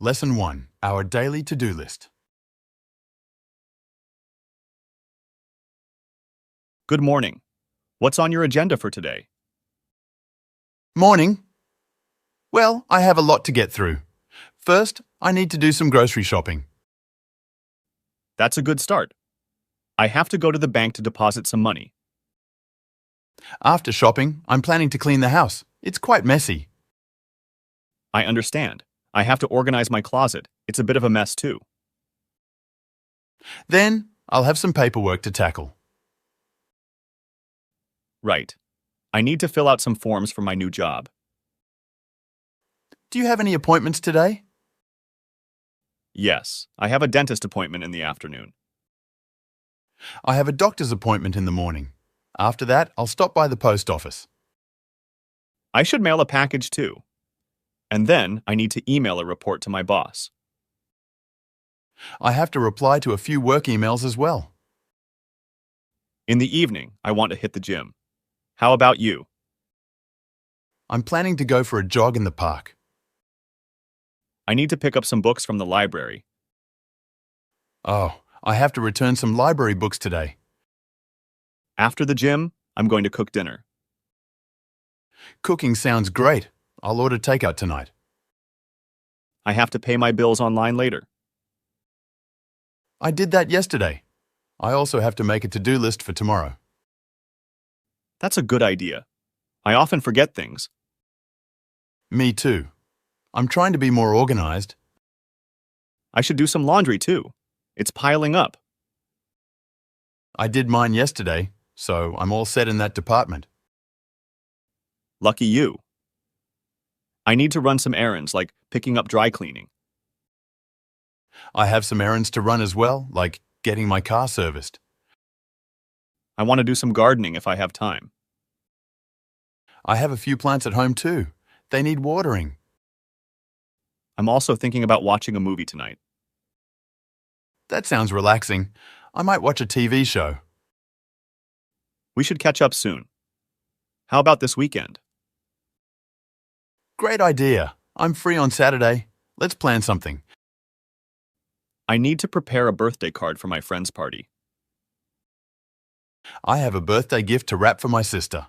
Lesson 1. Our daily to-do list. Good morning. What's on your agenda for today? Morning. Well, I have a lot to get through. First, I need to do some grocery shopping. That's a good start. I have to go to the bank to deposit some money. After shopping, I'm planning to clean the house. It's quite messy. I understand. I have to organize my closet. It's a bit of a mess too. Then, I'll have some paperwork to tackle. Right. I need to fill out some forms for my new job. Do you have any appointments today? Yes, I have a dentist appointment in the afternoon. I have a doctor's appointment in the morning. After that, I'll stop by the post office. I should mail a package too. And then I need to email a report to my boss. I have to reply to a few work emails as well. In the evening, I want to hit the gym. How about you? I'm planning to go for a jog in the park. I need to pick up some books from the library. Oh, I have to return some library books today. After the gym, I'm going to cook dinner. Cooking sounds great. I'll order takeout tonight. I have to pay my bills online later. I did that yesterday. I also have to make a to-do list for tomorrow. That's a good idea. I often forget things. Me too. I'm trying to be more organized. I should do some laundry too. It's piling up. I did mine yesterday, so I'm all set in that department. Lucky you. I need to run some errands like picking up dry cleaning. I have some errands to run as well, like getting my car serviced. I want to do some gardening if I have time. I have a few plants at home too. They need watering. I'm also thinking about watching a movie tonight. That sounds relaxing. I might watch a TV show. We should catch up soon. How about this weekend? Great idea. I'm free on Saturday. Let's plan something. I need to prepare a birthday card for my friend's party. I have a birthday gift to wrap for my sister.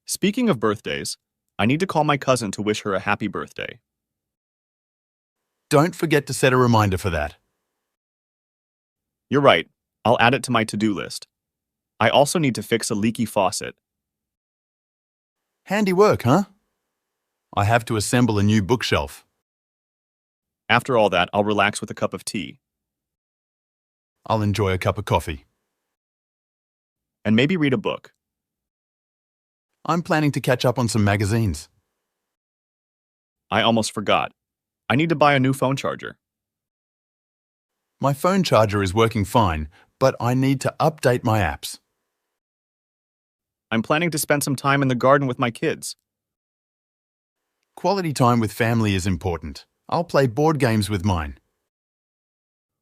Speaking of birthdays, I need to call my cousin to wish her a happy birthday. Don't forget to set a reminder for that. You're right. I'll add it to my to-do list. I also need to fix a leaky faucet. Handy work, huh? I have to assemble a new bookshelf. After all that, I'll relax with a cup of tea. I'll enjoy a cup of coffee. And maybe read a book. I'm planning to catch up on some magazines. I almost forgot. I need to buy a new phone charger. My phone charger is working fine, but I need to update my apps. I'm planning to spend some time in the garden with my kids. Quality time with family is important. I'll play board games with mine.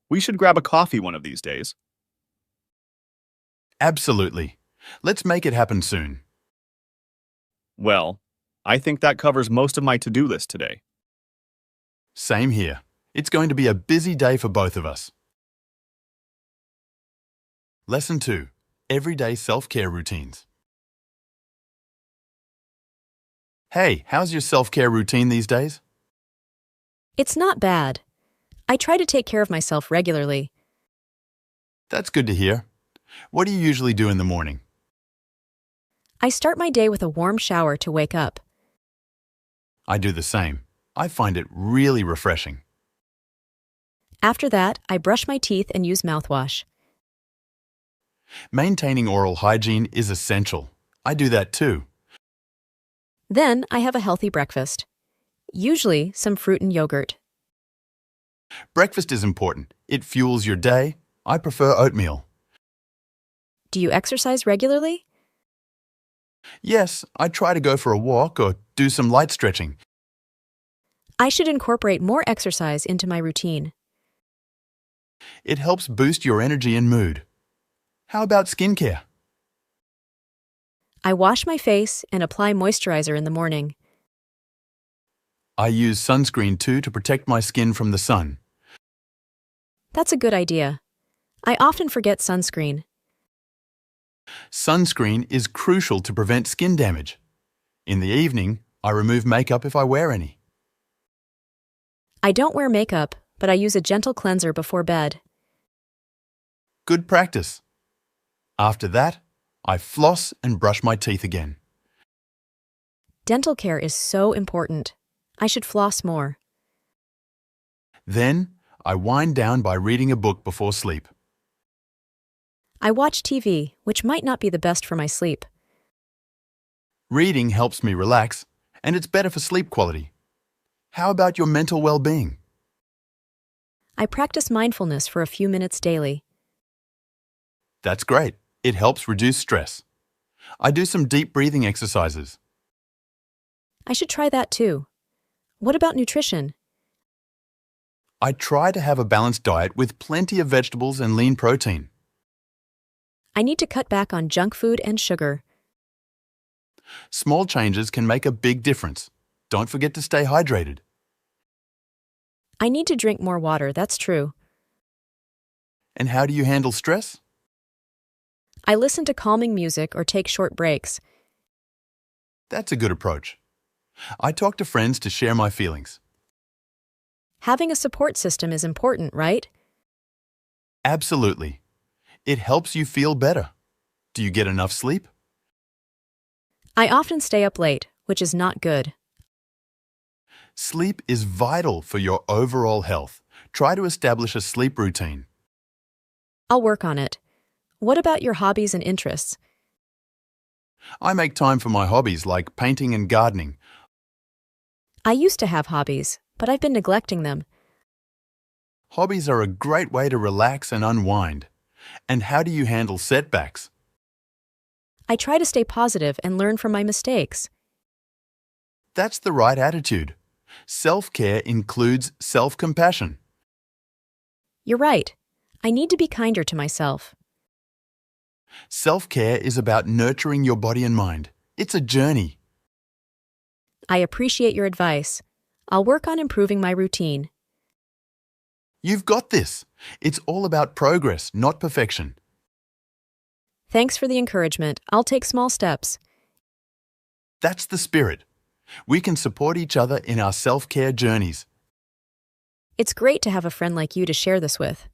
We should grab a coffee one of these days. Absolutely. Let's make it happen soon. Well, I think that covers most of my to-do list today. Same here. It's going to be a busy day for both of us. Lesson 2. Everyday self-care routines. Hey, how's your self-care routine these days? It's not bad. I try to take care of myself regularly. That's good to hear. What do you usually do in the morning? I start my day with a warm shower to wake up. I do the same. I find it really refreshing. After that, I brush my teeth and use mouthwash. Maintaining oral hygiene is essential. I do that too. Then I have a healthy breakfast. Usually some fruit and yogurt. Breakfast is important. It fuels your day. I prefer oatmeal. Do you exercise regularly? Yes, I try to go for a walk or do some light stretching. I should incorporate more exercise into my routine. It helps boost your energy and mood. How about skincare? I wash my face and apply moisturizer in the morning. I use sunscreen too to protect my skin from the sun. That's a good idea. I often forget sunscreen. Sunscreen is crucial to prevent skin damage. In the evening, I remove makeup if I wear any. I don't wear makeup, but I use a gentle cleanser before bed. Good practice. After that, I floss and brush my teeth again. Dental care is so important. I should floss more. Then, I wind down by reading a book before sleep. I watch TV, which might not be the best for my sleep. Reading helps me relax, and it's better for sleep quality. How about your mental well-being? I practice mindfulness for a few minutes daily. That's great. It helps reduce stress. I do some deep breathing exercises. I should try that too. What about nutrition? I try to have a balanced diet with plenty of vegetables and lean protein. I need to cut back on junk food and sugar. Small changes can make a big difference. Don't forget to stay hydrated. I need to drink more water, that's true. And how do you handle stress? I listen to calming music or take short breaks. That's a good approach. I talk to friends to share my feelings. Having a support system is important, right? Absolutely. It helps you feel better. Do you get enough sleep? I often stay up late, which is not good. Sleep is vital for your overall health. Try to establish a sleep routine. I'll work on it. What about your hobbies and interests? I make time for my hobbies like painting and gardening. I used to have hobbies, but I've been neglecting them. Hobbies are a great way to relax and unwind. And how do you handle setbacks? I try to stay positive and learn from my mistakes. That's the right attitude. Self-care includes self-compassion. You're right. I need to be kinder to myself. Self-care is about nurturing your body and mind. It's a journey. I appreciate your advice. I'll work on improving my routine. You've got this. It's all about progress, not perfection. Thanks for the encouragement. I'll take small steps. That's the spirit. We can support each other in our self-care journeys. It's great to have a friend like you to share this with.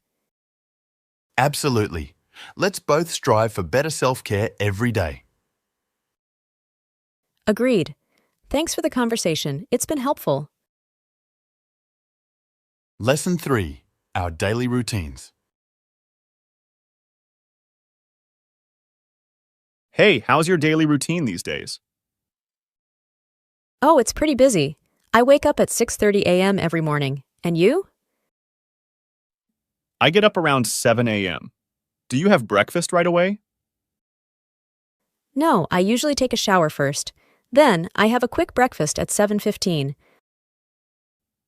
Absolutely. Let's both strive for better self-care every day. Agreed. Thanks for the conversation. It's been helpful. Lesson 3. Our daily routines. Hey, how's your daily routine these days? Oh, it's pretty busy. I wake up at 6:30 a.m. every morning. And you? I get up around 7 a.m. Do you have breakfast right away? No, I usually take a shower first. Then, I have a quick breakfast at 7:15.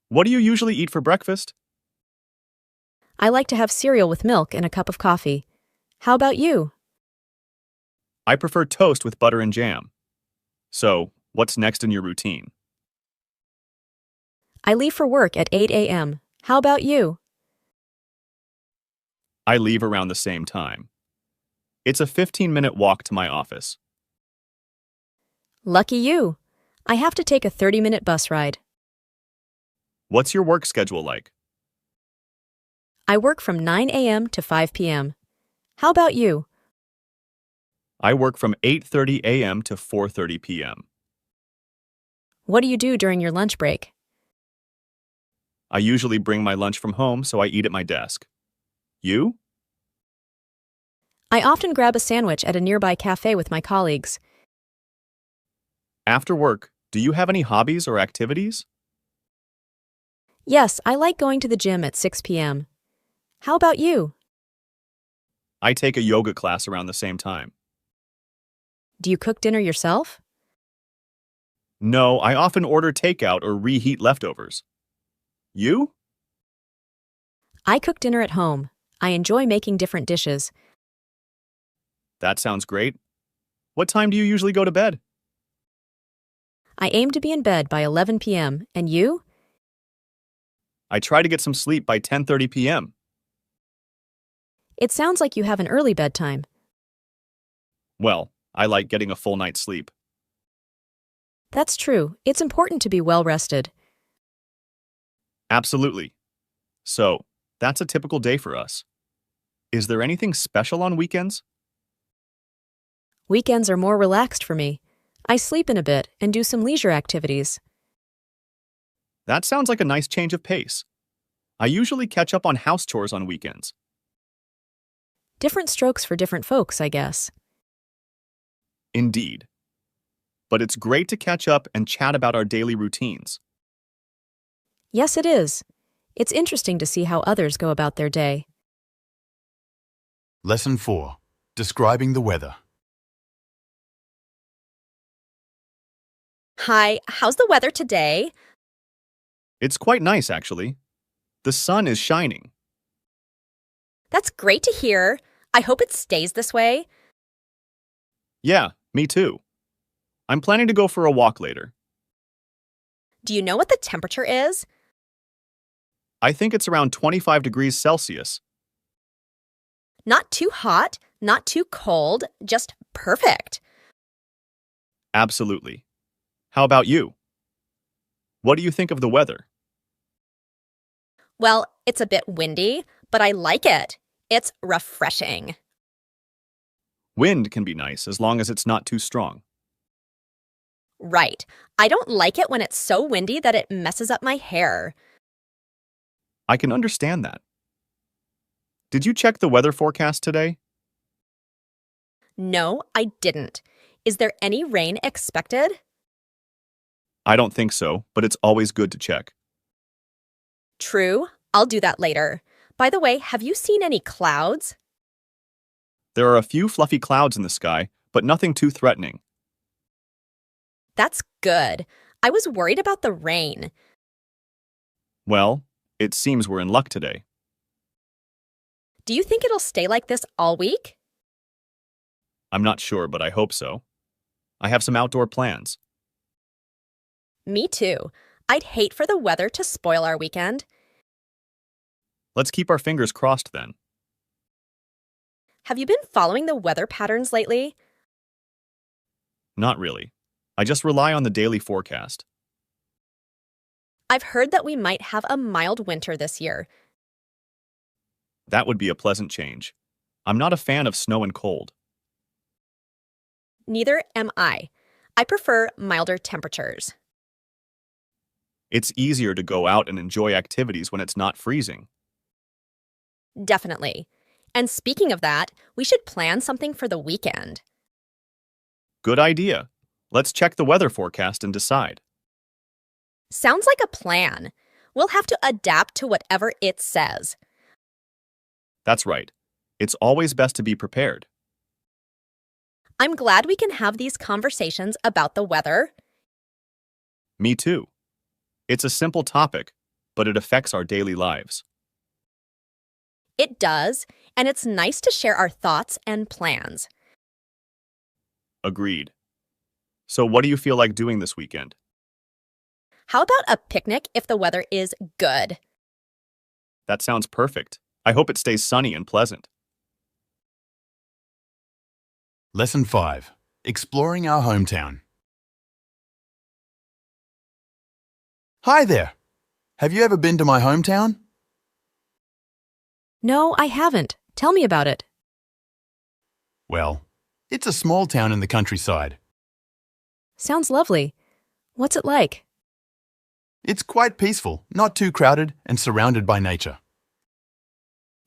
What do you usually eat for breakfast? I like to have cereal with milk and a cup of coffee. How about you? I prefer toast with butter and jam. So, what's next in your routine? I leave for work at 8 a.m. How about you? I leave around the same time. It's a 15-minute walk to my office. Lucky you. I have to take a 30-minute bus ride. What's your work schedule like? I work from 9 a.m. to 5 p.m. How about you? I work from 8:30 a.m. to 4:30 p.m. What do you do during your lunch break? I usually bring my lunch from home, so I eat at my desk. You? I often grab a sandwich at a nearby cafe with my colleagues. After work, do you have any hobbies or activities? Yes, I like going to the gym at 6 p.m. How about you? I take a yoga class around the same time. Do you cook dinner yourself? No, I often order takeout or reheat leftovers. You? I cook dinner at home. I enjoy making different dishes. That sounds great. What time do you usually go to bed? I aim to be in bed by 11 p.m. And you? I try to get some sleep by 10:30 p.m. It sounds like you have an early bedtime. Well, I like getting a full night's sleep. That's true. It's important to be well rested. Absolutely. So, that's a typical day for us. Is there anything special on weekends? Weekends are more relaxed for me. I sleep in a bit and do some leisure activities. That sounds like a nice change of pace. I usually catch up on house chores on weekends. Different strokes for different folks, I guess. Indeed. But it's great to catch up and chat about our daily routines. Yes, it is. It's interesting to see how others go about their day. Lesson 4. Describing the weather. Hi, how's the weather today? It's quite nice, actually. The sun is shining. That's great to hear. I hope it stays this way. Yeah, me too. I'm planning to go for a walk later. Do you know what the temperature is? I think it's around 25 degrees Celsius. Not too hot, not too cold, just perfect. Absolutely. How about you? What do you think of the weather? Well, it's a bit windy, but I like it. It's refreshing. Wind can be nice as long as it's not too strong. Right. I don't like it when it's so windy that it messes up my hair. I can understand that. Did you check the weather forecast today? No, I didn't. Is there any rain expected? I don't think so, but it's always good to check. True. I'll do that later. By the way, have you seen any clouds? There are a few fluffy clouds in the sky, but nothing too threatening. That's good. I was worried about the rain. Well, it seems we're in luck today. Do you think it'll stay like this all week? I'm not sure, but I hope so. I have some outdoor plans. Me too. I'd hate for the weather to spoil our weekend. Let's keep our fingers crossed then. Have you been following the weather patterns lately? Not really. I just rely on the daily forecast. I've heard that we might have a mild winter this year. That would be a pleasant change. I'm not a fan of snow and cold. Neither am I. I prefer milder temperatures. It's easier to go out and enjoy activities when it's not freezing. Definitely. And speaking of that, we should plan something for the weekend. Good idea. Let's check the weather forecast and decide. Sounds like a plan. We'll have to adapt to whatever it says. That's right. It's always best to be prepared. I'm glad we can have these conversations about the weather. Me too. It's a simple topic, but it affects our daily lives. It does, and it's nice to share our thoughts and plans. Agreed. So what do you feel like doing this weekend? How about a picnic if the weather is good? That sounds perfect. I hope it stays sunny and pleasant. Lesson 5. Exploring our hometown. Hi there. Have you ever been to my hometown? No, I haven't. Tell me about it. Well, it's a small town in the countryside. Sounds lovely. What's it like? It's quite peaceful, not too crowded, and surrounded by nature.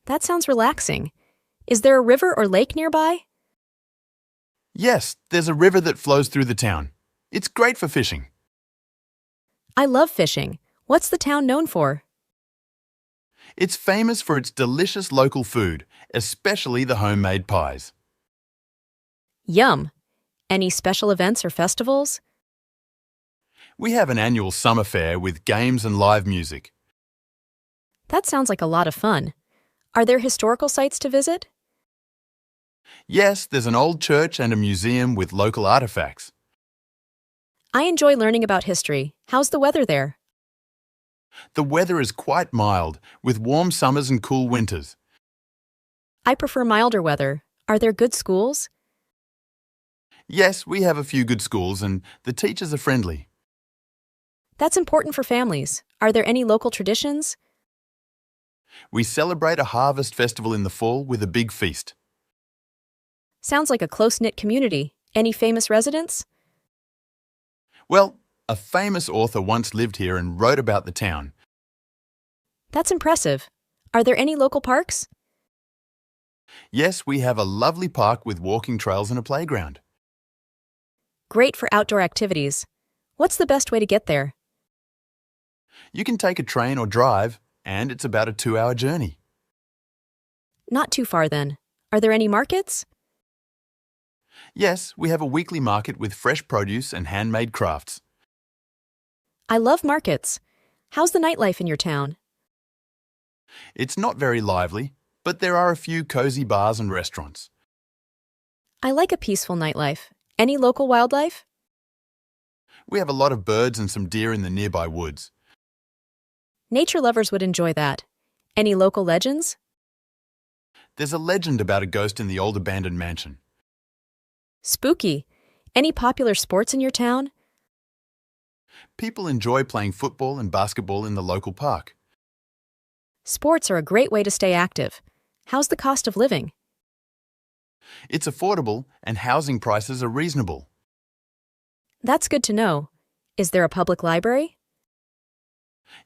That sounds relaxing. Is there a river or lake nearby? Yes, there's a river that flows through the town. It's great for fishing. I love fishing. What's the town known for? It's famous for its delicious local food, especially the homemade pies. Yum. Any special events or festivals? We have an annual summer fair with games and live music. That sounds like a lot of fun. Are there historical sites to visit? Yes, there's an old church and a museum with local artifacts. I enjoy learning about history. How's the weather there? The weather is quite mild, with warm summers and cool winters. I prefer milder weather. Are there good schools? Yes, we have a few good schools and the teachers are friendly. That's important for families. Are there any local traditions? We celebrate a harvest festival in the fall with a big feast. Sounds like a close-knit community. Any famous residents? Well, a famous author once lived here and wrote about the town. That's impressive. Are there any local parks? Yes, we have a lovely park with walking trails and a playground. Great for outdoor activities. What's the best way to get there? You can take a train or drive, and it's about a 2-hour journey. Not too far then. Are there any markets? Yes, we have a weekly market with fresh produce and handmade crafts. I love markets. How's the nightlife in your town? It's not very lively, but there are a few cozy bars and restaurants. I like a peaceful nightlife. Any local wildlife? We have a lot of birds and some deer in the nearby woods. Nature lovers would enjoy that. Any local legends? There's a legend about a ghost in the old abandoned mansion. Spooky. Any popular sports in your town? People enjoy playing football and basketball in the local park. Sports are a great way to stay active. How's the cost of living? It's affordable and housing prices are reasonable. That's good to know. Is there a public library?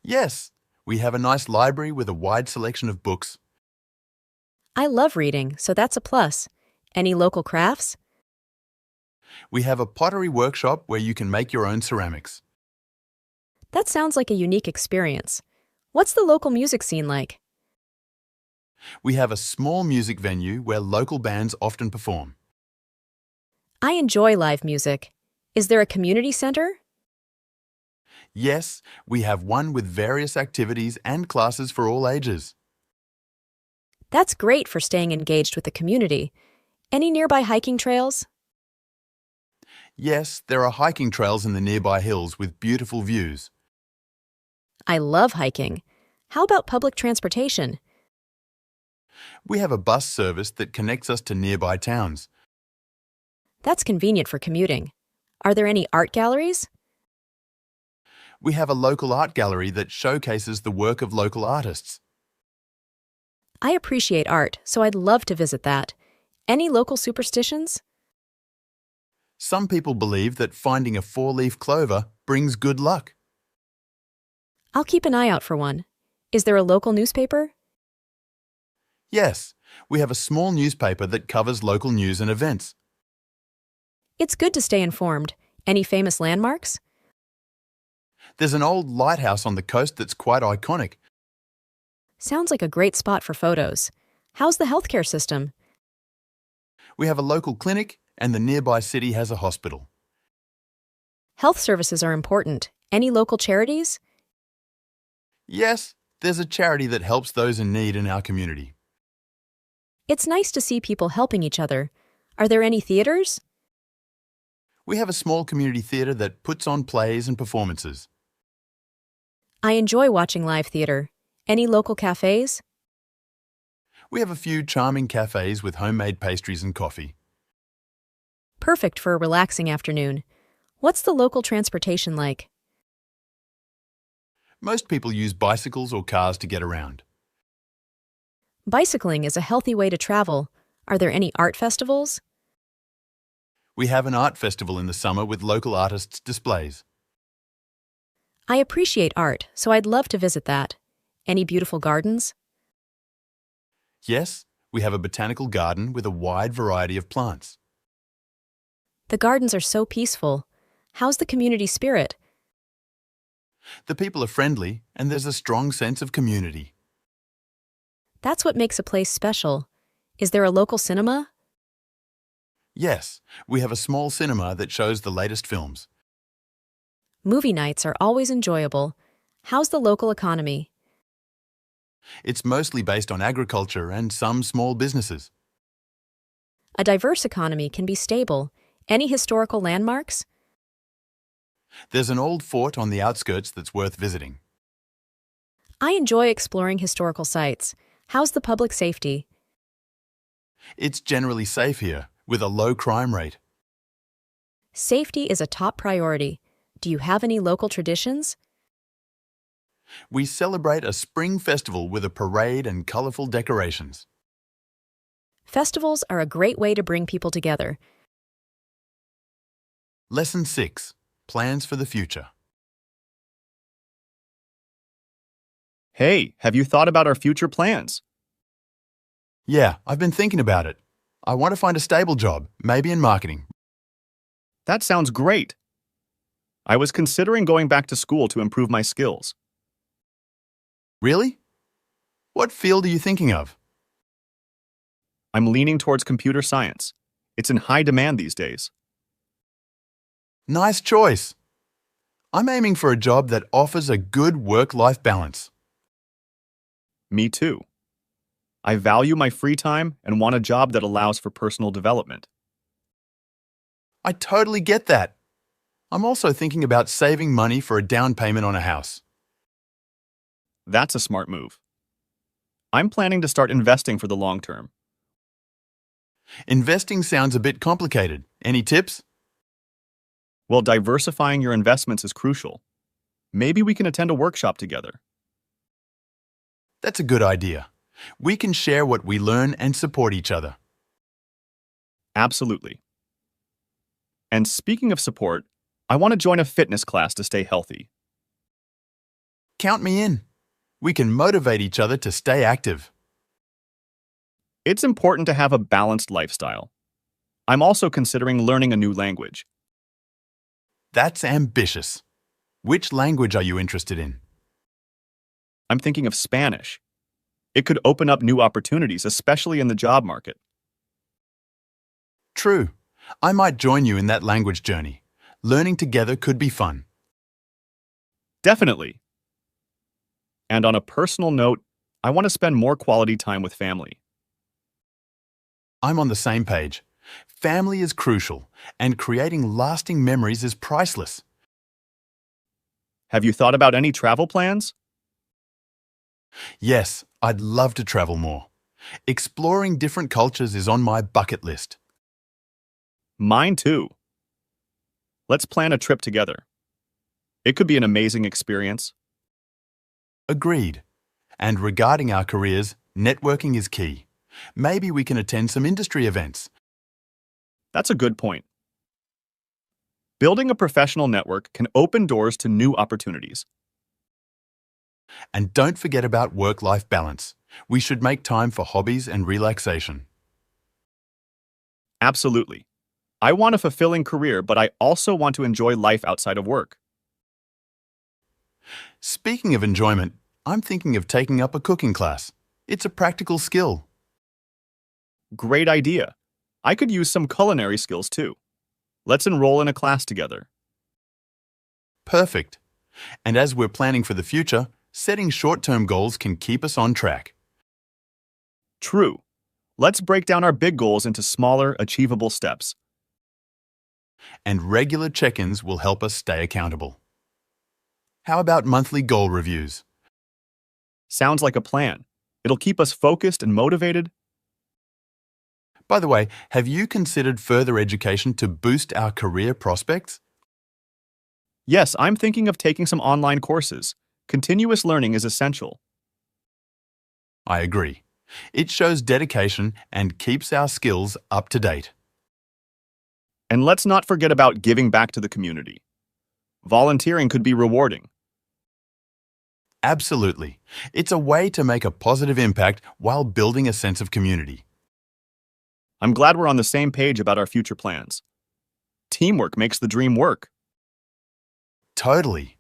Yes, we have a nice library with a wide selection of books. I love reading, so that's a plus. Any local crafts? We have a pottery workshop where you can make your own ceramics. That sounds like a unique experience. What's the local music scene like? We have a small music venue where local bands often perform. I enjoy live music. Is there a community center? Yes, we have one with various activities and classes for all ages. That's great for staying engaged with the community. Any nearby hiking trails? Yes, there are hiking trails in the nearby hills with beautiful views. I love hiking. How about public transportation? We have a bus service that connects us to nearby towns. That's convenient for commuting. Are there any art galleries? We have a local art gallery that showcases the work of local artists. I appreciate art, so I'd love to visit that. Any local superstitions? Some people believe that finding a 4-leaf clover brings good luck. I'll keep an eye out for one. Is there a local newspaper? Yes, we have a small newspaper that covers local news and events. It's good to stay informed. Any famous landmarks? There's an old lighthouse on the coast that's quite iconic. Sounds like a great spot for photos. How's the healthcare system? We have a local clinic and the nearby city has a hospital. Health services are important. Any local charities? Yes, there's a charity that helps those in need in our community. It's nice to see people helping each other. Are there any theaters? We have a small community theatre that puts on plays and performances. I enjoy watching live theater. Any local cafes? We have a few charming cafes with homemade pastries and coffee. Perfect for a relaxing afternoon. What's the local transportation like? Most people use bicycles or cars to get around. Bicycling is a healthy way to travel. Are there any art festivals? We have an art festival in the summer with local artists' displays. I appreciate art, so I'd love to visit that. Any beautiful gardens? Yes, we have a botanical garden with a wide variety of plants. The gardens are so peaceful. How's the community spirit? The people are friendly and there's a strong sense of community. That's what makes a place special. Is there a local cinema? Yes, we have a small cinema that shows the latest films. Movie nights are always enjoyable. How's the local economy? It's mostly based on agriculture and some small businesses. A diverse economy can be stable. Any historical landmarks? There's an old fort on the outskirts that's worth visiting. I enjoy exploring historical sites. How's the public safety? It's generally safe here, with a low crime rate. Safety is a top priority. Do you have any local traditions? We celebrate a spring festival with a parade and colourful decorations. Festivals are a great way to bring people together. Lesson 6. Plans for the future. Hey, have you thought about our future plans? Yeah, I've been thinking about it. I want to find a stable job, maybe in marketing. That sounds great. I was considering going back to school to improve my skills. Really? What field are you thinking of? I'm leaning towards computer science. It's in high demand these days. Nice choice. I'm aiming for a job that offers a good work-life balance. Me too. I value my free time and want a job that allows for personal development. I totally get that. I'm also thinking about saving money for a down payment on a house. That's a smart move. I'm planning to start investing for the long term. Investing sounds a bit complicated. Any tips? Well, diversifying your investments is crucial. Maybe we can attend a workshop together. That's a good idea. We can share what we learn and support each other. Absolutely. And speaking of support, I want to join a fitness class to stay healthy. Count me in. We can motivate each other to stay active. It's important to have a balanced lifestyle. I'm also considering learning a new language. That's ambitious. Which language are you interested in? I'm thinking of Spanish. It could open up new opportunities, especially in the job market. True. I might join you in that language journey. Learning together could be fun. Definitely. And on a personal note, I want to spend more quality time with family. I'm on the same page. Family is crucial, and creating lasting memories is priceless. Have you thought about any travel plans? Yes, I'd love to travel more. Exploring different cultures is on my bucket list. Mine too. Let's plan a trip together. It could be an amazing experience. Agreed. And regarding our careers, networking is key. Maybe we can attend some industry events. That's a good point. Building a professional network can open doors to new opportunities. And don't forget about work-life balance. We should make time for hobbies and relaxation. Absolutely. I want a fulfilling career, but I also want to enjoy life outside of work. Speaking of enjoyment, I'm thinking of taking up a cooking class. It's a practical skill. Great idea. I could use some culinary skills too. Let's enroll in a class together. Perfect. And as we're planning for the future, setting short-term goals can keep us on track. True. Let's break down our big goals into smaller, achievable steps. And regular check-ins will help us stay accountable. How about monthly goal reviews? Sounds like a plan. It'll keep us focused and motivated. By the way, have you considered further education to boost our career prospects? Yes, I'm thinking of taking some online courses. Continuous learning is essential. I agree. It shows dedication and keeps our skills up to date. And let's not forget about giving back to the community. Volunteering could be rewarding. Absolutely. It's a way to make a positive impact while building a sense of community. I'm glad we're on the same page about our future plans. Teamwork makes the dream work. Totally.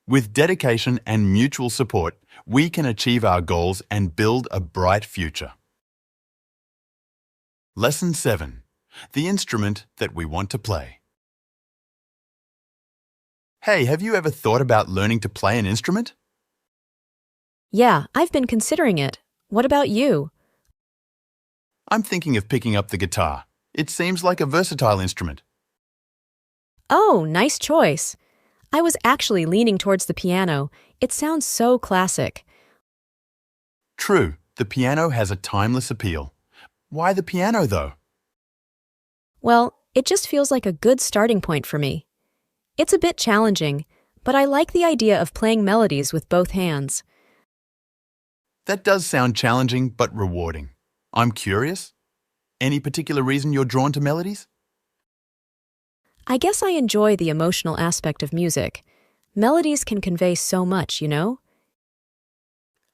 With dedication and mutual support, we can achieve our goals and build a bright future. Lesson 7. The instrument that we want to play. Hey, have you ever thought about learning to play an instrument? Yeah, I've been considering it. What about you? I'm thinking of picking up the guitar. It seems like a versatile instrument. Oh, nice choice. I was actually leaning towards the piano. It sounds so classic. True, the piano has a timeless appeal. Why the piano, though? Well, it just feels like a good starting point for me. It's a bit challenging, but I like the idea of playing melodies with both hands. That does sound challenging but rewarding. I'm curious. Any particular reason you're drawn to melodies? I guess I enjoy the emotional aspect of music. Melodies can convey so much, you know?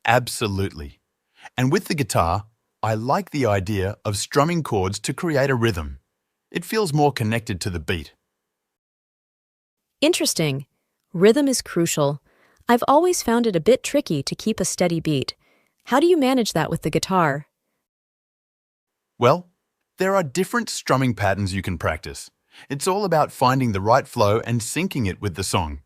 Absolutely. And with the guitar, I like the idea of strumming chords to create a rhythm. It feels more connected to the beat. Interesting. Rhythm is crucial. I've always found it a bit tricky to keep a steady beat. How do you manage that with the guitar? Well, there are different strumming patterns you can practice. It's all about finding the right flow and syncing it with the song.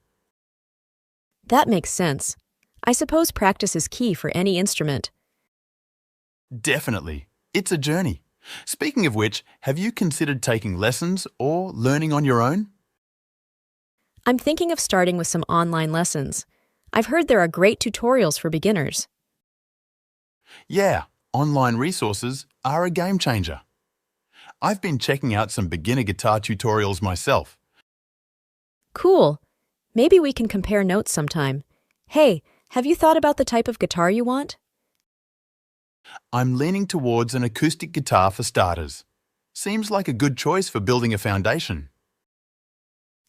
That makes sense. I suppose practice is key for any instrument. Definitely. It's a journey. Speaking of which, have you considered taking lessons or learning on your own? I'm thinking of starting with some online lessons. I've heard there are great tutorials for beginners. Yeah, online resources are a game changer. I've been checking out some beginner guitar tutorials myself. Cool. Maybe we can compare notes sometime. Hey, have you thought about the type of guitar you want? I'm leaning towards an acoustic guitar for starters. Seems like a good choice for building a foundation.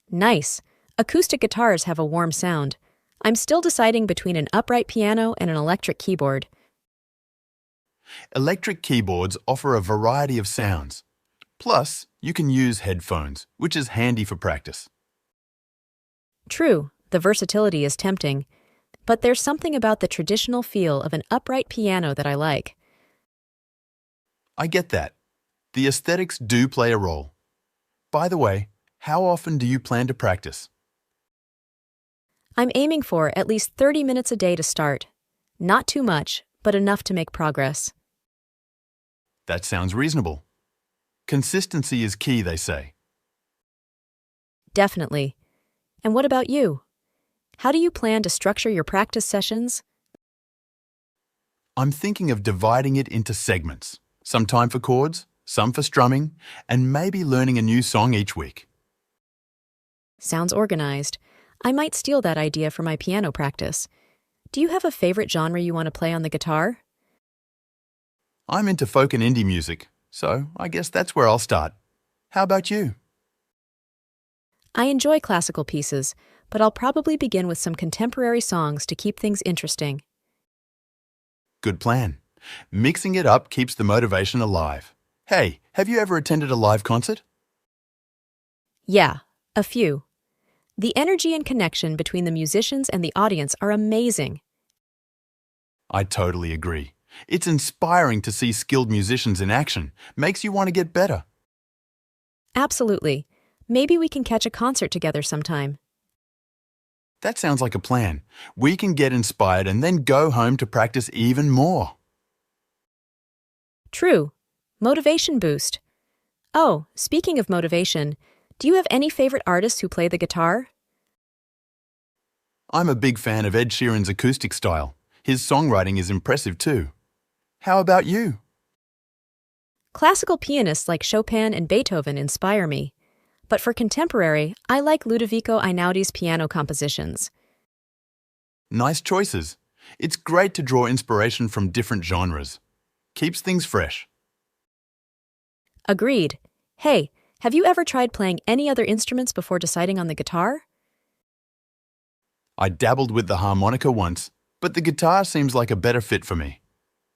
Nice. Acoustic guitars have a warm sound. I'm still deciding between an upright piano and an electric keyboard. Electric keyboards offer a variety of sounds. Plus, you can use headphones, which is handy for practice. True, the versatility is tempting, but there's something about the traditional feel of an upright piano that I like. I get that. The aesthetics do play a role. By the way, how often do you plan to practice? I'm aiming for at least 30 minutes a day to start. Not too much, but enough to make progress. That sounds reasonable. Consistency is key, they say. Definitely. And what about you? How do you plan to structure your practice sessions? I'm thinking of dividing it into segments. Some time for chords, some for strumming, and maybe learning a new song each week. Sounds organized. I might steal that idea for my piano practice. Do you have a favorite genre you want to play on the guitar? I'm into folk and indie music, so I guess that's where I'll start. How about you? I enjoy classical pieces, but I'll probably begin with some contemporary songs to keep things interesting. Good plan. Mixing it up keeps the motivation alive. Hey, have you ever attended a live concert? Yeah, a few. The energy and connection between the musicians and the audience are amazing. I totally agree. It's inspiring to see skilled musicians in action. Makes you want to get better. Absolutely. Maybe we can catch a concert together sometime. That sounds like a plan. We can get inspired and then go home to practice even more. True. Motivation boost. Oh, speaking of motivation, do you have any favorite artists who play the guitar? I'm a big fan of Ed Sheeran's acoustic style. His songwriting is impressive too. How about you? Classical pianists like Chopin and Beethoven inspire me. But for contemporary, I like Ludovico Einaudi's piano compositions. Nice choices. It's great to draw inspiration from different genres. Keeps things fresh. Agreed. Hey, have you ever tried playing any other instruments before deciding on the guitar? I dabbled with the harmonica once, but the guitar seems like a better fit for me.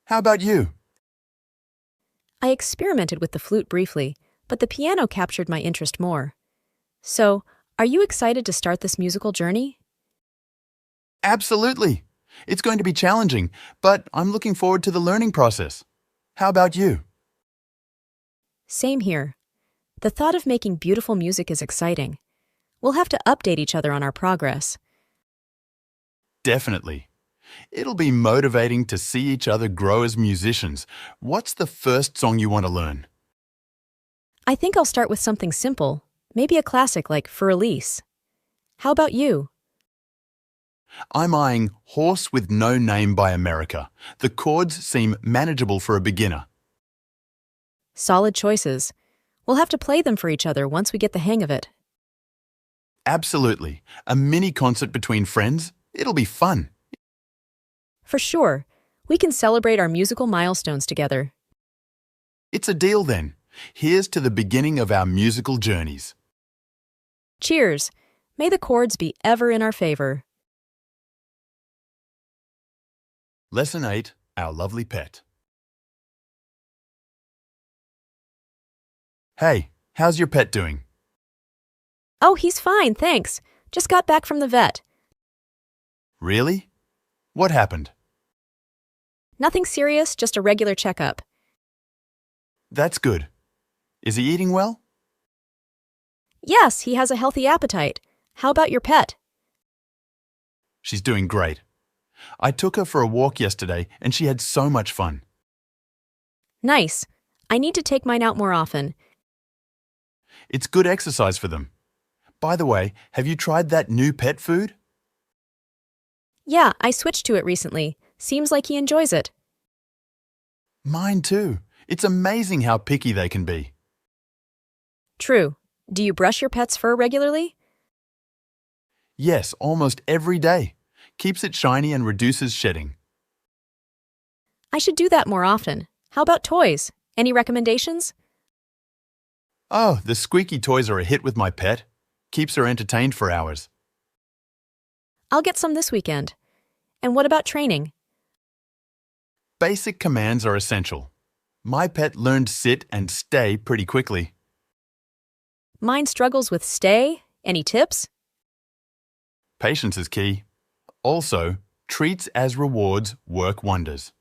How about you? I experimented with the flute briefly, but the piano captured my interest more. So, are you excited to start this musical journey? Absolutely. It's going to be challenging, but I'm looking forward to the learning process. How about you? Same here. The thought of making beautiful music is exciting. We'll have to update each other on our progress. Definitely. It'll be motivating to see each other grow as musicians. What's the first song you want to learn? I think I'll start with something simple, maybe a classic like For Elise. How about you? I'm eyeing Horse with No Name by America. The chords seem manageable for a beginner. Solid choices. We'll have to play them for each other once we get the hang of it. Absolutely. A mini concert between friends. It'll be fun. For sure. We can celebrate our musical milestones together. It's a deal then. Here's to the beginning of our musical journeys. Cheers. May the chords be ever in our favor. Lesson 8, Our Lovely Pet. Hey, how's your pet doing? Oh, he's fine, thanks. Just got back from the vet. Really? What happened? Nothing serious, just a regular checkup. That's good. Is he eating well? Yes, he has a healthy appetite. How about your pet? She's doing great. I took her for a walk yesterday and she had so much fun. Nice. I need to take mine out more often. It's good exercise for them. By the way, have you tried that new pet food? Yeah, I switched to it recently. Seems like he enjoys it. Mine too. It's amazing how picky they can be. True. Do you brush your pet's fur regularly? Yes, almost every day. Keeps it shiny and reduces shedding. I should do that more often. How about toys? Any recommendations? Oh, the squeaky toys are a hit with my pet. Keeps her entertained for hours. I'll get some this weekend. And what about training? Basic commands are essential. My pet learned sit and stay pretty quickly. Mine struggles with stay. Any tips? Patience is key. Also, treats as rewards work wonders.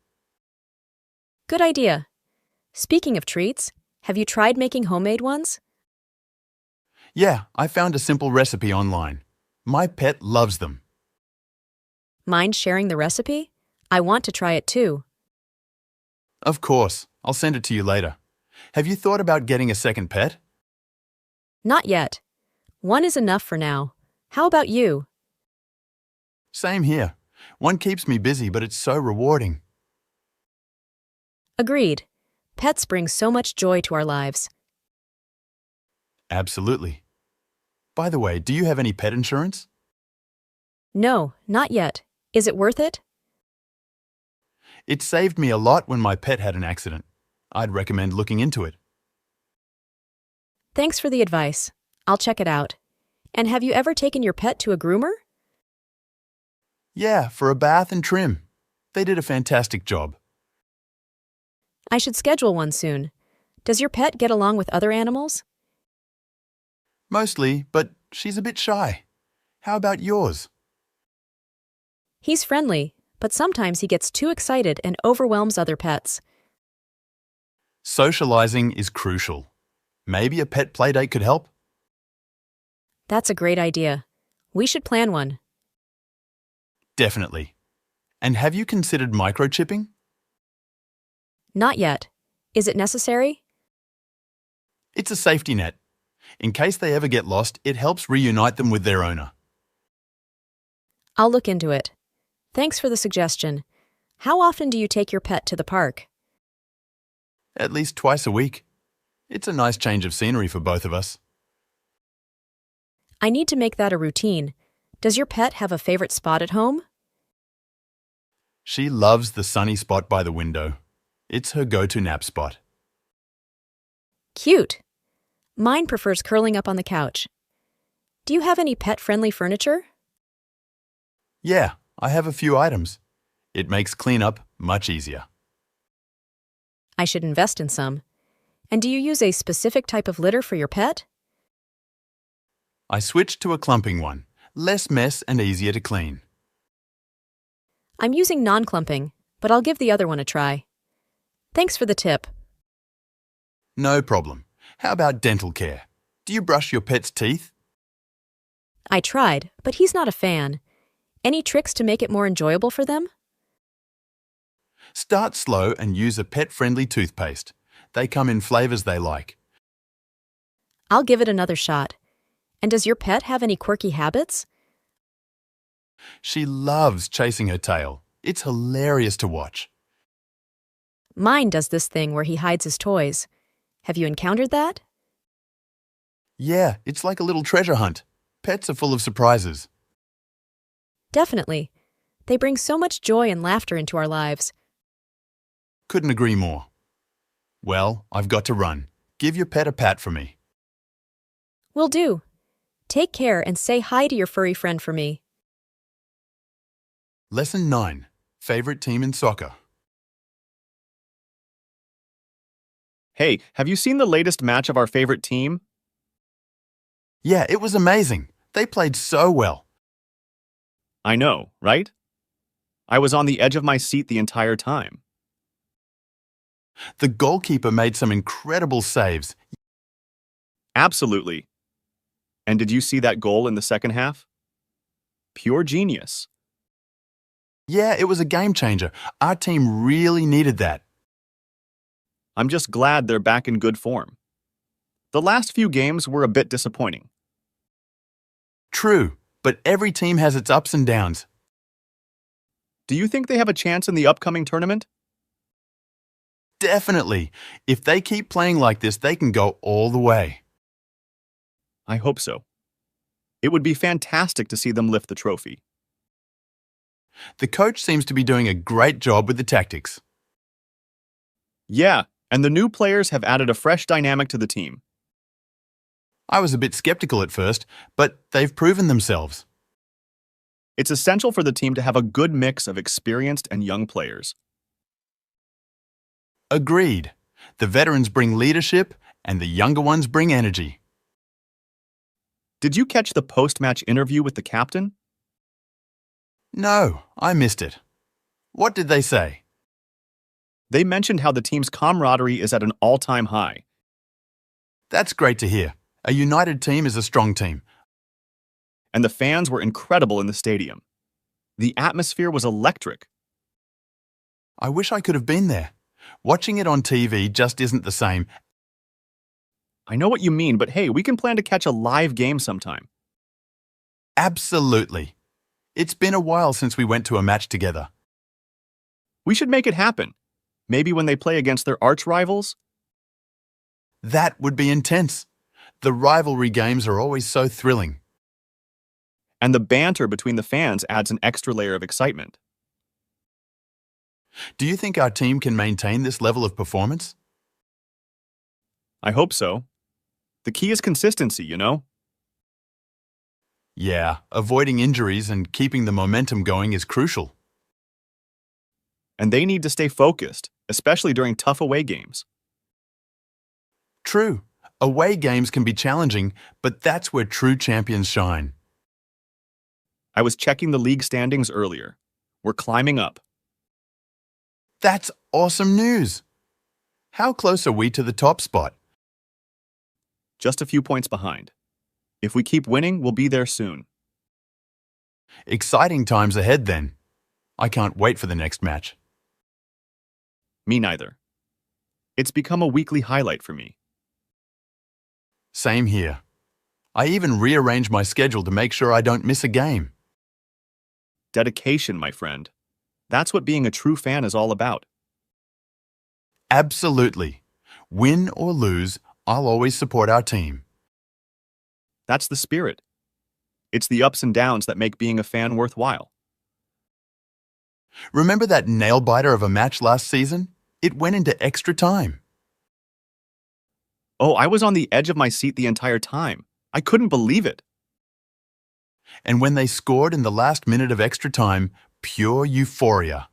Good idea. Speaking of treats, have you tried making homemade ones? Yeah, I found a simple recipe online. My pet loves them. Mind sharing the recipe? I want to try it too. Of course, I'll send it to you later. Have you thought about getting a second pet? Not yet. One is enough for now. How about you? Same here. One keeps me busy, but it's so rewarding. Agreed. Pets bring so much joy to our lives. Absolutely. By the way, do you have any pet insurance? No, not yet. Is it worth it? It saved me a lot when my pet had an accident. I'd recommend looking into it. Thanks for the advice. I'll check it out. And have you ever taken your pet to a groomer? Yeah, for a bath and trim. They did a fantastic job. I should schedule one soon. Does your pet get along with other animals? Mostly, but she's a bit shy. How about yours? He's friendly, but sometimes he gets too excited and overwhelms other pets. Socializing is crucial. Maybe a pet playdate could help? That's a great idea. We should plan one. Definitely. And have you considered microchipping? Not yet. Is it necessary? It's a safety net. In case they ever get lost, it helps reunite them with their owner. I'll look into it. Thanks for the suggestion. How often do you take your pet to the park? At least twice a week. It's a nice change of scenery for both of us. I need to make that a routine. Does your pet have a favorite spot at home? She loves the sunny spot by the window. It's her go-to nap spot. Cute. Mine prefers curling up on the couch. Do you have any pet-friendly furniture? Yeah, I have a few items. It makes cleanup much easier. I should invest in some. And do you use a specific type of litter for your pet? I switched to a clumping one. Less mess and easier to clean. I'm using non-clumping, but I'll give the other one a try. Thanks for the tip. No problem. How about dental care? Do you brush your pet's teeth? I tried, but he's not a fan. Any tricks to make it more enjoyable for them? Start slow and use a pet-friendly toothpaste. They come in flavors they like. I'll give it another shot. And does your pet have any quirky habits? She loves chasing her tail. It's hilarious to watch. Mine does this thing where he hides his toys. Have you encountered that? Yeah, it's like a little treasure hunt. Pets are full of surprises. Definitely. They bring so much joy and laughter into our lives. Couldn't agree more. Well, I've got to run. Give your pet a pat for me. Will do. Take care and say hi to your furry friend for me. Lesson 9. Favorite team in soccer. Hey, have you seen the latest match of our favorite team? Yeah, it was amazing. They played so well. I know, right? I was on the edge of my seat the entire time. The goalkeeper made some incredible saves. Absolutely. And did you see that goal in the second half? Pure genius. Yeah, it was a game changer. Our team really needed that. I'm just glad they're back in good form. The last few games were a bit disappointing. True, but every team has its ups and downs. Do you think they have a chance in the upcoming tournament? Definitely. If they keep playing like this, they can go all the way. I hope so. It would be fantastic to see them lift the trophy. The coach seems to be doing a great job with the tactics. Yeah, and the new players have added a fresh dynamic to the team. I was a bit skeptical at first, but they've proven themselves. It's essential for the team to have a good mix of experienced and young players. Agreed. The veterans bring leadership, and the younger ones bring energy. Did you catch the post-match interview with the captain? No, I missed it. What did they say? They mentioned how the team's camaraderie is at an all-time high. That's great to hear. A united team is a strong team. And the fans were incredible in the stadium. The atmosphere was electric. I wish I could have been there. Watching it on TV just isn't the same. I know what you mean, but hey, we can plan to catch a live game sometime. Absolutely. It's been a while since we went to a match together. We should make it happen. Maybe when they play against their arch rivals? That would be intense. The rivalry games are always so thrilling. And the banter between the fans adds an extra layer of excitement. Do you think our team can maintain this level of performance? I hope so. The key is consistency, you know? Yeah, avoiding injuries and keeping the momentum going is crucial. And they need to stay focused, especially during tough away games. True, away games can be challenging, but that's where true champions shine. I was checking the league standings earlier. We're climbing up. That's awesome news! How close are we to the top spot? Just a few points behind. If we keep winning, we'll be there soon. Exciting times ahead then. I can't wait for the next match. Me neither. It's become a weekly highlight for me. Same here. I even rearrange my schedule to make sure I don't miss a game. Dedication, my friend. That's what being a true fan is all about. Absolutely. Win or lose, I'll always support our team. That's the spirit. It's the ups and downs that make being a fan worthwhile. Remember that nail-biter of a match last season? It went into extra time. Oh, I was on the edge of my seat the entire time. I couldn't believe it. And when they scored in the last minute of extra time, pure euphoria.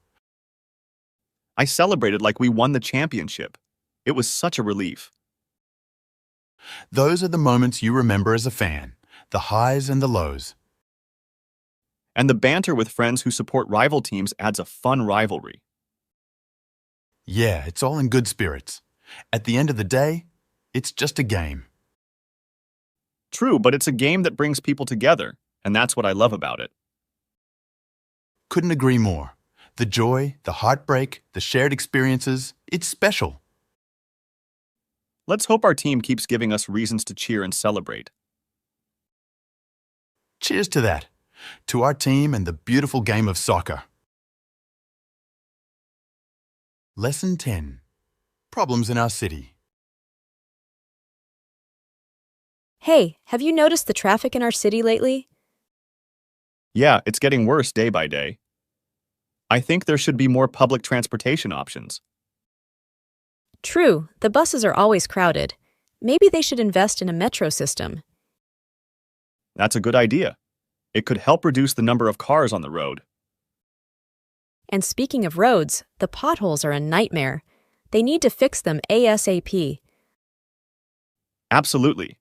I celebrated like we won the championship. It was such a relief. Those are the moments you remember as a fan, the highs and the lows. And the banter with friends who support rival teams adds a fun rivalry. Yeah, it's all in good spirits. At the end of the day, it's just a game. True, but it's a game that brings people together, and that's what I love about it. Couldn't agree more. The joy, the heartbreak, the shared experiences, it's special. Let's hope our team keeps giving us reasons to cheer and celebrate. Cheers to that. To our team and the beautiful game of soccer. Lesson 10. Problems in our city. Hey, have you noticed the traffic in our city lately? Yeah, it's getting worse day by day. I think there should be more public transportation options. True, the buses are always crowded. Maybe they should invest in a metro system. That's a good idea. It could help reduce the number of cars on the road. And speaking of roads, the potholes are a nightmare. They need to fix them ASAP. Absolutely.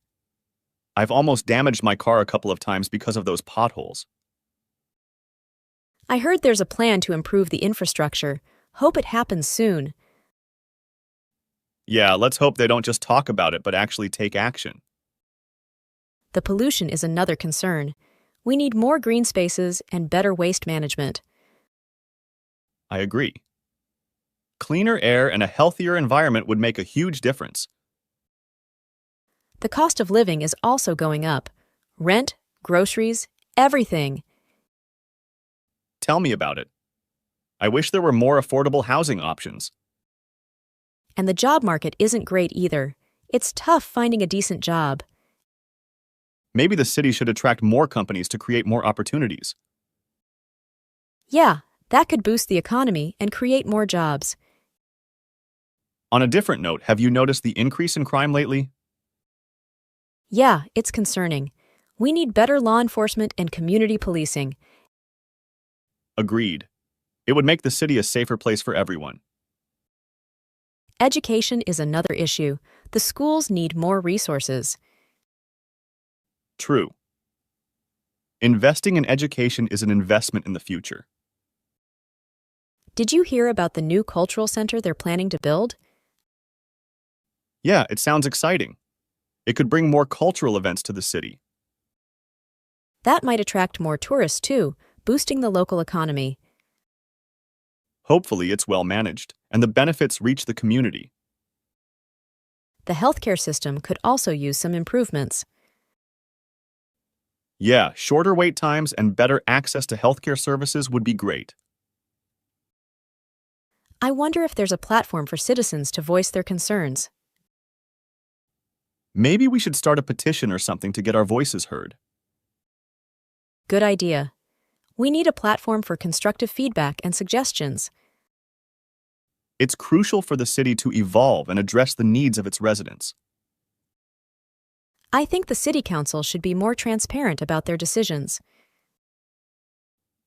I've almost damaged my car a couple of times because of those potholes. I heard there's a plan to improve the infrastructure. Hope it happens soon. Yeah, let's hope they don't just talk about it but actually take action. The pollution is another concern. We need more green spaces and better waste management. I agree. Cleaner air and a healthier environment would make a huge difference. The cost of living is also going up. Rent, groceries, everything. Tell me about it. I wish there were more affordable housing options. And the job market isn't great either. It's tough finding a decent job. Maybe the city should attract more companies to create more opportunities. Yeah, that could boost the economy and create more jobs. On a different note, have you noticed the increase in crime lately? Yeah, it's concerning. We need better law enforcement and community policing. Agreed. It would make the city a safer place for everyone. Education is another issue. The schools need more resources. True. Investing in education is an investment in the future. Did you hear about the new cultural center they're planning to build? Yeah, it sounds exciting. It could bring more cultural events to the city. That might attract more tourists too, boosting the local economy. Hopefully, it's well managed, and the benefits reach the community. The healthcare system could also use some improvements. Yeah, shorter wait times and better access to healthcare services would be great. I wonder if there's a platform for citizens to voice their concerns. Maybe we should start a petition or something to get our voices heard. Good idea. We need a platform for constructive feedback and suggestions. It's crucial for the city to evolve and address the needs of its residents. I think the City Council should be more transparent about their decisions.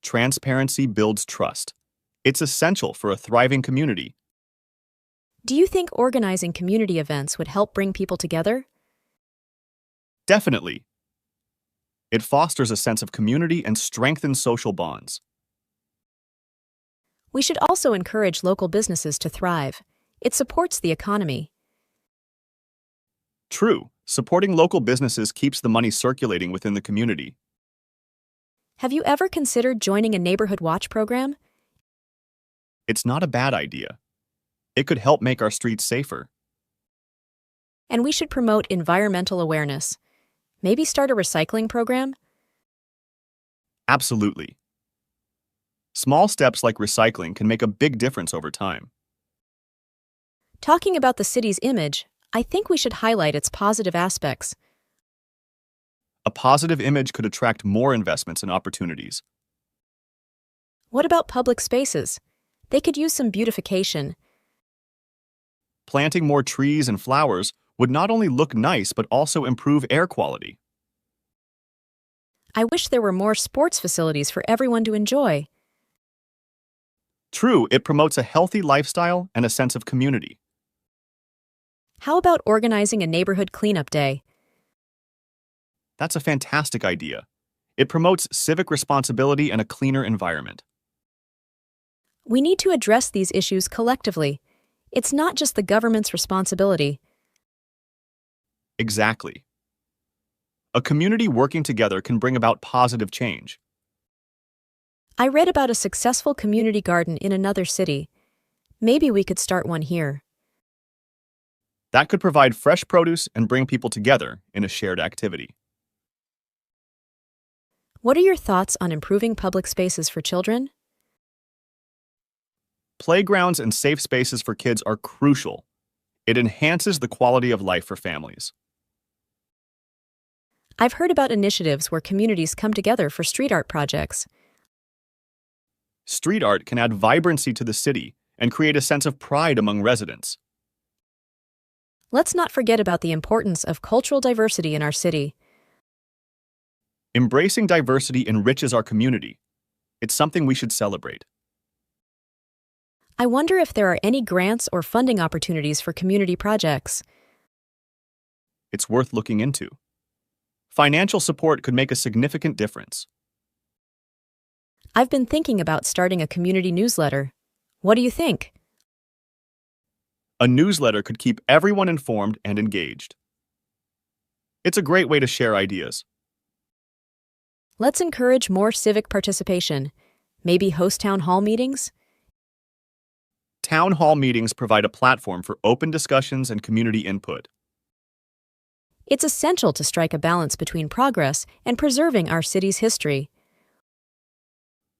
Transparency builds trust. It's essential for a thriving community. Do you think organizing community events would help bring people together? Definitely. It fosters a sense of community and strengthens social bonds. We should also encourage local businesses to thrive. It supports the economy. True, supporting local businesses keeps the money circulating within the community. Have you ever considered joining a neighborhood watch program? It's not a bad idea. It could help make our streets safer. And we should promote environmental awareness. Maybe start a recycling program? Absolutely. Small steps like recycling can make a big difference over time. Talking about the city's image, I think we should highlight its positive aspects. A positive image could attract more investments and opportunities. What about public spaces? They could use some beautification. Planting more trees and flowers would not only look nice but also improve air quality. I wish there were more sports facilities for everyone to enjoy. True, it promotes a healthy lifestyle and a sense of community. How about organizing a neighborhood cleanup day? That's a fantastic idea. It promotes civic responsibility and a cleaner environment. We need to address these issues collectively. It's not just the government's responsibility. Exactly. A community working together can bring about positive change. I read about a successful community garden in another city. Maybe we could start one here. That could provide fresh produce and bring people together in a shared activity. What are your thoughts on improving public spaces for children? Playgrounds and safe spaces for kids are crucial. It enhances the quality of life for families. I've heard about initiatives where communities come together for street art projects. Street art can add vibrancy to the city and create a sense of pride among residents. Let's not forget about the importance of cultural diversity in our city. Embracing diversity enriches our community. It's something we should celebrate. I wonder if there are any grants or funding opportunities for community projects. It's worth looking into. Financial support could make a significant difference. I've been thinking about starting a community newsletter. What do you think? A newsletter could keep everyone informed and engaged. It's a great way to share ideas. Let's encourage more civic participation. Maybe host town hall meetings? Town hall meetings provide a platform for open discussions and community input. It's essential to strike a balance between progress and preserving our city's history.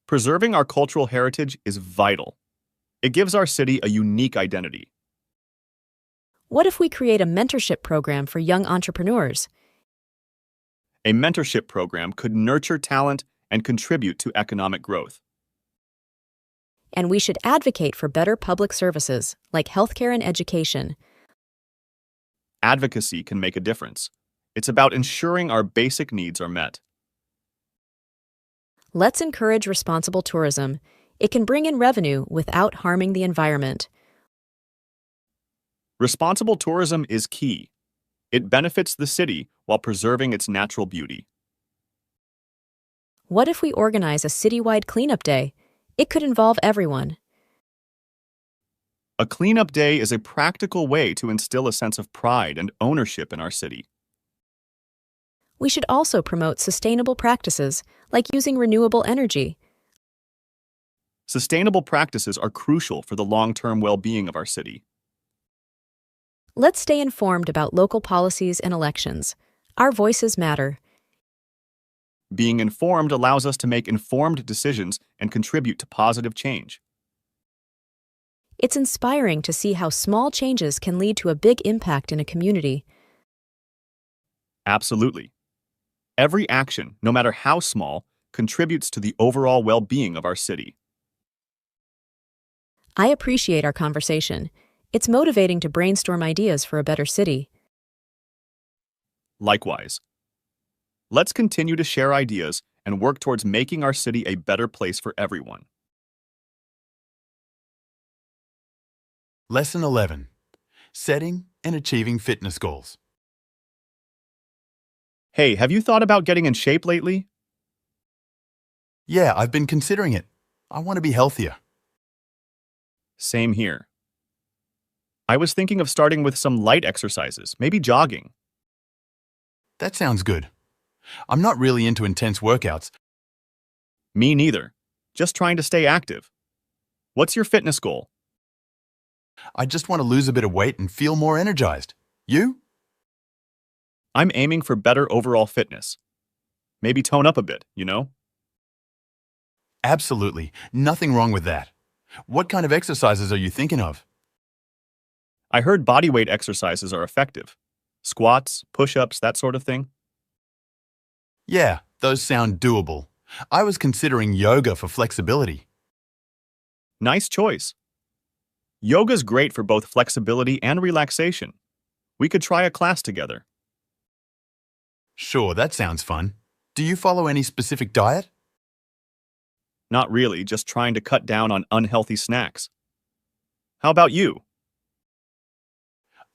Preserving our cultural heritage is vital. It gives our city a unique identity. What if we create a mentorship program for young entrepreneurs? A mentorship program could nurture talent and contribute to economic growth. And we should advocate for better public services, like healthcare and education. Advocacy can make a difference. It's about ensuring our basic needs are met. Let's encourage responsible tourism. It can bring in revenue without harming the environment. Responsible tourism is key. It benefits the city while preserving its natural beauty. What if we organize a citywide cleanup day? It could involve everyone. A cleanup day is a practical way to instill a sense of pride and ownership in our city. We should also promote sustainable practices, like using renewable energy. Sustainable practices are crucial for the long-term well-being of our city. Let's stay informed about local policies and elections. Our voices matter. Being informed allows us to make informed decisions and contribute to positive change. It's inspiring to see how small changes can lead to a big impact in a community. Absolutely. Every action, no matter how small, contributes to the overall well-being of our city. I appreciate our conversation. It's motivating to brainstorm ideas for a better city. Likewise. Let's continue to share ideas and work towards making our city a better place for everyone. Lesson 11. Setting and achieving fitness goals. Hey, have you thought about getting in shape lately? Yeah, I've been considering it. I want to be healthier. Same here. I was thinking of starting with some light exercises, maybe jogging. That sounds good. I'm not really into intense workouts. Me neither. Just trying to stay active. What's your fitness goal? I just want to lose a bit of weight and feel more energized. You? I'm aiming for better overall fitness. Maybe tone up a bit, you know? Absolutely. Nothing wrong with that. What kind of exercises are you thinking of? I heard bodyweight exercises are effective. Squats, push-ups, that sort of thing. Yeah, those sound doable. I was considering yoga for flexibility. Nice choice. Yoga's great for both flexibility and relaxation. We could try a class together. Sure, that sounds fun. Do you follow any specific diet? Not really, just trying to cut down on unhealthy snacks. How about you?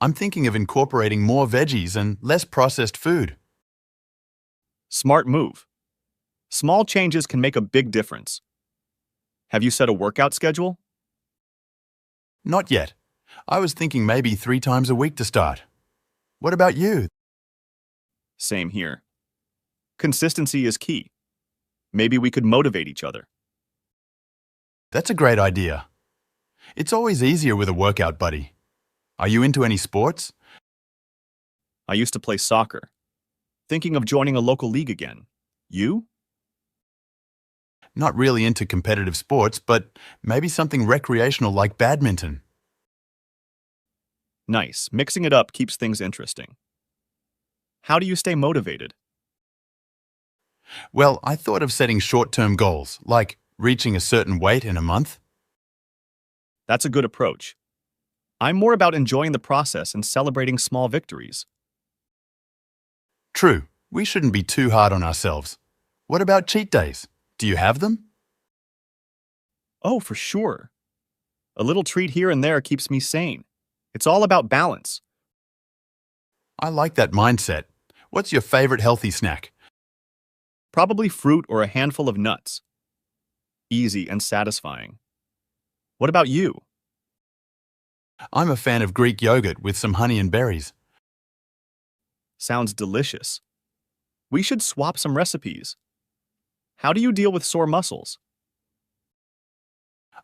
I'm thinking of incorporating more veggies and less processed food. Smart move. Small changes can make a big difference. Have you set a workout schedule? Not yet. I was thinking maybe 3 times a week to start. What about you? Same here. Consistency is key. Maybe we could motivate each other. That's a great idea. It's always easier with a workout buddy. Are you into any sports? I used to play soccer. Thinking of joining a local league again. You? Not really into competitive sports, but maybe something recreational like badminton. Nice. Mixing it up keeps things interesting. How do you stay motivated? Well, I thought of setting short-term goals, like reaching a certain weight in a month. That's a good approach. I'm more about enjoying the process and celebrating small victories. True, we shouldn't be too hard on ourselves. What about cheat days? Do you have them? Oh, for sure. A little treat here and there keeps me sane. It's all about balance. I like that mindset. What's your favorite healthy snack? Probably fruit or a handful of nuts. Easy and satisfying. What about you? I'm a fan of Greek yogurt with some honey and berries. Sounds delicious. We should swap some recipes. How do you deal with sore muscles?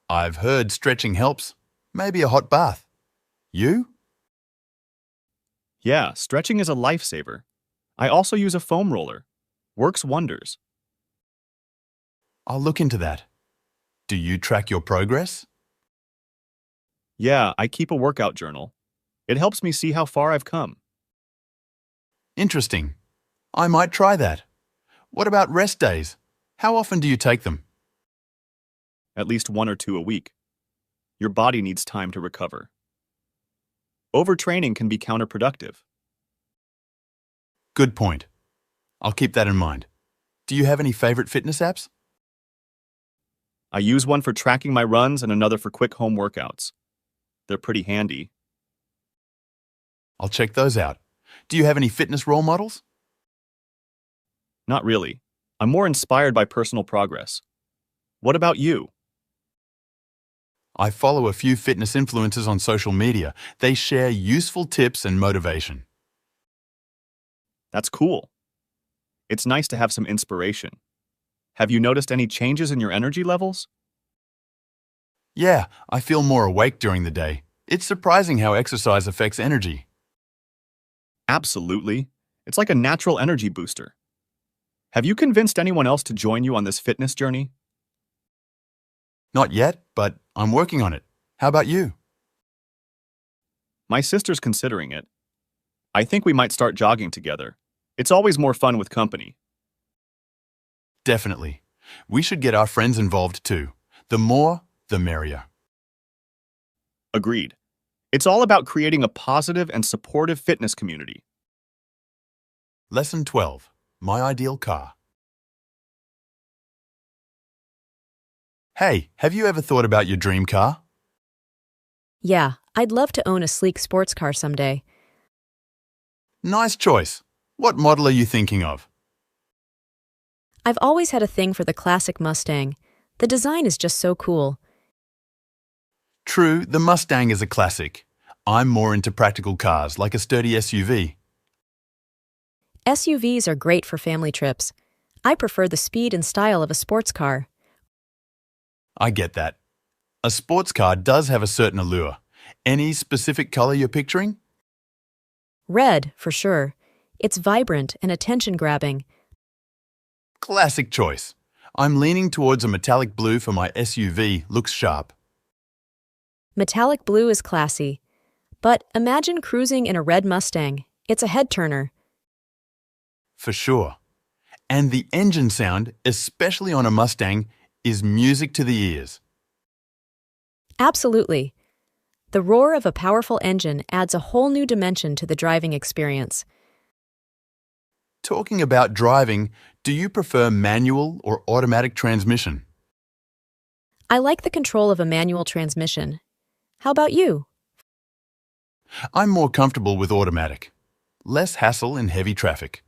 I've heard stretching helps. Maybe a hot bath. You? Yeah, stretching is a lifesaver. I also use a foam roller. Works wonders. I'll look into that. Do you track your progress? Yeah, I keep a workout journal. It helps me see how far I've come. Interesting. I might try that. What about rest days? How often do you take them? At least 1 or 2 a week. Your body needs time to recover. Overtraining can be counterproductive. Good point. I'll keep that in mind. Do you have any favorite fitness apps? I use one for tracking my runs and another for quick home workouts. They're pretty handy. I'll check those out. Do you have any fitness role models? Not really. I'm more inspired by personal progress. What about you? I follow a few fitness influencers on social media. They share useful tips and motivation. That's cool. It's nice to have some inspiration. Have you noticed any changes in your energy levels? Yeah, I feel more awake during the day. It's surprising how exercise affects energy. Absolutely. It's like a natural energy booster. Have you convinced anyone else to join you on this fitness journey? Not yet, but I'm working on it. How about you? My sister's considering it. I think we might start jogging together. It's always more fun with company. Definitely. We should get our friends involved too. The more, the merrier. Agreed. It's all about creating a positive and supportive fitness community. Lesson 12. My ideal car. Hey, have you ever thought about your dream car? Yeah, I'd love to own a sleek sports car someday. Nice choice. What model are you thinking of? I've always had a thing for the classic Mustang. The design is just so cool. True, the Mustang is a classic. I'm more into practical cars, like a sturdy SUV. SUVs are great for family trips. I prefer the speed and style of a sports car. I get that. A sports car does have a certain allure. Any specific color you're picturing? Red, for sure. It's vibrant and attention-grabbing. Classic choice. I'm leaning towards a metallic blue for my SUV. Looks sharp. Metallic blue is classy. But imagine cruising in a red Mustang. It's a head-turner. For sure. And the engine sound, especially on a Mustang, is music to the ears. Absolutely. The roar of a powerful engine adds a whole new dimension to the driving experience. Talking about driving, do you prefer manual or automatic transmission? I like the control of a manual transmission. How about you? I'm more comfortable with automatic. Less hassle in heavy traffic.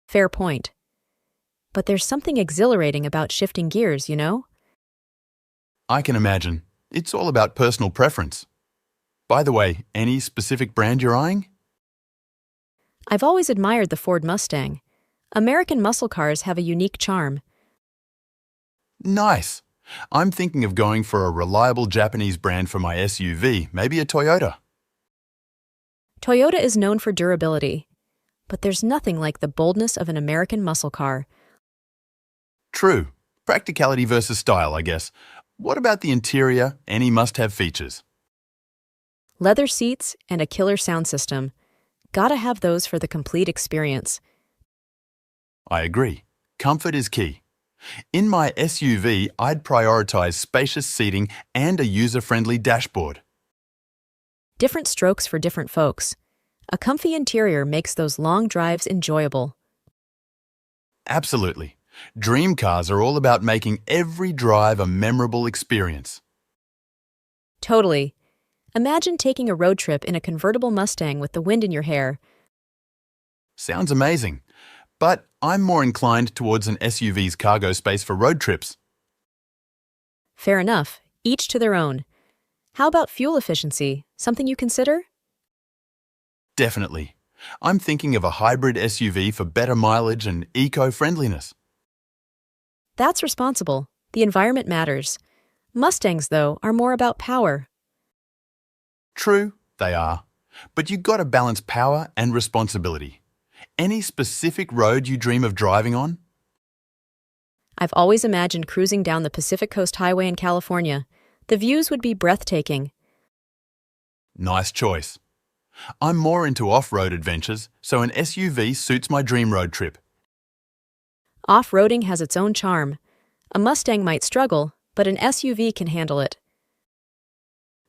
Fair point. But there's something exhilarating about shifting gears, you know? I can imagine. It's all about personal preference. By the way, any specific brand you're eyeing? I've always admired the Ford Mustang. American muscle cars have a unique charm. Nice. I'm thinking of going for a reliable Japanese brand for my SUV, maybe a Toyota. Toyota is known for durability, but there's nothing like the boldness of an American muscle car. True. Practicality versus style, I guess. What about the interior? Any must-have features? Leather seats and a killer sound system. Gotta have those for the complete experience. I agree. Comfort is key. In my SUV, I'd prioritize spacious seating and a user-friendly dashboard. Different strokes for different folks. A comfy interior makes those long drives enjoyable. Absolutely. Dream cars are all about making every drive a memorable experience. Totally. Imagine taking a road trip in a convertible Mustang with the wind in your hair. Sounds amazing. But I'm more inclined towards an SUV's cargo space for road trips. Fair enough, each to their own. How about fuel efficiency? Something you consider? Definitely. I'm thinking of a hybrid SUV for better mileage and eco-friendliness. That's responsible. The environment matters. Mustangs, though, are more about power. True, they are. But you've got to balance power and responsibility. Any specific road you dream of driving on? I've always imagined cruising down the Pacific Coast Highway in California. The views would be breathtaking. Nice choice. I'm more into off-road adventures, so an SUV suits my dream road trip. Off-roading has its own charm. A Mustang might struggle, but an SUV can handle it.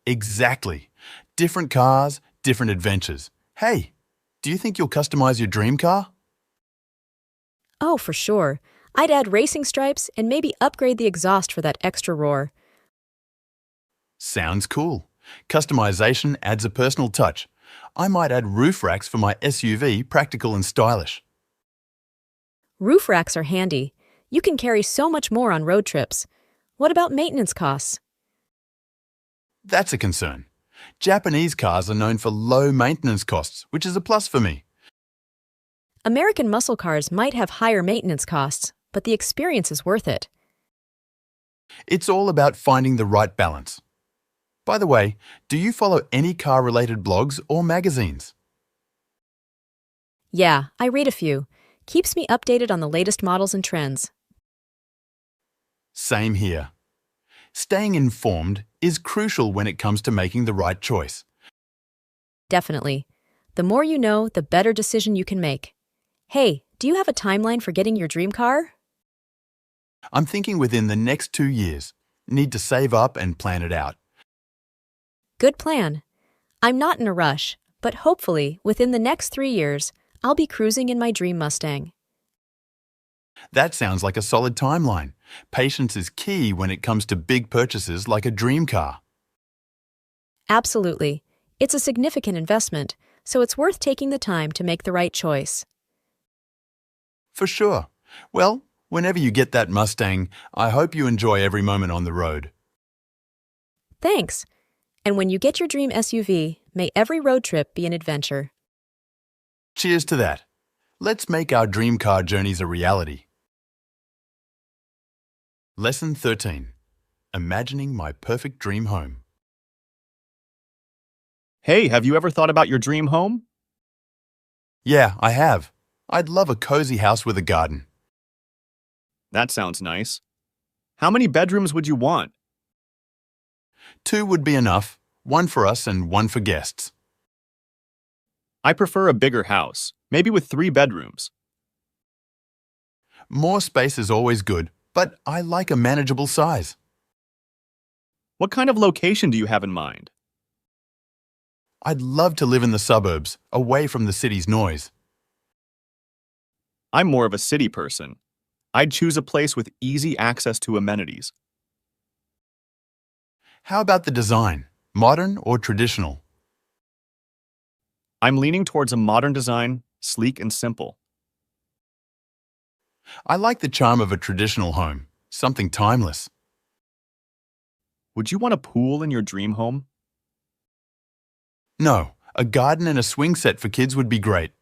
Exactly. Different cars, different adventures. Hey, do you think you'll customize your dream car? Oh, for sure. I'd add racing stripes and maybe upgrade the exhaust for that extra roar. Sounds cool. Customization adds a personal touch. I might add roof racks for my SUV, practical and stylish. Roof racks are handy. You can carry so much more on road trips. What about maintenance costs? That's a concern. Japanese cars are known for low maintenance costs, which is a plus for me. American muscle cars might have higher maintenance costs, but the experience is worth it. It's all about finding the right balance. By the way, do you follow any car-related blogs or magazines? Yeah, I read a few. Keeps me updated on the latest models and trends. Same here. Staying informed is crucial when it comes to making the right choice. Definitely. The more you know, the better decision you can make. Hey, do you have a timeline for getting your dream car? I'm thinking within the next 2 years. Need to save up and plan it out. Good plan. I'm not in a rush, but hopefully, within the next 3 years, I'll be cruising in my dream Mustang. That sounds like a solid timeline. Patience is key when it comes to big purchases like a dream car. Absolutely. It's a significant investment, so it's worth taking the time to make the right choice. For sure. Well, whenever you get that Mustang, I hope you enjoy every moment on the road. Thanks. And when you get your dream SUV, may every road trip be an adventure. Cheers to that. Let's make our dream car journeys a reality. Lesson 13. Imagining my perfect dream home. Hey, have you ever thought about your dream home? Yeah, I have. I'd love a cozy house with a garden. That sounds nice. How many bedrooms would you want? 2 would be enough, 1 for us and 1 for guests. I prefer a bigger house, maybe with 3 bedrooms. More space is always good, but I like a manageable size. What kind of location do you have in mind? I'd love to live in the suburbs, away from the city's noise. I'm more of a city person. I'd choose a place with easy access to amenities. How about the design? Modern or traditional? I'm leaning towards a modern design, sleek and simple. I like the charm of a traditional home, something timeless. Would you want a pool in your dream home? No, a garden and a swing set for kids would be great.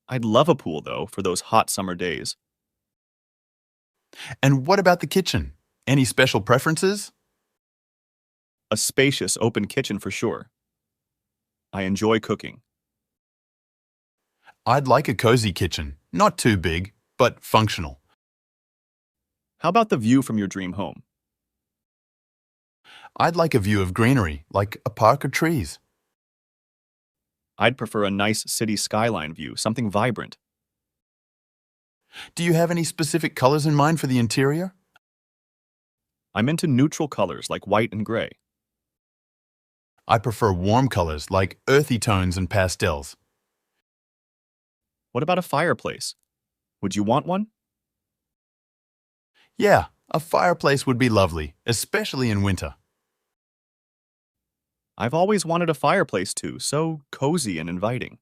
I'd love a pool, though, for those hot summer days. And what about the kitchen? Any special preferences? A spacious, open kitchen for sure. I enjoy cooking. I'd like a cozy kitchen, not too big, but functional. How about the view from your dream home? I'd like a view of greenery, like a park or trees. I'd prefer a nice city skyline view, something vibrant. Do you have any specific colors in mind for the interior? I'm into neutral colors like white and gray. I prefer warm colors like earthy tones and pastels. What about a fireplace? Would you want one? Yeah, a fireplace would be lovely, especially in winter. I've always wanted a fireplace too, so cozy and inviting.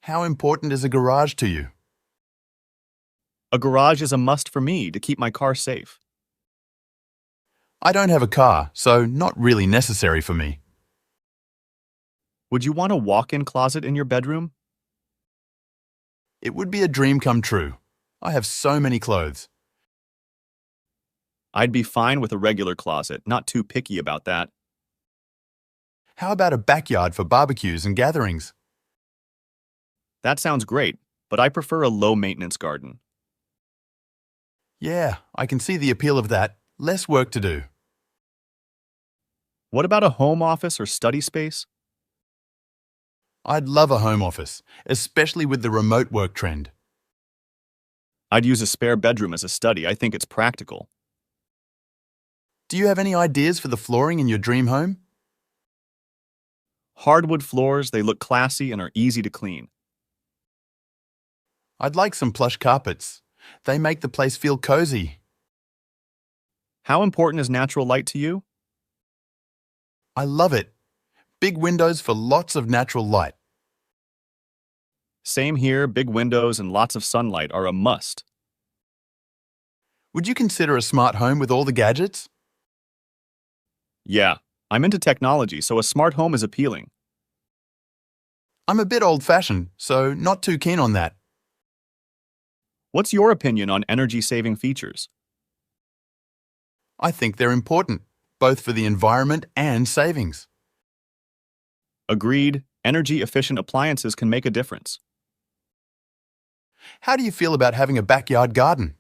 How important is a garage to you? A garage is a must for me to keep my car safe. I don't have a car, so not really necessary for me. Would you want a walk-in closet in your bedroom? It would be a dream come true. I have so many clothes. I'd be fine with a regular closet, not too picky about that. How about a backyard for barbecues and gatherings? That sounds great, but I prefer a low-maintenance garden. Yeah, I can see the appeal of that. Less work to do. What about a home office or study space? I'd love a home office, especially with the remote work trend. I'd use a spare bedroom as a study. I think it's practical. Do you have any ideas for the flooring in your dream home? Hardwood floors, they look classy and are easy to clean. I'd like some plush carpets. They make the place feel cozy. How important is natural light to you? I love it. Big windows for lots of natural light. Same here, big windows and lots of sunlight are a must. Would you consider a smart home with all the gadgets? Yeah, I'm into technology, so a smart home is appealing. I'm a bit old-fashioned, so not too keen on that. What's your opinion on energy-saving features? I think they're important, both for the environment and savings. Agreed, energy-efficient appliances can make a difference. How do you feel about having a backyard garden?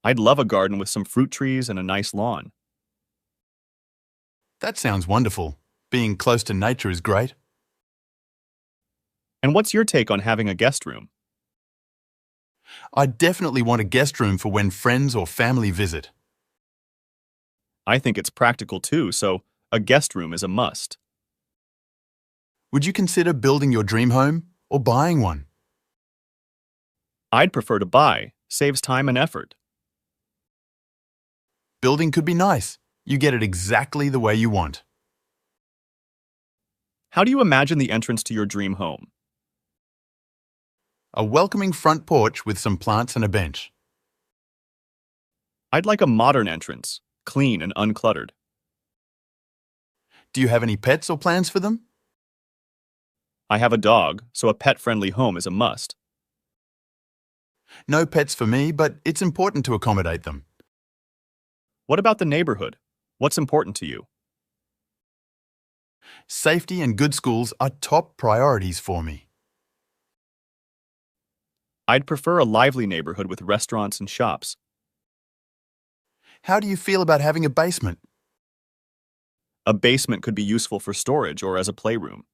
I'd love a garden with some fruit trees and a nice lawn. That sounds wonderful. Being close to nature is great. And what's your take on having a guest room? I definitely want a guest room for when friends or family visit. I think it's practical too, so a guest room is a must. Would you consider building your dream home or buying one? I'd prefer to buy, saves time and effort. Building could be nice. You get it exactly the way you want. How do you imagine the entrance to your dream home? A welcoming front porch with some plants and a bench. I'd like a modern entrance, clean and uncluttered. Do you have any pets or plans for them? I have a dog, so a pet-friendly home is a must. No pets for me, but it's important to accommodate them. What about the neighborhood? What's important to you? Safety and good schools are top priorities for me. I'd prefer a lively neighborhood with restaurants and shops. How do you feel about having a basement? A basement could be useful for storage or as a playroom.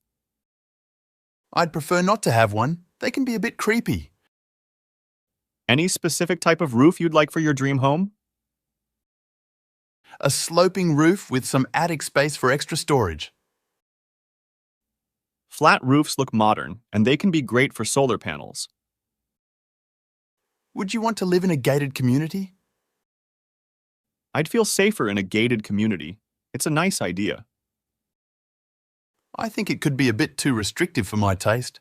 I'd prefer not to have one. They can be a bit creepy. Any specific type of roof you'd like for your dream home? A sloping roof with some attic space for extra storage. Flat roofs look modern, and they can be great for solar panels. Would you want to live in a gated community? I'd feel safer in a gated community. It's a nice idea. I think it could be a bit too restrictive for my taste.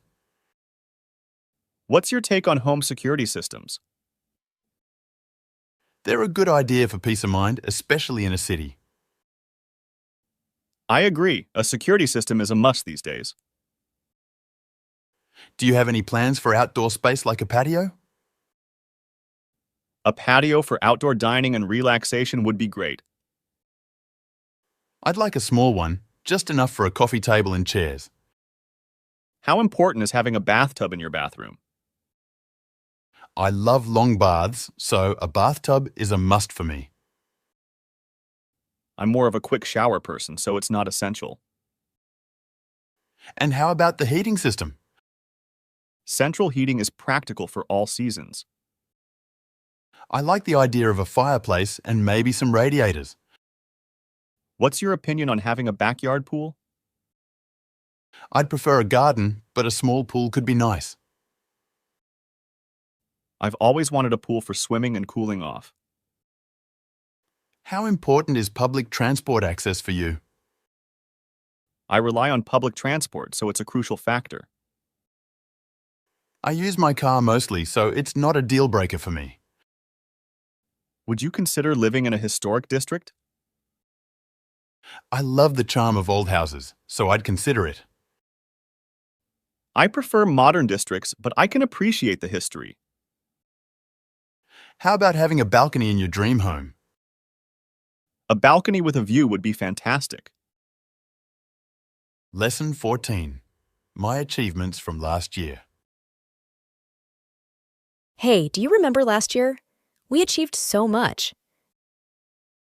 What's your take on home security systems? They're a good idea for peace of mind, especially in a city. I agree. A security system is a must these days. Do you have any plans for outdoor space like a patio? A patio for outdoor dining and relaxation would be great. I'd like a small one, just enough for a coffee table and chairs. How important is having a bathtub in your bathroom? I love long baths, so a bathtub is a must for me. I'm more of a quick shower person, so it's not essential. And how about the heating system? Central heating is practical for all seasons. I like the idea of a fireplace and maybe some radiators. What's your opinion on having a backyard pool? I'd prefer a garden, but a small pool could be nice. I've always wanted a pool for swimming and cooling off. How important is public transport access for you? I rely on public transport, so it's a crucial factor. I use my car mostly, so it's not a deal breaker for me. Would you consider living in a historic district? I love the charm of old houses, so I'd consider it. I prefer modern districts, but I can appreciate the history. How about having a balcony in your dream home? A balcony with a view would be fantastic. Lesson 14. My achievements from last year. Hey, do you remember last year? We achieved so much.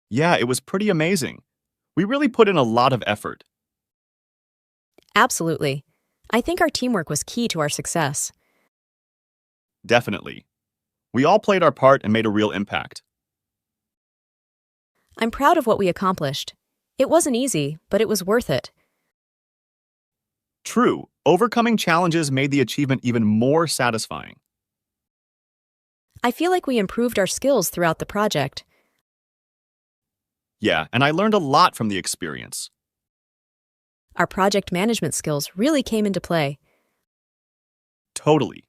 Yeah, it was pretty amazing. We really put in a lot of effort. Absolutely. I think our teamwork was key to our success. Definitely. We all played our part and made a real impact. I'm proud of what we accomplished. It wasn't easy, but it was worth it. True, overcoming challenges made the achievement even more satisfying. I feel like we improved our skills throughout the project. Yeah, and I learned a lot from the experience. Our project management skills really came into play. Totally.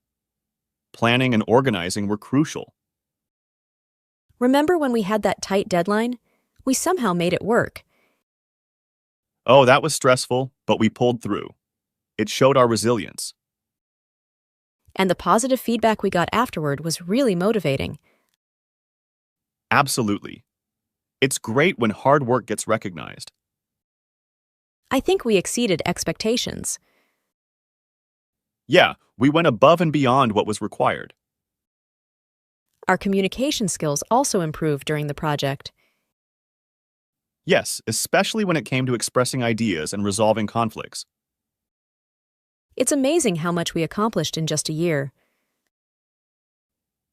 Planning and organizing were crucial. Remember when we had that tight deadline? We somehow made it work. Oh, that was stressful, but we pulled through. It showed our resilience. And the positive feedback we got afterward was really motivating. Absolutely. It's great when hard work gets recognized. I think we exceeded expectations. Yeah, we went above and beyond what was required. Our communication skills also improved during the project. Yes, especially when it came to expressing ideas and resolving conflicts. It's amazing how much we accomplished in just a year.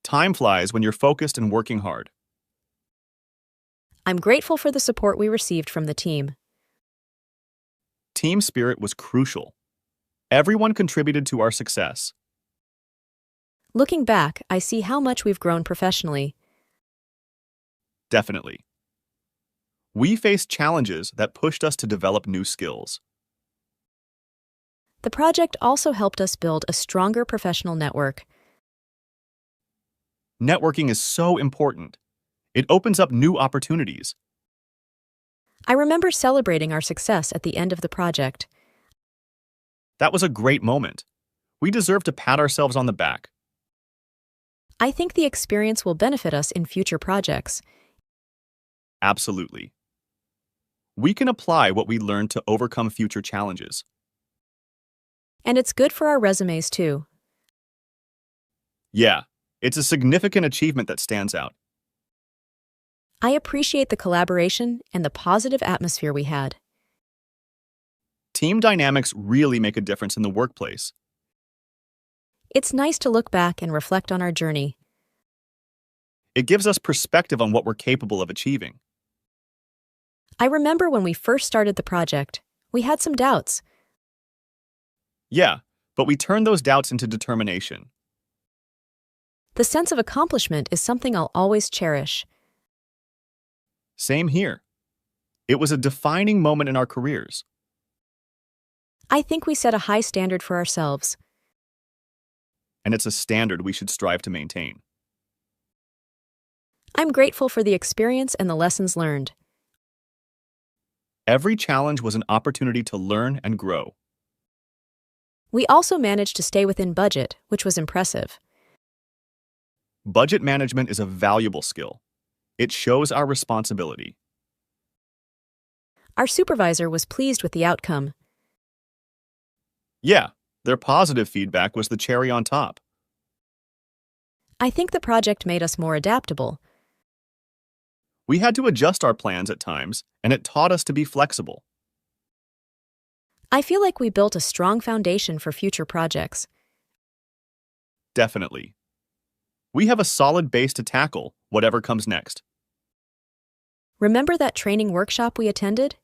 Time flies when you're focused and working hard. I'm grateful for the support we received from the team. Team spirit was crucial. Everyone contributed to our success. Looking back, I see how much we've grown professionally. Definitely. We faced challenges that pushed us to develop new skills. The project also helped us build a stronger professional network. Networking is so important. It opens up new opportunities. I remember celebrating our success at the end of the project. That was a great moment. We deserve to pat ourselves on the back. I think the experience will benefit us in future projects. Absolutely. We can apply what we learned to overcome future challenges. And it's good for our resumes too. Yeah, it's a significant achievement that stands out. I appreciate the collaboration and the positive atmosphere we had. Team dynamics really make a difference in the workplace. It's nice to look back and reflect on our journey. It gives us perspective on what we're capable of achieving. I remember when we first started the project, we had some doubts. Yeah, but we turned those doubts into determination. The sense of accomplishment is something I'll always cherish. Same here. It was a defining moment in our careers. I think we set a high standard for ourselves. And it's a standard we should strive to maintain. I'm grateful for the experience and the lessons learned. Every challenge was an opportunity to learn and grow. We also managed to stay within budget, which was impressive. Budget management is a valuable skill. It shows our responsibility. Our supervisor was pleased with the outcome. Yeah, their positive feedback was the cherry on top. I think the project made us more adaptable. We had to adjust our plans at times, and it taught us to be flexible. I feel like we built a strong foundation for future projects. Definitely. We have a solid base to tackle whatever comes next. Remember that training workshop we attended?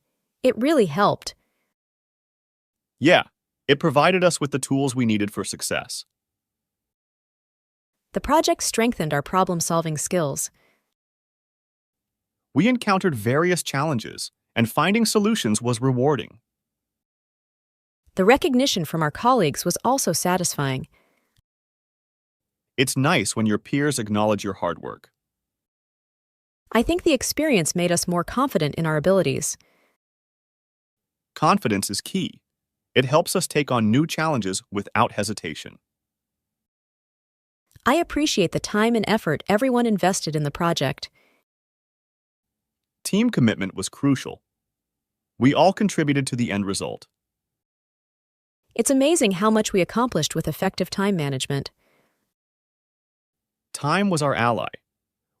It really helped. Yeah, it provided us with the tools we needed for success. The project strengthened our problem-solving skills. We encountered various challenges, and finding solutions was rewarding. The recognition from our colleagues was also satisfying. It's nice when your peers acknowledge your hard work. I think the experience made us more confident in our abilities. Confidence is key. It helps us take on new challenges without hesitation. I appreciate the time and effort everyone invested in the project. Team commitment was crucial. We all contributed to the end result. It's amazing how much we accomplished with effective time management. Time was our ally.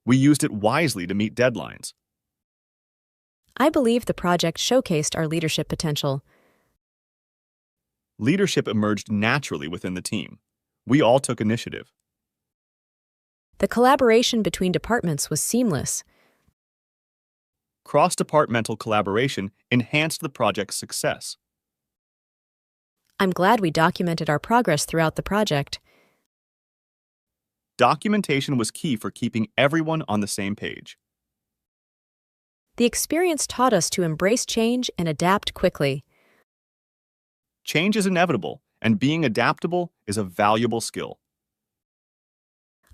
We used it wisely to meet deadlines. I believe the project showcased our leadership potential. Leadership emerged naturally within the team. We all took initiative. The collaboration between departments was seamless. Cross-departmental collaboration enhanced the project's success. I'm glad we documented our progress throughout the project. Documentation was key for keeping everyone on the same page. The experience taught us to embrace change and adapt quickly. Change is inevitable, and being adaptable is a valuable skill.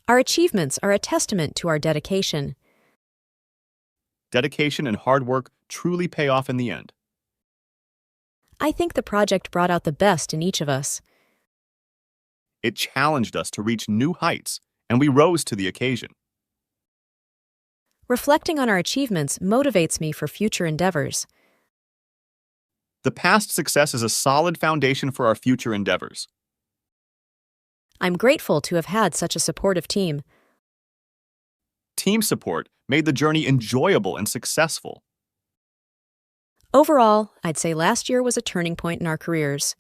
Our achievements are a testament to our dedication. Dedication and hard work truly pay off in the end. I think the project brought out the best in each of us. It challenged us to reach new heights, and we rose to the occasion. Reflecting on our achievements motivates me for future endeavors. The past success is a solid foundation for our future endeavors. I'm grateful to have had such a supportive team. Team support made the journey enjoyable and successful. Overall, I'd say last year was a turning point in our careers.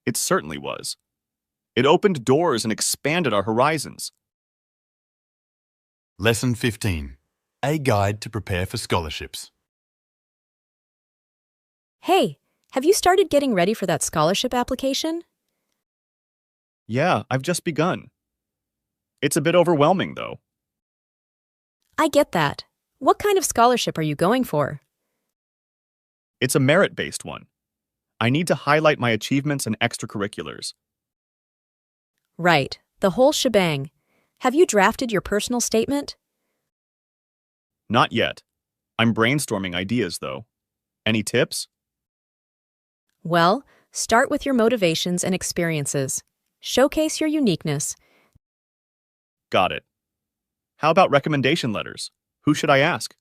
It certainly was. It opened doors and expanded our horizons. Lesson 15. A Guide to Prepare for Scholarships. Hey, have you started getting ready for that scholarship application? Yeah, I've just begun. It's a bit overwhelming, though. I get that. What kind of scholarship are you going for? It's a merit-based one. I need to highlight my achievements and extracurriculars. Right, the whole shebang. Have you drafted your personal statement? Not yet. I'm brainstorming ideas, though. Any tips? Well, start with your motivations and experiences. Showcase your uniqueness. Got it. How about recommendation letters? Who should I ask?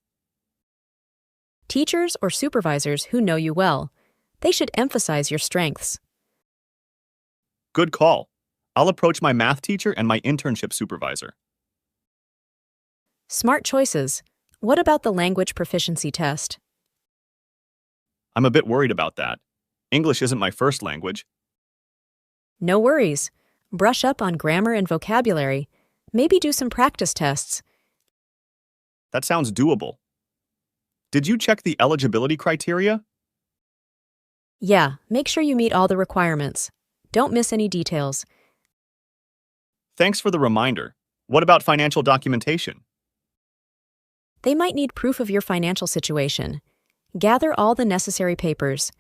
Teachers or supervisors who know you well. They should emphasize your strengths. Good call. I'll approach my math teacher and my internship supervisor. Smart choices. What about the language proficiency test? I'm a bit worried about that. English isn't my first language. No worries. Brush up on grammar and vocabulary. Maybe do some practice tests. That sounds doable. Did you check the eligibility criteria? Yeah, make sure you meet all the requirements. Don't miss any details. Thanks for the reminder. What about financial documentation? They might need proof of your financial situation. Gather all the necessary papers.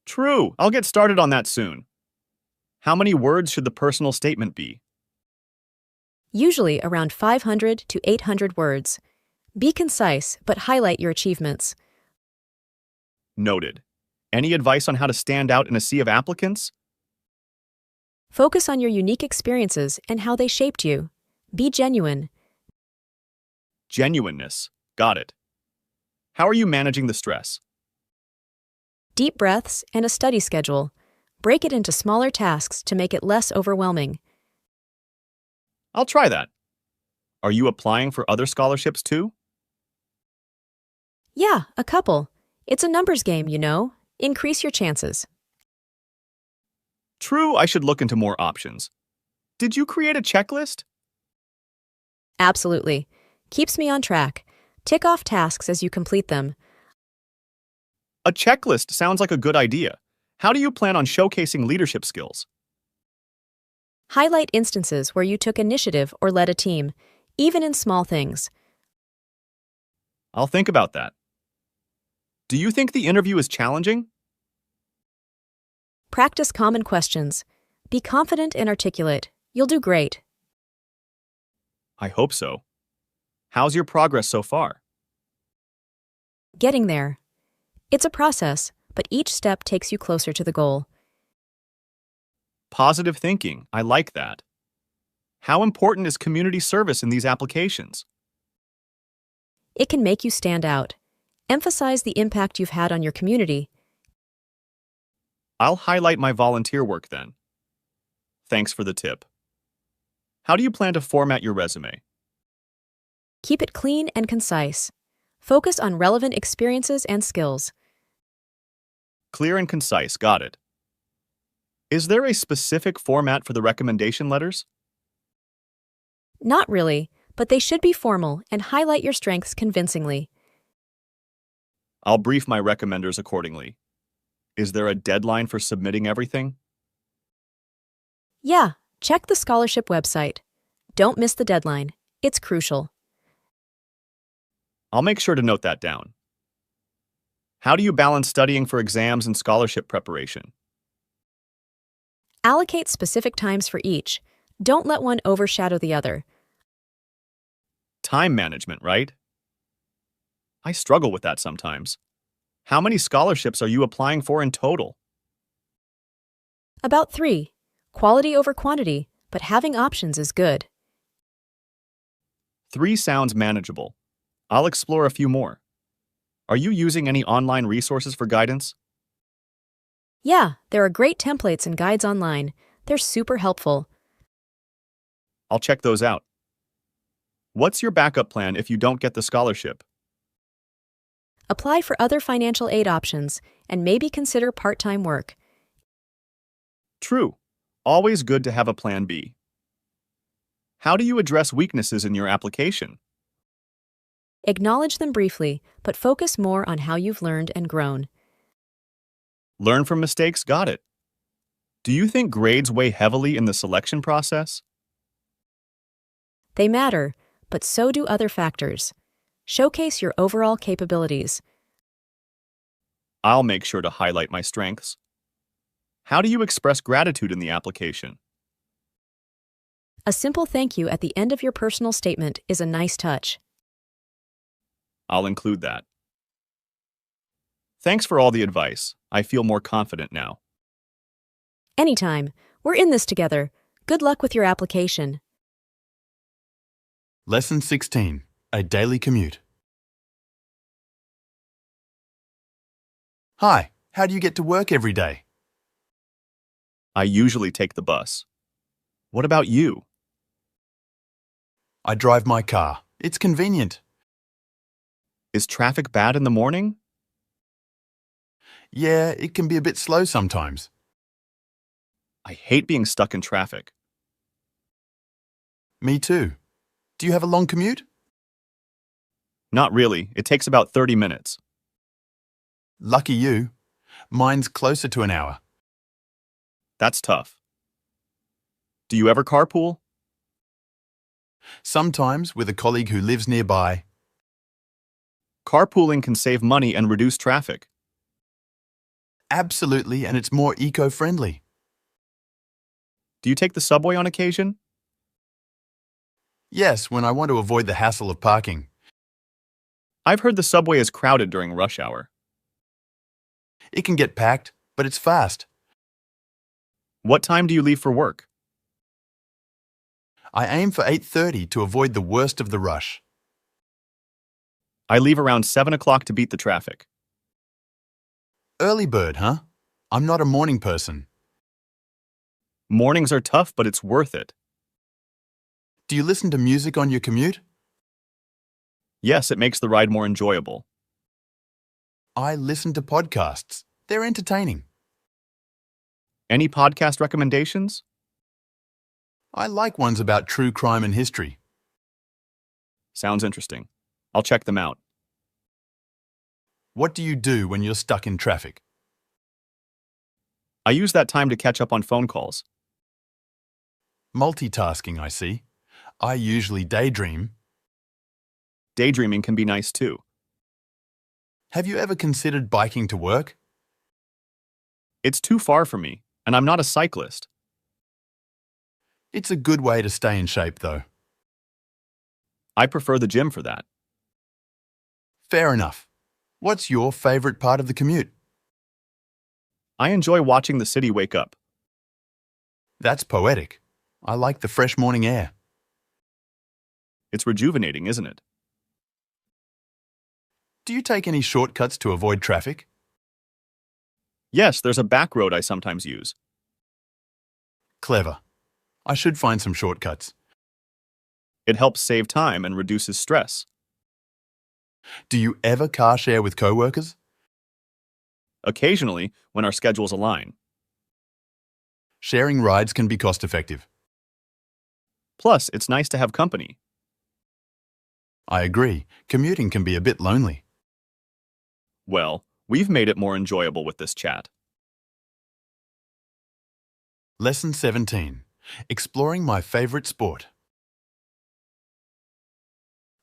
True, I'll get started on that soon. How many words should the personal statement be? Usually around 500 to 800 words. Be concise, but highlight your achievements. Noted. Any advice on how to stand out in a sea of applicants? Focus on your unique experiences and how they shaped you. Be genuine. Genuineness. Got it. How are you managing the stress? Deep breaths and a study schedule. Break it into smaller tasks to make it less overwhelming. I'll try that. Are you applying for other scholarships too? Yeah, a couple. It's a numbers game, you know. Increase your chances. True, I should look into more options. Did you create a checklist? Absolutely. Keeps me on track. Tick off tasks as you complete them. A checklist sounds like a good idea. How do you plan on showcasing leadership skills? Highlight instances where you took initiative or led a team, even in small things. I'll think about that. Do you think the interview is challenging? Practice common questions. Be confident and articulate. You'll do great. I hope so. How's your progress so far? Getting there. It's a process, but each step takes you closer to the goal. Positive thinking. I like that. How important is community service in these applications? It can make you stand out. Emphasize the impact you've had on your community. I'll highlight my volunteer work then. Thanks for the tip. How do you plan to format your resume? Keep it clean and concise. Focus on relevant experiences and skills. Clear and concise, got it. Is there a specific format for the recommendation letters? Not really, but they should be formal and highlight your strengths convincingly. I'll brief my recommenders accordingly. Is there a deadline for submitting everything? Yeah, check the scholarship website. Don't miss the deadline. It's crucial. I'll make sure to note that down. How do you balance studying for exams and scholarship preparation? Allocate specific times for each. Don't let one overshadow the other. Time management, right? I struggle with that sometimes. How many scholarships are you applying for in total? About 3. Quality over quantity, but having options is good. 3 sounds manageable. I'll explore a few more. Are you using any online resources for guidance? Yeah, there are great templates and guides online. They're super helpful. I'll check those out. What's your backup plan if you don't get the scholarship? Apply for other financial aid options and maybe consider part-time work. True. Always good to have a plan B. How do you address weaknesses in your application? Acknowledge them briefly, but focus more on how you've learned and grown. Learn from mistakes, got it. Do you think grades weigh heavily in the selection process? They matter, but so do other factors. Showcase your overall capabilities. I'll make sure to highlight my strengths. How do you express gratitude in the application? A simple thank you at the end of your personal statement is a nice touch. I'll include that. Thanks for all the advice. I feel more confident now. Anytime. We're in this together. Good luck with your application. Lesson 16. A daily commute. Hi, how do you get to work every day? I usually take the bus. What about you? I drive my car. It's convenient. Is traffic bad in the morning? Yeah, it can be a bit slow sometimes. I hate being stuck in traffic. Me too. Do you have a long commute? Not really. It takes about 30 minutes. Lucky you. Mine's closer to an hour. That's tough. Do you ever carpool? Sometimes with a colleague who lives nearby. Carpooling can save money and reduce traffic. Absolutely, and it's more eco-friendly. Do you take the subway on occasion? Yes, when I want to avoid the hassle of parking. I've heard the subway is crowded during rush hour. It can get packed, but it's fast. What time do you leave for work? I aim for 8:30 to avoid the worst of the rush. I leave around 7 o'clock to beat the traffic. Early bird, huh? I'm not a morning person. Mornings are tough, but it's worth it. Do you listen to music on your commute? Yes, it makes the ride more enjoyable. I listen to podcasts. They're entertaining. Any podcast recommendations? I like ones about true crime and history. Sounds interesting. I'll check them out. What do you do when you're stuck in traffic? I use that time to catch up on phone calls. Multitasking, I see. I usually daydream. Daydreaming can be nice too. Have you ever considered biking to work? It's too far for me, and I'm not a cyclist. It's a good way to stay in shape, though. I prefer the gym for that. Fair enough. What's your favorite part of the commute? I enjoy watching the city wake up. That's poetic. I like the fresh morning air. It's rejuvenating, isn't it? Do you take any shortcuts to avoid traffic? Yes, there's a back road I sometimes use. Clever. I should find some shortcuts. It helps save time and reduces stress. Do you ever car share with coworkers? Occasionally, when our schedules align. Sharing rides can be cost-effective. Plus, it's nice to have company. I agree. Commuting can be a bit lonely. Well, we've made it more enjoyable with this chat. Lesson 17. Exploring my favorite sport.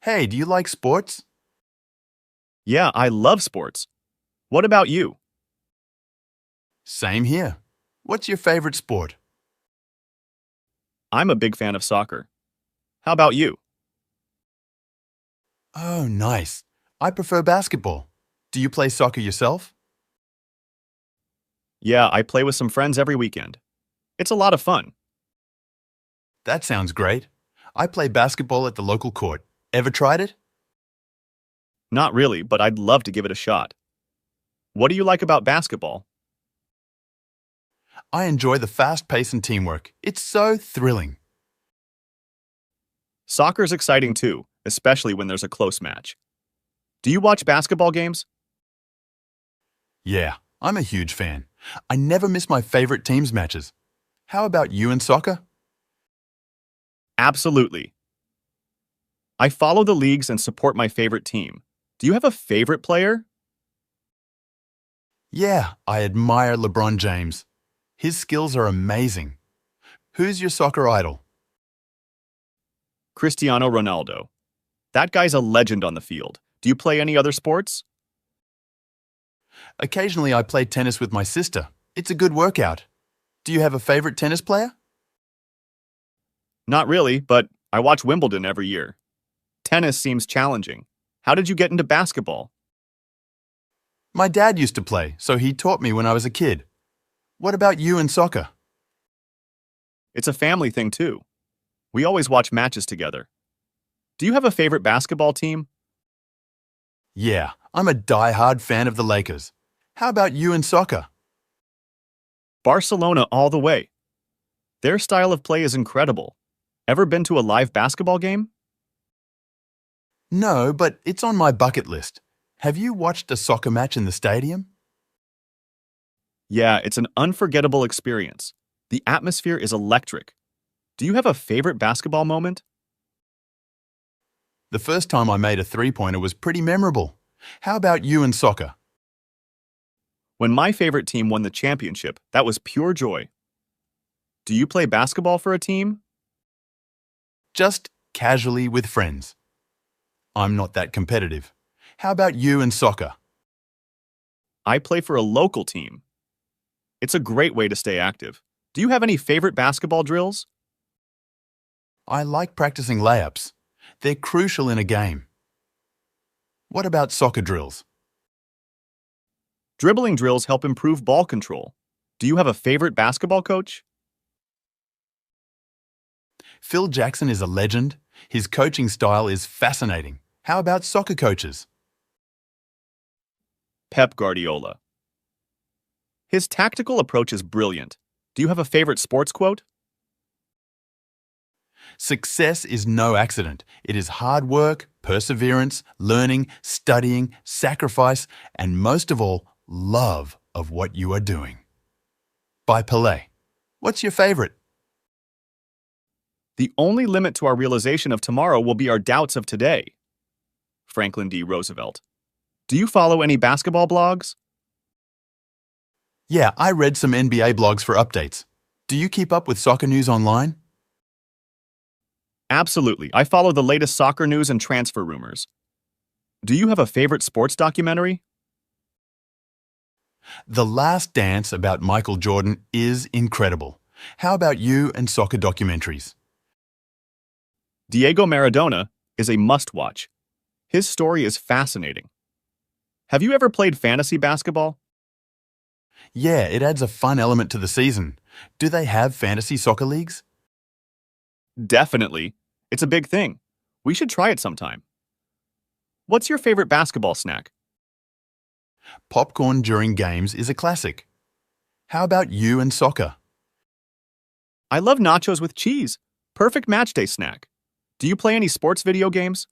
Hey, do you like sports? Yeah, I love sports. What about you? Same here. What's your favorite sport? I'm a big fan of soccer. How about you? Oh, nice. I prefer basketball. Do you play soccer yourself? Yeah, I play with some friends every weekend. It's a lot of fun. That sounds great. I play basketball at the local court. Ever tried it? Not really, but I'd love to give it a shot. What do you like about basketball? I enjoy the fast pace and teamwork. It's so thrilling. Soccer's exciting too, especially when there's a close match. Do you watch basketball games? Yeah, I'm a huge fan. I never miss my favorite team's matches. How about you in soccer? Absolutely. I follow the leagues and support my favorite team. Do you have a favorite player? Yeah, I admire LeBron James. His skills are amazing. Who's your soccer idol? Cristiano Ronaldo. That guy's a legend on the field. Do you play any other sports? Occasionally I play tennis with my sister. It's a good workout. Do you have a favorite tennis player? Not really, but I watch Wimbledon every year. Tennis seems challenging. How did you get into basketball? My dad used to play, so he taught me when I was a kid. What about you in soccer? It's a family thing too. We always watch matches together. Do you have a favorite basketball team? Yeah, I'm a die-hard fan of the Lakers. How about you in soccer? Barcelona all the way. Their style of play is incredible. Ever been to a live basketball game? No, but it's on my bucket list. Have you watched a soccer match in the stadium? Yeah, it's an unforgettable experience. The atmosphere is electric. Do you have a favorite basketball moment? The first time I made a three-pointer was pretty memorable. How about you in soccer? When my favorite team won the championship, that was pure joy. Do you play basketball for a team? Just casually with friends. I'm not that competitive. How about you in soccer? I play for a local team. It's a great way to stay active. Do you have any favorite basketball drills? I like practicing layups. They're crucial in a game. What about soccer drills? Dribbling drills help improve ball control. Do you have a favorite basketball coach? Phil Jackson is a legend. His coaching style is fascinating. How about soccer coaches? Pep Guardiola. His tactical approach is brilliant. Do you have a favorite sports quote? Success is no accident. It is hard work, perseverance, learning, studying, sacrifice, and most of all, love of what you are doing. By Pelé. What's your favorite? The only limit to our realization of tomorrow will be our doubts of today. Franklin D. Roosevelt. Do you follow any basketball blogs? Yeah, I read some NBA blogs for updates. Do you keep up with soccer news online? Absolutely. I follow the latest soccer news and transfer rumors. Do you have a favorite sports documentary? The Last Dance about Michael Jordan is incredible. How about you and soccer documentaries? Diego Maradona is a must-watch. His story is fascinating. Have you ever played fantasy basketball? Yeah, it adds a fun element to the season. Do they have fantasy soccer leagues? Definitely. It's a big thing. We should try it sometime. What's your favorite basketball snack? Popcorn during games is a classic. How about you and soccer? I love nachos with cheese. Perfect matchday snack. Do you play any sports video games?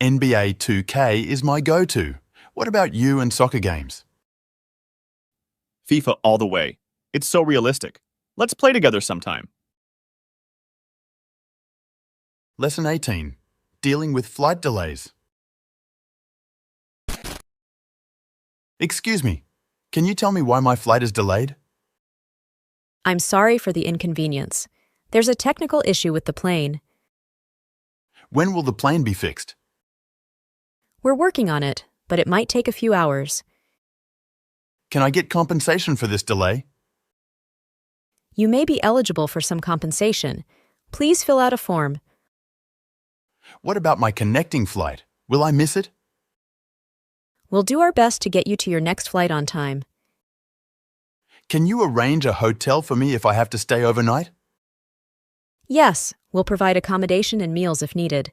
NBA 2K is my go-to. What about you and soccer games? FIFA all the way. It's so realistic. Let's play together sometime. Lesson 18. Dealing with flight delays. Excuse me, can you tell me why my flight is delayed? I'm sorry for the inconvenience. There's a technical issue with the plane. When will the plane be fixed? We're working on it, but it might take a few hours. Can I get compensation for this delay? You may be eligible for some compensation. Please fill out a form. What about my connecting flight? Will I miss it? We'll do our best to get you to your next flight on time. Can you arrange a hotel for me if I have to stay overnight? Yes, we'll provide accommodation and meals if needed.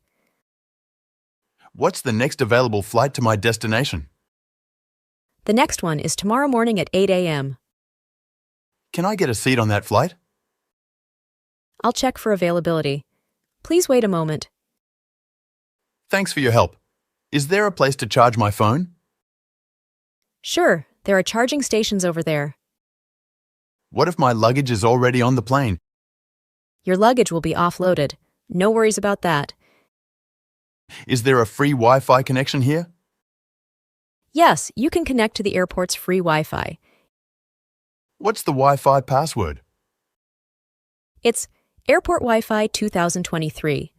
What's the next available flight to my destination? The next one is tomorrow morning at 8 a.m. Can I get a seat on that flight? I'll check for availability. Please wait a moment. Thanks for your help. Is there a place to charge my phone? Sure, there are charging stations over there. What if my luggage is already on the plane? Your luggage will be offloaded. No worries about that. Is there a free Wi-Fi connection here? Yes, you can connect to the airport's free Wi-Fi. What's the Wi-Fi password? It's Airport Wi-Fi 2023.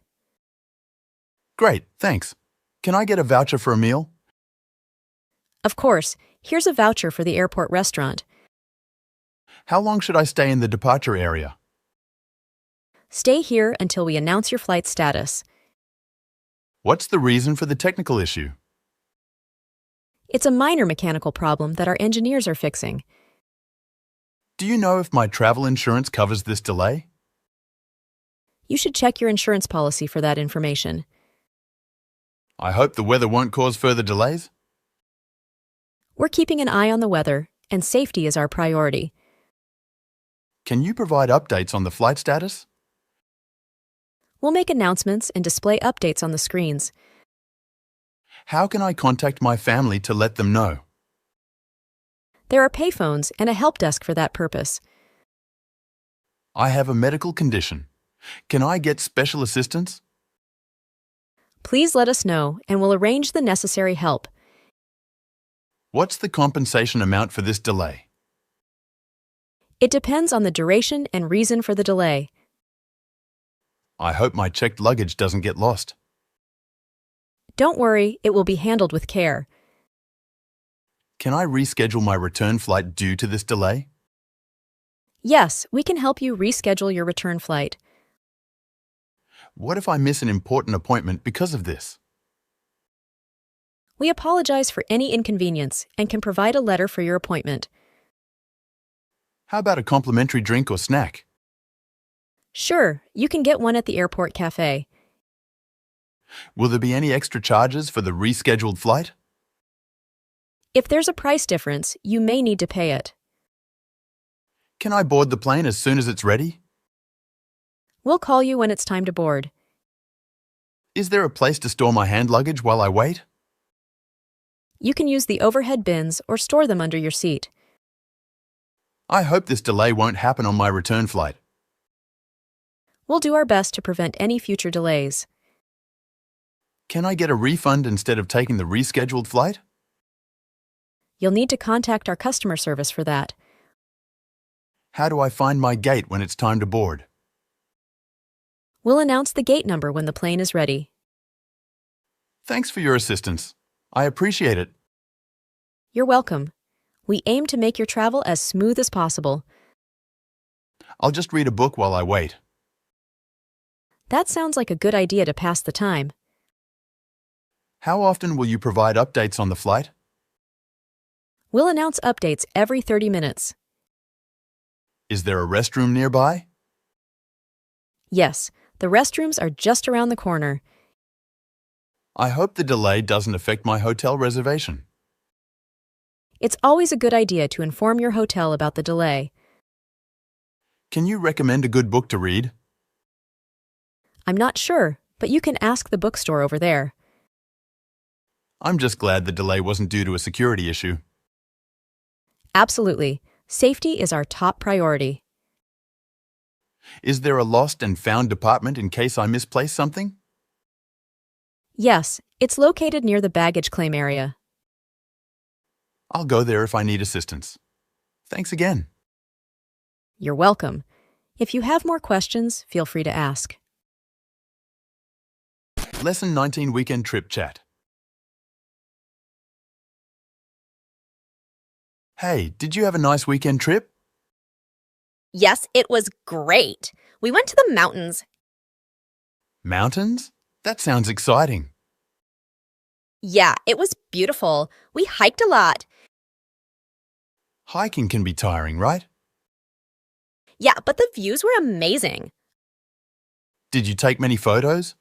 Great, thanks. Can I get a voucher for a meal? Of course, here's a voucher for the airport restaurant. How long should I stay in the departure area? Stay here until we announce your flight status. What's the reason for the technical issue? It's a minor mechanical problem that our engineers are fixing. Do you know if my travel insurance covers this delay? You should check your insurance policy for that information. I hope the weather won't cause further delays. We're keeping an eye on the weather, and safety is our priority. Can you provide updates on the flight status? We'll make announcements and display updates on the screens. How can I contact my family to let them know? There are payphones and a help desk for that purpose. I have a medical condition. Can I get special assistance? Please let us know, and we'll arrange the necessary help. What's the compensation amount for this delay? It depends on the duration and reason for the delay. I hope my checked luggage doesn't get lost. Don't worry, it will be handled with care. Can I reschedule my return flight due to this delay? Yes, we can help you reschedule your return flight. What if I miss an important appointment because of this? We apologize for any inconvenience and can provide a letter for your appointment. How about a complimentary drink or snack? Sure, you can get one at the airport cafe. Will there be any extra charges for the rescheduled flight? If there's a price difference, you may need to pay it. Can I board the plane as soon as it's ready? We'll call you when it's time to board. Is there a place to store my hand luggage while I wait? You can use the overhead bins or store them under your seat. I hope this delay won't happen on my return flight. We'll do our best to prevent any future delays. Can I get a refund instead of taking the rescheduled flight? You'll need to contact our customer service for that. How do I find my gate when it's time to board? We'll announce the gate number when the plane is ready. Thanks for your assistance. I appreciate it. You're welcome. We aim to make your travel as smooth as possible. I'll just read a book while I wait. That sounds like a good idea to pass the time. How often will you provide updates on the flight? We'll announce updates every 30 minutes. Is there a restroom nearby? Yes, the restrooms are just around the corner. I hope the delay doesn't affect my hotel reservation. It's always a good idea to inform your hotel about the delay. Can you recommend a good book to read? I'm not sure, but you can ask the bookstore over there. I'm just glad the delay wasn't due to a security issue. Absolutely. Safety is our top priority. Is there a lost and found department in case I misplace something? Yes, it's located near the baggage claim area. I'll go there if I need assistance. Thanks again. You're welcome. If you have more questions, feel free to ask. Lesson 19 Weekend Trip Chat. Hey, did you have a nice weekend trip? Yes, it was great. We went to the mountains. Mountains? That sounds exciting. Yeah, it was beautiful. We hiked a lot. Hiking can be tiring, right? Yeah, but the views were amazing. Did you take many photos?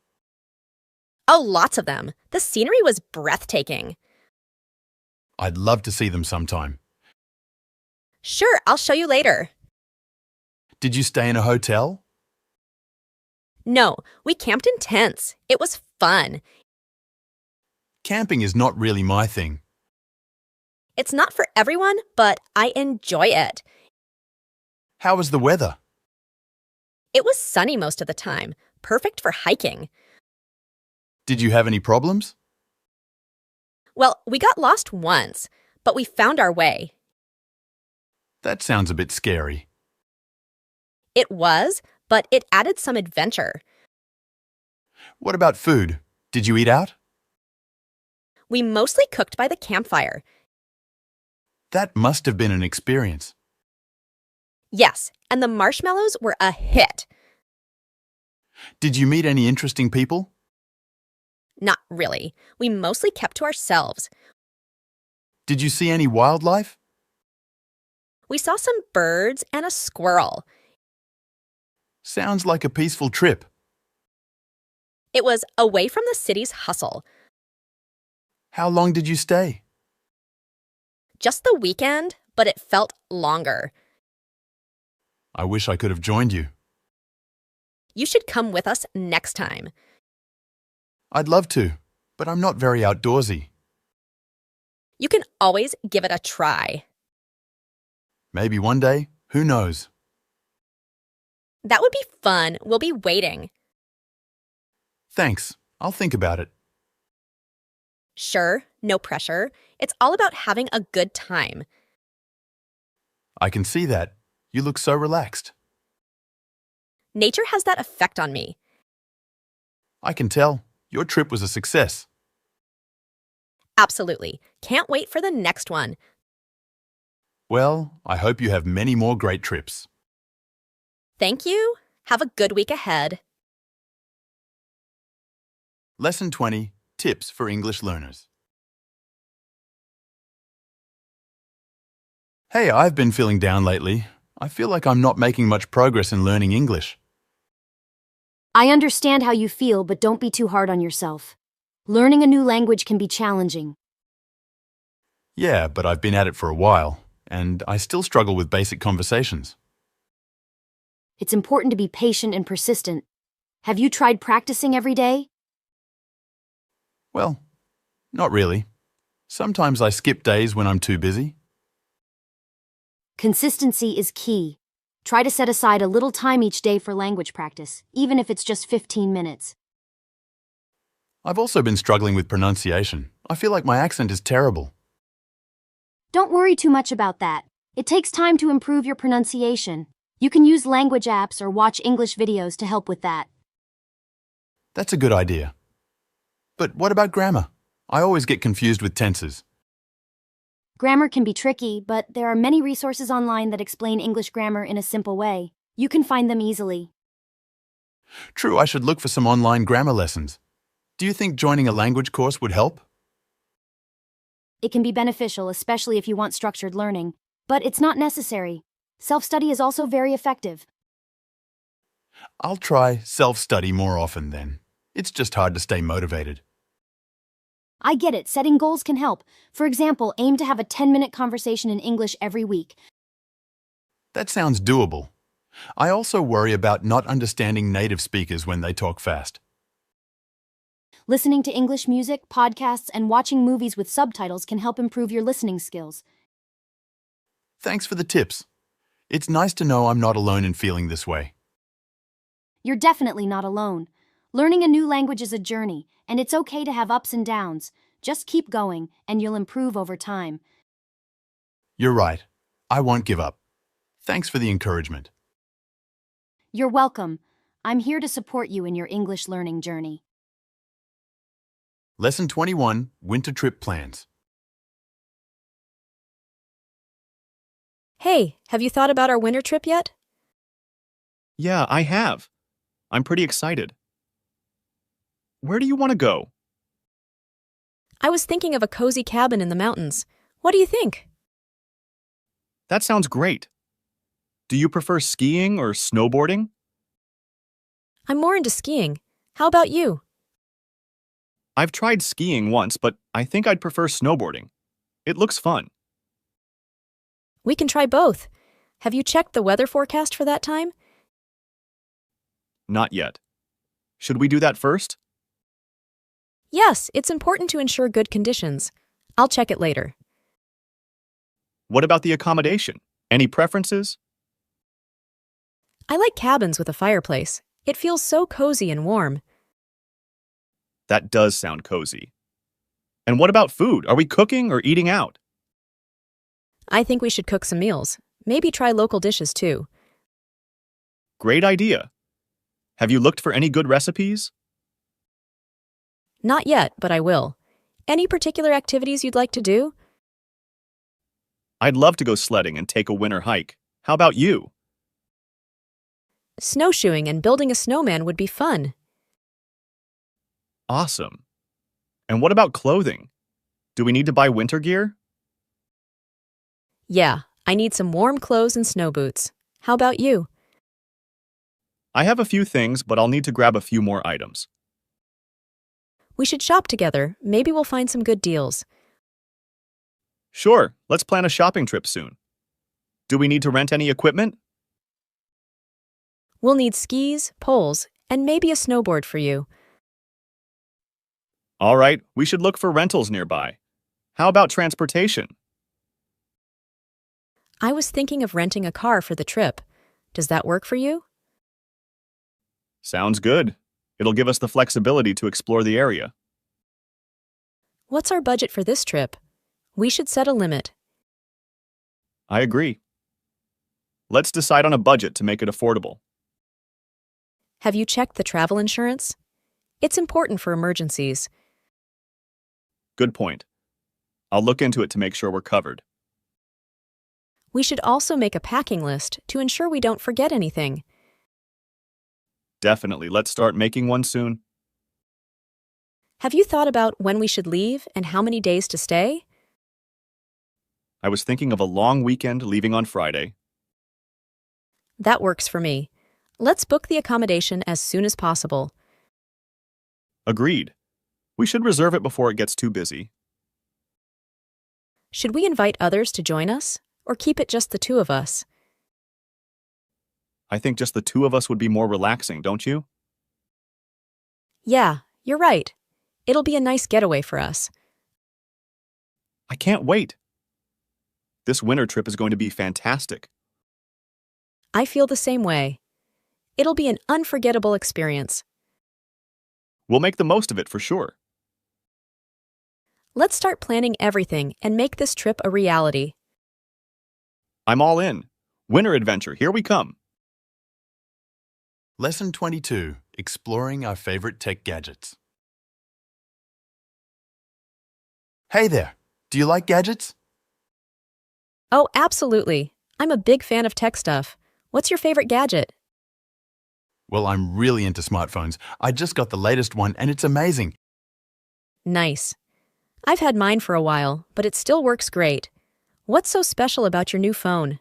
Oh, lots of them. The scenery was breathtaking. I'd love to see them sometime. Sure, I'll show you later. Did you stay in a hotel? No, we camped in tents. It was fun. Camping is not really my thing. It's not for everyone, but I enjoy it. How was the weather? It was sunny most of the time, perfect for hiking. Did you have any problems? Well, we got lost once, but we found our way. That sounds a bit scary. It was, but it added some adventure. What about food? Did you eat out? We mostly cooked by the campfire. That must have been an experience. Yes, and the marshmallows were a hit. Did you meet any interesting people? Not really. We mostly kept to ourselves. Did you see any wildlife? We saw some birds and a squirrel. Sounds like a peaceful trip. It was away from the city's hustle. How long did you stay? Just the weekend, but it felt longer. I wish I could have joined you. You should come with us next time. I'd love to, but I'm not very outdoorsy. You can always give it a try. Maybe one day, who knows? That would be fun. We'll be waiting. Thanks, I'll think about it. Sure, no pressure. It's all about having a good time. I can see that. You look so relaxed. Nature has that effect on me. I can tell. Your trip was a success. Absolutely. Can't wait for the next one. Well, I hope you have many more great trips. Thank you. Have a good week ahead. Lesson 20, Tips for English Learners. Hey, I've been feeling down lately. I feel like I'm not making much progress in learning English. I understand how you feel, but don't be too hard on yourself. Learning a new language can be challenging. Yeah, but I've been at it for a while, and I still struggle with basic conversations. It's important to be patient and persistent. Have you tried practicing every day? Well, not really. Sometimes I skip days when I'm too busy. Consistency is key. Try to set aside a little time each day for language practice, even if it's just 15 minutes. I've also been struggling with pronunciation. I feel like my accent is terrible. Don't worry too much about that. It takes time to improve your pronunciation. You can use language apps or watch English videos to help with that. That's a good idea. But what about grammar? I always get confused with tenses. Grammar can be tricky, but there are many resources online that explain English grammar in a simple way. You can find them easily. True, I should look for some online grammar lessons. Do you think joining a language course would help? It can be beneficial, especially if you want structured learning, but it's not necessary. Self-study is also very effective. I'll try self-study more often then. It's just hard to stay motivated. I get it, setting goals can help. For example, aim to have a 10-minute conversation in English every week. That sounds doable. I also worry about not understanding native speakers when they talk fast. Listening to English music, podcasts, and watching movies with subtitles can help improve your listening skills. Thanks for the tips. It's nice to know I'm not alone in feeling this way. You're definitely not alone. Learning a new language is a journey, and it's okay to have ups and downs. Just keep going, and you'll improve over time. You're right. I won't give up. Thanks for the encouragement. You're welcome. I'm here to support you in your English learning journey. Lesson 21, Winter Trip Plans. Hey, have you thought about our winter trip yet? Yeah, I have. I'm pretty excited. Where do you want to go? I was thinking of a cozy cabin in the mountains. What do you think? That sounds great. Do you prefer skiing or snowboarding? I'm more into skiing. How about you? I've tried skiing once, but I think I'd prefer snowboarding. It looks fun. We can try both. Have you checked the weather forecast for that time? Not yet. Should we do that first? Yes, it's important to ensure good conditions. I'll check it later. What about the accommodation? Any preferences? I like cabins with a fireplace. It feels so cozy and warm. That does sound cozy. And what about food? Are we cooking or eating out? I think we should cook some meals. Maybe try local dishes too. Great idea. Have you looked for any good recipes? Not yet, but I will. Any particular activities you'd like to do? I'd love to go sledding and take a winter hike. How about you? Snowshoeing and building a snowman would be fun. Awesome. And what about clothing? Do we need to buy winter gear? Yeah, I need some warm clothes and snow boots. How about you? I have a few things, but I'll need to grab a few more items. We should shop together. Maybe we'll find some good deals. Sure, let's plan a shopping trip soon. Do we need to rent any equipment? We'll need skis, poles, and maybe a snowboard for you. All right, we should look for rentals nearby. How about transportation? I was thinking of renting a car for the trip. Does that work for you? Sounds good. It'll give us the flexibility to explore the area. What's our budget for this trip? We should set a limit. I agree. Let's decide on a budget to make it affordable. Have you checked the travel insurance? It's important for emergencies. Good point. I'll look into it to make sure we're covered. We should also make a packing list to ensure we don't forget anything. Definitely. Let's start making one soon. Have you thought about when we should leave and how many days to stay? I was thinking of a long weekend leaving on Friday. That works for me. Let's book the accommodation as soon as possible. Agreed. We should reserve it before it gets too busy. Should we invite others to join us, or keep it just the two of us? I think just the two of us would be more relaxing, don't you? Yeah, you're right. It'll be a nice getaway for us. I can't wait. This winter trip is going to be fantastic. I feel the same way. It'll be an unforgettable experience. We'll make the most of it for sure. Let's start planning everything and make this trip a reality. I'm all in. Winter adventure, here we come. Lesson 22. Exploring our favorite tech gadgets. Hey there, do you like gadgets? Oh, absolutely. I'm a big fan of tech stuff. What's your favorite gadget? Well, I'm really into smartphones. I just got the latest one and it's amazing. Nice. I've had mine for a while, but it still works great. What's so special about your new phone?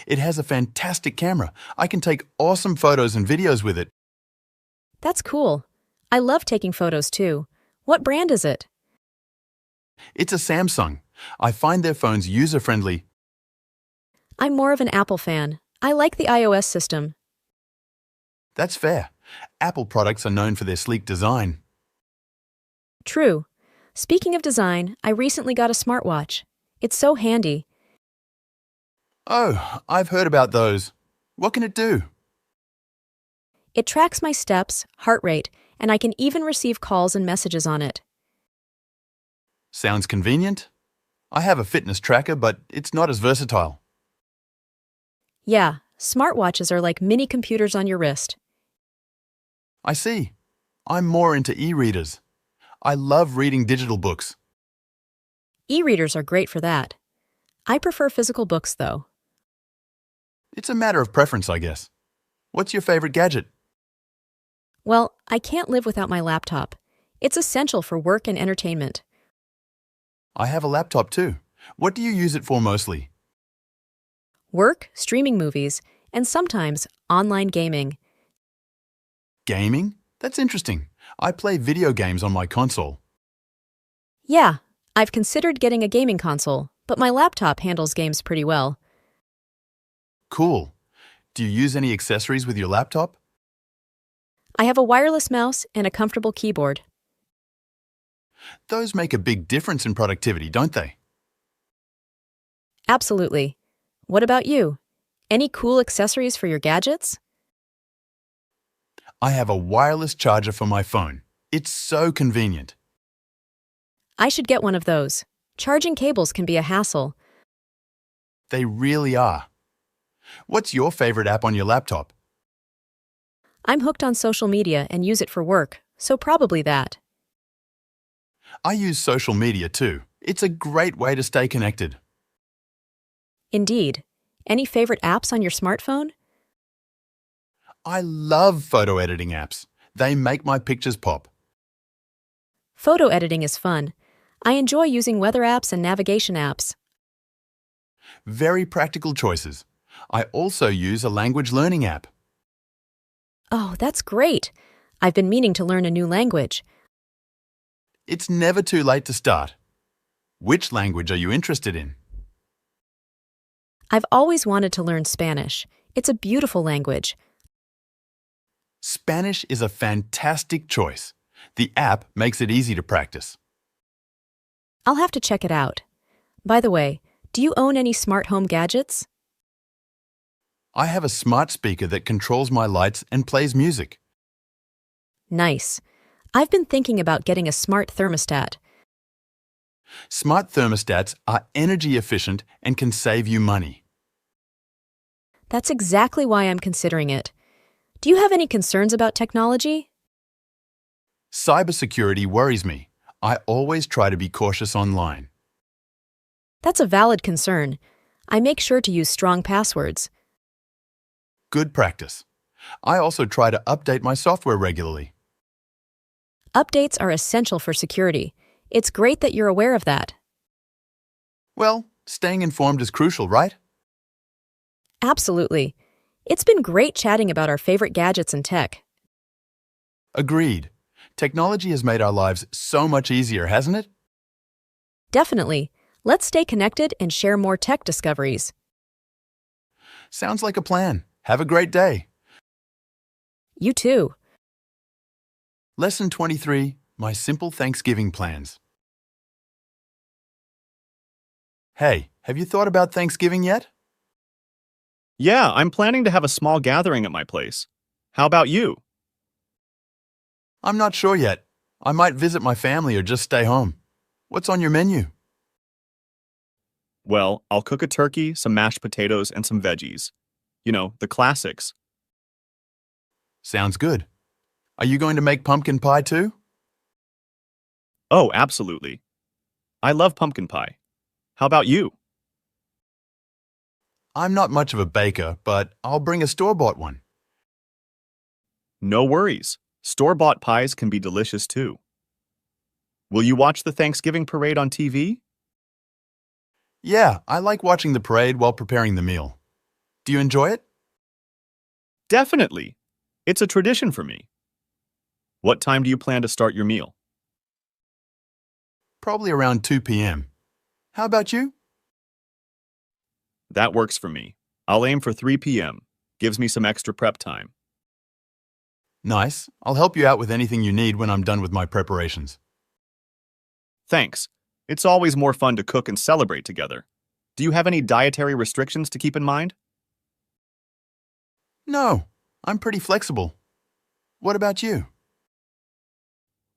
It has a fantastic camera. I can take awesome photos and videos with it. That's cool. I love taking photos too. What brand is it? It's a Samsung. I find their phones user-friendly. I'm more of an Apple fan. I like the iOS system. That's fair. Apple products are known for their sleek design. True. Speaking of design, I recently got a smartwatch. It's so handy. Oh, I've heard about those. What can it do? It tracks my steps, heart rate, and I can even receive calls and messages on it. Sounds convenient. I have a fitness tracker, but it's not as versatile. Yeah, smartwatches are like mini computers on your wrist. I see. I'm more into e-readers. I love reading digital books. E-readers are great for that. I prefer physical books, though. It's a matter of preference, I guess. What's your favorite gadget? Well, I can't live without my laptop. It's essential for work and entertainment. I have a laptop too. What do you use it for mostly? Work, streaming movies, and sometimes online gaming. Gaming? That's interesting. I play video games on my console. Yeah, I've considered getting a gaming console, but my laptop handles games pretty well. Cool. Do you use any accessories with your laptop? I have a wireless mouse and a comfortable keyboard. Those make a big difference in productivity, don't they? Absolutely. What about you? Any cool accessories for your gadgets? I have a wireless charger for my phone. It's so convenient. I should get one of those. Charging cables can be a hassle. They really are. What's your favorite app on your laptop? I'm hooked on social media and use it for work, so probably that. I use social media too. It's a great way to stay connected. Indeed. Any favorite apps on your smartphone? I love photo editing apps. They make my pictures pop. Photo editing is fun. I enjoy using weather apps and navigation apps. Very practical choices. I also use a language learning app. Oh, that's great. I've been meaning to learn a new language. It's never too late to start. Which language are you interested in? I've always wanted to learn Spanish. It's a beautiful language. Spanish is a fantastic choice. The app makes it easy to practice. I'll have to check it out. By the way, do you own any smart home gadgets? I have a smart speaker that controls my lights and plays music. Nice. I've been thinking about getting a smart thermostat. Smart thermostats are energy efficient and can save you money. That's exactly why I'm considering it. Do you have any concerns about technology? Cybersecurity worries me. I always try to be cautious online. That's a valid concern. I make sure to use strong passwords. Good practice. I also try to update my software regularly. Updates are essential for security. It's great that you're aware of that. Well, staying informed is crucial, right? Absolutely. It's been great chatting about our favorite gadgets and tech. Agreed. Technology has made our lives so much easier, hasn't it? Definitely. Let's stay connected and share more tech discoveries. Sounds like a plan. Have a great day. You too. Lesson 23, My Simple Thanksgiving Plans. Hey, have you thought about Thanksgiving yet? Yeah, I'm planning to have a small gathering at my place. How about you? I'm not sure yet. I might visit my family or just stay home. What's on your menu? Well, I'll cook a turkey, some mashed potatoes, and some veggies. You know, the classics. Sounds good. Are you going to make pumpkin pie too? Oh, absolutely. I love pumpkin pie. How about you? I'm not much of a baker, but I'll bring a store-bought one. No worries. Store-bought pies can be delicious too. Will you watch the Thanksgiving parade on TV? Yeah, I like watching the parade while preparing the meal. Do you enjoy it? Definitely. It's a tradition for me. What time do you plan to start your meal? Probably around 2 p.m. How about you? That works for me. I'll aim for 3 p.m. Gives me some extra prep time. Nice. I'll help you out with anything you need when I'm done with my preparations. Thanks. It's always more fun to cook and celebrate together. Do you have any dietary restrictions to keep in mind? No, I'm pretty flexible. What about you?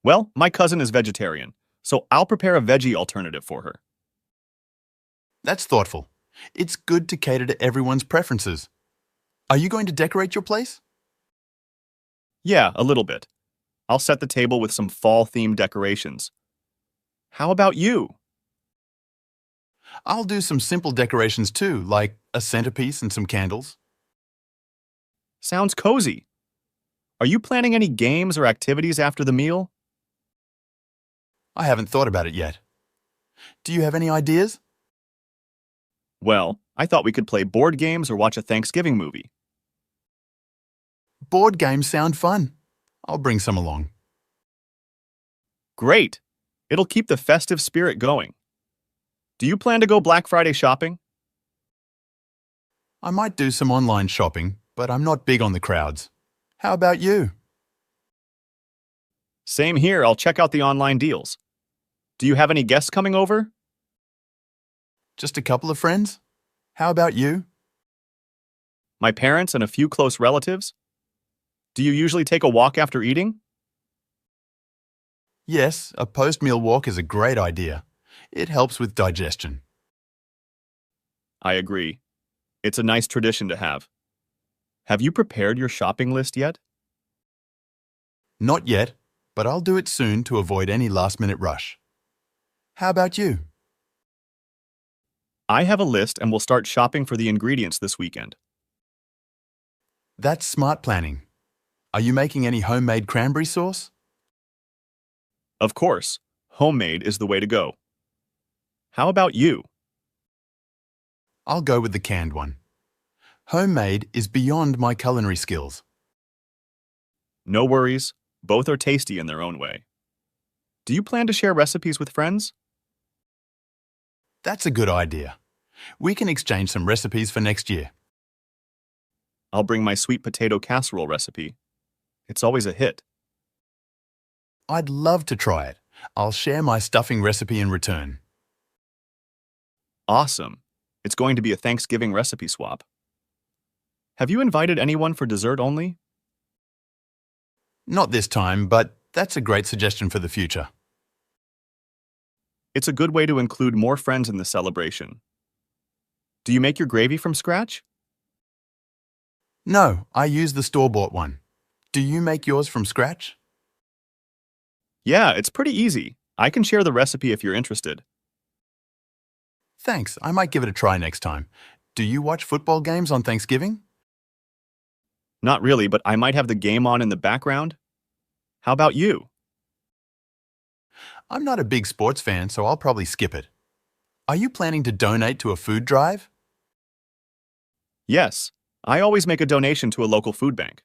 Well, my cousin is vegetarian, so I'll prepare a veggie alternative for her. That's thoughtful. It's good to cater to everyone's preferences. Are you going to decorate your place? Yeah, a little bit. I'll set the table with some fall-themed decorations. How about you? I'll do some simple decorations too, like a centerpiece and some candles. Sounds cozy. Are you planning any games or activities after the meal? I haven't thought about it yet. Do you have any ideas? Well, I thought we could play board games or watch a Thanksgiving movie. Board games sound fun. I'll bring some along. Great! It'll keep the festive spirit going. Do you plan to go Black Friday shopping? I might do some online shopping, but I'm not big on the crowds. How about you? Same here, I'll check out the online deals. Do you have any guests coming over? Just a couple of friends? How about you? My parents and a few close relatives? Do you usually take a walk after eating? Yes, a post-meal walk is a great idea. It helps with digestion. I agree. It's a nice tradition to have. Have you prepared your shopping list yet? Not yet, but I'll do it soon to avoid any last-minute rush. How about you? I have a list and will start shopping for the ingredients this weekend. That's smart planning. Are you making any homemade cranberry sauce? Of course, homemade is the way to go. How about you? I'll go with the canned one. Homemade is beyond my culinary skills. No worries, both are tasty in their own way. Do you plan to share recipes with friends? That's a good idea. We can exchange some recipes for next year. I'll bring my sweet potato casserole recipe. It's always a hit. I'd love to try it. I'll share my stuffing recipe in return. Awesome. It's going to be a Thanksgiving recipe swap. Have you invited anyone for dessert only? Not this time, but that's a great suggestion for the future. It's a good way to include more friends in the celebration. Do you make your gravy from scratch? No, I use the store-bought one. Do you make yours from scratch? Yeah, it's pretty easy. I can share the recipe if you're interested. Thanks, I might give it a try next time. Do you watch football games on Thanksgiving? Not really, but I might have the game on in the background. How about you? I'm not a big sports fan, so I'll probably skip it. Are you planning to donate to a food drive? Yes, I always make a donation to a local food bank.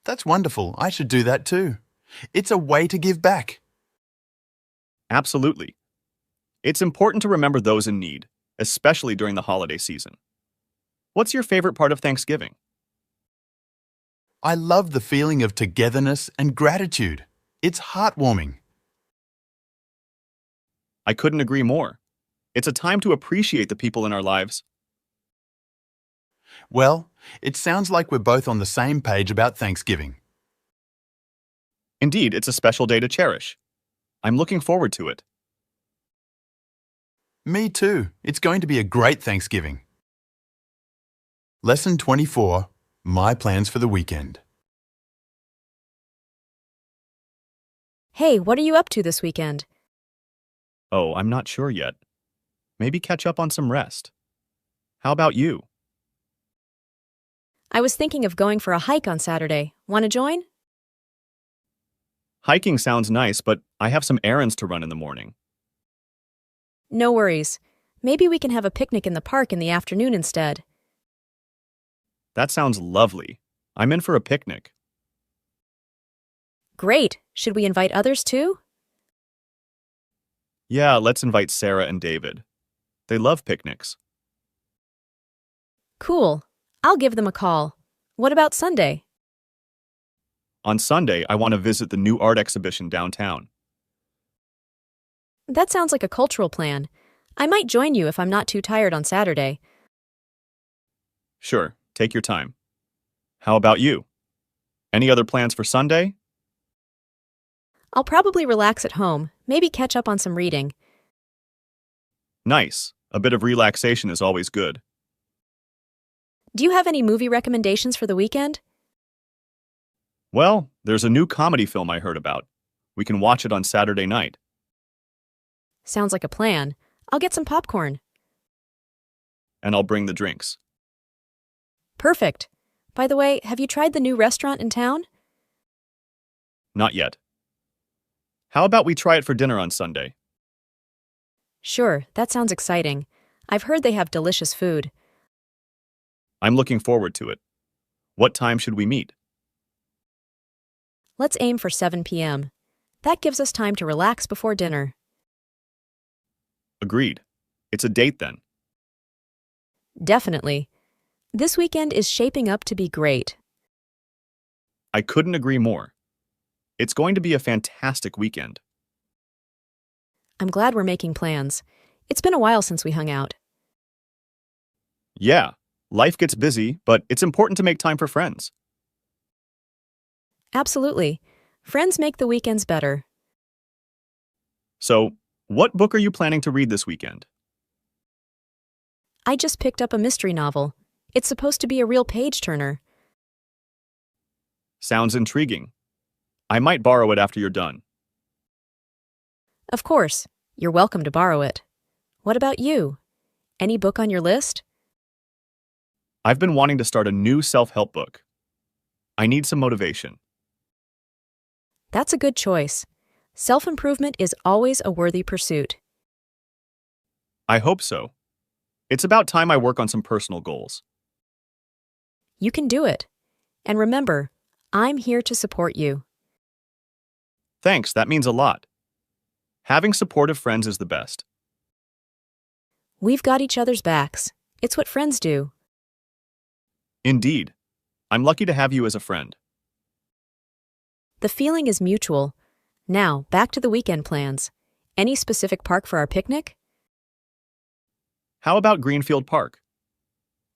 That's wonderful. I should do that too. It's a way to give back. Absolutely. It's important to remember those in need, especially during the holiday season. What's your favorite part of Thanksgiving? I love the feeling of togetherness and gratitude. It's heartwarming. I couldn't agree more. It's a time to appreciate the people in our lives. Well, it sounds like we're both on the same page about Thanksgiving. Indeed, it's a special day to cherish. I'm looking forward to it. Me too. It's going to be a great Thanksgiving. Lesson 24, My Plans for the Weekend. Hey, what are you up to this weekend? Oh, I'm not sure yet. Maybe catch up on some rest. How about you? I was thinking of going for a hike on Saturday. Want to join? Hiking sounds nice, but I have some errands to run in the morning. No worries. Maybe we can have a picnic in the park in the afternoon instead. That sounds lovely. I'm in for a picnic. Great. Should we invite others too? Yeah, let's invite Sarah and David. They love picnics. Cool. I'll give them a call. What about Sunday? On Sunday, I want to visit the new art exhibition downtown. That sounds like a cultural plan. I might join you if I'm not too tired on Saturday. Sure, take your time. How about you? Any other plans for Sunday? I'll probably relax at home, maybe catch up on some reading. Nice. A bit of relaxation is always good. Do you have any movie recommendations for the weekend? Well, there's a new comedy film I heard about. We can watch it on Saturday night. Sounds like a plan. I'll get some popcorn. And I'll bring the drinks. Perfect. By the way, have you tried the new restaurant in town? Not yet. How about we try it for dinner on Sunday? Sure, that sounds exciting. I've heard they have delicious food. I'm looking forward to it. What time should we meet? Let's aim for 7 p.m. That gives us time to relax before dinner. Agreed. It's a date then. Definitely. This weekend is shaping up to be great. I couldn't agree more. It's going to be a fantastic weekend. I'm glad we're making plans. It's been a while since we hung out. Yeah, life gets busy, but it's important to make time for friends. Absolutely. Friends make the weekends better. So, what book are you planning to read this weekend? I just picked up a mystery novel. It's supposed to be a real page-turner. Sounds intriguing. I might borrow it after you're done. Of course, you're welcome to borrow it. What about you? Any book on your list? I've been wanting to start a new self-help book. I need some motivation. That's a good choice. Self-improvement is always a worthy pursuit. I hope so. It's about time I work on some personal goals. You can do it. And remember, I'm here to support you. Thanks, that means a lot. Having supportive friends is the best. We've got each other's backs. It's what friends do. Indeed. I'm lucky to have you as a friend. The feeling is mutual. Now, back to the weekend plans. Any specific park for our picnic? How about Greenfield Park?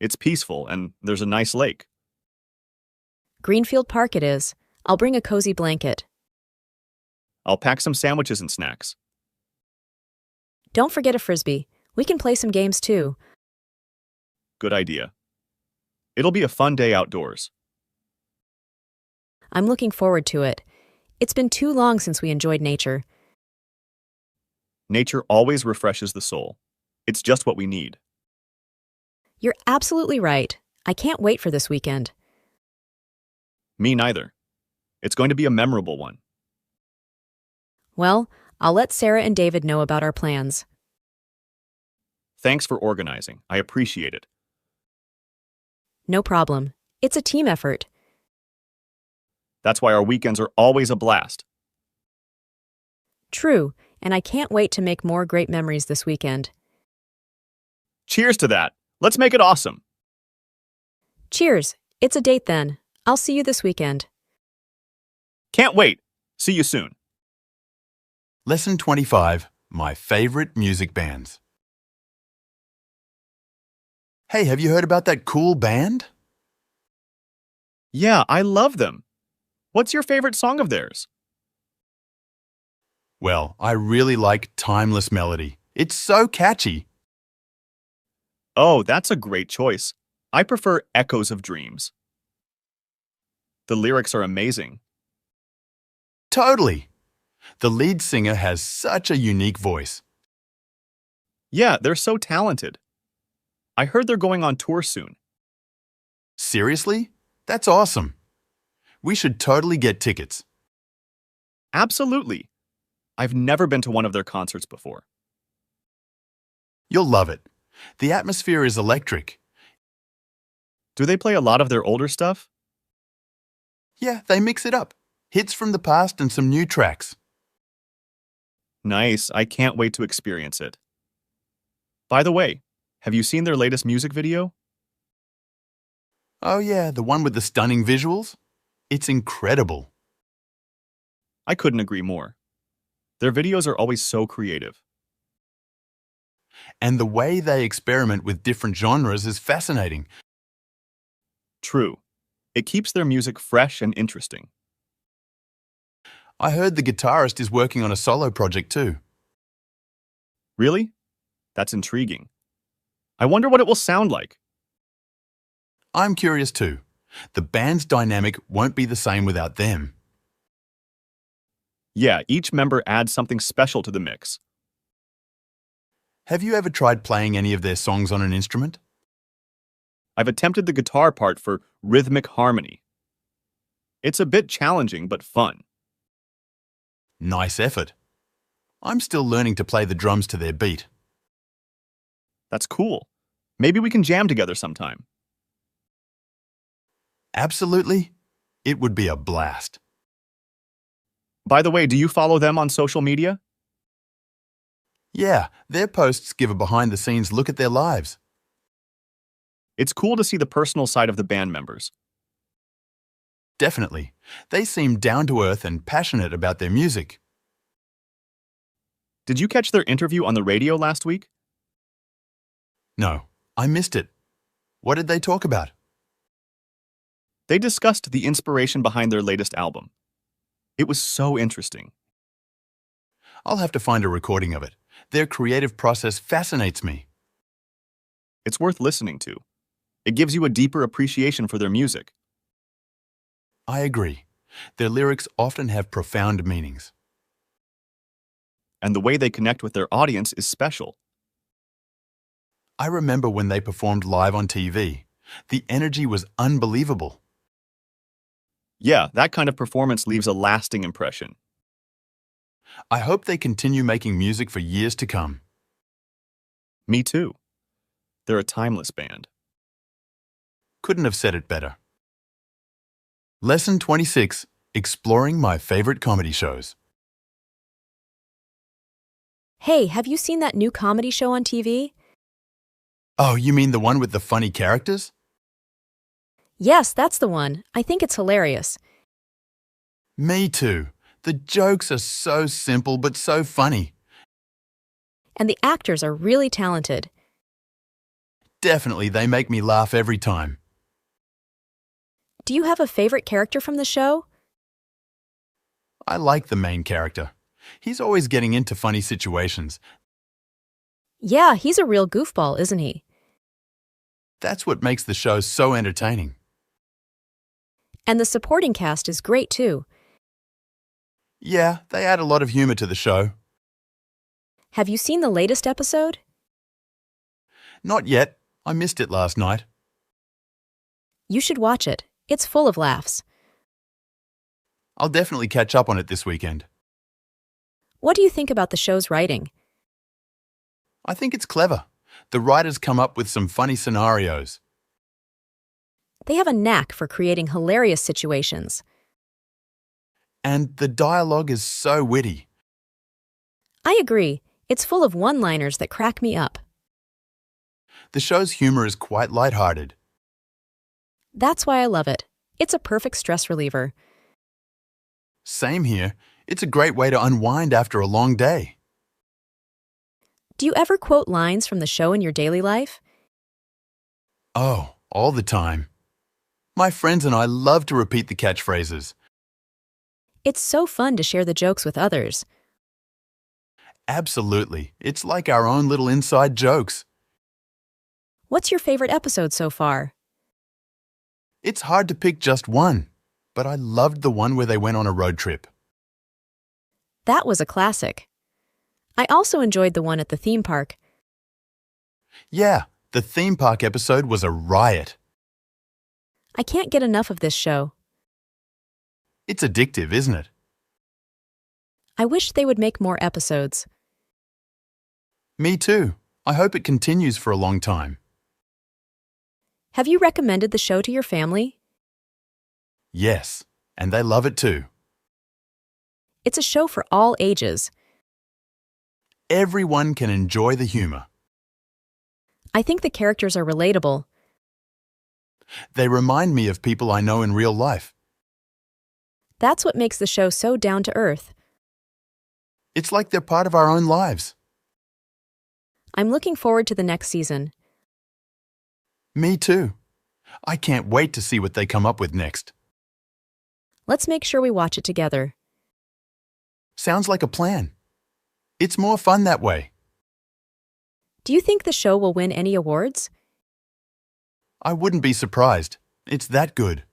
It's peaceful and there's a nice lake. Greenfield Park it is. I'll bring a cozy blanket. I'll pack some sandwiches and snacks. Don't forget a frisbee. We can play some games too. Good idea. It'll be a fun day outdoors. I'm looking forward to it. It's been too long since we enjoyed nature. Nature always refreshes the soul. It's just what we need. You're absolutely right. I can't wait for this weekend. Me neither. It's going to be a memorable one. Well, I'll let Sarah and David know about our plans. Thanks for organizing. I appreciate it. No problem. It's a team effort. That's why our weekends are always a blast. True, and I can't wait to make more great memories this weekend. Cheers to that. Let's make it awesome. Cheers. It's a date then. I'll see you this weekend. Can't wait. See you soon. Lesson 25. My favorite music bands. Hey, have you heard about that cool band? Yeah, I love them. What's your favorite song of theirs? Well, I really like Timeless Melody. It's so catchy. Oh, that's a great choice. I prefer Echoes of Dreams. The lyrics are amazing. Totally. The lead singer has such a unique voice. Yeah, they're so talented. I heard they're going on tour soon. Seriously? That's awesome. We should totally get tickets. Absolutely. I've never been to one of their concerts before. You'll love it. The atmosphere is electric. Do they play a lot of their older stuff? Yeah, they mix it up. Hits from the past and some new tracks. Nice. I can't wait to experience it. By the way, have you seen their latest music video? Oh yeah, the one with the stunning visuals? It's incredible. I couldn't agree more. Their videos are always so creative. And the way they experiment with different genres is fascinating. True. It keeps their music fresh and interesting. I heard the guitarist is working on a solo project too. Really? That's intriguing. I wonder what it will sound like. I'm curious too. The band's dynamic won't be the same without them. Yeah, each member adds something special to the mix. Have you ever tried playing any of their songs on an instrument? I've attempted the guitar part for rhythmic harmony. It's a bit challenging but fun. Nice effort. I'm still learning to play the drums to their beat. That's cool. Maybe we can jam together sometime. Absolutely. It would be a blast. By the way, do you follow them on social media? Yeah, their posts give a behind-the-scenes look at their lives. It's cool to see the personal side of the band members. Definitely. They seem down-to-earth and passionate about their music. Did you catch their interview on the radio last week? No, I missed it. What did they talk about? They discussed the inspiration behind their latest album. It was so interesting. I'll have to find a recording of it. Their creative process fascinates me. It's worth listening to. It gives you a deeper appreciation for their music. I agree. Their lyrics often have profound meanings. And the way they connect with their audience is special. I remember when they performed live on TV. The energy was unbelievable. Yeah, that kind of performance leaves a lasting impression. I hope they continue making music for years to come. Me too. They're a timeless band. Couldn't have said it better. Lesson 26. Exploring my favorite comedy shows. Hey, have you seen that new comedy show on TV? Oh, you mean the one with the funny characters? Yes, that's the one. I think it's hilarious. Me too. The jokes are so simple but so funny. And the actors are really talented. Definitely, they make me laugh every time. Do you have a favorite character from the show? I like the main character. He's always getting into funny situations. Yeah, he's a real goofball, isn't he? That's what makes the show so entertaining. And the supporting cast is great too. Yeah, they add a lot of humor to the show. Have you seen the latest episode? Not yet. I missed it last night. You should watch it. It's full of laughs. I'll definitely catch up on it this weekend. What do you think about the show's writing? I think it's clever. The writers come up with some funny scenarios. They have a knack for creating hilarious situations. And the dialogue is so witty. I agree. It's full of one-liners that crack me up. The show's humor is quite lighthearted. That's why I love it. It's a perfect stress reliever. Same here. It's a great way to unwind after a long day. Do you ever quote lines from the show in your daily life? Oh, all the time. My friends and I love to repeat the catchphrases. It's so fun to share the jokes with others. Absolutely. It's like our own little inside jokes. What's your favorite episode so far? It's hard to pick just one, but I loved the one where they went on a road trip. That was a classic. I also enjoyed the one at the theme park. Yeah, the theme park episode was a riot. I can't get enough of this show. It's addictive, isn't it? I wish they would make more episodes. Me too. I hope it continues for a long time. Have you recommended the show to your family? Yes, and they love it too. It's a show for all ages. Everyone can enjoy the humor. I think the characters are relatable. They remind me of people I know in real life. That's what makes the show so down to earth. It's like they're part of our own lives. I'm looking forward to the next season. Me too. I can't wait to see what they come up with next. Let's make sure we watch it together. Sounds like a plan. It's more fun that way. Do you think the show will win any awards? I wouldn't be surprised. It's that good.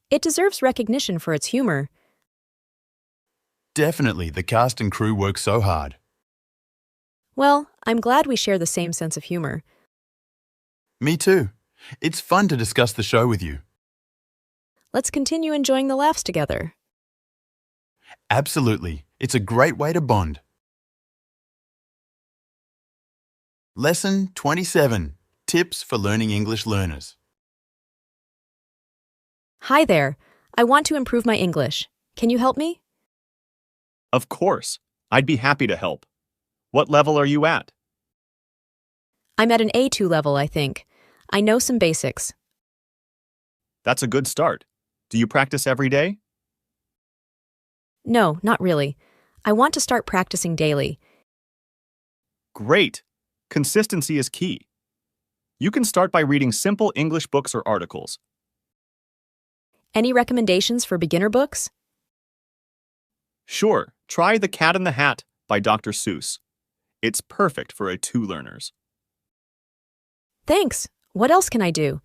It deserves recognition for its humor. Definitely, the cast and crew work so hard. Well, I'm glad we share the same sense of humor. Me too. It's fun to discuss the show with you. Let's continue enjoying the laughs together. Absolutely. It's a great way to bond. Lesson 27. Tips for learning English learners. Hi there. I want to improve my English. Can you help me? Of course. I'd be happy to help. What level are you at? I'm at an A2 level, I think. I know some basics. That's a good start. Do you practice every day? No, not really. I want to start practicing daily. Great. Consistency is key. You can start by reading simple English books or articles. Any recommendations for beginner books? Sure, try The Cat in the Hat by Dr. Seuss. It's perfect for A2 learners. Thanks. What else can I do?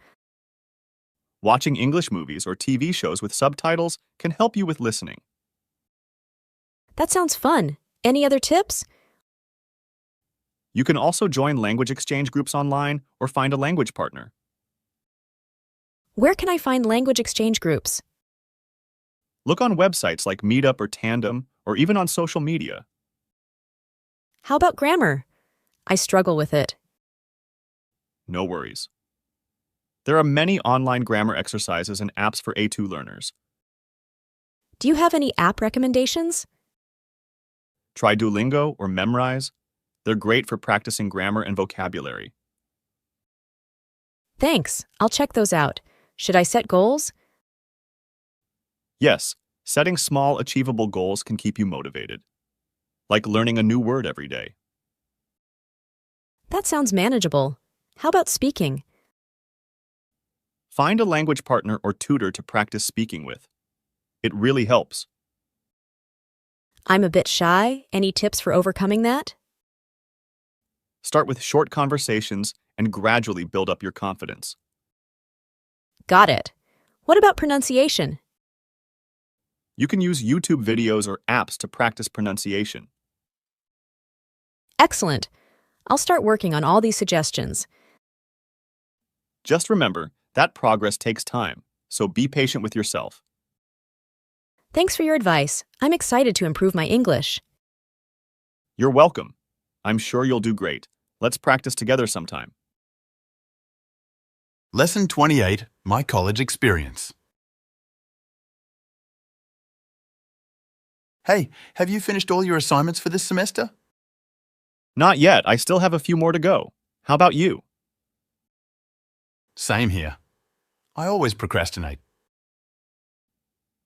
Watching English movies or TV shows with subtitles can help you with listening. That sounds fun. Any other tips? You can also join language exchange groups online or find a language partner. Where can I find language exchange groups? Look on websites like Meetup or Tandem, or even on social media. How about grammar? I struggle with it. No worries. There are many online grammar exercises and apps for A2 learners. Do you have any app recommendations? Try Duolingo or Memrise. They're great for practicing grammar and vocabulary. Thanks. I'll check those out. Should I set goals? Yes, setting small, achievable goals can keep you motivated, like learning a new word every day. That sounds manageable. How about speaking? Find a language partner or tutor to practice speaking with. It really helps. I'm a bit shy. Any tips for overcoming that? Start with short conversations and gradually build up your confidence. Got it. What about pronunciation? You can use YouTube videos or apps to practice pronunciation. Excellent. I'll start working on all these suggestions. Just remember, that progress takes time, so be patient with yourself. Thanks for your advice. I'm excited to improve my English. You're welcome. I'm sure you'll do great. Let's practice together sometime. Lesson 28. My college experience. Hey, have you finished all your assignments for this semester? Not yet. I still have a few more to go. How about you? Same here. I always procrastinate.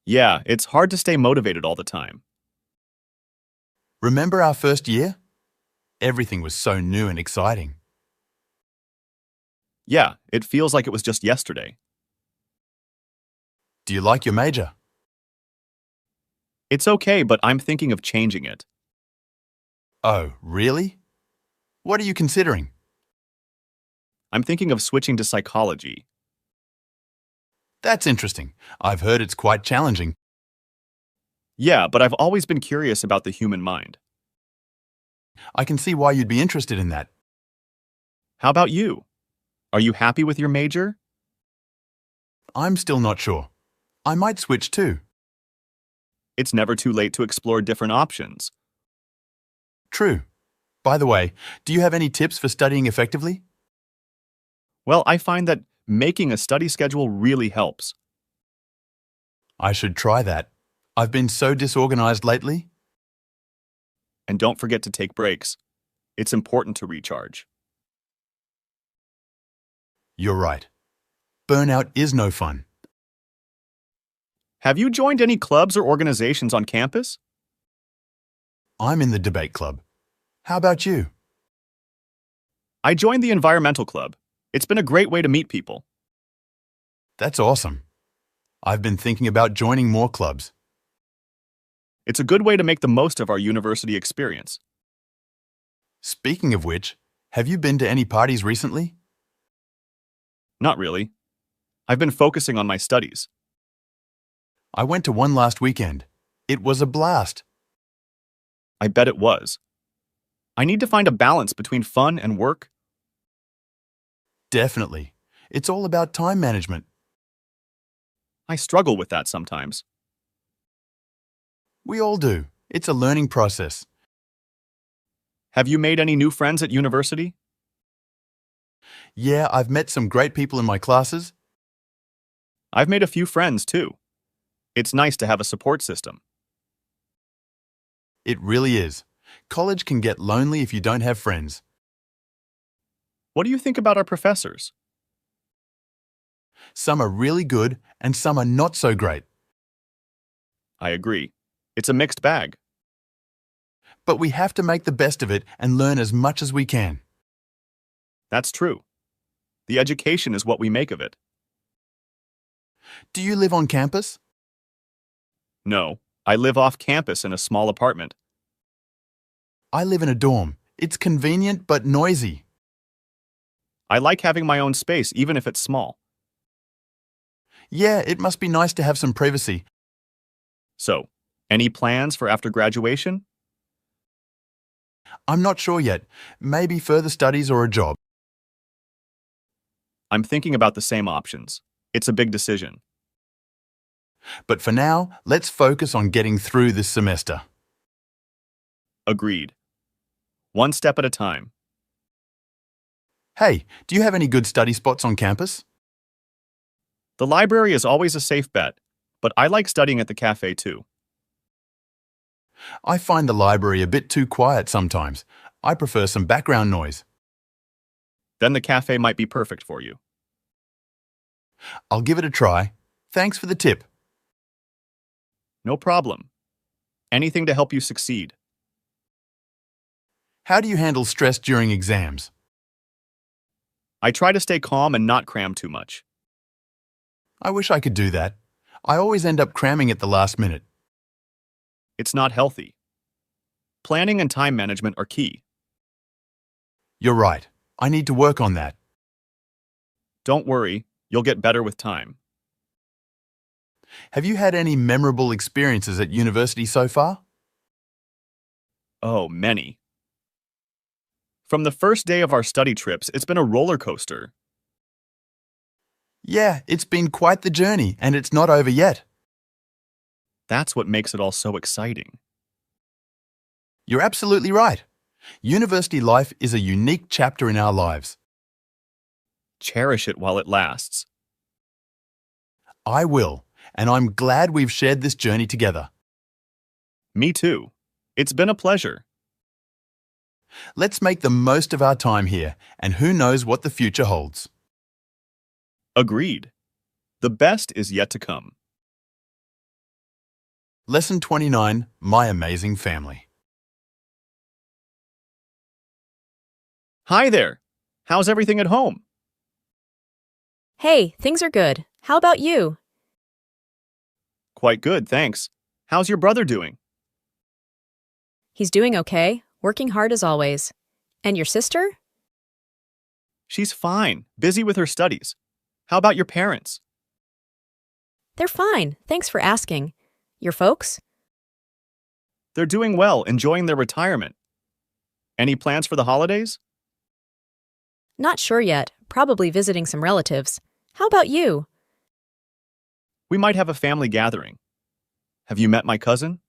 Yeah, it's hard to stay motivated all the time. Remember our first year? Everything was so new and exciting. Yeah, it feels like it was just yesterday. Do you like your major? It's okay, but I'm thinking of changing it. Oh, really? What are you considering? I'm thinking of switching to psychology. That's interesting. I've heard it's quite challenging. Yeah, but I've always been curious about the human mind. I can see why you'd be interested in that. How about you? Are you happy with your major? I'm still not sure. I might switch too. It's never too late to explore different options. True. By the way, do you have any tips for studying effectively? Well, I find that making a study schedule really helps. I should try that. I've been so disorganized lately. And don't forget to take breaks. It's important to recharge. You're right. Burnout is no fun. Have you joined any clubs or organizations on campus? I'm in the debate club. How about you? I joined the environmental club. It's been a great way to meet people. That's awesome. I've been thinking about joining more clubs. It's a good way to make the most of our university experience. Speaking of which, have you been to any parties recently? Not really. I've been focusing on my studies. I went to one last weekend. It was a blast. I bet it was. I need to find a balance between fun and work. Definitely. It's all about time management. I struggle with that sometimes. We all do. It's a learning process. Have you made any new friends at university? Yeah, I've met some great people in my classes. I've made a few friends too. It's nice to have a support system. It really is. College can get lonely if you don't have friends. What do you think about our professors? Some are really good and some are not so great. I agree. It's a mixed bag. But we have to make the best of it and learn as much as we can. That's true. The education is what we make of it. Do you live on campus? No, I live off campus in a small apartment. I live in a dorm. It's convenient but noisy. I like having my own space even if it's small. Yeah, it must be nice to have some privacy. So, any plans for after graduation? I'm not sure yet. Maybe further studies or a job. I'm thinking about the same options. It's a big decision. But for now, let's focus on getting through this semester. Agreed. One step at a time. Hey, do you have any good study spots on campus? The library is always a safe bet, but I like studying at the cafe too. I find the library a bit too quiet sometimes. I prefer some background noise. Then the cafe might be perfect for you. I'll give it a try. Thanks for the tip. No problem. Anything to help you succeed. How do you handle stress during exams? I try to stay calm and not cram too much. I wish I could do that. I always end up cramming at the last minute. It's not healthy. Planning and time management are key. You're right. I need to work on that. Don't worry, you'll get better with time. Have you had any memorable experiences at university so far? Oh, many. From the first day of our study trips, it's been a roller coaster. Yeah, it's been quite the journey, and it's not over yet. That's what makes it all so exciting. You're absolutely right. University life is a unique chapter in our lives. Cherish it while it lasts. I will, and I'm glad we've shared this journey together. Me too. It's been a pleasure. Let's make the most of our time here, and who knows what the future holds. Agreed. The best is yet to come. Lesson 29, My Amazing Family. Hi there. How's everything at home? Hey, things are good. How about you? Quite good, thanks. How's your brother doing? He's doing okay, working hard as always. And your sister? She's fine, busy with her studies. How about your parents? They're fine, thanks for asking. Your folks? They're doing well, enjoying their retirement. Any plans for the holidays? Not sure yet, probably visiting some relatives. How about you? We might have a family gathering. Have you met my cousin?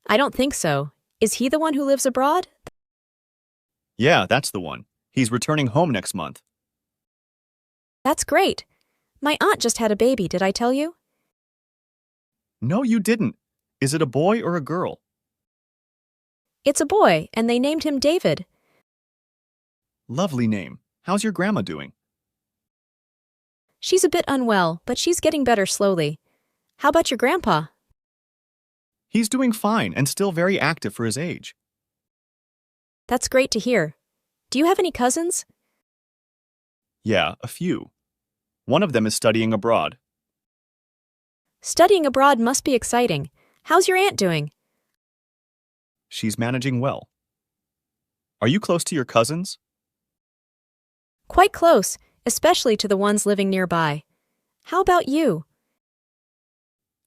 I don't think so. Is he the one who lives abroad? Yeah, that's the one. He's returning home next month. That's great. My aunt just had a baby, did I tell you? No, you didn't. Is it a boy or a girl? It's a boy, and they named him David. Lovely name. How's your grandma doing? She's a bit unwell, but she's getting better slowly. How about your grandpa? He's doing fine and still very active for his age. That's great to hear. Do you have any cousins? Yeah, a few. One of them is studying abroad. Studying abroad must be exciting. How's your aunt doing? She's managing well. Are you close to your cousins? Quite close, especially to the ones living nearby. How about you?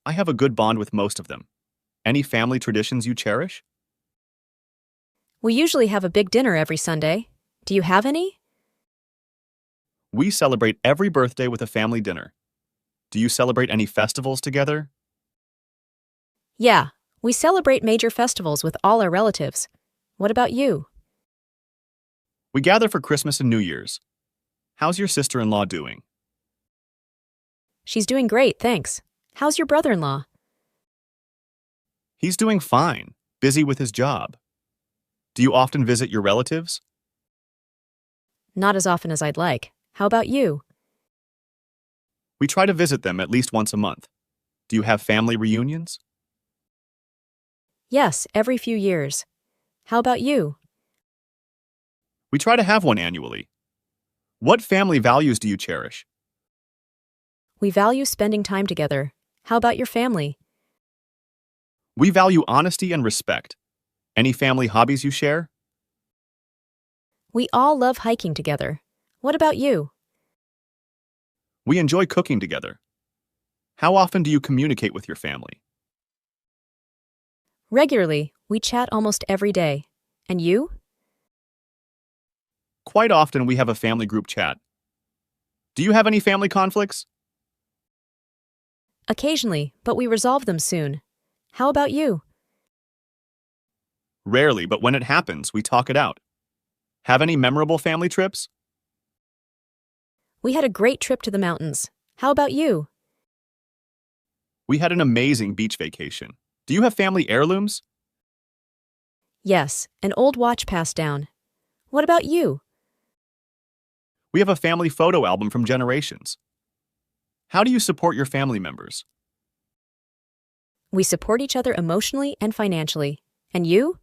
I have a good bond with most of them. Any family traditions you cherish? We usually have a big dinner every Sunday. Do you have any? We celebrate every birthday with a family dinner. Do you celebrate any festivals together? Yeah, we celebrate major festivals with all our relatives. What about you? We gather for Christmas and New Year's. How's your sister-in-law doing? She's doing great, thanks. How's your brother-in-law? He's doing fine, busy with his job. Do you often visit your relatives? Not as often as I'd like. How about you? We try to visit them at least once a month. Do you have family reunions? Yes, every few years. How about you? We try to have one annually. What family values do you cherish? We value spending time together. How about your family? We value honesty and respect. Any family hobbies you share? We all love hiking together. What about you? We enjoy cooking together. How often do you communicate with your family? Regularly, we chat almost every day. And you? Quite often we have a family group chat. Do you have any family conflicts? Occasionally, but we resolve them soon. How about you? Rarely, but when it happens, we talk it out. Have any memorable family trips? We had a great trip to the mountains. How about you? We had an amazing beach vacation. Do you have family heirlooms? Yes, an old watch passed down. What about you? We have a family photo album from generations. How do you support your family members? We support each other emotionally and financially. And you?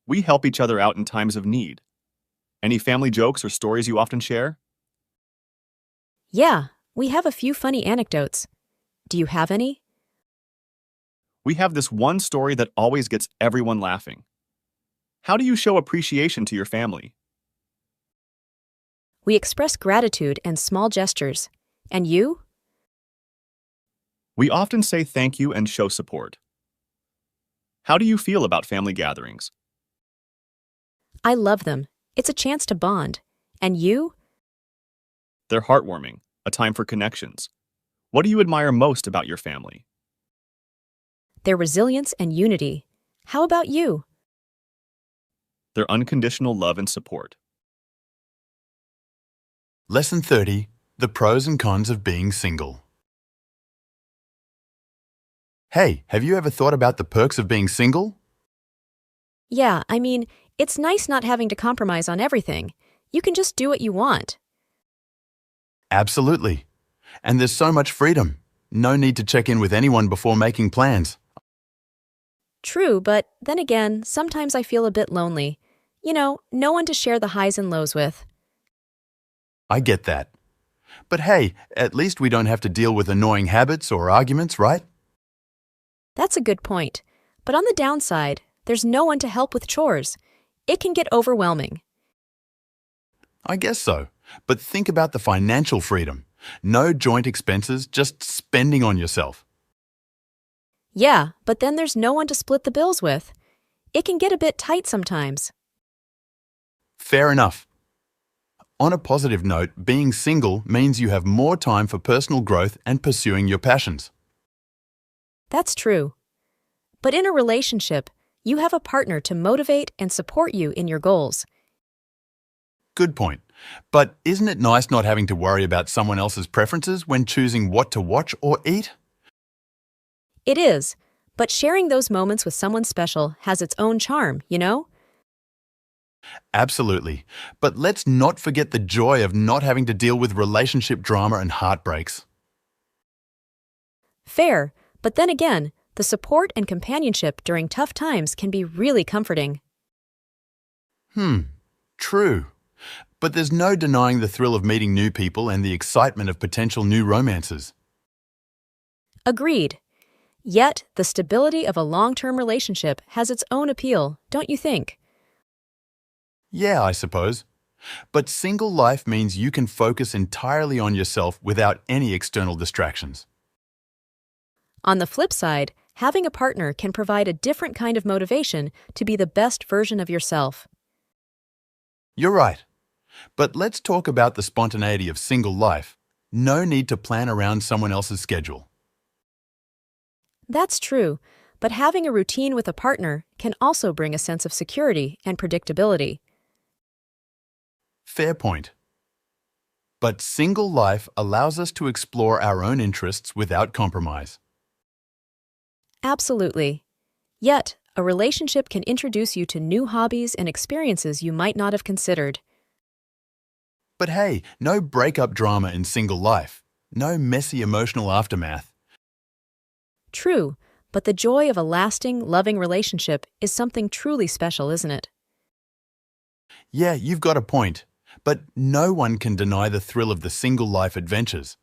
We help each other out in times of need. Any family jokes or stories you often share? Yeah, we have a few funny anecdotes. Do you have any? We have this one story that always gets everyone laughing. How do you show appreciation to your family? We express gratitude and small gestures. And you? We often say thank you and show support. How do you feel about family gatherings? I love them. It's a chance to bond. And you? They're heartwarming, a time for connections. What do you admire most about your family? Their resilience and unity. How about you? Their unconditional love and support. Lesson 30, The Pros and Cons of Being Single. Hey, have you ever thought about the perks of being single? Yeah, I mean, it's nice not having to compromise on everything. You can just do what you want. Absolutely. And there's so much freedom. No need to check in with anyone before making plans. True, but then again, sometimes I feel a bit lonely. You know, no one to share the highs and lows with. I get that. But hey, at least we don't have to deal with annoying habits or arguments, right? That's a good point. But on the downside, there's no one to help with chores. It can get overwhelming. I guess so. But think about the financial freedom. No joint expenses, just spending on yourself. Yeah, but then there's no one to split the bills with. It can get a bit tight sometimes. Fair enough. On a positive note, being single means you have more time for personal growth and pursuing your passions. That's true. But in a relationship, you have a partner to motivate and support you in your goals. Good point. But isn't it nice not having to worry about someone else's preferences when choosing what to watch or eat? It is, but sharing those moments with someone special has its own charm, you know? Absolutely. But let's not forget the joy of not having to deal with relationship drama and heartbreaks. Fair, but then again, the support and companionship during tough times can be really comforting. True. But there's no denying the thrill of meeting new people and the excitement of potential new romances. Agreed. Yet, the stability of a long-term relationship has its own appeal, don't you think? Yeah, I suppose. But single life means you can focus entirely on yourself without any external distractions. On the flip side, having a partner can provide a different kind of motivation to be the best version of yourself. You're right. But let's talk about the spontaneity of single life. No need to plan around someone else's schedule. That's true, but having a routine with a partner can also bring a sense of security and predictability. Fair point. But single life allows us to explore our own interests without compromise. Absolutely. Yet, a relationship can introduce you to new hobbies and experiences you might not have considered. But hey, no breakup drama in single life. No messy emotional aftermath. True, but the joy of a lasting, loving relationship is something truly special, isn't it? Yeah, you've got a point. But no one can deny the thrill of the single life adventures.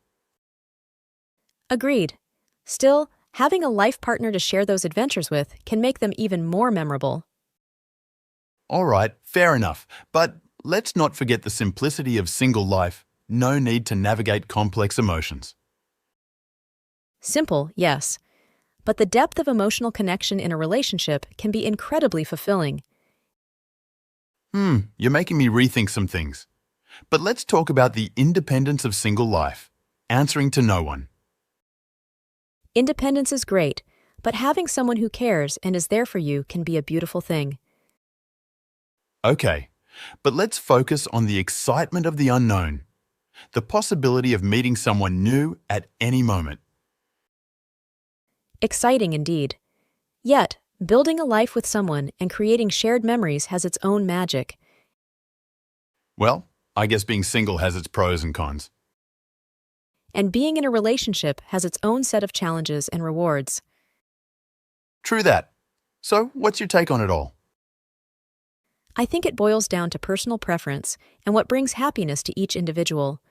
Agreed. Still, having a life partner to share those adventures with can make them even more memorable. All right, fair enough. But let's not forget the simplicity of single life. No need to navigate complex emotions. Simple, yes. But the depth of emotional connection in a relationship can be incredibly fulfilling. You're making me rethink some things. But let's talk about the independence of single life. Answering to no one. Independence is great, but having someone who cares and is there for you can be a beautiful thing. Okay, but let's focus on the excitement of the unknown. The possibility of meeting someone new at any moment. Exciting indeed. Yet, building a life with someone and creating shared memories has its own magic. Well, I guess being single has its pros and cons. And being in a relationship has its own set of challenges and rewards. True that. So, what's your take on it all? I think it boils down to personal preference and what brings happiness to each individual.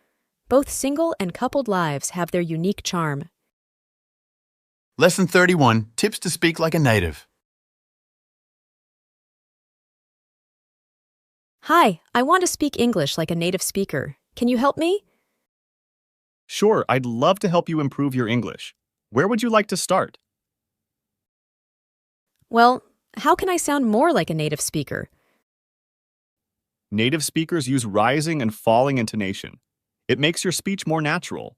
Both single and coupled lives have their unique charm. Lesson 31, Tips to Speak Like a Native. Hi, I want to speak English like a native speaker. Can you help me? Sure, I'd love to help you improve your English. Where would you like to start? Well, how can I sound more like a native speaker? Native speakers use rising and falling intonation. It makes your speech more natural.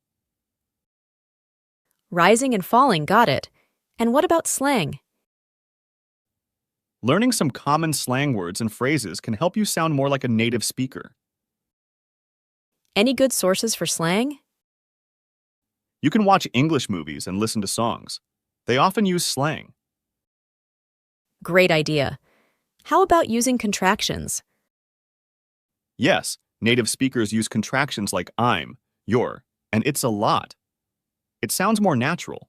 Rising and falling, got it. And what about slang? Learning some common slang words and phrases can help you sound more like a native speaker. Any good sources for slang? You can watch English movies and listen to songs. They often use slang. Great idea. How about using contractions? Yes, native speakers use contractions like I'm your, and it's a lot. It sounds more natural.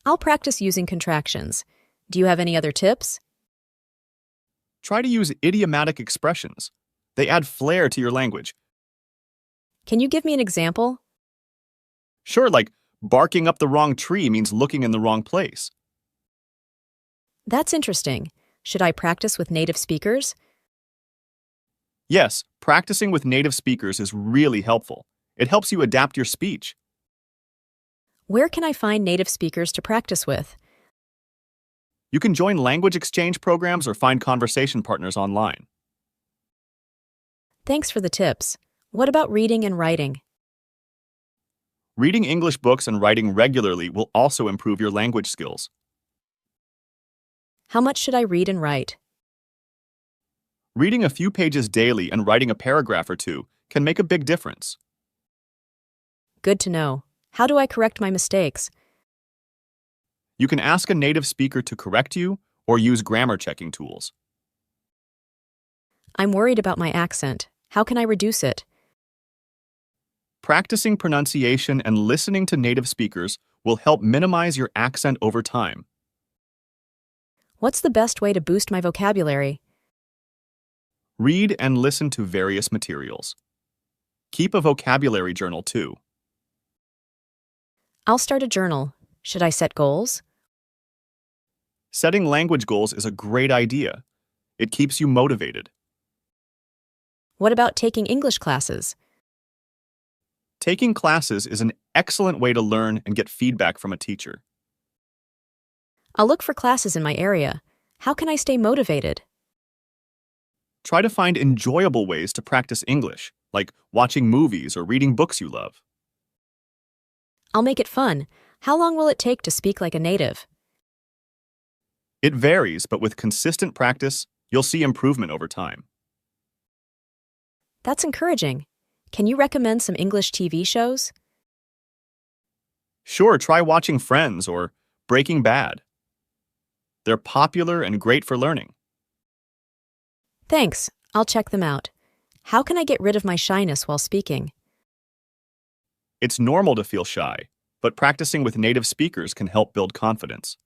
I'll practice using contractions. Do you have any other tips? Try to use idiomatic expressions. They add flair to your language. Can you give me an example? Sure, like barking up the wrong tree means looking in the wrong place. That's interesting. Should I practice with native speakers? Yes, practicing with native speakers is really helpful. It helps you adapt your speech. Where can I find native speakers to practice with? You can join language exchange programs or find conversation partners online. Thanks for the tips. What about reading and writing? Reading English books and writing regularly will also improve your language skills. How much should I read and write? Reading a few pages daily and writing a paragraph or two can make a big difference. Good to know. How do I correct my mistakes? You can ask a native speaker to correct you or use grammar checking tools. I'm worried about my accent. How can I reduce it? Practicing pronunciation and listening to native speakers will help minimize your accent over time. What's the best way to boost my vocabulary? Read and listen to various materials. Keep a vocabulary journal too. I'll start a journal. Should I set goals? Setting language goals is a great idea. It keeps you motivated. What about taking English classes? Taking classes is an excellent way to learn and get feedback from a teacher. I'll look for classes in my area. How can I stay motivated? Try to find enjoyable ways to practice English, like watching movies or reading books you love. I'll make it fun. How long will it take to speak like a native? It varies, but with consistent practice, you'll see improvement over time. That's encouraging. Can you recommend some English TV shows? Sure, try watching Friends or Breaking Bad. They're popular and great for learning. Thanks. I'll check them out. How can I get rid of my shyness while speaking? It's normal to feel shy, but practicing with native speakers can help build confidence.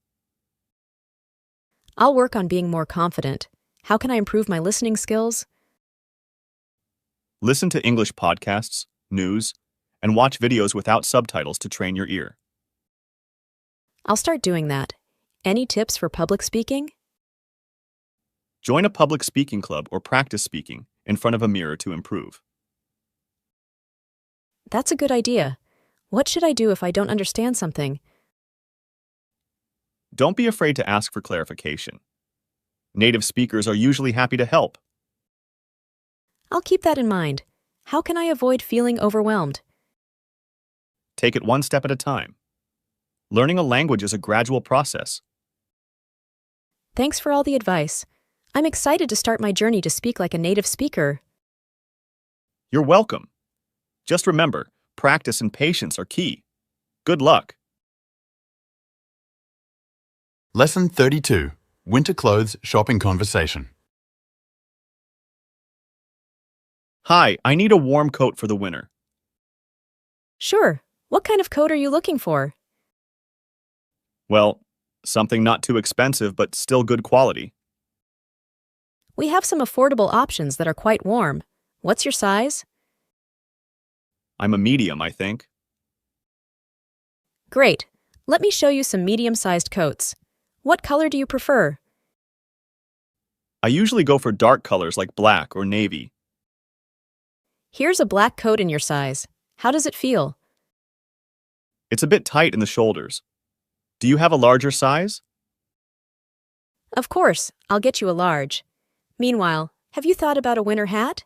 I'll work on being more confident. How can I improve my listening skills? Listen to English podcasts, news, and watch videos without subtitles to train your ear. I'll start doing that. Any tips for public speaking? Join a public speaking club or practice speaking in front of a mirror to improve. That's a good idea. What should I do if I don't understand something? Don't be afraid to ask for clarification. Native speakers are usually happy to help. I'll keep that in mind. How can I avoid feeling overwhelmed? Take it one step at a time. Learning a language is a gradual process. Thanks for all the advice. I'm excited to start my journey to speak like a native speaker. You're welcome. Just remember, practice and patience are key. Good luck. Lesson 32. Winter Clothes Shopping Conversation. Hi, I need a warm coat for the winter. Sure. What kind of coat are you looking for? Well, something not too expensive but still good quality. We have some affordable options that are quite warm. What's your size? I'm a medium, I think. Great. Let me show you some medium-sized coats. What color do you prefer? I usually go for dark colors like black or navy. Here's a black coat in your size. How does it feel? It's a bit tight in the shoulders. Do you have a larger size? Of course, I'll get you a large. Meanwhile, have you thought about a winter hat?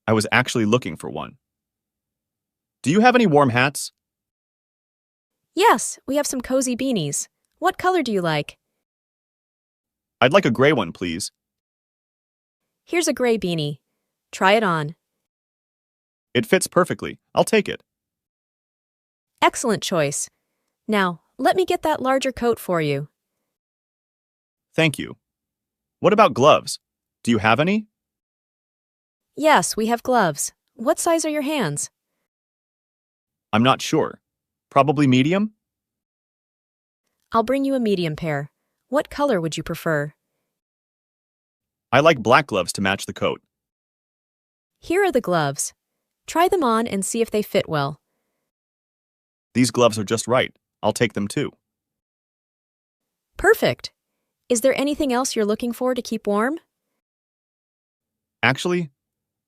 I was actually looking for one. Do you have any warm hats? Yes, we have some cozy beanies. What color do you like? I'd like a gray one, please. Here's a gray beanie. Try it on. It fits perfectly. I'll take it. Excellent choice. Now, let me get that larger coat for you. Thank you. What about gloves? Do you have any? Yes, we have gloves. What size are your hands? I'm not sure. Probably medium? I'll bring you a medium pair. What color would you prefer? I like black gloves to match the coat. Here are the gloves. Try them on and see if they fit well. These gloves are just right. I'll take them too. Perfect. Is there anything else you're looking for to keep warm? Actually,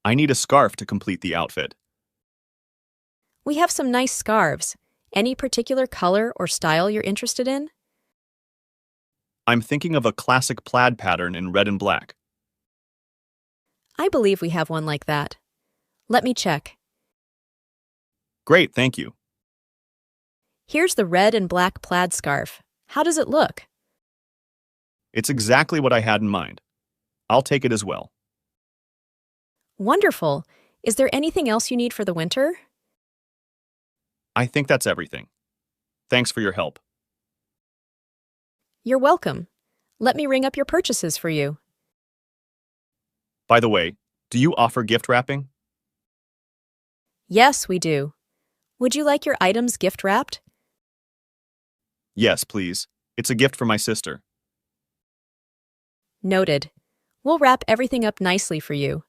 I need a scarf to complete the outfit. We have some nice scarves. Any particular color or style you're interested in? I'm thinking of a classic plaid pattern in red and black. I believe we have one like that. Let me check. Great, thank you. Here's the red and black plaid scarf. How does it look? It's exactly what I had in mind. I'll take it as well. Wonderful. Is there anything else you need for the winter? I think that's everything. Thanks for your help. You're welcome. Let me ring up your purchases for you. By the way, do you offer gift wrapping? Yes, we do. Would you like your items gift wrapped? Yes, please. It's a gift for my sister. Noted. We'll wrap everything up nicely for you.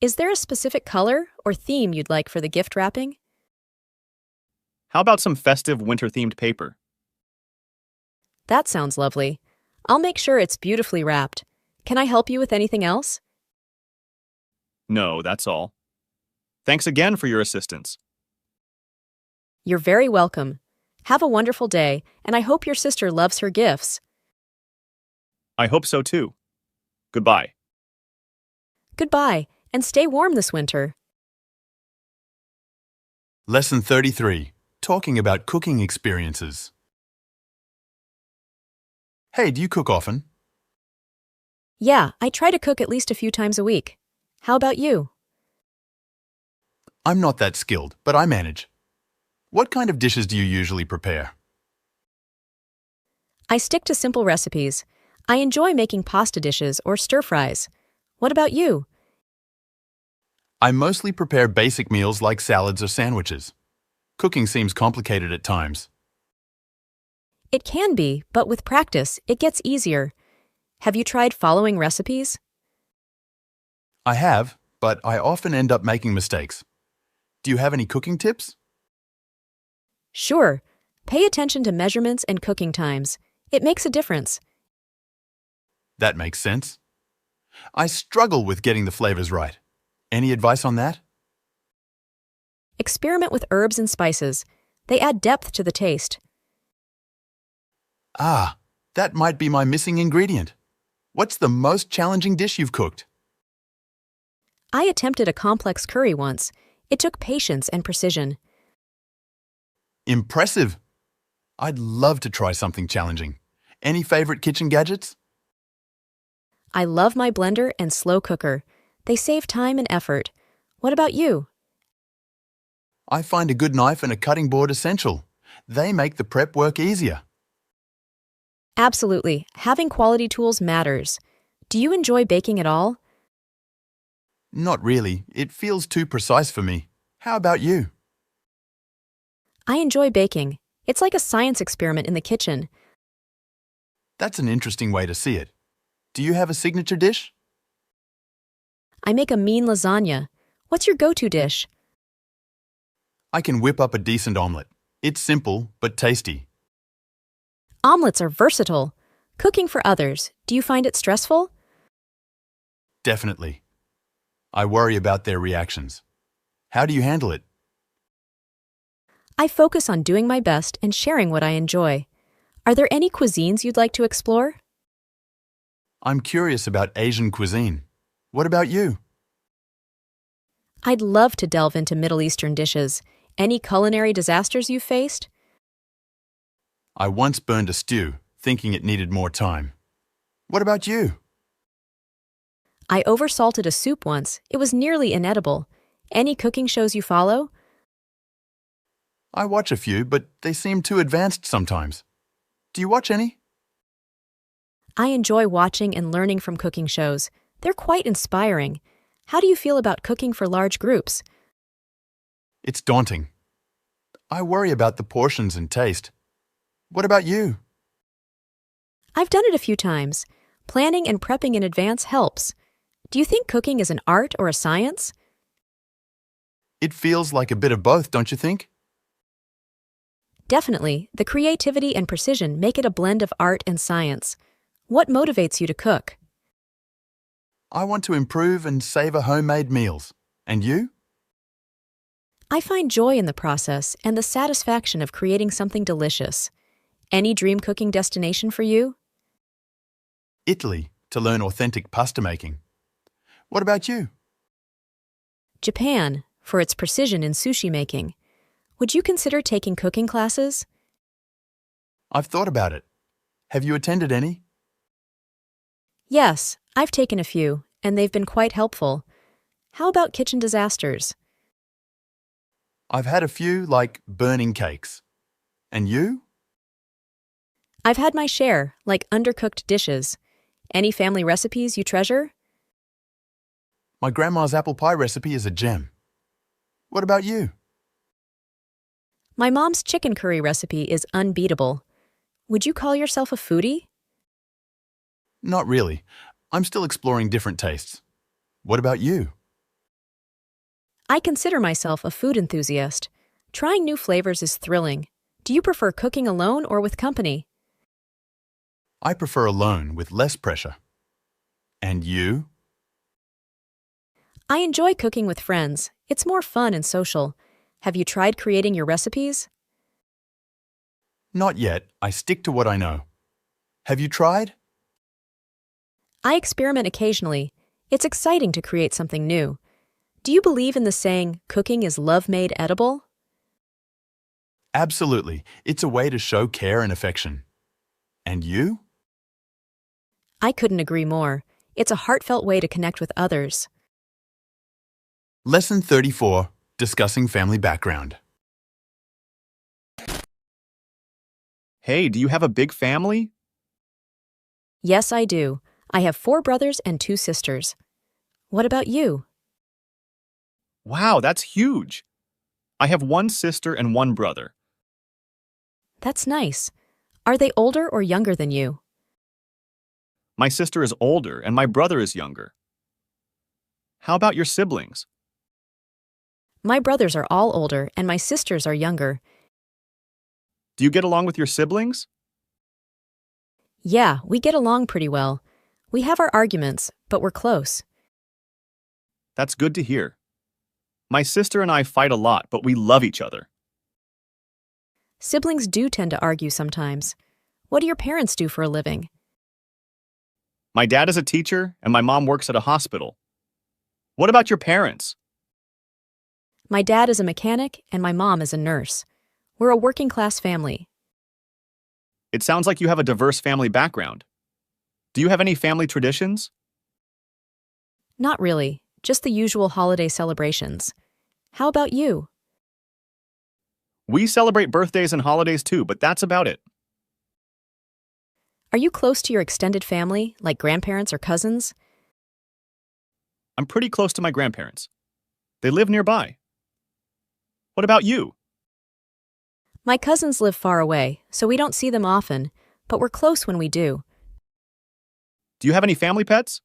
Is there a specific color or theme you'd like for the gift wrapping? How about some festive winter-themed paper? That sounds lovely. I'll make sure it's beautifully wrapped. Can I help you with anything else? No, that's all. Thanks again for your assistance. You're very welcome. Have a wonderful day, and I hope your sister loves her gifts. I hope so too. Goodbye. Goodbye, and stay warm this winter. Lesson 33. Talking about cooking experiences. Hey, do you cook often? Yeah, I try to cook at least a few times a week. How about you? I'm not that skilled, but I manage. What kind of dishes do you usually prepare? I stick to simple recipes. I enjoy making pasta dishes or stir-fries. What about you? I mostly prepare basic meals like salads or sandwiches. Cooking seems complicated at times. It can be, but with practice, it gets easier. Have you tried following recipes? I have, but I often end up making mistakes. Do you have any cooking tips? Sure. Pay attention to measurements and cooking times. It makes a difference. That makes sense. I struggle with getting the flavors right. Any advice on that? Experiment with herbs and spices. They add depth to the taste. Ah, that might be my missing ingredient. What's the most challenging dish you've cooked? I attempted a complex curry once. It took patience and precision. Impressive! I'd love to try something challenging. Any favorite kitchen gadgets? I love my blender and slow cooker. They save time and effort. What about you? I find a good knife and a cutting board essential. They make the prep work easier. Absolutely. Having quality tools matters. Do you enjoy baking at all? Not really. It feels too precise for me. How about you? I enjoy baking. It's like a science experiment in the kitchen. That's an interesting way to see it. Do you have a signature dish? I make a mean lasagna. What's your go-to dish? I can whip up a decent omelette. It's simple, but tasty. Omelets are versatile. Cooking for others, do you find it stressful? Definitely. I worry about their reactions. How do you handle it? I focus on doing my best and sharing what I enjoy. Are there any cuisines you'd like to explore? I'm curious about Asian cuisine. What about you? I'd love to delve into Middle Eastern dishes. Any culinary disasters you've faced? I once burned a stew, thinking it needed more time. What about you? I oversalted a soup once. It was nearly inedible. Any cooking shows you follow? I watch a few, but they seem too advanced sometimes. Do you watch any? I enjoy watching and learning from cooking shows. They're quite inspiring. How do you feel about cooking for large groups? It's daunting. I worry about the portions and taste. What about you? I've done it a few times. Planning and prepping in advance helps. Do you think cooking is an art or a science? It feels like a bit of both, don't you think? Definitely, the creativity and precision make it a blend of art and science. What motivates you to cook? I want to improve and savor homemade meals. And you? I find joy in the process and the satisfaction of creating something delicious. Any dream cooking destination for you? Italy, to learn authentic pasta making. What about you? Japan, for its precision in sushi making. Would you consider taking cooking classes? I've thought about it. Have you attended any? Yes, I've taken a few, and they've been quite helpful. How about kitchen disasters? I've had a few, like burning cakes. And you? I've had my share, like undercooked dishes. Any family recipes you treasure? My grandma's apple pie recipe is a gem. What about you? My mom's chicken curry recipe is unbeatable. Would you call yourself a foodie? Not really. I'm still exploring different tastes. What about you? I consider myself a food enthusiast. Trying new flavors is thrilling. Do you prefer cooking alone or with company? I prefer alone with less pressure. And you? I enjoy cooking with friends. It's more fun and social. Have you tried creating your recipes? Not yet. I stick to what I know. Have you tried? I experiment occasionally. It's exciting to create something new. Do you believe in the saying, cooking is love made edible? Absolutely. It's a way to show care and affection. And you? I couldn't agree more. It's a heartfelt way to connect with others. Lesson 34, Discussing Family Background. Hey, do you have a big family? Yes, I do. I have 4 brothers and 2 sisters. What about you? Wow, that's huge. I have 1 sister and 1 brother. That's nice. Are they older or younger than you? My sister is older and my brother is younger. How about your siblings? My brothers are all older and my sisters are younger. Do you get along with your siblings? Yeah, we get along pretty well. We have our arguments, but we're close. That's good to hear. My sister and I fight a lot, but we love each other. Siblings do tend to argue sometimes. What do your parents do for a living? My dad is a teacher and my mom works at a hospital. What about your parents? My dad is a mechanic and my mom is a nurse. We're a working-class family. It sounds like you have a diverse family background. Do you have any family traditions? Not really, just the usual holiday celebrations. How about you? We celebrate birthdays and holidays too, but that's about it. Are you close to your extended family, like grandparents or cousins? I'm pretty close to my grandparents. They live nearby. What about you? My cousins live far away, so we don't see them often, but we're close when we do. Do you have any family pets?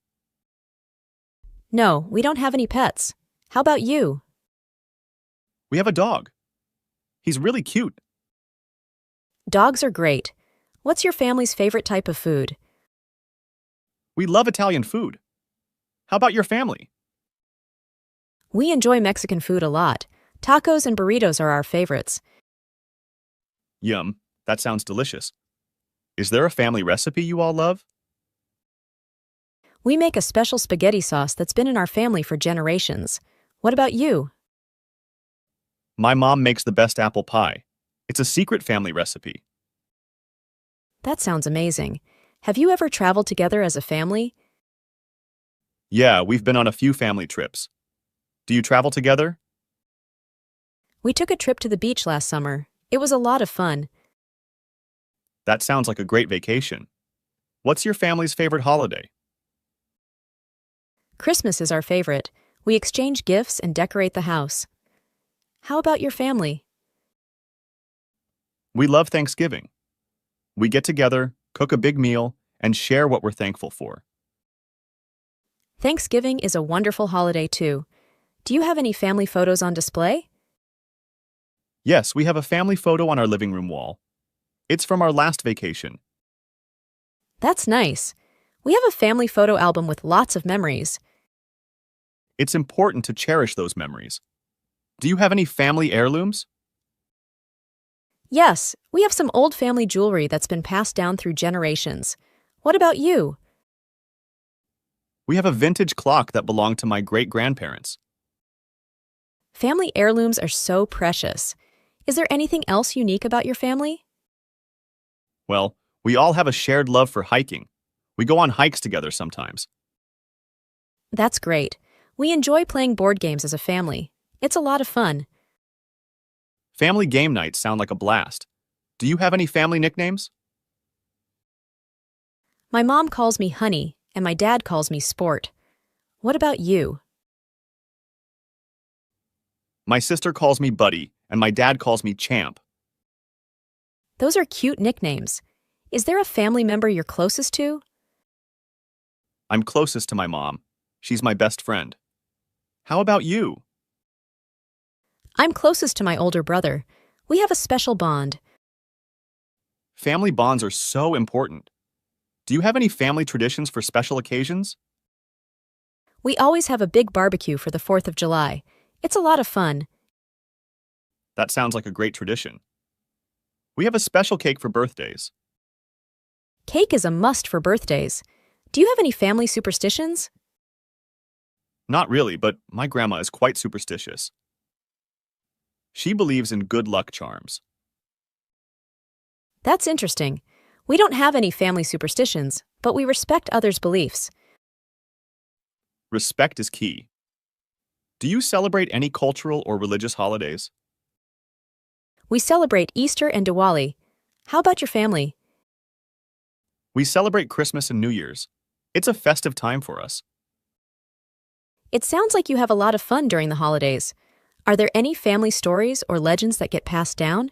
No, we don't have any pets. How about you? We have a dog. He's really cute. Dogs are great. What's your family's favorite type of food? We love Italian food. How about your family? We enjoy Mexican food a lot. Tacos and burritos are our favorites. Yum, that sounds delicious. Is there a family recipe you all love? We make a special spaghetti sauce that's been in our family for generations. What about you? My mom makes the best apple pie. It's a secret family recipe. That sounds amazing. Have you ever traveled together as a family? Yeah, we've been on a few family trips. Do you travel together? We took a trip to the beach last summer. It was a lot of fun. That sounds like a great vacation. What's your family's favorite holiday? Christmas is our favorite. We exchange gifts and decorate the house. How about your family? We love Thanksgiving. We get together, cook a big meal, and share what we're thankful for. Thanksgiving is a wonderful holiday too. Do you have any family photos on display? Yes, we have a family photo on our living room wall. It's from our last vacation. That's nice. We have a family photo album with lots of memories. It's important to cherish those memories. Do you have any family heirlooms? Yes, we have some old family jewelry that's been passed down through generations. What about you? We have a vintage clock that belonged to my great-grandparents. Family heirlooms are so precious. Is there anything else unique about your family? Well, we all have a shared love for hiking. We go on hikes together sometimes. That's great. We enjoy playing board games as a family. It's a lot of fun. Family game nights sound like a blast. Do you have any family nicknames? My mom calls me Honey, and my dad calls me Sport. What about you? My sister calls me Buddy, and my dad calls me Champ. Those are cute nicknames. Is there a family member you're closest to? I'm closest to my mom. She's my best friend. How about you? I'm closest to my older brother. We have a special bond. Family bonds are so important. Do you have any family traditions for special occasions? We always have a big barbecue for the 4th of July. It's a lot of fun. That sounds like a great tradition. We have a special cake for birthdays. Cake is a must for birthdays. Do you have any family superstitions? Not really, but my grandma is quite superstitious. She believes in good luck charms. That's interesting. We don't have any family superstitions, but we respect others' beliefs. Respect is key. Do you celebrate any cultural or religious holidays? We celebrate Easter and Diwali. How about your family? We celebrate Christmas and New Year's. It's a festive time for us. It sounds like you have a lot of fun during the holidays. Are there any family stories or legends that get passed down?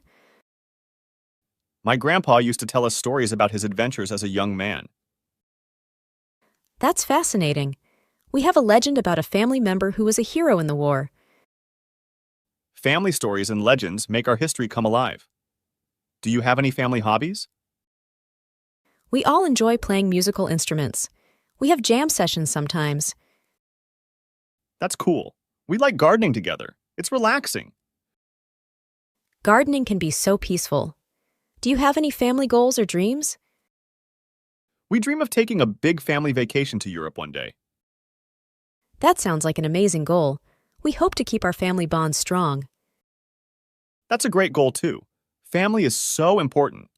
My grandpa used to tell us stories about his adventures as a young man. That's fascinating. We have a legend about a family member who was a hero in the war. Family stories and legends make our history come alive. Do you have any family hobbies? We all enjoy playing musical instruments. We have jam sessions sometimes. That's cool. We like gardening together. It's relaxing. Gardening can be so peaceful. Do you have any family goals or dreams? We dream of taking a big family vacation to Europe one day. That sounds like an amazing goal. We hope to keep our family bonds strong. That's a great goal too. Family is so important.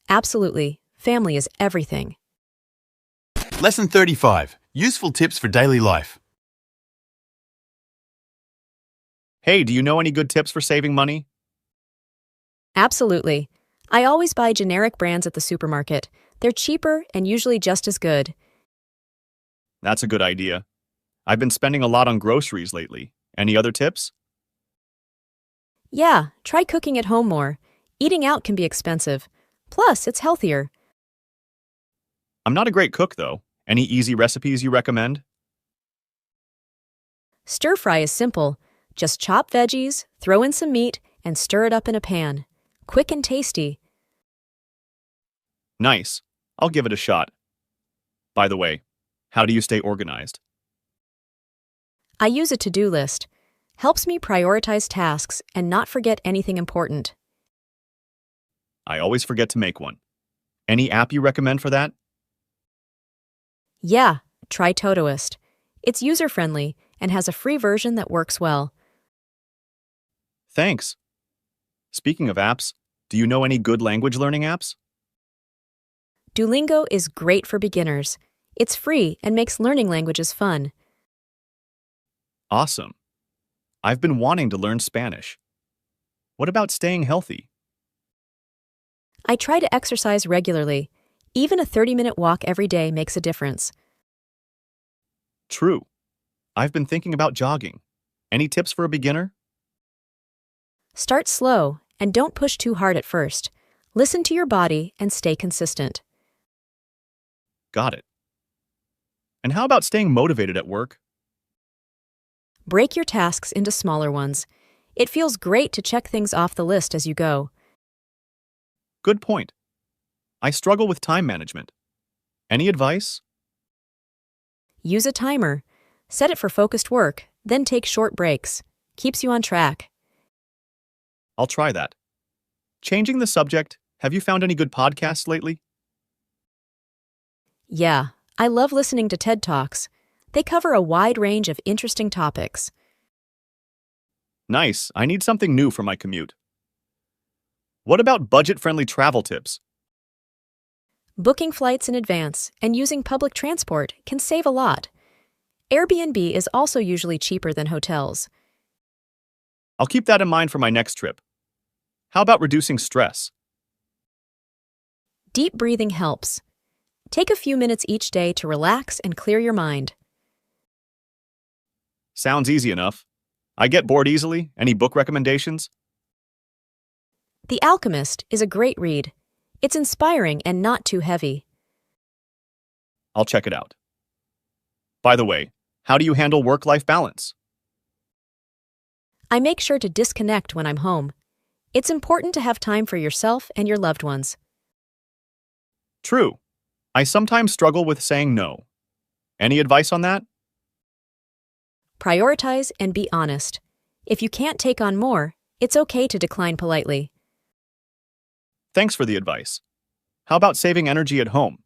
Absolutely. Family is everything. Lesson 35. Useful tips for daily life. Hey, do you know any good tips for saving money? Absolutely. I always buy generic brands at the supermarket. They're cheaper and usually just as good. That's a good idea. I've been spending a lot on groceries lately. Any other tips? Yeah, try cooking at home more. Eating out can be expensive. Plus, it's healthier. I'm not a great cook, though. Any easy recipes you recommend? Stir fry is simple. Just chop veggies, throw in some meat, and stir it up in a pan. Quick and tasty. Nice. I'll give it a shot. By the way, how do you stay organized? I use a to-do list. Helps me prioritize tasks and not forget anything important. I always forget to make one. Any app you recommend for that? Yeah, try Todoist. It's user-friendly and has a free version that works well. Thanks. Speaking of apps, do you know any good language learning apps? Duolingo is great for beginners. It's free and makes learning languages fun. Awesome. I've been wanting to learn Spanish. What about staying healthy? I try to exercise regularly. Even a 30-minute walk every day makes a difference. True. I've been thinking about jogging. Any tips for a beginner? Start slow and don't push too hard at first. Listen to your body and stay consistent. Got it. And how about staying motivated at work? Break your tasks into smaller ones. It feels great to check things off the list as you go. Good point. I struggle with time management. Any advice? Use a timer. Set it for focused work, then take short breaks. Keeps you on track. I'll try that. Changing the subject, have you found any good podcasts lately? Yeah, I love listening to TED Talks. They cover a wide range of interesting topics. Nice. I need something new for my commute. What about budget-friendly travel tips? Booking flights in advance and using public transport can save a lot. Airbnb is also usually cheaper than hotels. I'll keep that in mind for my next trip. How about reducing stress? Deep breathing helps. Take a few minutes each day to relax and clear your mind. Sounds easy enough. I get bored easily. Any book recommendations? The Alchemist is a great read. It's inspiring and not too heavy. I'll check it out. By the way, how do you handle work-life balance? I make sure to disconnect when I'm home. It's important to have time for yourself and your loved ones. True. I sometimes struggle with saying no. Any advice on that? Prioritize and be honest. If you can't take on more, it's okay to decline politely. Thanks for the advice. How about saving energy at home?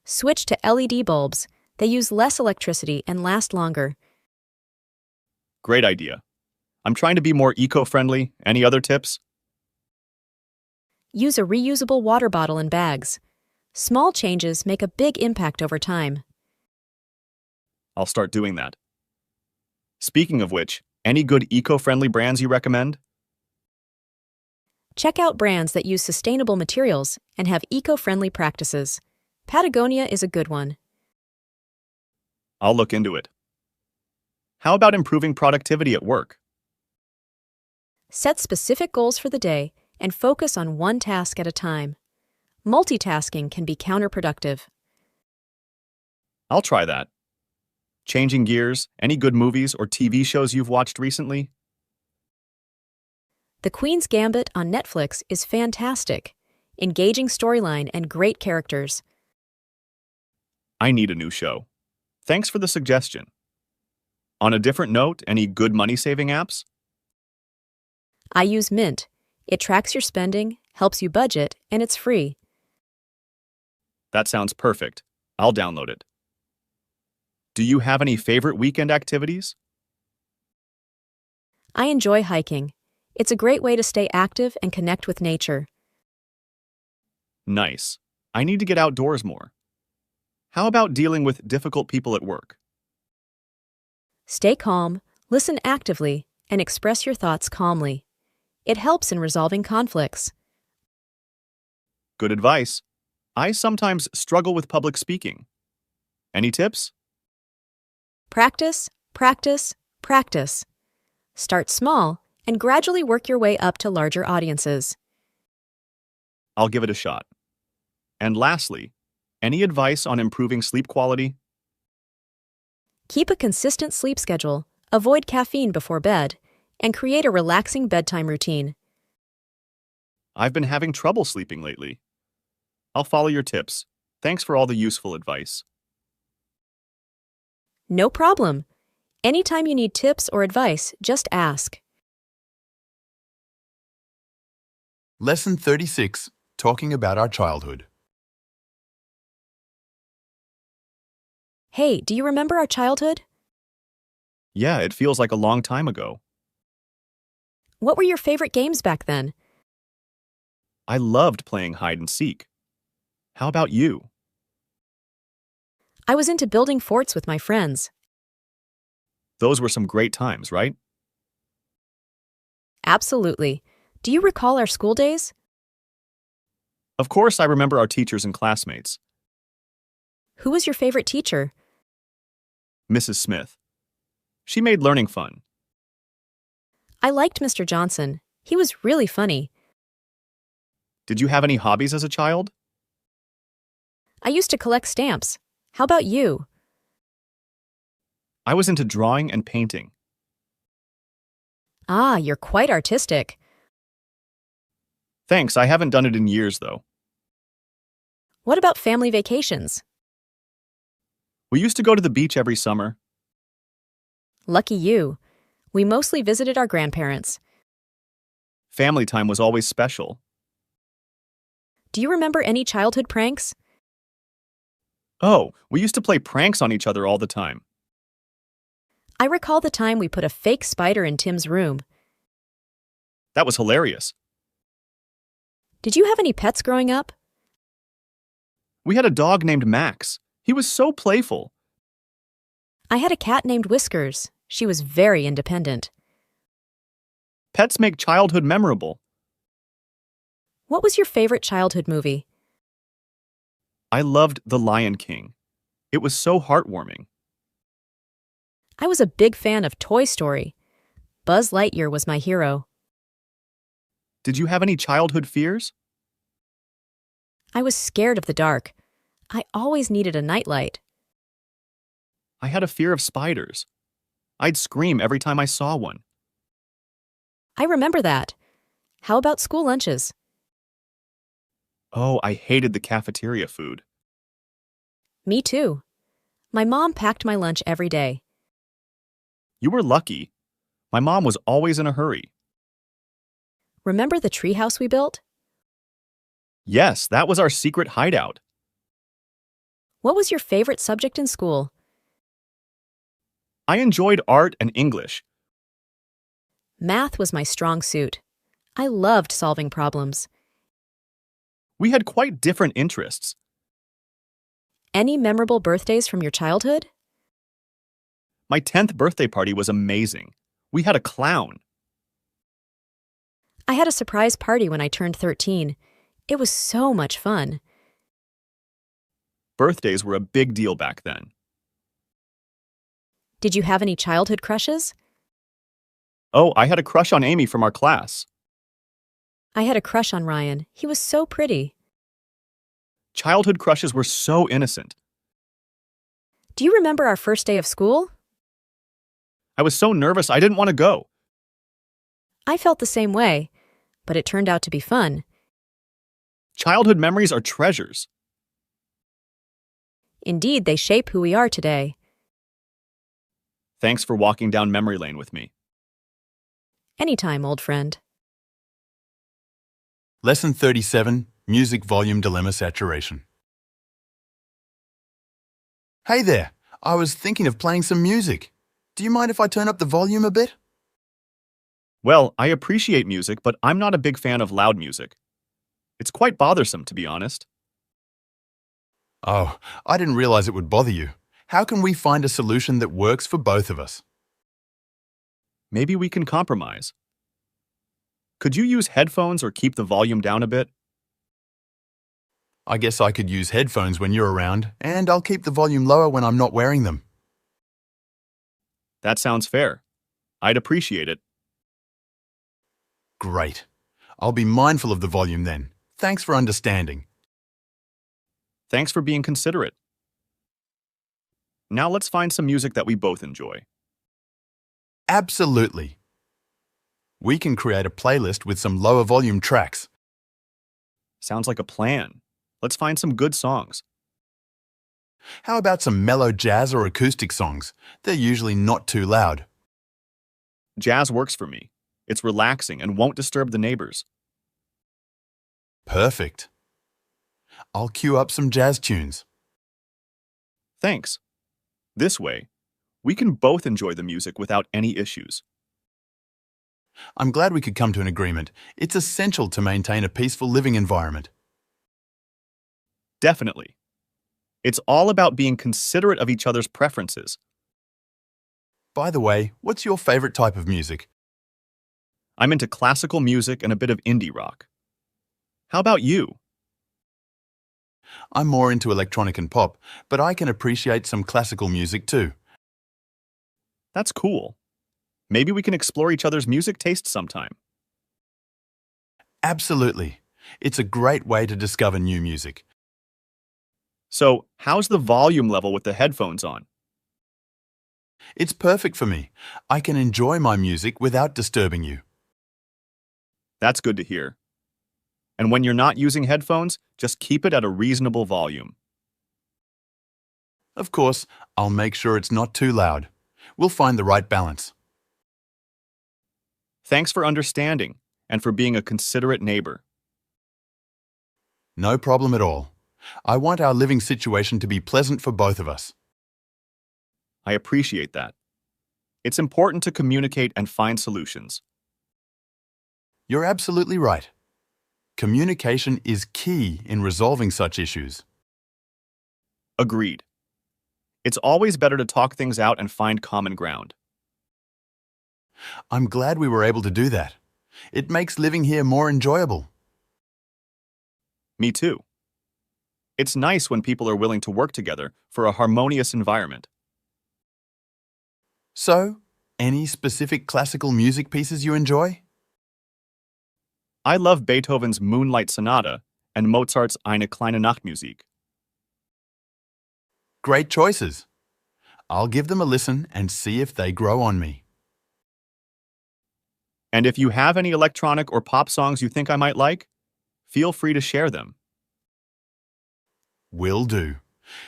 Switch to LED bulbs. They use less electricity and last longer. Great idea. I'm trying to be more eco-friendly. Any other tips? Use a reusable water bottle and bags. Small changes make a big impact over time. I'll start doing that. Speaking of which, any good eco-friendly brands you recommend? Check out brands that use sustainable materials and have eco-friendly practices. Patagonia is a good one. I'll look into it. How about improving productivity at work? Set specific goals for the day and focus on one task at a time. Multitasking can be counterproductive. I'll try that. Changing gears, any good movies or TV shows you've watched recently? The Queen's Gambit on Netflix is fantastic. Engaging storyline and great characters. I need a new show. Thanks for the suggestion. On a different note, any good money-saving apps? I use Mint. It tracks your spending, helps you budget, and it's free. That sounds perfect. I'll download it. Do you have any favorite weekend activities? I enjoy hiking. It's a great way to stay active and connect with nature. Nice. I need to get outdoors more. How about dealing with difficult people at work? Stay calm, listen actively, and express your thoughts calmly. It helps in resolving conflicts. Good advice. I sometimes struggle with public speaking. Any tips? Practice, practice, practice. Start small and gradually work your way up to larger audiences. I'll give it a shot. And lastly, any advice on improving sleep quality? Keep a consistent sleep schedule, avoid caffeine before bed, and create a relaxing bedtime routine. I've been having trouble sleeping lately. I'll follow your tips. Thanks for all the useful advice. No problem. Anytime you need tips or advice, just ask. Lesson 36, talking about our childhood. Hey, do you remember our childhood? Yeah, it feels like a long time ago. What were your favorite games back then? I loved playing hide and seek. How about you? I was into building forts with my friends. Those were some great times, right? Absolutely. Do you recall our school days? Of course, I remember our teachers and classmates. Who was your favorite teacher? Mrs. Smith. She made learning fun. I liked Mr. Johnson. He was really funny. Did you have any hobbies as a child? I used to collect stamps. How about you? I was into drawing and painting. Ah, you're quite artistic. Thanks, I haven't done it in years, though. What about family vacations? We used to go to the beach every summer. Lucky you. We mostly visited our grandparents. Family time was always special. Do you remember any childhood pranks? Oh, we used to play pranks on each other all the time. I recall the time we put a fake spider in Tim's room. That was hilarious. Did you have any pets growing up? We had a dog named Max. He was so playful. I had a cat named Whiskers. She was very independent. Pets make childhood memorable. What was your favorite childhood movie? I loved The Lion King. It was so heartwarming. I was a big fan of Toy Story. Buzz Lightyear was my hero. Did you have any childhood fears? I was scared of the dark. I always needed a nightlight. I had a fear of spiders. I'd scream every time I saw one. I remember that. How about school lunches? Oh, I hated the cafeteria food. Me too. My mom packed my lunch every day. You were lucky. My mom was always in a hurry. Remember the treehouse we built? Yes, that was our secret hideout. What was your favorite subject in school? I enjoyed art and English. Math was my strong suit. I loved solving problems. We had quite different interests. Any memorable birthdays from your childhood? My 10th birthday party was amazing. We had a clown. I had a surprise party when I turned 13. It was so much fun. Birthdays were a big deal back then. Did you have any childhood crushes? Oh, I had a crush on Amy from our class. I had a crush on Ryan. He was so pretty. Childhood crushes were so innocent. Do you remember our first day of school? I was so nervous I didn't want to go. I felt the same way, but it turned out to be fun. Childhood memories are treasures. Indeed, they shape who we are today. Thanks for walking down memory lane with me. Anytime, old friend. Lesson 37, Music Volume Dilemma Saturation. Hey there, I was thinking of playing some music. Do you mind if I turn up the volume a bit? Well, I appreciate music, but I'm not a big fan of loud music. It's quite bothersome, to be honest. Oh, I didn't realize it would bother you. How can we find a solution that works for both of us? Maybe we can compromise. Could you use headphones or keep the volume down a bit? I guess I could use headphones when you're around, and I'll keep the volume lower when I'm not wearing them. That sounds fair. I'd appreciate it. Great. I'll be mindful of the volume then. Thanks for understanding. Thanks for being considerate. Now let's find some music that we both enjoy. Absolutely. We can create a playlist with some lower volume tracks. Sounds like a plan. Let's find some good songs. How about some mellow jazz or acoustic songs? They're usually not too loud. Jazz works for me. It's relaxing and won't disturb the neighbors. Perfect. I'll cue up some jazz tunes. Thanks. This way, we can both enjoy the music without any issues. I'm glad we could come to an agreement. It's essential to maintain a peaceful living environment. Definitely. It's all about being considerate of each other's preferences. By the way, what's your favorite type of music? I'm into classical music and a bit of indie rock. How about you? I'm more into electronic and pop, but I can appreciate some classical music too. That's cool. Maybe we can explore each other's music tastes sometime. Absolutely. It's a great way to discover new music. So, how's the volume level with the headphones on? It's perfect for me. I can enjoy my music without disturbing you. That's good to hear. And when you're not using headphones, just keep it at a reasonable volume. Of course, I'll make sure it's not too loud. We'll find the right balance. Thanks for understanding and for being a considerate neighbor. No problem at all. I want our living situation to be pleasant for both of us. I appreciate that. It's important to communicate and find solutions. You're absolutely right. Communication is key in resolving such issues. Agreed. It's always better to talk things out and find common ground. I'm glad we were able to do that. It makes living here more enjoyable. Me too. It's nice when people are willing to work together for a harmonious environment. So, any specific classical music pieces you enjoy? I love Beethoven's Moonlight Sonata and Mozart's Eine kleine Nachtmusik. Great choices. I'll give them a listen and see if they grow on me. And if you have any electronic or pop songs you think I might like, feel free to share them. Will do.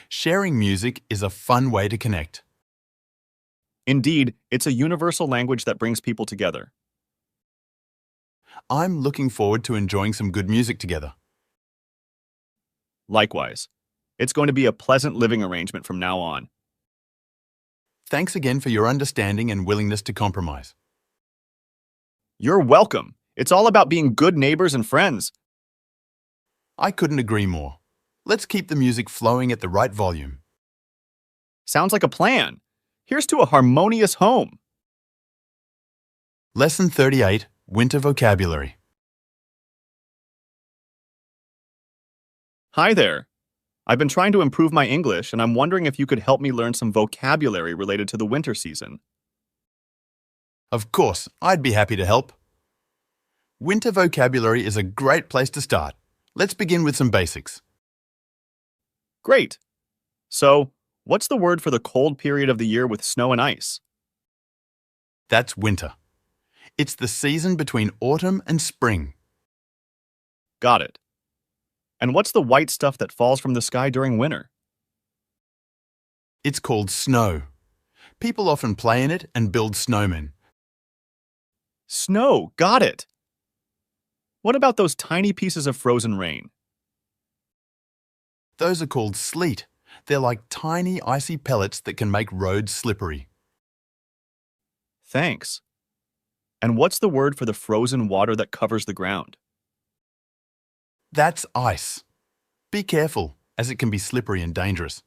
Sharing music is a fun way to connect. Indeed, it's a universal language that brings people together. I'm looking forward to enjoying some good music together. Likewise, it's going to be a pleasant living arrangement from now on. Thanks again for your understanding and willingness to compromise. You're welcome. It's all about being good neighbors and friends. I couldn't agree more. Let's keep the music flowing at the right volume. Sounds like a plan. Here's to a harmonious home. Lesson 38, Winter Vocabulary. Hi there. I've been trying to improve my English, and I'm wondering if you could help me learn some vocabulary related to the winter season. Of course, I'd be happy to help. Winter vocabulary is a great place to start. Let's begin with some basics. Great. So, what's the word for the cold period of the year with snow and ice? That's winter. It's the season between autumn and spring. Got it. And what's the white stuff that falls from the sky during winter? It's called snow. People often play in it and build snowmen. Snow, got it. What about those tiny pieces of frozen rain? Those are called sleet. They're like tiny icy pellets that can make roads slippery. Thanks. And what's the word for the frozen water that covers the ground? That's ice. Be careful, as it can be slippery and dangerous.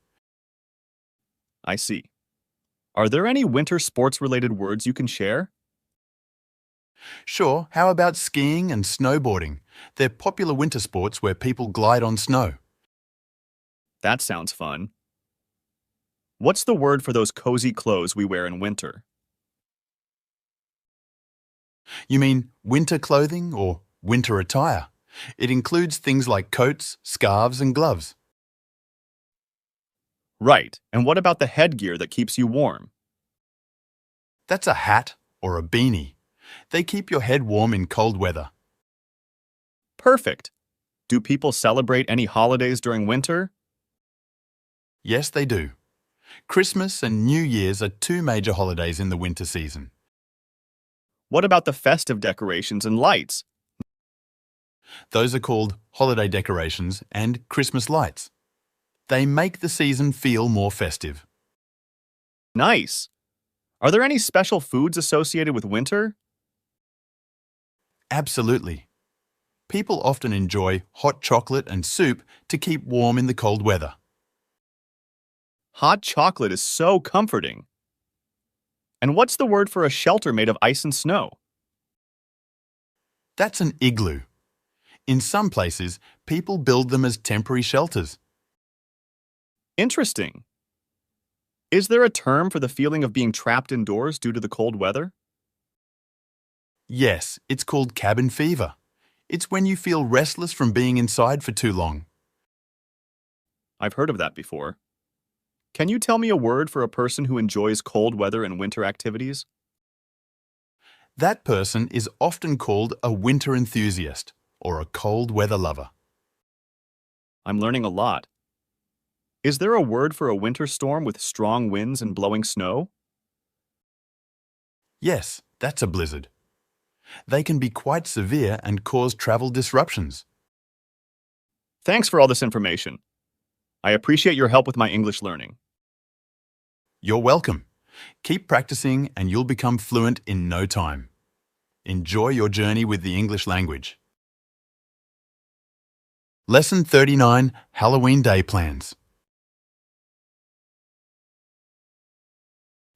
I see. Are there any winter sports-related words you can share? Sure, how about skiing and snowboarding? They're popular winter sports where people glide on snow. That sounds fun. What's the word for those cozy clothes we wear in winter? You mean winter clothing or winter attire? It includes things like coats, scarves, and gloves. Right. And what about the headgear that keeps you warm? That's a hat or a beanie. They keep your head warm in cold weather. Perfect. Do people celebrate any holidays during winter? Yes, they do. Christmas and New Year's are two major holidays in the winter season. What about the festive decorations and lights? Those are called holiday decorations and Christmas lights. They make the season feel more festive. Nice. Are there any special foods associated with winter? Absolutely. People often enjoy hot chocolate and soup to keep warm in the cold weather. Hot chocolate is so comforting. And what's the word for a shelter made of ice and snow? That's an igloo. In some places, people build them as temporary shelters. Interesting. Is there a term for the feeling of being trapped indoors due to the cold weather? Yes, it's called cabin fever. It's when you feel restless from being inside for too long. I've heard of that before. Can you tell me a word for a person who enjoys cold weather and winter activities? That person is often called a winter enthusiast or a cold weather lover. I'm learning a lot. Is there a word for a winter storm with strong winds and blowing snow? Yes, that's a blizzard. They can be quite severe and cause travel disruptions. Thanks for all this information. I appreciate your help with my English learning. You're welcome. Keep practicing and you'll become fluent in no time. Enjoy your journey with the English language. Lesson 39, Halloween Day Plans.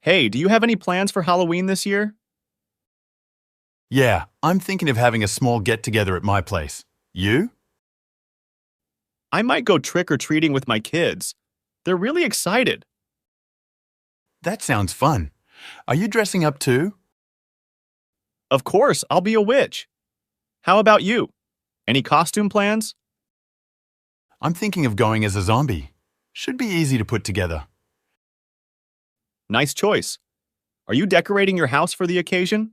Hey, do you have any plans for Halloween this year? Yeah, I'm thinking of having a small get-together at my place. You? I might go trick-or-treating with my kids. They're really excited. That sounds fun. Are you dressing up too? Of course, I'll be a witch. How about you? Any costume plans? I'm thinking of going as a zombie. Should be easy to put together. Nice choice. Are you decorating your house for the occasion?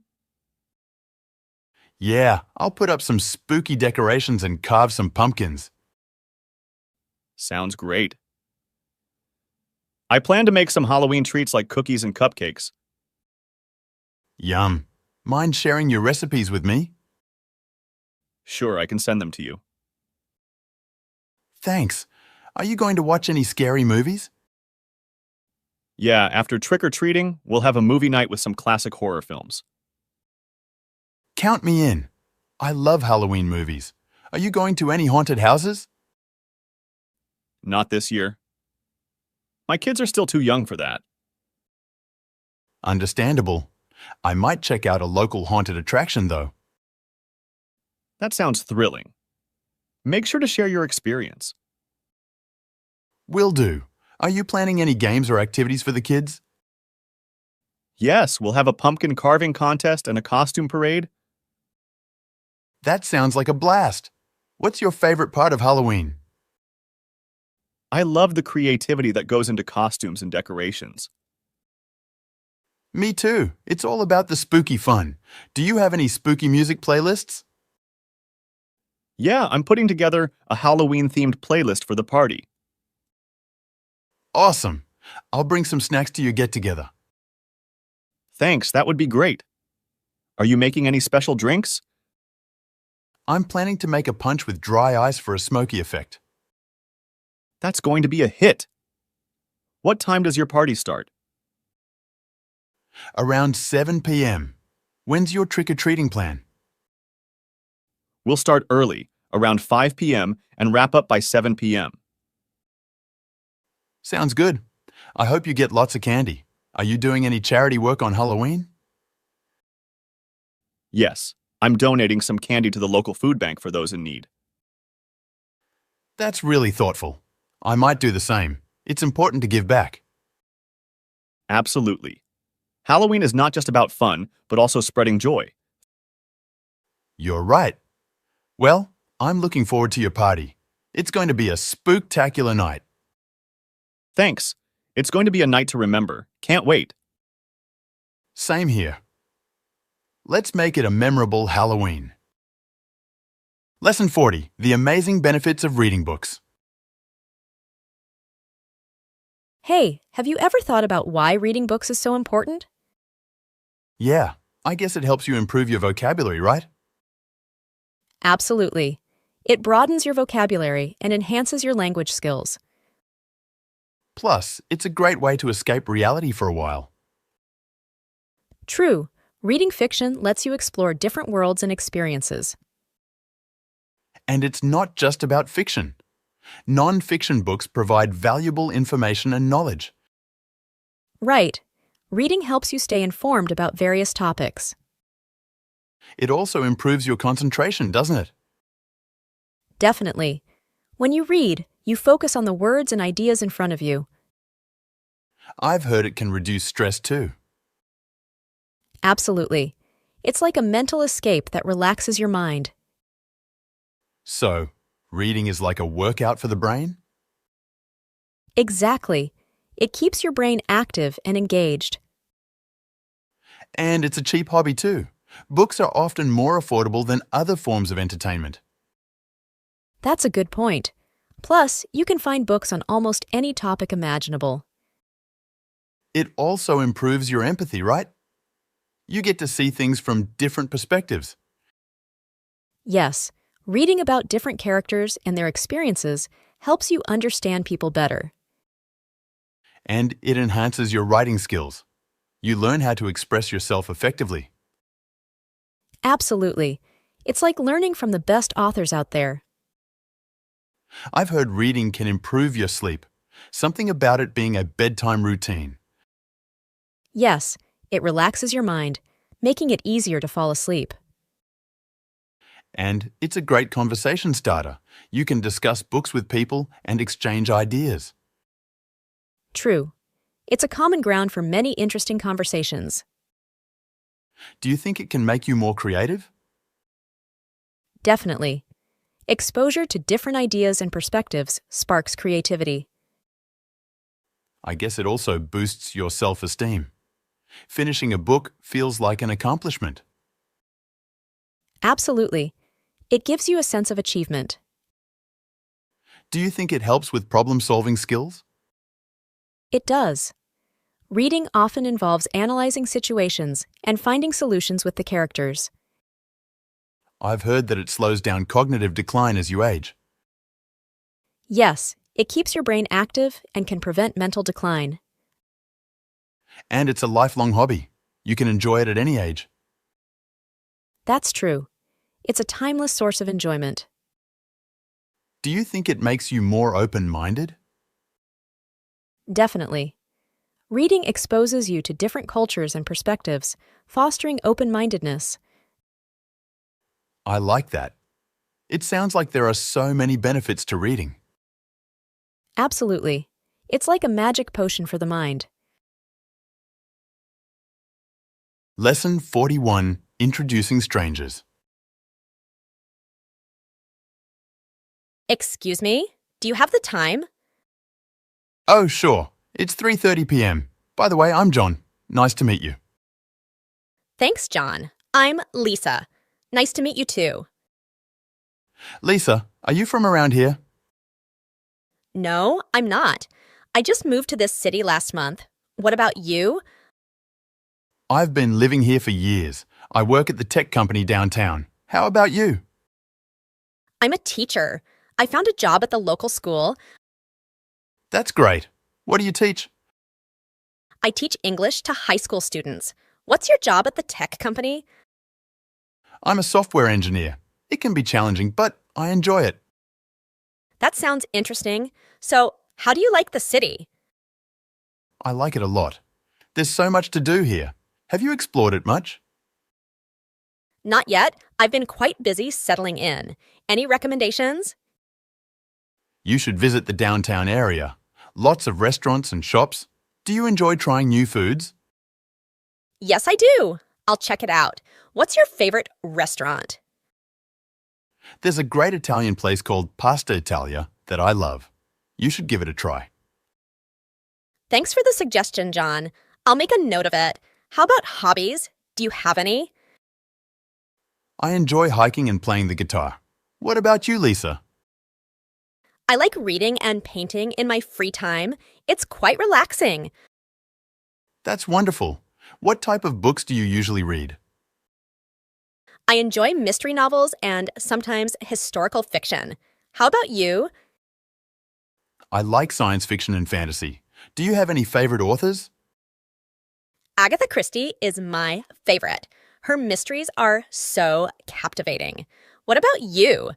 Yeah, I'll put up some spooky decorations and carve some pumpkins. Sounds great. I plan to make some Halloween treats like cookies and cupcakes. Yum. Mind sharing your recipes with me? Sure, I can send them to you. Thanks. Are you going to watch any scary movies? Yeah, after trick-or-treating, we'll have a movie night with some classic horror films. Count me in. I love Halloween movies. Are you going to any haunted houses? Not this year. My kids are still too young for that. Understandable. I might check out a local haunted attraction, though. That sounds thrilling. Make sure to share your experience. Will do. Are you planning any games or activities for the kids? Yes, we'll have a pumpkin carving contest and a costume parade. That sounds like a blast. What's your favorite part of Halloween? I love the creativity that goes into costumes and decorations. Me too. It's all about the spooky fun. Do you have any spooky music playlists? Yeah, I'm putting together a Halloween-themed playlist for the party. Awesome. I'll bring some snacks to your get-together. Thanks, that would be great. Are you making any special drinks? I'm planning to make a punch with dry ice for a smoky effect. That's going to be a hit. What time does your party start? Around 7 p.m. When's your trick-or-treating plan? We'll start early, around 5 p.m., and wrap up by 7 p.m. Sounds good. I hope you get lots of candy. Are you doing any charity work on Halloween? Yes, I'm donating some candy to the local food bank for those in need. That's really thoughtful. I might do the same. It's important to give back. Absolutely. Halloween is not just about fun, but also spreading joy. You're right. Well, I'm looking forward to your party. It's going to be a spooktacular night. Thanks. It's going to be a night to remember. Can't wait. Same here. Let's make it a memorable Halloween. Lesson 40, The Amazing Benefits of Reading Books. Hey, have you ever thought about why reading books is so important? Yeah, I guess it helps you improve your vocabulary, right? Absolutely. It broadens your vocabulary and enhances your language skills. Plus, it's a great way to escape reality for a while. True, reading fiction lets you explore different worlds and experiences. And it's not just about fiction. Non-fiction books provide valuable information and knowledge. Right. Reading helps you stay informed about various topics. It also improves your concentration, doesn't it? Definitely. When you read, you focus on the words and ideas in front of you. I've heard it can reduce stress too. Absolutely. It's like a mental escape that relaxes your mind. So, reading is like a workout for the brain? Exactly. It keeps your brain active and engaged. And it's a cheap hobby too. Books are often more affordable than other forms of entertainment. That's a good point. Plus, you can find books on almost any topic imaginable. It also improves your empathy, right? You get to see things from different perspectives. Yes, reading about different characters and their experiences helps you understand people better. And it enhances your writing skills. You learn how to express yourself effectively. Absolutely. It's like learning from the best authors out there. I've heard reading can improve your sleep. Something about it being a bedtime routine. Yes, it relaxes your mind, making it easier to fall asleep. And it's a great conversation starter. You can discuss books with people and exchange ideas. True. It's a common ground for many interesting conversations. Do you think it can make you more creative? Definitely. Exposure to different ideas and perspectives sparks creativity. I guess it also boosts your self-esteem. Finishing a book feels like an accomplishment. Absolutely. It gives you a sense of achievement. Do you think it helps with problem-solving skills? It does. Reading often involves analyzing situations and finding solutions with the characters. I've heard that it slows down cognitive decline as you age. Yes, it keeps your brain active and can prevent mental decline. And it's a lifelong hobby. You can enjoy it at any age. That's true. It's a timeless source of enjoyment. Do you think it makes you more open-minded? Definitely. Reading exposes you to different cultures and perspectives, fostering open-mindedness. I like that. It sounds like there are so many benefits to reading. Absolutely. It's like a magic potion for the mind. Lesson 41, Introducing Strangers. Excuse me? Do you have the time? Oh, sure. It's 3:30 p.m. By the way, I'm John. Nice to meet you. Thanks, John. I'm Lisa. Nice to meet you too. Lisa, are you from around here? No, I'm not. I just moved to this city last month. What about you? I've been living here for years. I work at the tech company downtown. How about you? I'm a teacher. I found a job at the local school. That's great. What do you teach? I teach English to high school students. What's your job at the tech company? I'm a software engineer. It can be challenging, but I enjoy it. That sounds interesting. So, how do you like the city? I like it a lot. There's so much to do here. Have you explored it much? Not yet. I've been quite busy settling in. Any recommendations? You should visit the downtown area. Lots of restaurants and shops. Do you enjoy trying new foods? Yes, I do. I'll check it out. What's your favorite restaurant? There's a great Italian place called Pasta Italia that I love. You should give it a try. Thanks for the suggestion, John. I'll make a note of it. How about hobbies? Do you have any? I enjoy hiking and playing the guitar. What about you, Lisa? I like reading and painting in my free time. It's quite relaxing. That's wonderful. What type of books do you usually read? I enjoy mystery novels and sometimes historical fiction. How about you? I like science fiction and fantasy. Do you have any favorite authors? Agatha Christie is my favorite. Her mysteries are so captivating. What about you?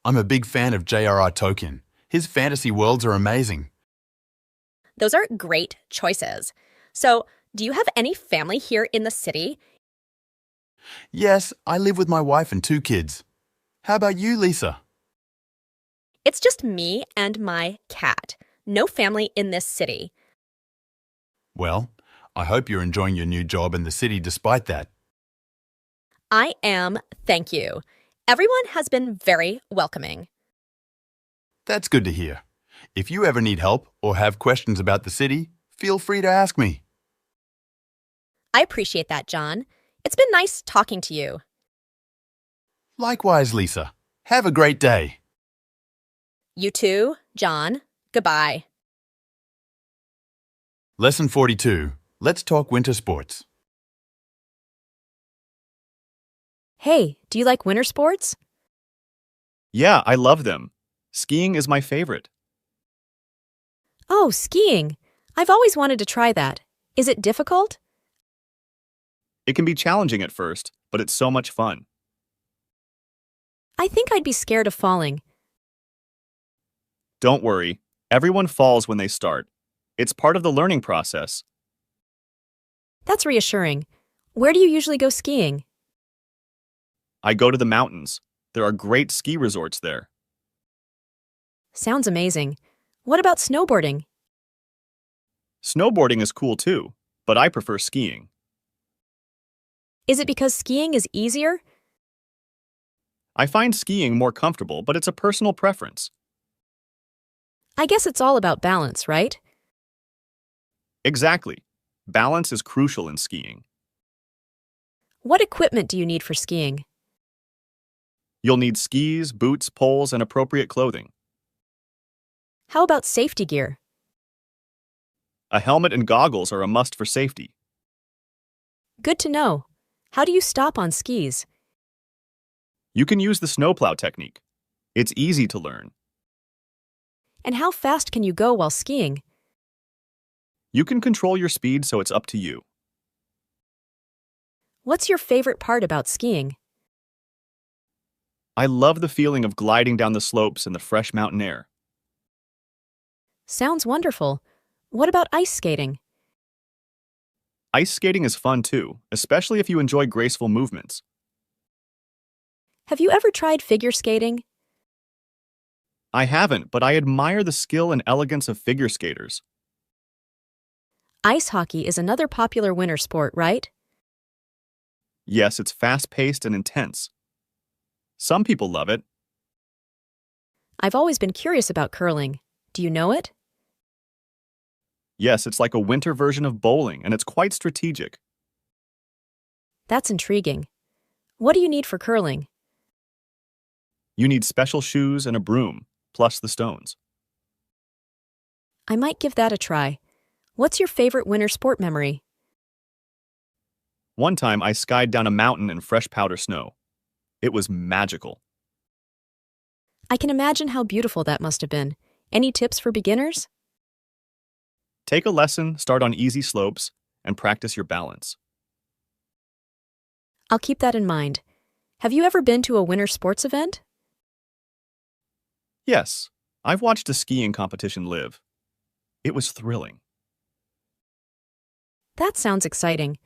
I'm a big fan of J.R.R. Tolkien. His fantasy worlds are amazing. Those are great choices. So, do you have any family here in the city? Yes, I live with my wife and 2 kids. How about you, Lisa? It's just me and my cat. No family in this city. Well, I hope you're enjoying your new job in the city despite that. I am, thank you. Everyone has been very welcoming. That's good to hear. If you ever need help or have questions about the city, feel free to ask me. I appreciate that, John. It's been nice talking to you. Likewise, Lisa. Have a great day. You too, John. Goodbye. Lesson 42. Let's talk winter sports. Hey, do you like winter sports? Yeah, I love them. Skiing is my favorite. Oh, skiing. I've always wanted to try that. Is it difficult? It can be challenging at first, but it's so much fun. I think I'd be scared of falling. Don't worry, everyone falls when they start. It's part of the learning process. That's reassuring. Where do you usually go skiing? I go to the mountains. There are great ski resorts there. Sounds amazing. What about snowboarding? Snowboarding is cool too, but I prefer skiing. Is it because skiing is easier? I find skiing more comfortable, but it's a personal preference. I guess it's all about balance, right? Exactly. Balance is crucial in skiing. What equipment do you need for skiing? You'll need skis, boots, poles, and appropriate clothing. How about safety gear? A helmet and goggles are a must for safety. Good to know. How do you stop on skis? You can use the snowplow technique. It's easy to learn. And how fast can you go while skiing? You can control your speed so it's up to you. What's your favorite part about skiing? I love the feeling of gliding down the slopes in the fresh mountain air. Sounds wonderful. What about ice skating? Ice skating is fun too, especially if you enjoy graceful movements. Have you ever tried figure skating? I haven't, but I admire the skill and elegance of figure skaters. Ice hockey is another popular winter sport, right? Yes, it's fast-paced and intense. Some people love it. I've always been curious about curling. Do you know it? Yes, it's like a winter version of bowling, and it's quite strategic. That's intriguing. What do you need for curling? You need special shoes and a broom, plus the stones. I might give that a try. What's your favorite winter sport memory? One time I skied down a mountain in fresh powder snow. It was magical. I can imagine how beautiful that must have been. Any tips for beginners? Take a lesson, start on easy slopes, and practice your balance. I'll keep that in mind. Have you ever been to a winter sports event? Yes, I've watched a skiing competition live. It was thrilling. That sounds exciting.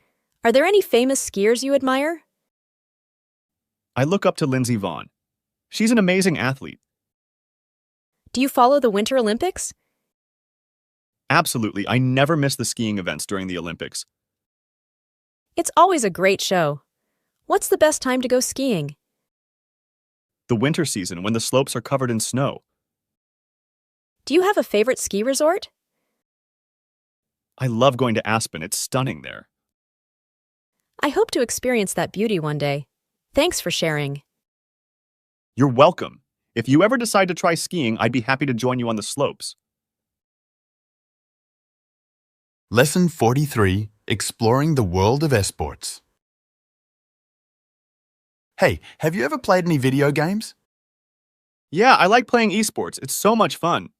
Are there any famous skiers you admire? I look up to Lindsey Vonn. She's an amazing athlete. Do you follow the Winter Olympics? Absolutely, I never miss the skiing events during the Olympics. It's always a great show. What's the best time to go skiing? The winter season when the slopes are covered in snow. Do you have a favorite ski resort? I love going to Aspen, it's stunning there. I hope to experience that beauty one day. Thanks for sharing. You're welcome. If you ever decide to try skiing, I'd be happy to join you on the slopes. Lesson 43. Exploring the world of esports. Hey, have you ever played any video games? Yeah, I like playing esports. It's so much fun.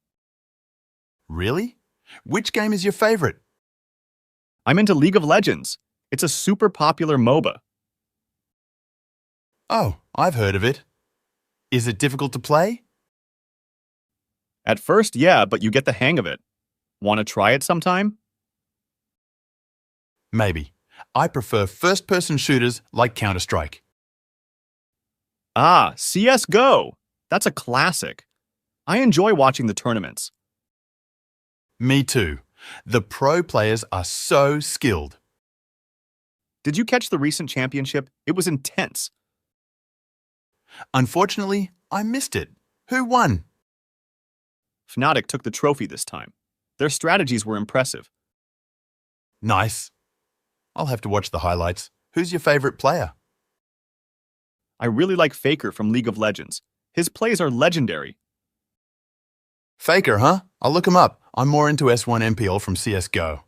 Really? Which game is your favorite? I'm into League of Legends. It's a super popular MOBA. Oh, I've heard of it. Is it difficult to play? At first, yeah, but you get the hang of it. Want to try it sometime? Maybe. I prefer first-person shooters like Counter-Strike. Ah, CSGO! That's a classic. I enjoy watching the tournaments. Me too. The pro players are so skilled. Did you catch the recent championship? It was intense. Unfortunately, I missed it. Who won? Fnatic took the trophy this time. Their strategies were impressive. Nice. I'll have to watch the highlights. Who's your favorite player? I really like Faker from League of Legends. His plays are legendary. Faker, huh? I'll look him up. I'm more into S1 MPL from CSGO.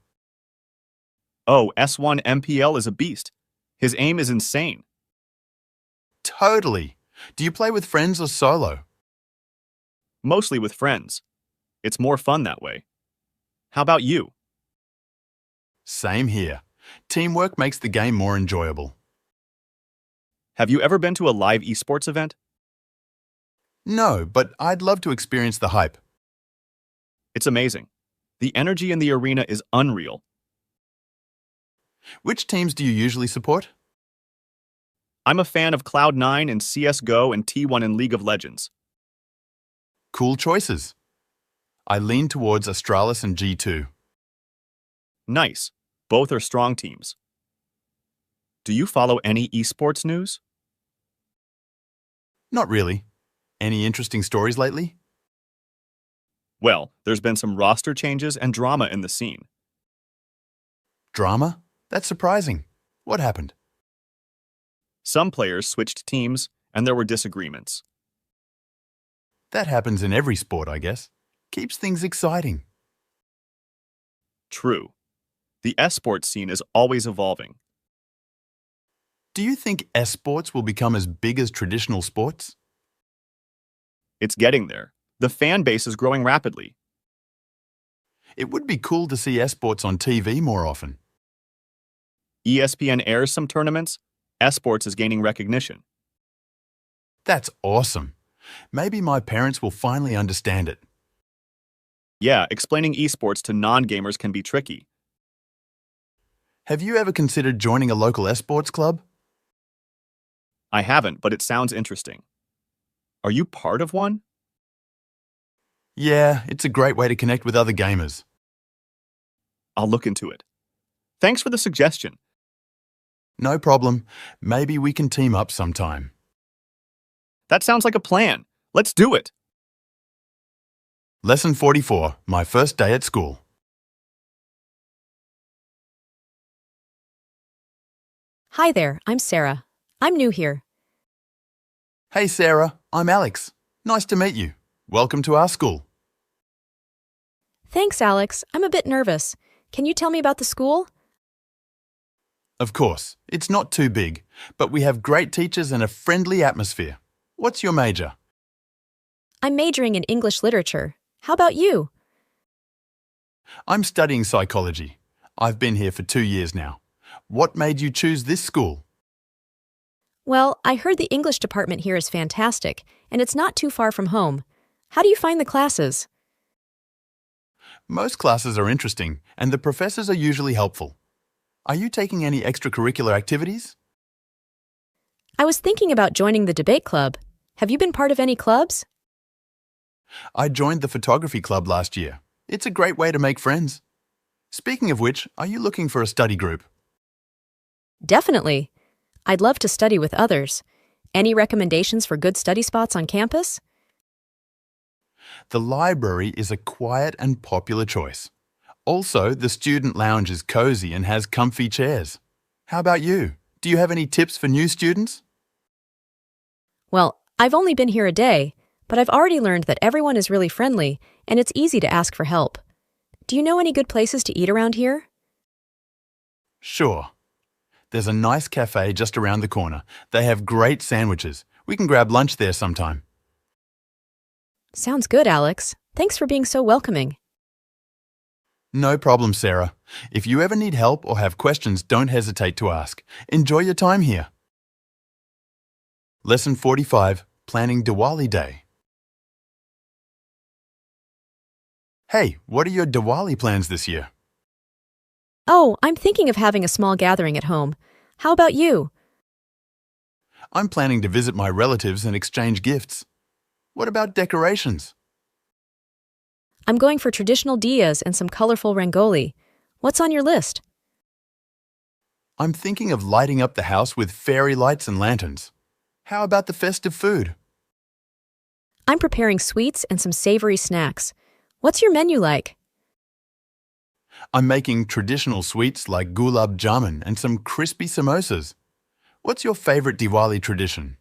Oh, S1 MPL is a beast. His aim is insane. Totally. Do you play with friends or solo? Mostly with friends. It's more fun that way. How about you? Same here. Teamwork makes the game more enjoyable. Have you ever been to a live esports event? No, but I'd love to experience the hype. It's amazing. The energy in the arena is unreal. Which teams do you usually support? I'm a fan of Cloud9 in CSGO and T1 in League of Legends. Cool choices. I lean towards Astralis and G2. Nice. Both are strong teams. Do you follow any esports news? Not really. Any interesting stories lately? Well, there's been some roster changes and drama in the scene. Drama? That's surprising. What happened? Some players switched teams, and there were disagreements. That happens in every sport, I guess. Keeps things exciting. True. The esports scene is always evolving. Do you think esports will become as big as traditional sports? It's getting there. The fan base is growing rapidly. It would be cool to see esports on TV more often. ESPN airs some tournaments. Esports is gaining recognition. That's awesome. Maybe my parents will finally understand it. Yeah, explaining esports to non-gamers can be tricky. Have you ever considered joining a local esports club? I haven't, but it sounds interesting. Are you part of one? Yeah, it's a great way to connect with other gamers. I'll look into it. Thanks for the suggestion. No problem. Maybe we can team up sometime. That sounds like a plan. Let's do it. Lesson 44, my first day at school. Hi there, I'm Sarah. I'm new here. Hey Sarah, I'm Alex. Nice to meet you. Welcome to our school. Thanks, Alex. I'm a bit nervous. Can you tell me about the school? Of course, it's not too big, but we have great teachers and a friendly atmosphere. What's your major? I'm majoring in English literature. How about you? I'm studying psychology. I've been here for 2 years now. What made you choose this school? Well, I heard the English department here is fantastic, and it's not too far from home. How do you find the classes? Most classes are interesting, and the professors are usually helpful. Are you taking any extracurricular activities? I was thinking about joining the debate club. Have you been part of any clubs? I joined the photography club last year. It's a great way to make friends. Speaking of which, are you looking for a study group? Definitely. I'd love to study with others. Any recommendations for good study spots on campus? The library is a quiet and popular choice. Also, the student lounge is cozy and has comfy chairs. How about you? Do you have any tips for new students? Well, I've only been here a day, but I've already learned that everyone is really friendly and it's easy to ask for help. Do you know any good places to eat around here? Sure. There's a nice cafe just around the corner. They have great sandwiches. We can grab lunch there sometime. Sounds good, Alex. Thanks for being so welcoming. No problem, Sarah. If you ever need help or have questions, don't hesitate to ask. Enjoy your time here. Lesson 45, Planning Diwali Day. Hey, what are your Diwali plans this year? Oh, I'm thinking of having a small gathering at home. How about you? I'm planning to visit my relatives and exchange gifts. What about decorations? I'm going for traditional diyas and some colorful rangoli. What's on your list? I'm thinking of lighting up the house with fairy lights and lanterns. How about the festive food? I'm preparing sweets and some savory snacks. What's your menu like? I'm making traditional sweets like gulab jamun and some crispy samosas. What's your favorite Diwali tradition?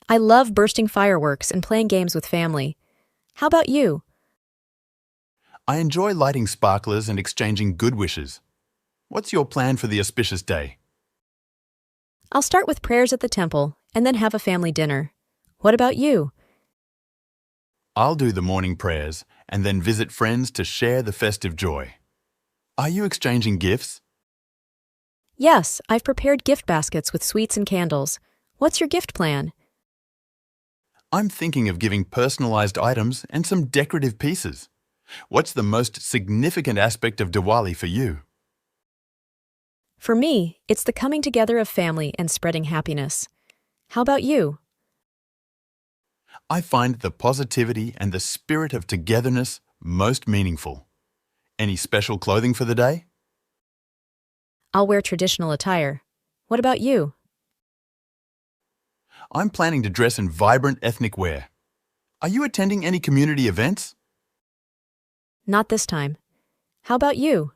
I love bursting fireworks and playing games with family. How about you? I enjoy lighting sparklers and exchanging good wishes. What's your plan for the auspicious day? I'll start with prayers at the temple and then have a family dinner. What about you? I'll do the morning prayers and then visit friends to share the festive joy. Are you exchanging gifts? Yes, I've prepared gift baskets with sweets and candles. What's your gift plan? I'm thinking of giving personalized items and some decorative pieces. What's the most significant aspect of Diwali for you? For me, it's the coming together of family and spreading happiness. How about you? I find the positivity and the spirit of togetherness most meaningful. Any special clothing for the day? I'll wear traditional attire. What about you? I'm planning to dress in vibrant ethnic wear. Are you attending any community events? Not this time. How about you?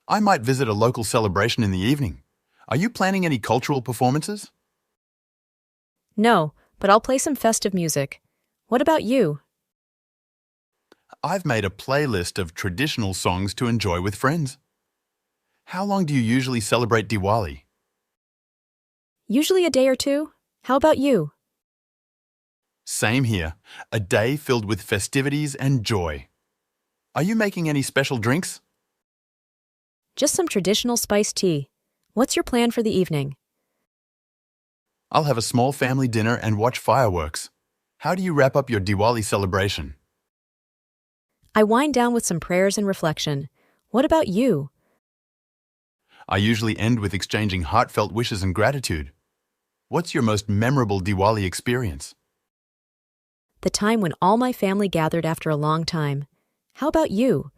I might visit a local celebration in the evening. Are you planning any cultural performances? No, but I'll play some festive music. What about you? I've made a playlist of traditional songs to enjoy with friends. How long do you usually celebrate Diwali? Usually a day or two. How about you? Same here, a day filled with festivities and joy. Are you making any special drinks? Just some traditional spiced tea. What's your plan for the evening? I'll have a small family dinner and watch fireworks. How do you wrap up your Diwali celebration? I wind down with some prayers and reflection. What about you? I usually end with exchanging heartfelt wishes and gratitude. What's your most memorable Diwali experience? The time when all my family gathered after a long time. How about you?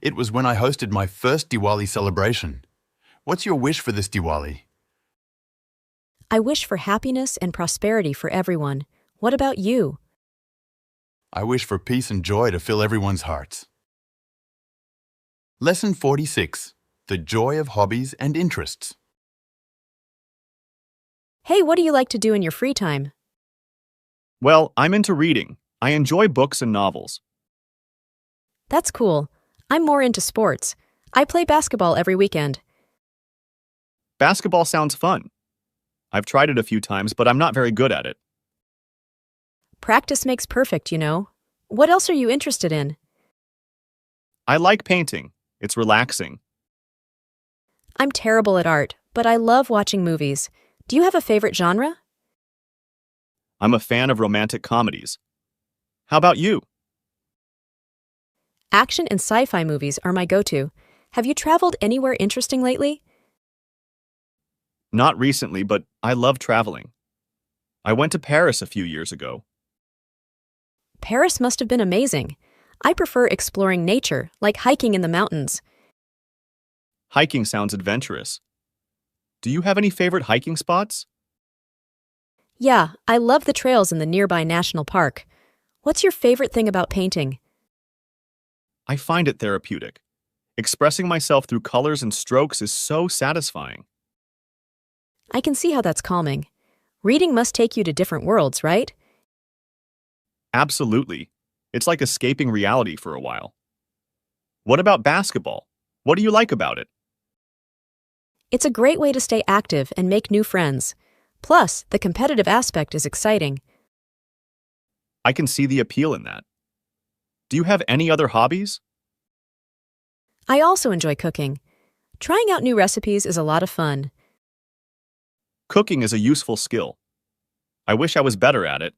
It was when I hosted my first Diwali celebration. What's your wish for this Diwali? I wish for happiness and prosperity for everyone. What about you? I wish for peace and joy to fill everyone's hearts. Lesson 46. The Joy of Hobbies and Interests. Hey, what do you like to do in your free time? Well, I'm into reading. I enjoy books and novels. That's cool. I'm more into sports. I play basketball every weekend. Basketball sounds fun. I've tried it a few times, but I'm not very good at it. Practice makes perfect, you know. What else are you interested in? I like painting. It's relaxing. I'm terrible at art, but I love watching movies. Do you have a favorite genre? I'm a fan of romantic comedies. How about you? Action and sci-fi movies are my go-to. Have you traveled anywhere interesting lately? Not recently, but I love traveling. I went to Paris a few years ago. Paris must have been amazing. I prefer exploring nature, like hiking in the mountains. Hiking sounds adventurous. Do you have any favorite hiking spots? Yeah, I love the trails in the nearby national park. What's your favorite thing about painting? I find it therapeutic. Expressing myself through colors and strokes is so satisfying. I can see how that's calming. Reading must take you to different worlds, right? Absolutely. It's like escaping reality for a while. What about basketball? What do you like about it? It's a great way to stay active and make new friends. Plus, the competitive aspect is exciting. I can see the appeal in that. Do you have any other hobbies? I also enjoy cooking. Trying out new recipes is a lot of fun. Cooking is a useful skill. I wish I was better at it.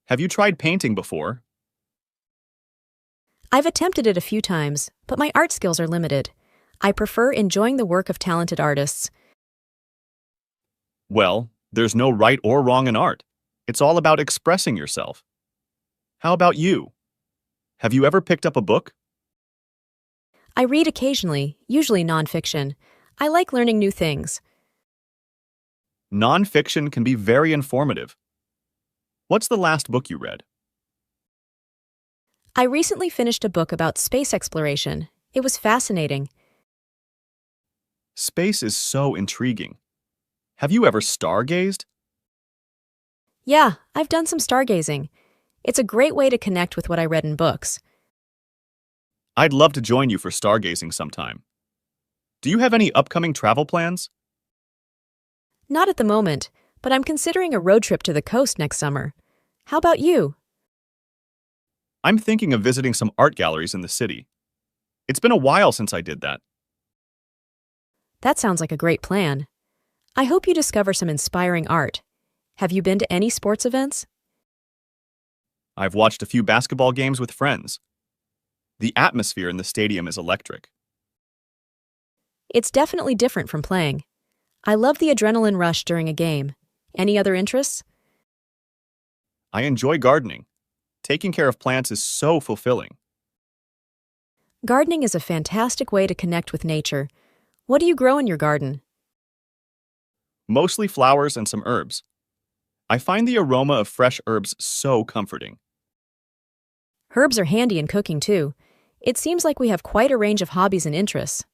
Have you tried painting before? I've attempted it a few times, but my art skills are limited. I prefer enjoying the work of talented artists. Well, there's no right or wrong in art. It's all about expressing yourself. How about you? Have you ever picked up a book? I read occasionally, usually nonfiction. I like learning new things. Nonfiction can be very informative. What's the last book you read? I recently finished a book about space exploration. It was fascinating. Space is so intriguing. Have you ever stargazed? Yeah, I've done some stargazing. It's a great way to connect with what I read in books. I'd love to join you for stargazing sometime. Do you have any upcoming travel plans? Not at the moment, but I'm considering a road trip to the coast next summer. How about you? I'm thinking of visiting some art galleries in the city. It's been a while since I did that. That sounds like a great plan. I hope you discover some inspiring art. Have you been to any sports events? I've watched a few basketball games with friends. The atmosphere in the stadium is electric. It's definitely different from playing. I love the adrenaline rush during a game. Any other interests? I enjoy gardening. Taking care of plants is so fulfilling. Gardening is a fantastic way to connect with nature. What do you grow in your garden? Mostly flowers and some herbs. I find the aroma of fresh herbs so comforting. Herbs are handy in cooking, too. It seems like we have quite a range of hobbies and interests.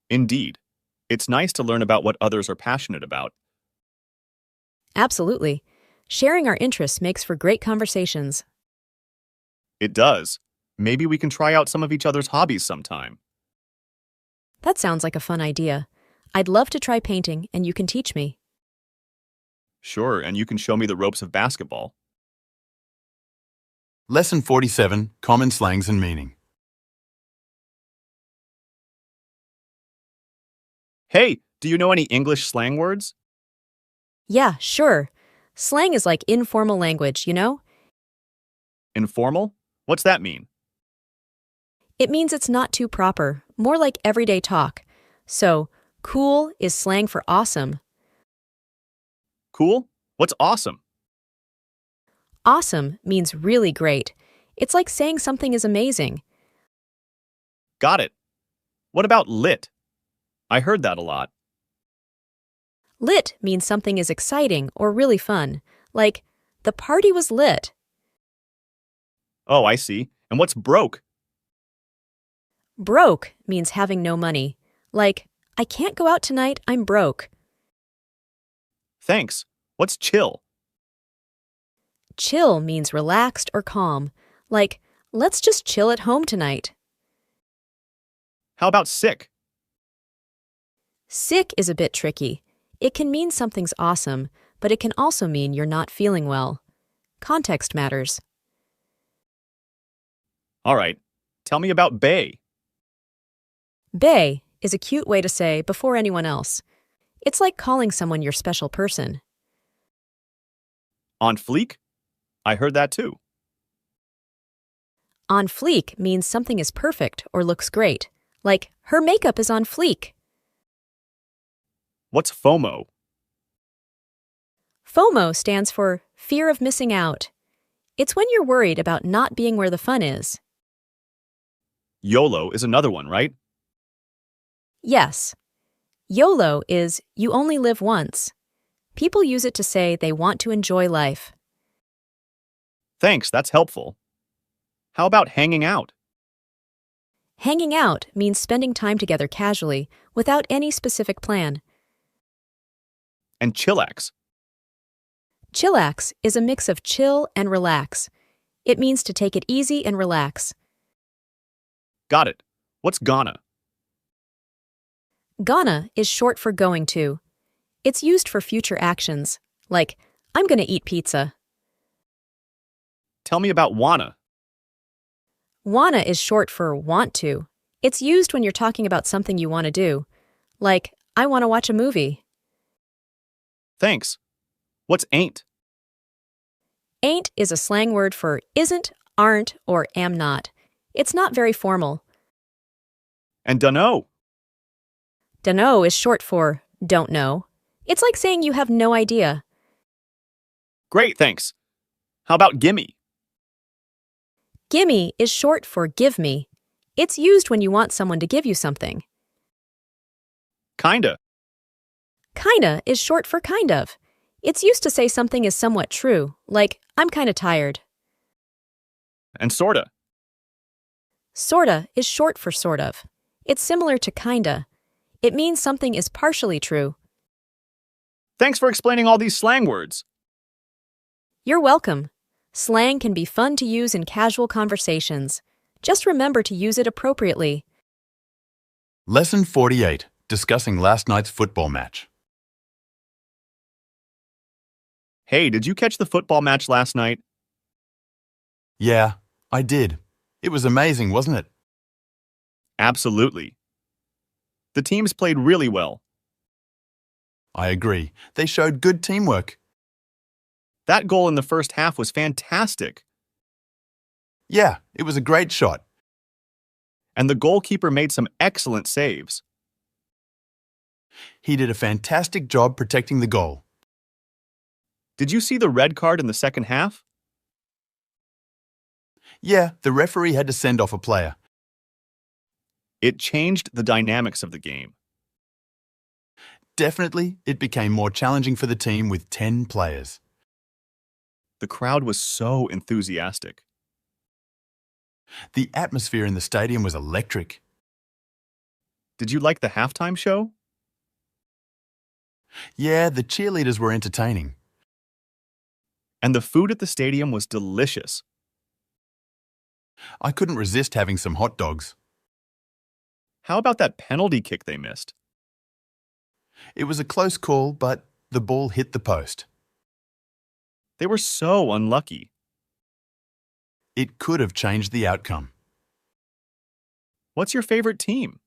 Indeed. It's nice to learn about what others are passionate about. Absolutely. Sharing our interests makes for great conversations. It does. Maybe we can try out some of each other's hobbies sometime. That sounds like a fun idea. I'd love to try painting, and you can teach me. Sure, and you can show me the ropes of basketball. Lesson 47, Common Slangs and Meaning. Hey, do you know any English slang words? Yeah, sure. Slang is like informal language, you know? Informal? What's that mean? It means it's not too proper, more like everyday talk. So, cool is slang for awesome. Cool? What's awesome? Awesome means really great. It's like saying something is amazing. Got it. What about lit? I heard that a lot. Lit means something is exciting or really fun, like, the party was lit. Oh, I see. And what's broke? Broke means having no money, like, I can't go out tonight, I'm broke. Thanks. What's chill? Chill means relaxed or calm, like, let's just chill at home tonight. How about sick? Sick is a bit tricky. It can mean something's awesome, but it can also mean you're not feeling well. Context matters. All right. Tell me about bae. Bae is a cute way to say before anyone else. It's like calling someone your special person. On fleek? I heard that too. On fleek means something is perfect or looks great, like her makeup is on fleek. What's FOMO? FOMO stands for fear of missing out. It's when you're worried about not being where the fun is. YOLO is another one, right? Yes. YOLO is you only live once. People use it to say they want to enjoy life. Thanks, that's helpful. How about hanging out? Hanging out means spending time together casually, without any specific plan. And chillax? Chillax is a mix of chill and relax. It means to take it easy and relax. Got it. What's gonna? Gonna is short for going to. It's used for future actions, like, I'm gonna eat pizza. Tell me about wanna. Wanna is short for want to. It's used when you're talking about something you want to do, like, I want to watch a movie. Thanks. What's ain't? Ain't is a slang word for isn't, aren't, or am not. It's not very formal. And dunno. Dunno is short for don't know. It's like saying you have no idea. Great, thanks. How about gimme? Gimme is short for give me. It's used when you want someone to give you something. Kinda. Kinda is short for kind of. It's used to say something is somewhat true, like, I'm kinda tired. And sorta. Sorta is short for sort of. It's similar to kinda. It means something is partially true. Thanks for explaining all these slang words. You're welcome. Slang can be fun to use in casual conversations. Just remember to use it appropriately. Lesson 48, discussing last night's football match. Hey, did you catch the football match last night? Yeah, I did. It was amazing, wasn't it? Absolutely. The teams played really well. I agree. They showed good teamwork. That goal in the first half was fantastic. Yeah, it was a great shot. And the goalkeeper made some excellent saves. He did a fantastic job protecting the goal. Did you see the red card in the second half? Yeah, the referee had to send off a player. It changed the dynamics of the game. Definitely, it became more challenging for the team with 10 players. The crowd was so enthusiastic. The atmosphere in the stadium was electric. Did you like the halftime show? Yeah, the cheerleaders were entertaining. And the food at the stadium was delicious. I couldn't resist having some hot dogs. How about that penalty kick they missed? It was a close call, but the ball hit the post. They were so unlucky. It could have changed the outcome. What's your favorite team?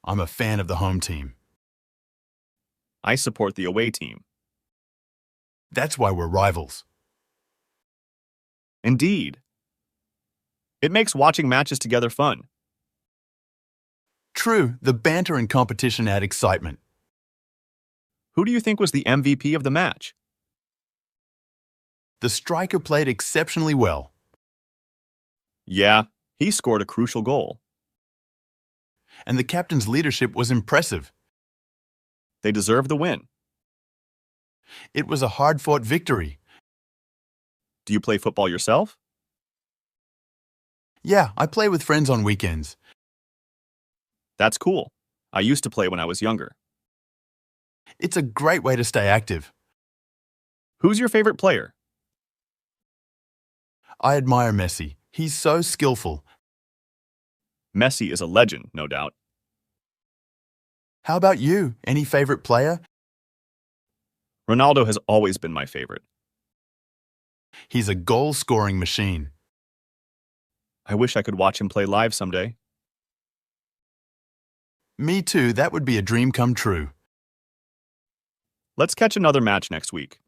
I'm a fan of the home team. I support the away team. That's why we're rivals. Indeed. It makes watching matches together fun. True, the banter and competition add excitement. Who do you think was the MVP of the match? The striker played exceptionally well. Yeah, he scored a crucial goal. And the captain's leadership was impressive. They deserved the win. It was a hard-fought victory. Do you play football yourself? Yeah, I play with friends on weekends. That's cool. I used to play when I was younger. It's a great way to stay active. Who's your favorite player? I admire Messi. He's so skillful. Messi is a legend, no doubt. How about you? Any favorite player? Ronaldo has always been my favorite. He's a goal-scoring machine. I wish I could watch him play live someday. Me too, that would be a dream come true. Let's catch another match next week.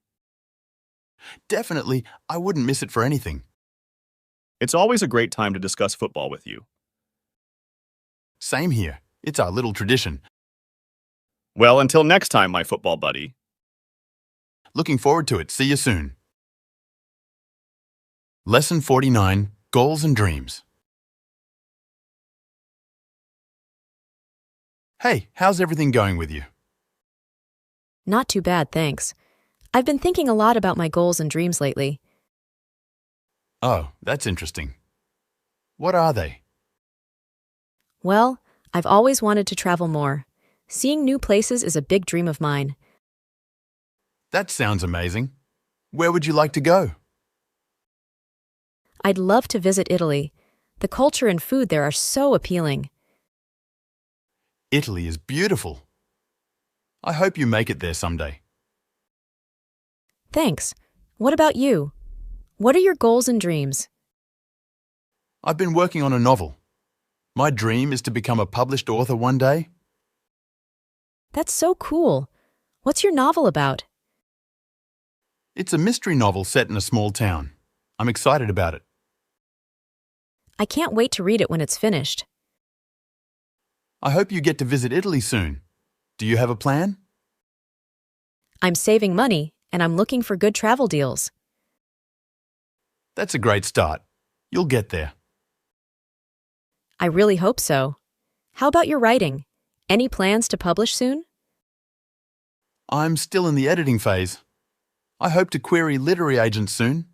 Definitely, I wouldn't miss it for anything. It's always a great time to discuss football with you. Same here. It's our little tradition. Well, until next time, my football buddy. Looking forward to it. See you soon. Lesson 49, Goals and Dreams. Hey, how's everything going with you? Not too bad, thanks. I've been thinking a lot about my goals and dreams lately. Oh, that's interesting. What are they? Well, I've always wanted to travel more. Seeing new places is a big dream of mine. That sounds amazing. Where would you like to go? I'd love to visit Italy. The culture and food there are so appealing. Italy is beautiful. I hope you make it there someday. Thanks. What about you? What are your goals and dreams? I've been working on a novel. My dream is to become a published author one day. That's so cool. What's your novel about? It's a mystery novel set in a small town. I'm excited about it. I can't wait to read it when it's finished. I hope you get to visit Italy soon. Do you have a plan? I'm saving money, and I'm looking for good travel deals. That's a great start. You'll get there. I really hope so. How about your writing? Any plans to publish soon? I'm still in the editing phase. I hope to query literary agents soon.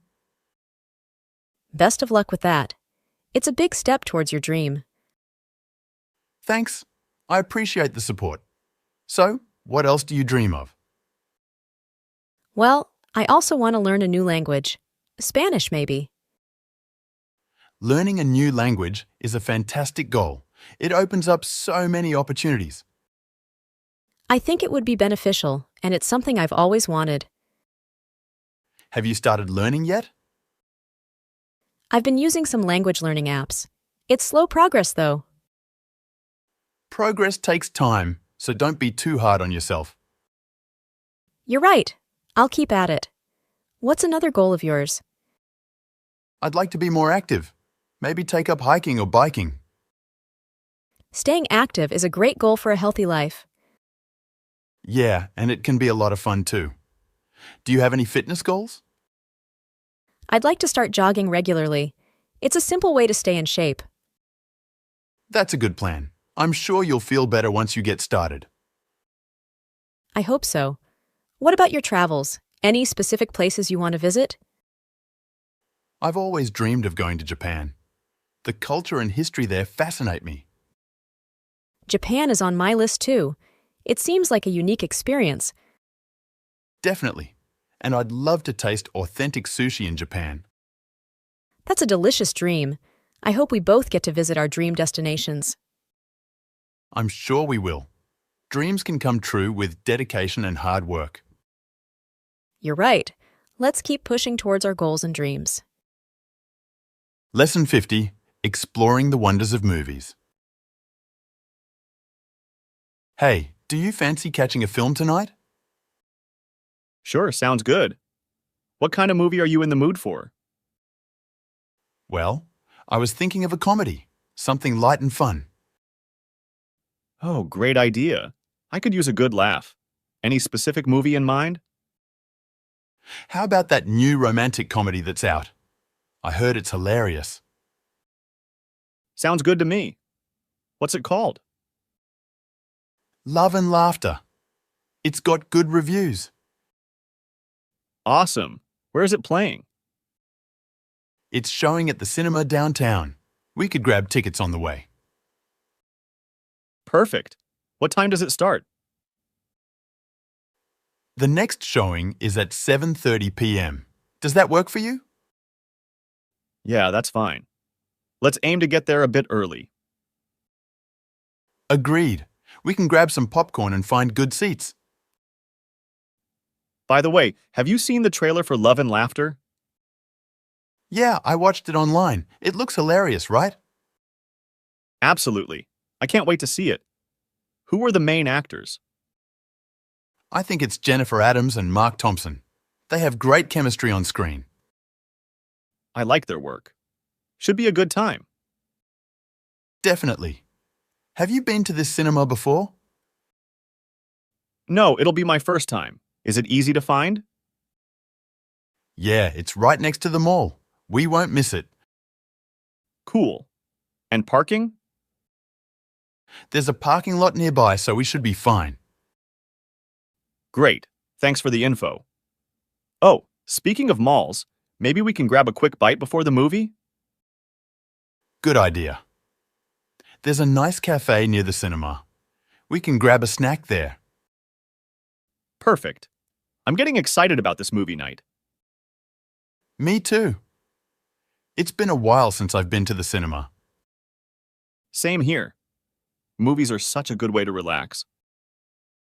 Best of luck with that. It's a big step towards your dream. Thanks. I appreciate the support. So, what else do you dream of? Well, I also want to learn a new language. Spanish, maybe. Learning a new language is a fantastic goal. It opens up so many opportunities. I think it would be beneficial, and it's something I've always wanted. Have you started learning yet? I've been using some language learning apps. It's slow progress, though. Progress takes time, so don't be too hard on yourself. You're right. I'll keep at it. What's another goal of yours? I'd like to be more active. Maybe take up hiking or biking. Staying active is a great goal for a healthy life. Yeah, and it can be a lot of fun too. Do you have any fitness goals? I'd like to start jogging regularly. It's a simple way to stay in shape. That's a good plan. I'm sure you'll feel better once you get started. I hope so. What about your travels? Any specific places you want to visit? I've always dreamed of going to Japan. The culture and history there fascinate me. Japan is on my list too. It seems like a unique experience. Definitely. And I'd love to taste authentic sushi in Japan. That's a delicious dream. I hope we both get to visit our dream destinations. I'm sure we will. Dreams can come true with dedication and hard work. You're right. Let's keep pushing towards our goals and dreams. Lesson 50. Exploring the wonders of movies. Hey, do you fancy catching a film tonight? Sure, sounds good. What kind of movie are you in the mood for? Well, I was thinking of a comedy, something light and fun. Oh, great idea. I could use a good laugh. Any specific movie in mind? How about that new romantic comedy that's out? I heard it's hilarious. Sounds good to me. What's it called? Love and Laughter. It's got good reviews. Awesome. Where is it playing? It's showing at the cinema downtown. We could grab tickets on the way. Perfect. What time does it start? The next showing is at 7:30 p.m. Does that work for you? Yeah, that's fine. Let's aim to get there a bit early. Agreed. We can grab some popcorn and find good seats. By the way, have you seen the trailer for Love and Laughter? Yeah, I watched it online. It looks hilarious, right? Absolutely. I can't wait to see it. Who are the main actors? I think it's Jennifer Addams and Mark Thompson. They have great chemistry on screen. I like their work. Should be a good time. Definitely. Have you been to this cinema before? No, it'll be my first time. Is it easy to find? Yeah, it's right next to the mall. We won't miss it. Cool. And parking? There's a parking lot nearby, so we should be fine. Great. Thanks for the info. Oh, speaking of malls, maybe we can grab a quick bite before the movie? Good idea. There's a nice cafe near the cinema. We can grab a snack there. Perfect. I'm getting excited about this movie night. Me too. It's been a while since I've been to the cinema. Same here. Movies are such a good way to relax.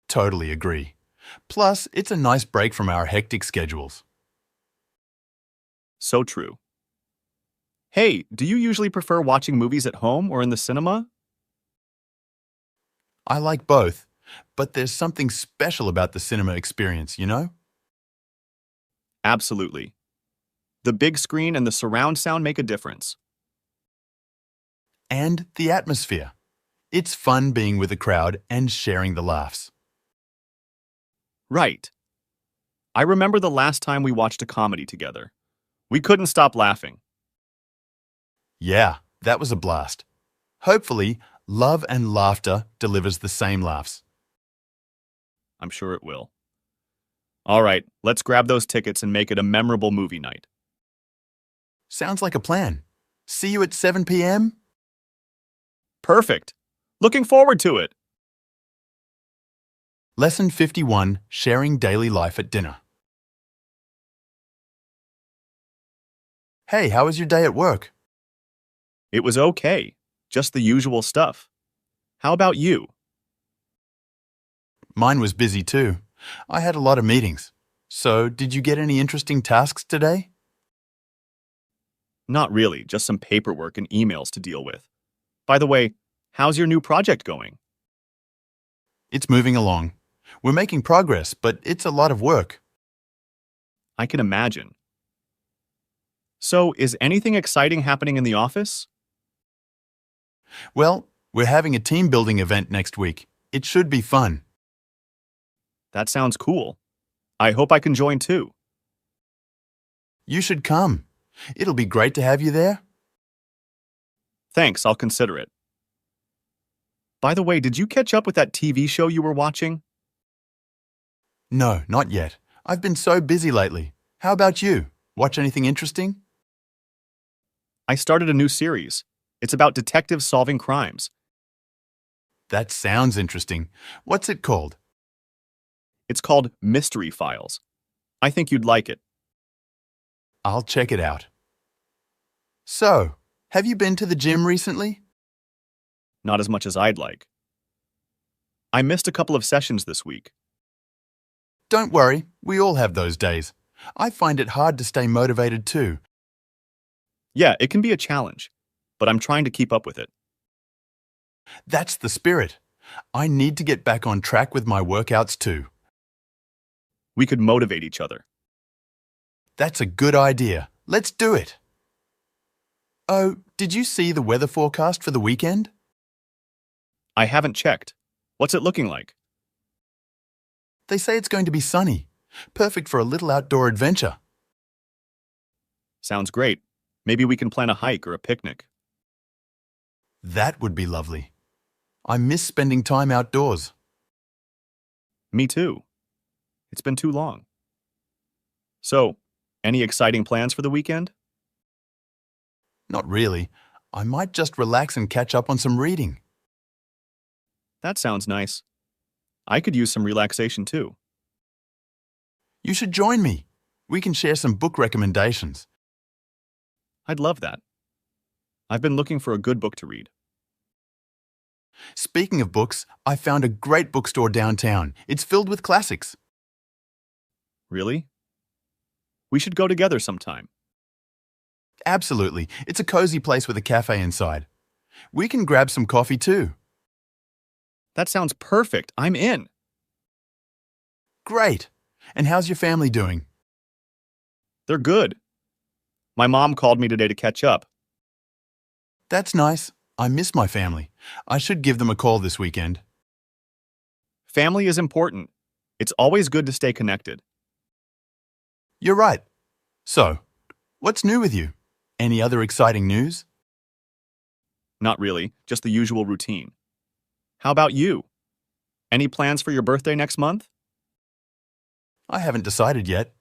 Totally agree. Plus, it's a nice break from our hectic schedules. So true. Hey, do you usually prefer watching movies at home or in the cinema? I like both, but there's something special about the cinema experience, you know? Absolutely. The big screen and the surround sound make a difference. And the atmosphere. It's fun being with a crowd and sharing the laughs. Right. I remember the last time we watched a comedy together. We couldn't stop laughing. Yeah, that was a blast. Hopefully, love and laughter delivers the same laughs. I'm sure it will. All right, let's grab those tickets and make it a memorable movie night. Sounds like a plan. See you at 7 p.m.? Perfect. Looking forward to it. Lesson 51, Sharing Daily Life at Dinner. Hey, how was your day at work? It was okay. Just the usual stuff. How about you? Mine was busy too. I had a lot of meetings. So, did you get any interesting tasks today? Not really, just some paperwork and emails to deal with. By the way, how's your new project going? It's moving along. We're making progress, but it's a lot of work. I can imagine. So, is anything exciting happening in the office? Well, we're having a team building event next week. It should be fun. That sounds cool. I hope I can join too. You should come. It'll be great to have you there. Thanks, I'll consider it. By the way, did you catch up with that TV show you were watching? No, not yet. I've been so busy lately. How about you? Watch anything interesting? I started a new series. It's about detectives solving crimes. That sounds interesting. What's it called? It's called Mystery Files. I think you'd like it. I'll check it out. So, have you been to the gym recently? Not as much as I'd like. I missed a couple of sessions this week. Don't worry, we all have those days. I find it hard to stay motivated too. Yeah, it can be a challenge, but I'm trying to keep up with it. That's the spirit. I need to get back on track with my workouts too. We could motivate each other. That's a good idea. Let's do it. Oh, did you see the weather forecast for the weekend? I haven't checked. What's it looking like? They say it's going to be sunny. Perfect for a little outdoor adventure. Sounds great. Maybe we can plan a hike or a picnic. That would be lovely. I miss spending time outdoors. Me too. It's been too long. So, any exciting plans for the weekend? Not really. I might just relax and catch up on some reading. That sounds nice. I could use some relaxation too. You should join me. We can share some book recommendations. I'd love that. I've been looking for a good book to read. Speaking of books, I found a great bookstore downtown. It's filled with classics. Really? We should go together sometime. Absolutely. It's a cozy place with a cafe inside. We can grab some coffee too. That sounds perfect. I'm in. Great. And how's your family doing? They're good. My mom called me today to catch up. That's nice. I miss my family. I should give them a call this weekend. Family is important. It's always good to stay connected. You're right. So, what's new with you? Any other exciting news? Not really, just the usual routine. How about you? Any plans for your birthday next month? I haven't decided yet.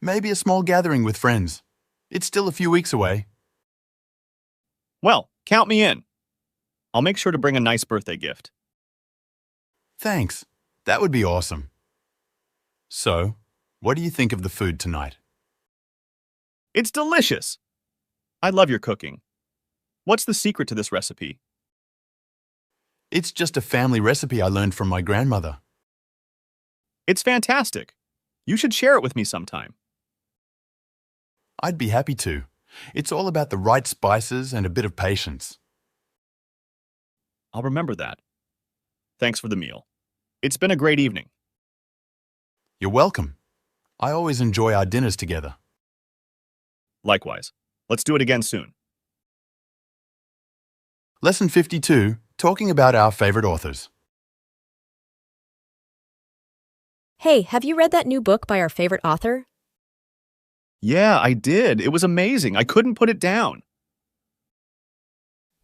Maybe a small gathering with friends. It's still a few weeks away. Well, count me in. I'll make sure to bring a nice birthday gift. Thanks. That would be awesome. So, what do you think of the food tonight? It's delicious. I love your cooking. What's the secret to this recipe? It's just a family recipe I learned from my grandmother. It's fantastic. You should share it with me sometime. I'd be happy to. It's all about the right spices and a bit of patience. I'll remember that. Thanks for the meal. It's been a great evening. You're welcome. I always enjoy our dinners together. Likewise. Let's do it again soon. Lesson 52, talking about our favorite authors. Hey, have you read that new book by our favorite author? Yeah, I did. It was amazing. I couldn't put it down.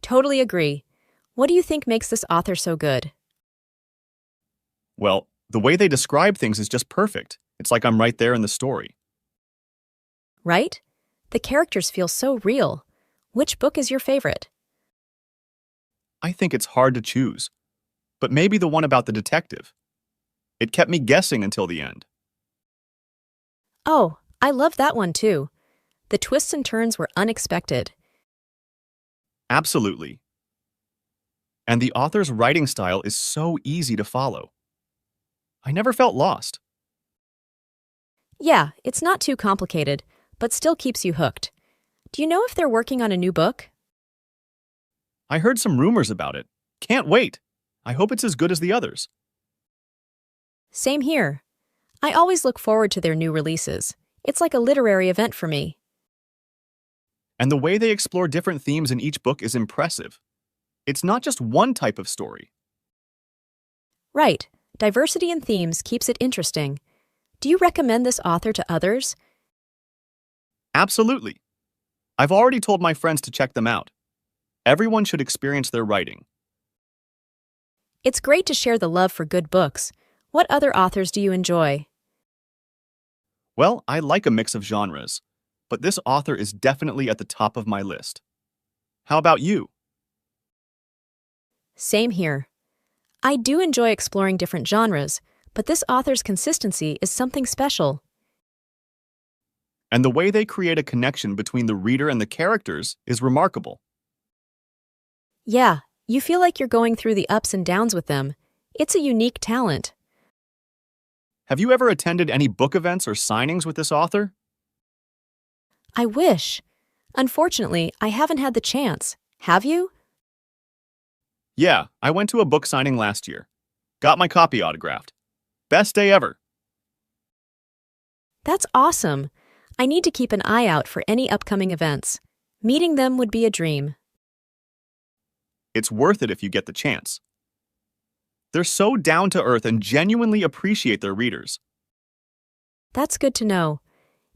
Totally agree. What do you think makes this author so good? Well, the way they describe things is just perfect. It's like I'm right there in the story. Right? The characters feel so real. Which book is your favorite? I think it's hard to choose, but maybe the one about the detective. It kept me guessing until the end. Oh, I love that one too. The twists and turns were unexpected. Absolutely. And the author's writing style is so easy to follow. I never felt lost. Yeah, it's not too complicated, but still keeps you hooked. Do you know if they're working on a new book? I heard some rumors about it. Can't wait. I hope it's as good as the others. Same here. I always look forward to their new releases. It's like a literary event for me. And the way they explore different themes in each book is impressive. It's not just one type of story. Right. Diversity in themes keeps it interesting. Do you recommend this author to others? Absolutely. I've already told my friends to check them out. Everyone should experience their writing. It's great to share the love for good books. What other authors do you enjoy? Well, I like a mix of genres, but this author is definitely at the top of my list. How about you? Same here. I do enjoy exploring different genres, but this author's consistency is something special. And the way they create a connection between the reader and the characters is remarkable. Yeah, you feel like you're going through the ups and downs with them. It's a unique talent. Have you ever attended any book events or signings with this author? I wish. Unfortunately, I haven't had the chance. Have you? Yeah, I went to a book signing last year. Got my copy autographed. Best day ever. That's awesome. I need to keep an eye out for any upcoming events. Meeting them would be a dream. It's worth it if you get the chance. They're so down to earth and genuinely appreciate their readers. That's good to know.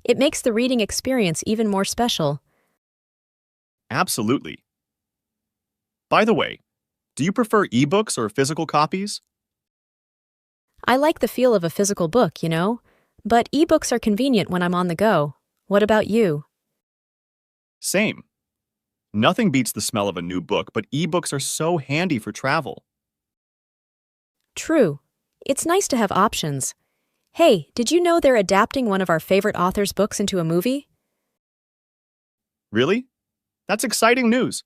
It makes the reading experience even more special. Absolutely. By the way, do you prefer ebooks or physical copies? I like the feel of a physical book, but ebooks are convenient when I'm on the go. What about you? Same. Nothing beats the smell of a new book, but ebooks are so handy for travel. True. It's nice to have options. Hey, did you know they're adapting one of our favorite authors' books into a movie? Really? That's exciting news.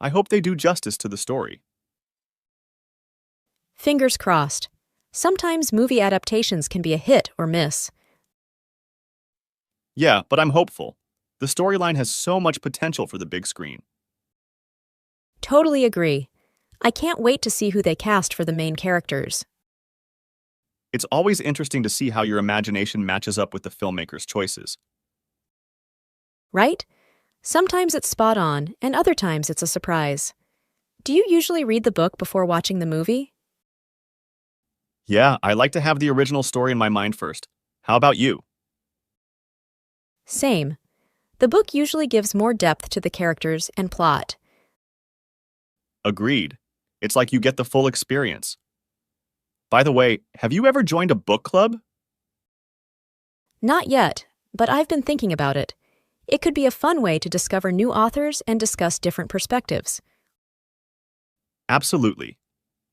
I hope they do justice to the story. Fingers crossed. Sometimes movie adaptations can be a hit or miss. Yeah, but I'm hopeful. The storyline has so much potential for the big screen. Totally agree. I can't wait to see who they cast for the main characters. It's always interesting to see how your imagination matches up with the filmmaker's choices. Right? Sometimes it's spot on, and other times it's a surprise. Do you usually read the book before watching the movie? Yeah, I like to have the original story in my mind first. How about you? Same. The book usually gives more depth to the characters and plot. Agreed. It's like you get the full experience. By the way, have you ever joined a book club? Not yet, but I've been thinking about it. It could be a fun way to discover new authors and discuss different perspectives. Absolutely.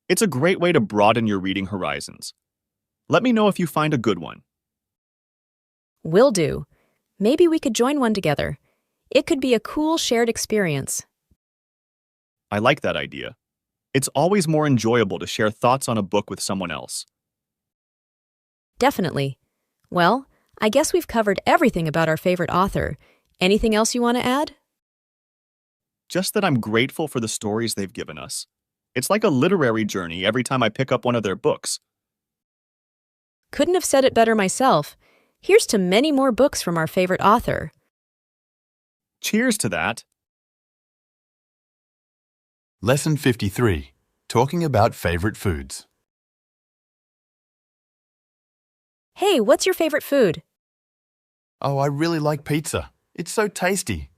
It's a great way to broaden your reading horizons. Let me know if you find a good one. Will do. Maybe we could join one together. It could be a cool shared experience. I like that idea. It's always more enjoyable to share thoughts on a book with someone else. Definitely. Well, I guess we've covered everything about our favorite author. Anything else you want to add? Just that I'm grateful for the stories they've given us. It's like a literary journey every time I pick up one of their books. Couldn't have said it better myself. Here's to many more books from our favorite author. Cheers to that. Lesson 53. Talking about favorite foods. Hey, what's your favorite food? Oh, I really like pizza. It's so tasty.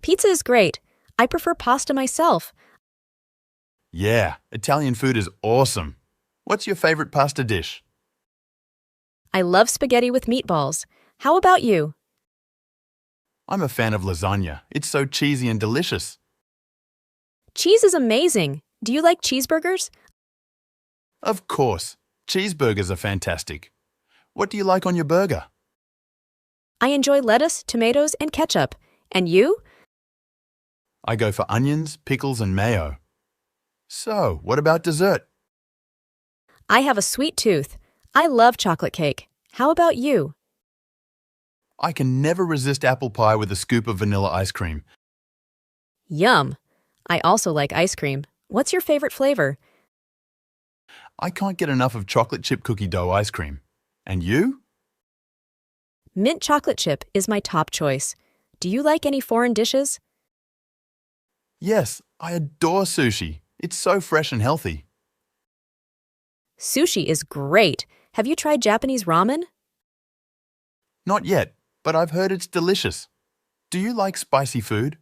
Pizza is great. I prefer pasta myself. Yeah, Italian food is awesome. What's your favorite pasta dish? I love spaghetti with meatballs. How about you? I'm a fan of lasagna. It's so cheesy and delicious. Cheese is amazing. Do you like cheeseburgers? Of course, cheeseburgers are fantastic. What do you like on your burger? I enjoy lettuce, tomatoes, and ketchup. And you? I go for onions, pickles, and mayo. So, what about dessert? I have a sweet tooth. I love chocolate cake. How about you? I can never resist apple pie with a scoop of vanilla ice cream. Yum. I also like ice cream. What's your favorite flavor? I can't get enough of chocolate chip cookie dough ice cream. And you? Mint chocolate chip is my top choice. Do you like any foreign dishes? Yes, I adore sushi. It's so fresh and healthy. Sushi is great. Have you tried Japanese ramen? Not yet, but I've heard it's delicious. Do you like spicy food?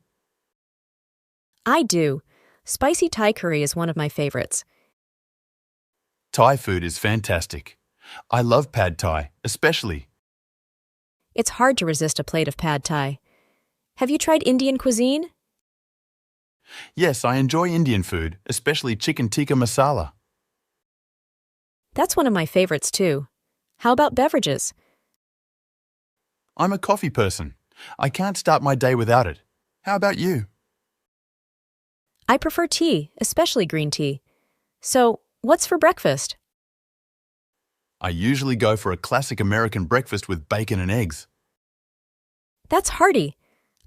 I do. Spicy Thai curry is one of my favorites. Thai food is fantastic. I love pad Thai, especially. It's hard to resist a plate of pad Thai. Have you tried Indian cuisine? Yes, I enjoy Indian food, especially chicken tikka masala. That's one of my favorites too. How about beverages? I'm a coffee person. I can't start my day without it. How about you? I prefer tea, especially green tea. So, what's for breakfast? I usually go for a classic American breakfast with bacon and eggs. That's hearty.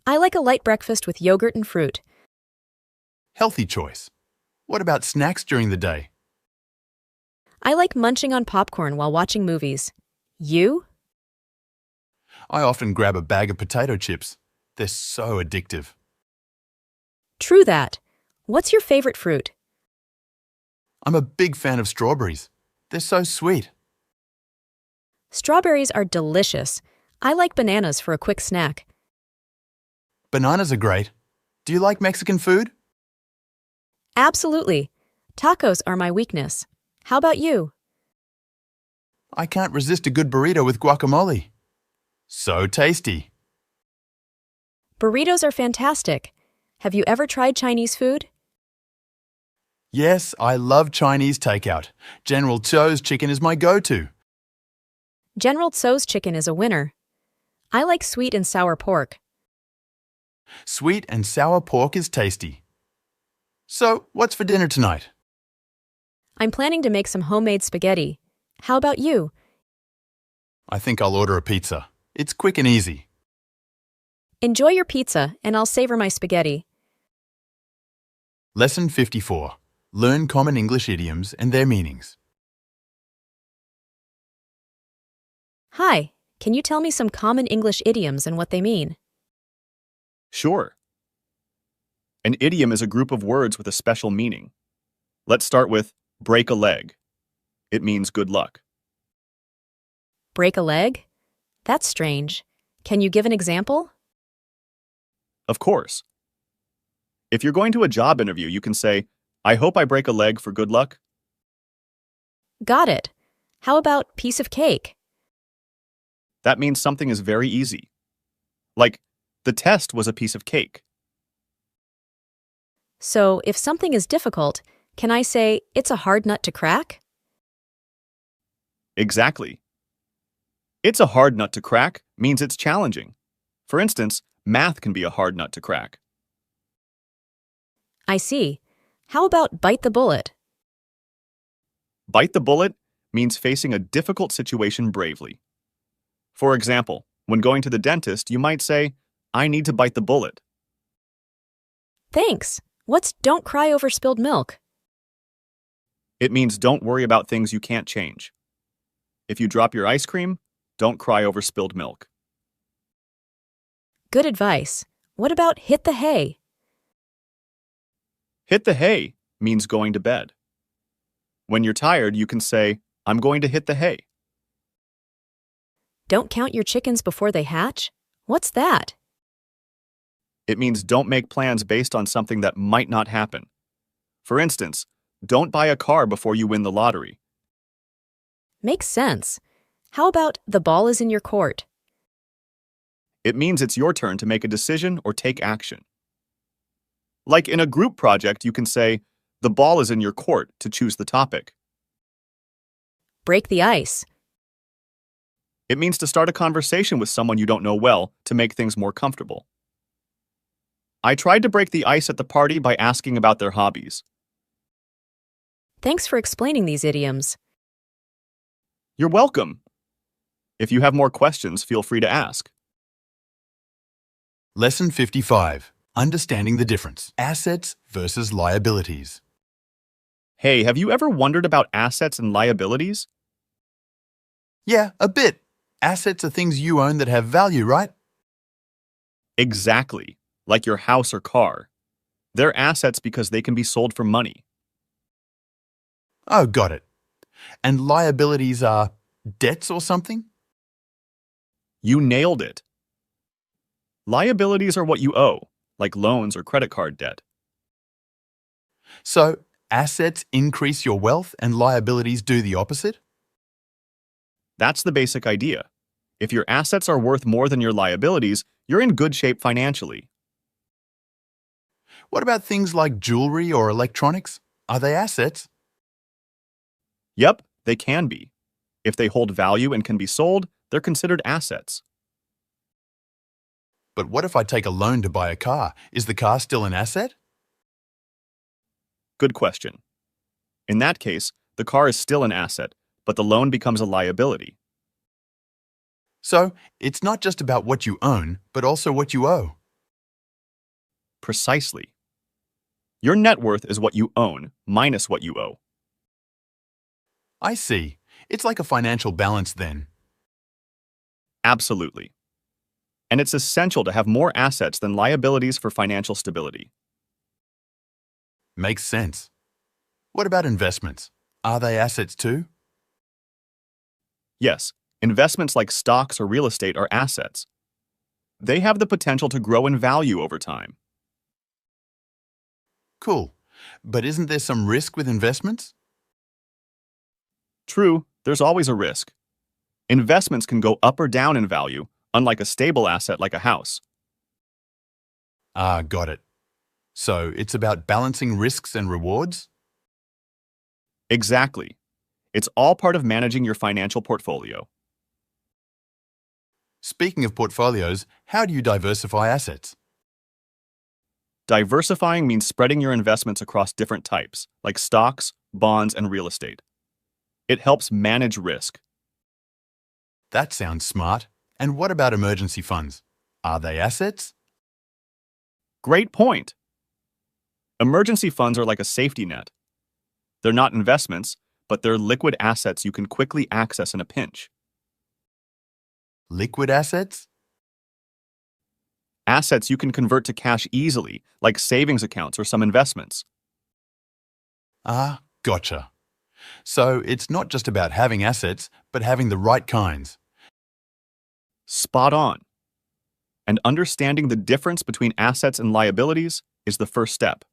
I like a light breakfast with yogurt and fruit. Healthy choice. What about snacks during the day? I like munching on popcorn while watching movies. You? I often grab a bag of potato chips. They're so addictive. True that. What's your favorite fruit? I'm a big fan of strawberries. They're so sweet. Strawberries are delicious. I like bananas for a quick snack. Bananas are great. Do you like Mexican food? Absolutely. Tacos are my weakness. How about you? I can't resist a good burrito with guacamole. So tasty. Burritos are fantastic. Have you ever tried Chinese food? Yes, I love Chinese takeout. General Tso's chicken is my go-to. General Tso's chicken is a winner. I like sweet and sour pork. Sweet and sour pork is tasty. So, what's for dinner tonight? I'm planning to make some homemade spaghetti. How about you? I think I'll order a pizza. It's quick and easy. Enjoy your pizza, and I'll savor my spaghetti. Lesson 54. Learn common English idioms and their meanings. Hi, can you tell me some common English idioms and what they mean? Sure. An idiom is a group of words with a special meaning. Let's start with break a leg. It means good luck. Break a leg? That's strange. Can you give an example? Of course. If you're going to a job interview, you can say, I hope I break a leg for good luck. Got it. How about piece of cake? That means something is very easy. Like, the test was a piece of cake. So, if something is difficult, can I say it's a hard nut to crack? Exactly. It's a hard nut to crack means it's challenging. For instance, math can be a hard nut to crack. I see. How about bite the bullet? Bite the bullet means facing a difficult situation bravely. For example, when going to the dentist, you might say, I need to bite the bullet. Thanks. What's don't cry over spilled milk? It means don't worry about things you can't change. If you drop your ice cream, don't cry over spilled milk. Good advice. What about hit the hay? Hit the hay means going to bed. When you're tired, you can say, I'm going to hit the hay. Don't count your chickens before they hatch? What's that? It means don't make plans based on something that might not happen. For instance, don't buy a car before you win the lottery. Makes sense. How about the ball is in your court? It means it's your turn to make a decision or take action. Like in a group project, you can say, the ball is in your court to choose the topic. Break the ice. It means to start a conversation with someone you don't know well to make things more comfortable. I tried to break the ice at the party by asking about their hobbies. Thanks for explaining these idioms. You're welcome. If you have more questions, feel free to ask. Lesson 55. Understanding the difference. Assets versus liabilities. Hey, have you ever wondered about assets and liabilities? Yeah, a bit. Assets are things you own that have value, right? Exactly, like your house or car. They're assets because they can be sold for money. Oh, got it. And liabilities are debts or something? You nailed it. Liabilities are what you owe, like loans or credit card debt. So, assets increase your wealth and liabilities do the opposite? That's the basic idea. If your assets are worth more than your liabilities, you're in good shape financially. What about things like jewelry or electronics? Are they assets? Yep, they can be. If they hold value and can be sold, they're considered assets. But what if I take a loan to buy a car? Is the car still an asset? Good question. In that case, the car is still an asset, but the loan becomes a liability. So, it's not just about what you own, but also what you owe. Precisely. Your net worth is what you own minus what you owe. I see. It's like a financial balance then. Absolutely. And it's essential to have more assets than liabilities for financial stability. Makes sense. What about investments? Are they assets too? Yes, investments like stocks or real estate are assets. They have the potential to grow in value over time. Cool. But isn't there some risk with investments? True, there's always a risk. Investments can go up or down in value, unlike a stable asset like a house. Ah, got it. So, it's about balancing risks and rewards? Exactly. It's all part of managing your financial portfolio. Speaking of portfolios, how do you diversify assets? Diversifying means spreading your investments across different types, like stocks, bonds, and real estate. It helps manage risk. That sounds smart. And what about emergency funds? Are they assets? Great point. Emergency funds are like a safety net. They're not investments, but they're liquid assets you can quickly access in a pinch. Liquid assets? Assets you can convert to cash easily, like savings accounts or some investments. Ah, gotcha. So, it's not just about having assets, but having the right kinds. Spot on. And understanding the difference between assets and liabilities is the first step.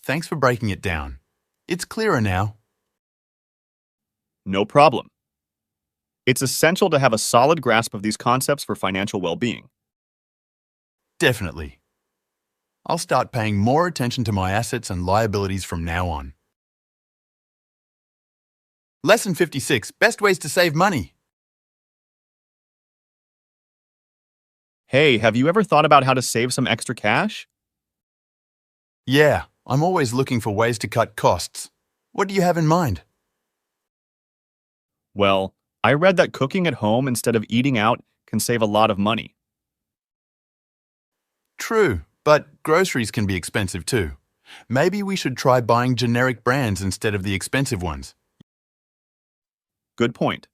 Thanks for breaking it down. It's clearer now. No problem. It's essential to have a solid grasp of these concepts for financial well-being. Definitely. I'll start paying more attention to my assets and liabilities from now on. Lesson 56. Best ways to save money. Hey, have you ever thought about how to save some extra cash? Yeah, I'm always looking for ways to cut costs. What do you have in mind? Well, I read that cooking at home instead of eating out can save a lot of money. True, but groceries can be expensive too. Maybe we should try buying generic brands instead of the expensive ones. Good point.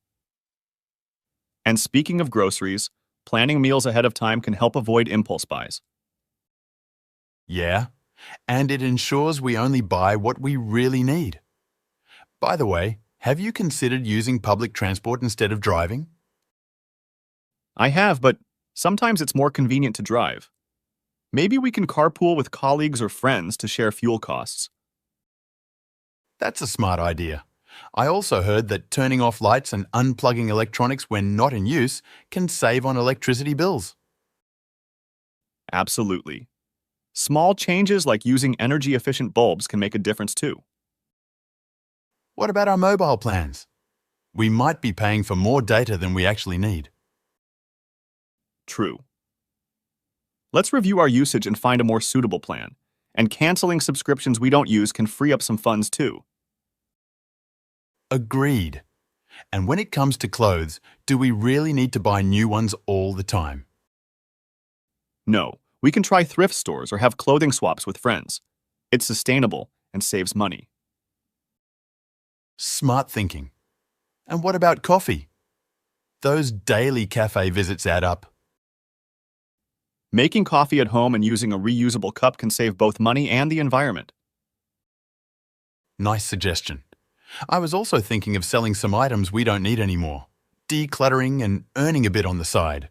And speaking of groceries, planning meals ahead of time can help avoid impulse buys. Yeah, and it ensures we only buy what we really need. By the way, have you considered using public transport instead of driving? I have, but sometimes it's more convenient to drive. Maybe we can carpool with colleagues or friends to share fuel costs. That's a smart idea. I also heard that turning off lights and unplugging electronics when not in use can save on electricity bills. Absolutely. Small changes like using energy-efficient bulbs can make a difference too. What about our mobile plans? We might be paying for more data than we actually need. True. Let's review our usage and find a more suitable plan. And canceling subscriptions we don't use can free up some funds too. Agreed. And when it comes to clothes, do we really need to buy new ones all the time? No, we can try thrift stores or have clothing swaps with friends. It's sustainable and saves money. Smart thinking. And what about coffee? Those daily cafe visits add up. Making coffee at home and using a reusable cup can save both money and the environment. Nice suggestion. I was also thinking of selling some items we don't need anymore, decluttering and earning a bit on the side.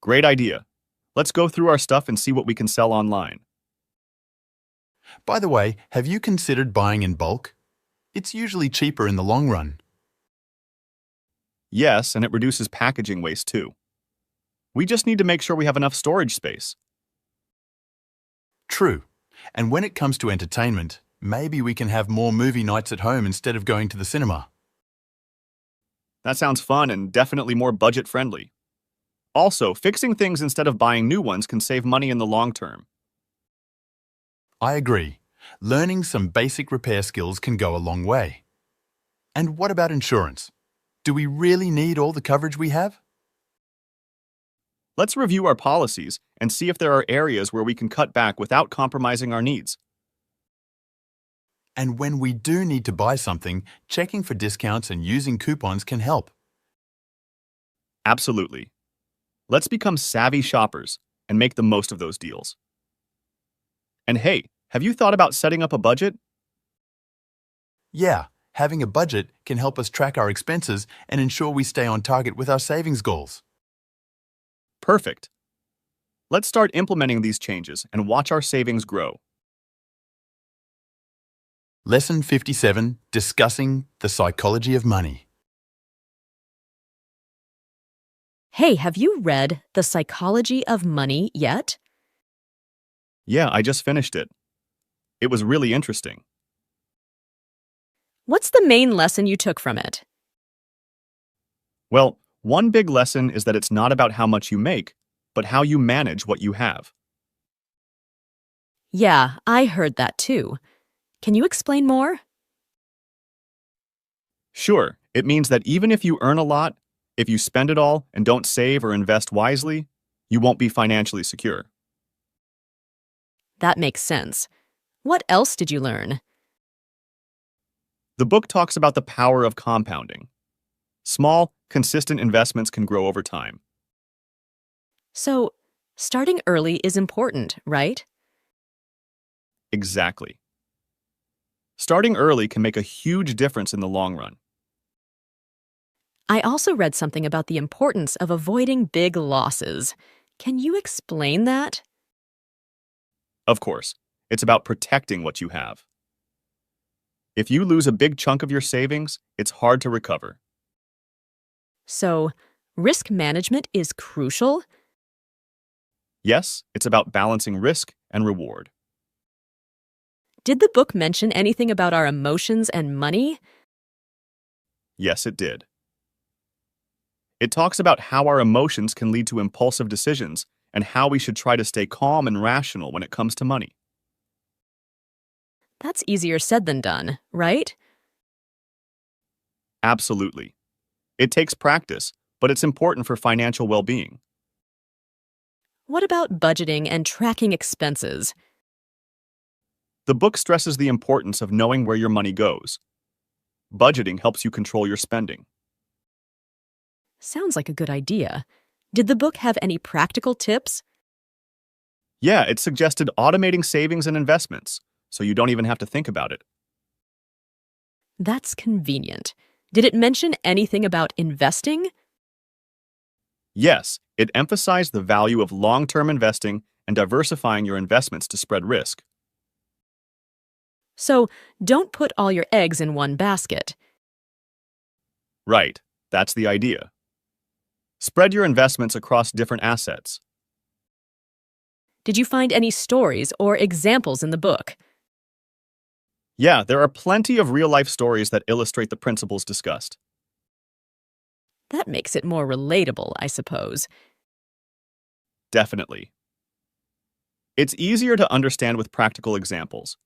Great idea. Let's go through our stuff and see what we can sell online. By the way, have you considered buying in bulk? It's usually cheaper in the long run. Yes, and it reduces packaging waste too. We just need to make sure we have enough storage space. True. And when it comes to entertainment, maybe we can have more movie nights at home instead of going to the cinema. That sounds fun and definitely more budget-friendly. Also, fixing things instead of buying new ones can save money in the long term. I agree. Learning some basic repair skills can go a long way. And what about insurance? Do we really need all the coverage we have? Let's review our policies and see if there are areas where we can cut back without compromising our needs. And when we do need to buy something, checking for discounts and using coupons can help. Absolutely. Let's become savvy shoppers and make the most of those deals. And hey, have you thought about setting up a budget? Yeah, having a budget can help us track our expenses and ensure we stay on target with our savings goals. Perfect. Let's start implementing these changes and watch our savings grow. Lesson 57, Discussing the Psychology of Money. Hey, have you read The Psychology of Money yet? Yeah, I just finished it. It was really interesting. What's the main lesson you took from it? Well, one big lesson is that it's not about how much you make, but how you manage what you have. Yeah, I heard that too. Can you explain more? Sure, it means that even if you earn a lot, if you spend it all and don't save or invest wisely, you won't be financially secure. That makes sense. What else did you learn? The book talks about the power of compounding. Small, consistent investments can grow over time. So, starting early is important, right? Exactly. Starting early can make a huge difference in the long run. I also read something about the importance of avoiding big losses. Can you explain that? Of course, it's about protecting what you have. If you lose a big chunk of your savings, it's hard to recover. So, risk management is crucial? Yes, it's about balancing risk and reward. Did the book mention anything about our emotions and money? Yes, it did. It talks about how our emotions can lead to impulsive decisions and how we should try to stay calm and rational when it comes to money. That's easier said than done, right? Absolutely. It takes practice, but it's important for financial well-being. What about budgeting and tracking expenses? The book stresses the importance of knowing where your money goes. Budgeting helps you control your spending. Sounds like a good idea. Did the book have any practical tips? Yeah, it suggested automating savings and investments, so you don't even have to think about it. That's convenient. Did it mention anything about investing? Yes, it emphasized the value of long-term investing and diversifying your investments to spread risk. So don't put all your eggs in one basket. Right, that's the idea. Spread your investments across different assets. Did you find any stories or examples in the book? Yeah, there are plenty of real-life stories that illustrate the principles discussed. That makes it more relatable, I suppose. Definitely. It's easier to understand with practical examples.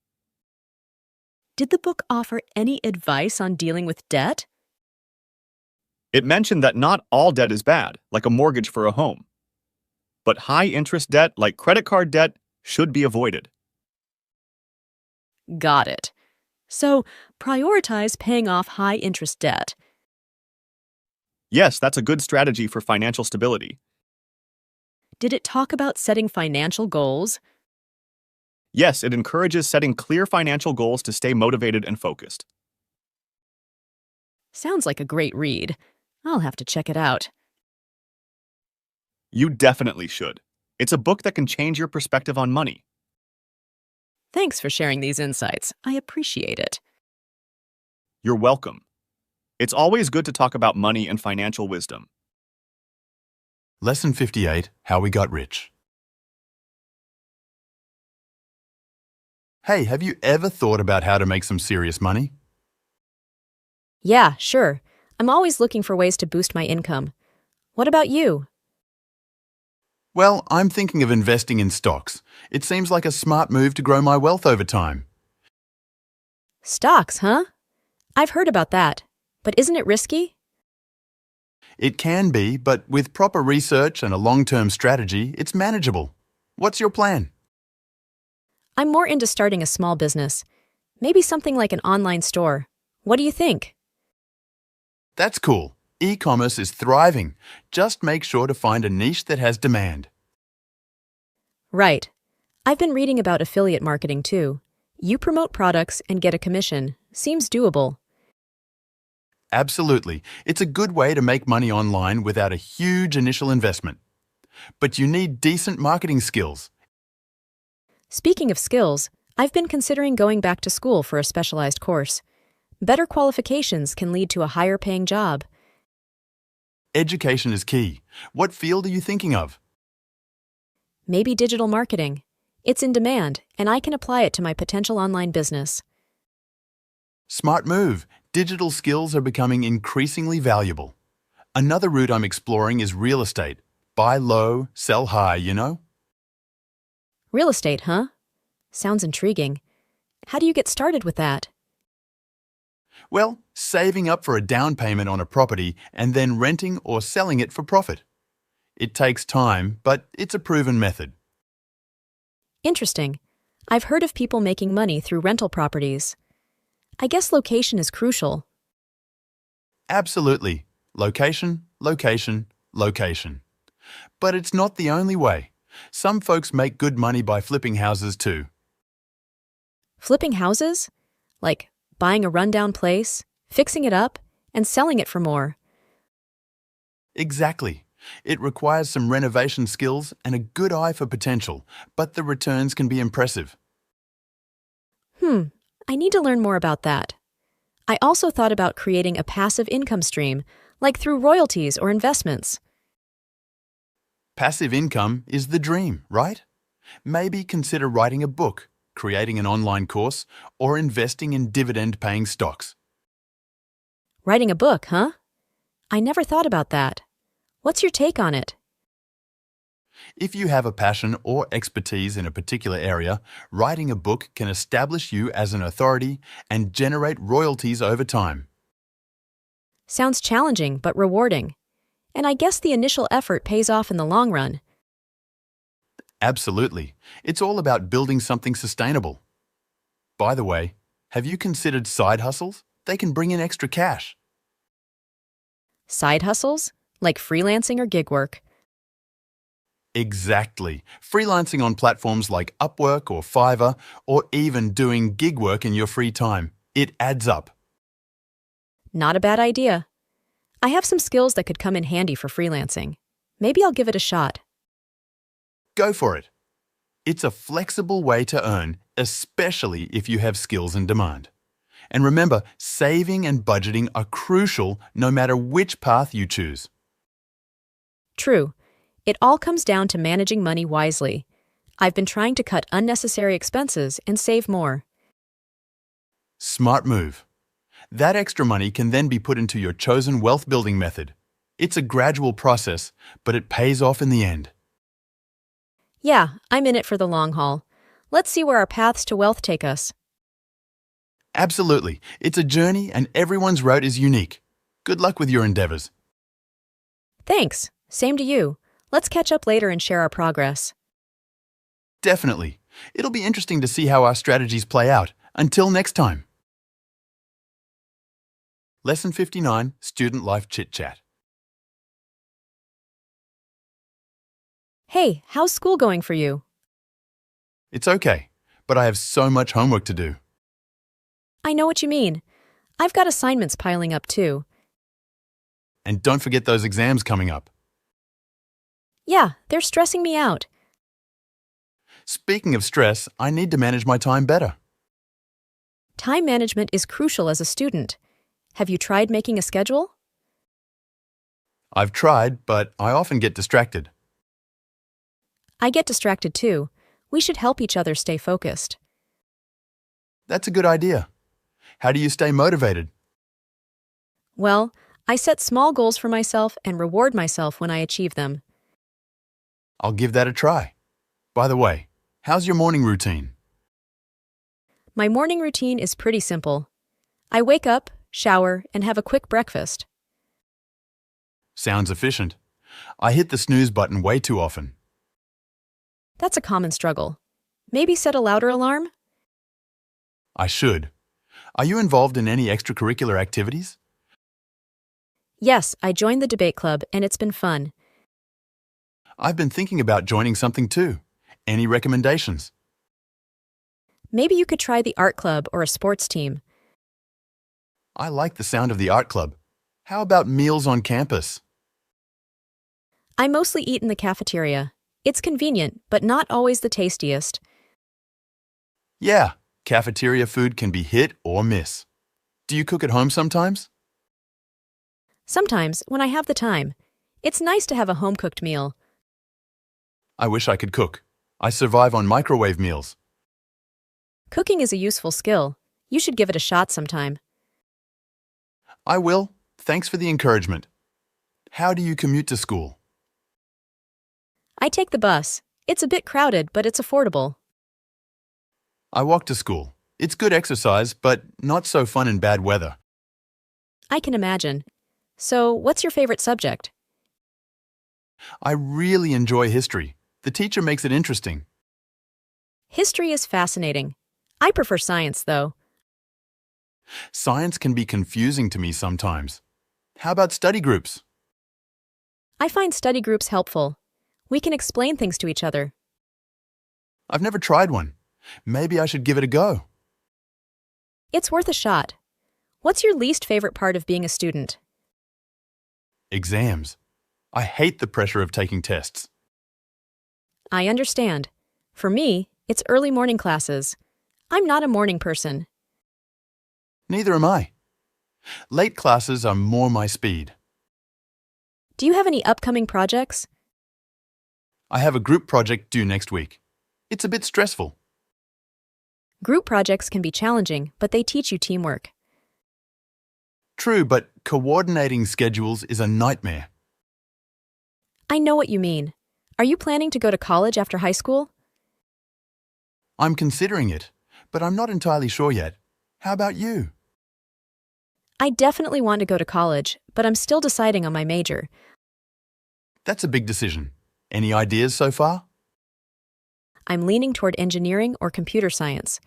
Did the book offer any advice on dealing with debt? It mentioned that not all debt is bad, like a mortgage for a home. But high-interest debt, like credit card debt, should be avoided. Got it. So prioritize paying off high-interest debt. Yes, that's a good strategy for financial stability. Did it talk about setting financial goals? Yes, it encourages setting clear financial goals to stay motivated and focused. Sounds like a great read. I'll have to check it out. You definitely should. It's a book that can change your perspective on money. Thanks for sharing these insights. I appreciate it. You're welcome. It's always good to talk about money and financial wisdom. Lesson 58, How We Got Rich. Hey, have you ever thought about how to make some serious money? Yeah, sure. I'm always looking for ways to boost my income. What about you? Well, I'm thinking of investing in stocks. It seems like a smart move to grow my wealth over time. Stocks, huh? I've heard about that. But isn't it risky? It can be, but with proper research and a long-term strategy, it's manageable. What's your plan? I'm more into starting a small business. Maybe something like an online store. What do you think? That's cool. E-commerce is thriving. Just make sure to find a niche that has demand. Right. I've been reading about affiliate marketing too. You promote products and get a commission. Seems doable. Absolutely. It's a good way to make money online without a huge initial investment. But you need decent marketing skills. Speaking of skills, I've been considering going back to school for a specialized course. Better qualifications can lead to a higher-paying job. Education is key. What field are you thinking of? Maybe digital marketing. It's in demand, and I can apply it to my potential online business. Smart move. Digital skills are becoming increasingly valuable. Another route I'm exploring is real estate. Buy low, sell high, you know? Real estate, huh? Sounds intriguing. How do you get started with that? Well, saving up for a down payment on a property and then renting or selling it for profit. It takes time, but it's a proven method. Interesting. I've heard of people making money through rental properties. I guess location is crucial. Absolutely. Location, location, location. But it's not the only way. Some folks make good money by flipping houses too. Flipping houses? Like buying a rundown place, fixing it up, and selling it for more. Exactly. It requires some renovation skills and a good eye for potential, but the returns can be impressive. I need to learn more about that. I also thought about creating a passive income stream, like through royalties or investments. Passive income is the dream, right? Maybe consider writing a book, creating an online course, or investing in dividend-paying stocks. Writing a book, huh? I never thought about that. What's your take on it? If you have a passion or expertise in a particular area, writing a book can establish you as an authority and generate royalties over time. Sounds challenging but rewarding. And I guess the initial effort pays off in the long run. Absolutely. It's all about building something sustainable. By the way, have you considered side hustles? They can bring in extra cash. Side hustles? Like freelancing or gig work? Exactly. Freelancing on platforms like Upwork or Fiverr, or even doing gig work in your free time. It adds up. Not a bad idea. I have some skills that could come in handy for freelancing. Maybe I'll give it a shot. Go for it. It's a flexible way to earn especially if you have skills in demand. And remember, saving and budgeting are crucial no matter which path you choose. True. It all comes down to managing money wisely. I've been trying to cut unnecessary expenses and save more. Smart move. That extra money can then be put into your chosen wealth building method. It's a gradual process, but it pays off in the end. Yeah, I'm in it for the long haul. Let's see where our paths to wealth take us. Absolutely. It's a journey and everyone's road is unique. Good luck with your endeavors. Thanks. Same to you. Let's catch up later and share our progress. Definitely. It'll be interesting to see how our strategies play out. Until next time. Lesson 59, Student Life Chit Chat. Hey, how's school going for you? It's okay, but I have so much homework to do. I know what you mean. I've got assignments piling up too. And don't forget those exams coming up. Yeah, they're stressing me out. Speaking of stress, I need to manage my time better. Time management is crucial as a student. Have you tried making a schedule? I've tried, but I often get distracted. I get distracted too. We should help each other stay focused. That's a good idea. How do you stay motivated? Well, I set small goals for myself and reward myself when I achieve them. I'll give that a try. By the way, how's your morning routine? My morning routine is pretty simple. I wake up, shower, and have a quick breakfast. Sounds efficient. I hit the snooze button way too often. That's a common struggle. Maybe set a louder alarm? I should. Are you involved in any extracurricular activities? Yes, I joined the debate club and it's been fun. I've been thinking about joining something too. Any recommendations? Maybe you could try the art club or a sports team. I like the sound of the art club. How about meals on campus? I mostly eat in the cafeteria. It's convenient, but not always the tastiest. Yeah, cafeteria food can be hit or miss. Do you cook at home sometimes? Sometimes, when I have the time. It's nice to have a home-cooked meal. I wish I could cook. I survive on microwave meals. Cooking is a useful skill. You should give it a shot sometime. I will. Thanks for the encouragement. How do you commute to school? I take the bus. It's a bit crowded, but it's affordable. I walk to school. It's good exercise, but not so fun in bad weather. I can imagine. So, what's your favorite subject? I really enjoy history. The teacher makes it interesting. History is fascinating. I prefer science, though. Science can be confusing to me sometimes. How about study groups? I find study groups helpful. We can explain things to each other. I've never tried one. Maybe I should give it a go. It's worth a shot. What's your least favorite part of being a student? Exams. I hate the pressure of taking tests. I understand. For me, it's early morning classes. I'm not a morning person. Neither am I. Late classes are more my speed. Do you have any upcoming projects? I have a group project due next week. It's a bit stressful. Group projects can be challenging, but they teach you teamwork. True, but coordinating schedules is a nightmare. I know what you mean. Are you planning to go to college after high school? I'm considering it, but I'm not entirely sure yet. How about you? I definitely want to go to college, but I'm still deciding on my major. That's a big decision. Any ideas so far? I'm leaning toward engineering or computer science.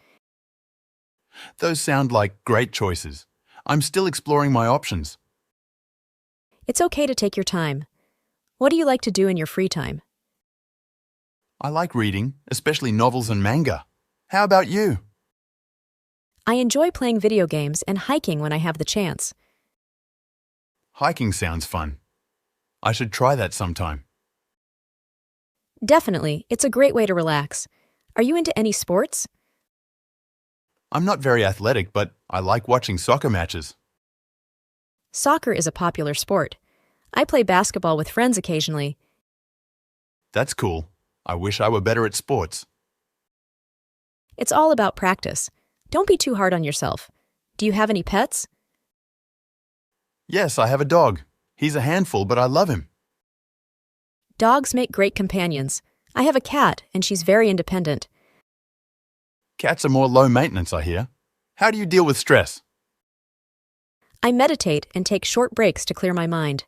Those sound like great choices. I'm still exploring my options. It's okay to take your time. What do you like to do in your free time? I like reading, especially novels and manga. How about you? I enjoy playing video games and hiking when I have the chance. Hiking sounds fun. I should try that sometime. Definitely, it's a great way to relax. Are you into any sports? I'm not very athletic, but I like watching soccer matches. Soccer is a popular sport. I play basketball with friends occasionally. That's cool. I wish I were better at sports. It's all about practice. Don't be too hard on yourself. Do you have any pets? Yes, I have a dog. He's a handful, but I love him. Dogs make great companions. I have a cat, and she's very independent. Cats are more low maintenance, I hear. How do you deal with stress? I meditate and take short breaks to clear my mind.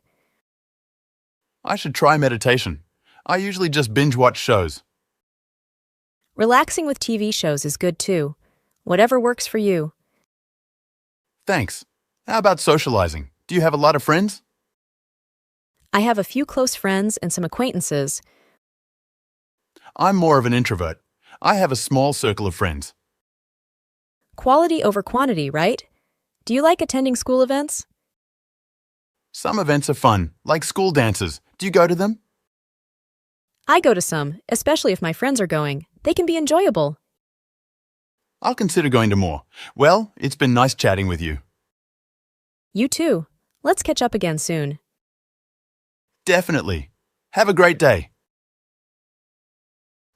I should try meditation. I usually just binge watch shows. Relaxing with TV shows is good too. Whatever works for you. Thanks. How about socializing? Do you have a lot of friends? I have a few close friends and some acquaintances. I'm more of an introvert. I have a small circle of friends. Quality over quantity, right? Do you like attending school events? Some events are fun, like school dances. Do you go to them? I go to some, especially if my friends are going. They can be enjoyable. I'll consider going to more. Well, it's been nice chatting with you. You too. Let's catch up again soon. Definitely. Have a great day.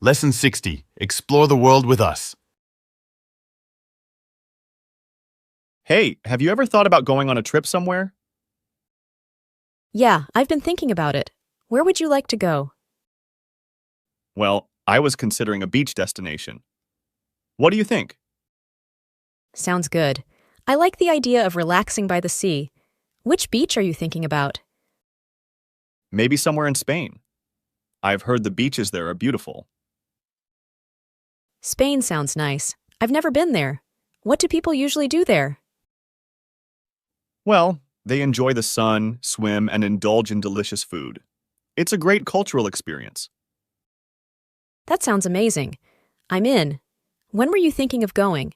Lesson 60. Explore the world with us. Hey, have you ever thought about going on a trip somewhere? Yeah, I've been thinking about it. Where would you like to go? Well, I was considering a beach destination. What do you think? Sounds good. I like the idea of relaxing by the sea. Which beach are you thinking about? Maybe somewhere in Spain. I've heard the beaches there are beautiful. Spain sounds nice. I've never been there. What do people usually do there? Well, they enjoy the sun, swim, and indulge in delicious food. It's a great cultural experience. That sounds amazing. I'm in. When were you thinking of going?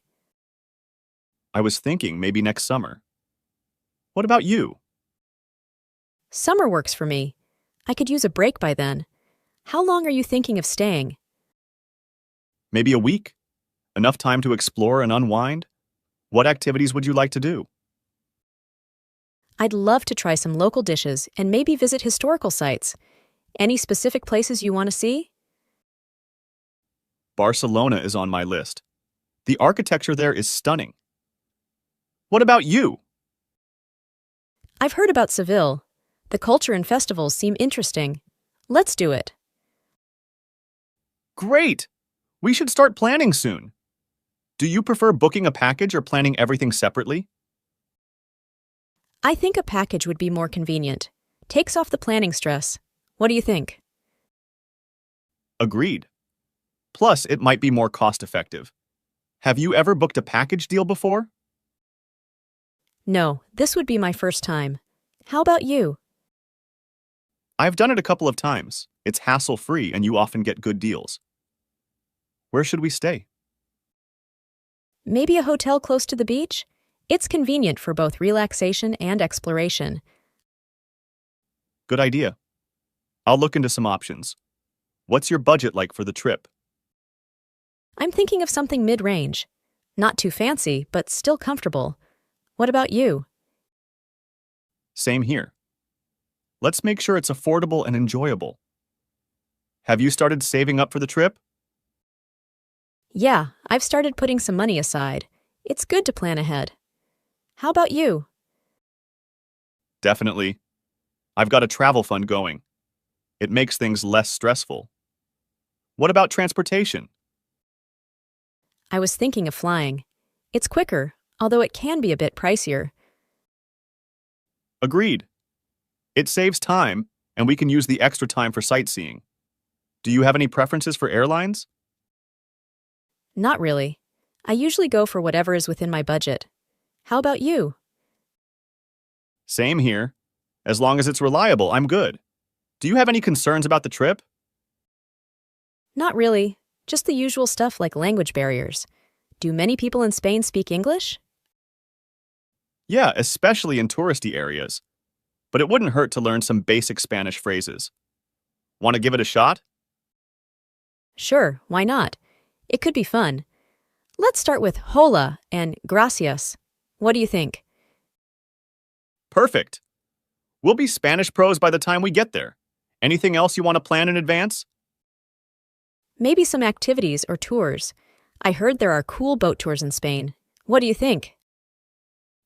I was thinking maybe next summer. What about you? Summer works for me. I could use a break by then. How long are you thinking of staying? Maybe a week? Enough time to explore and unwind? What activities would you like to do? I'd love to try some local dishes and maybe visit historical sites. Any specific places you want to see? Barcelona is on my list. The architecture there is stunning. What about you? I've heard about Seville. The culture and festivals seem interesting. Let's do it. Great! We should start planning soon. Do you prefer booking a package or planning everything separately? I think a package would be more convenient. Takes off the planning stress. What do you think? Agreed. Plus, it might be more cost-effective. Have you ever booked a package deal before? No, this would be my first time. How about you? I've done it a couple of times. It's hassle-free and you often get good deals. Where should we stay? Maybe a hotel close to the beach? It's convenient for both relaxation and exploration. Good idea. I'll look into some options. What's your budget like for the trip? I'm thinking of something mid-range. Not too fancy, but still comfortable. What about you? Same here. Let's make sure it's affordable and enjoyable. Have you started saving up for the trip? Yeah, I've started putting some money aside. It's good to plan ahead. How about you? Definitely. I've got a travel fund going. It makes things less stressful. What about transportation? I was thinking of flying. It's quicker, although it can be a bit pricier. Agreed. It saves time, and we can use the extra time for sightseeing. Do you have any preferences for airlines? Not really. I usually go for whatever is within my budget. How about you? Same here. As long as it's reliable, I'm good. Do you have any concerns about the trip? Not really. Just the usual stuff like language barriers. Do many people in Spain speak English? Yeah, especially in touristy areas. But it wouldn't hurt to learn some basic Spanish phrases. Want to give it a shot? Sure, why not? It could be fun. Let's start with hola and gracias. What do you think? Perfect. We'll be Spanish pros by the time we get there. Anything else you want to plan in advance? Maybe some activities or tours. I heard there are cool boat tours in Spain. What do you think?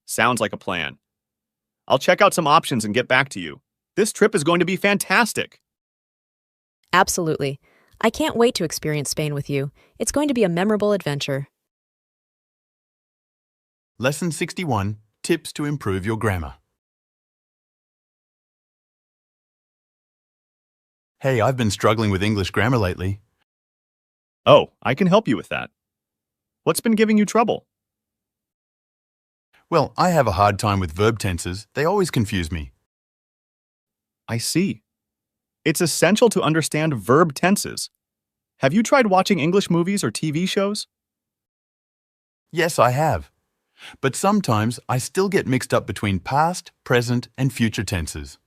Sounds like a plan. I'll check out some options and get back to you. This trip is going to be fantastic. Absolutely. I can't wait to experience Spain with you. It's going to be a memorable adventure. Lesson 61, Tips to Improve Your Grammar. Hey, I've been struggling with English grammar lately. Oh, I can help you with that. What's been giving you trouble? Well, I have a hard time with verb tenses. They always confuse me. I see. It's essential to understand verb tenses. Have you tried watching English movies or TV shows? Yes, I have. But sometimes I still get mixed up between past, present, and future tenses.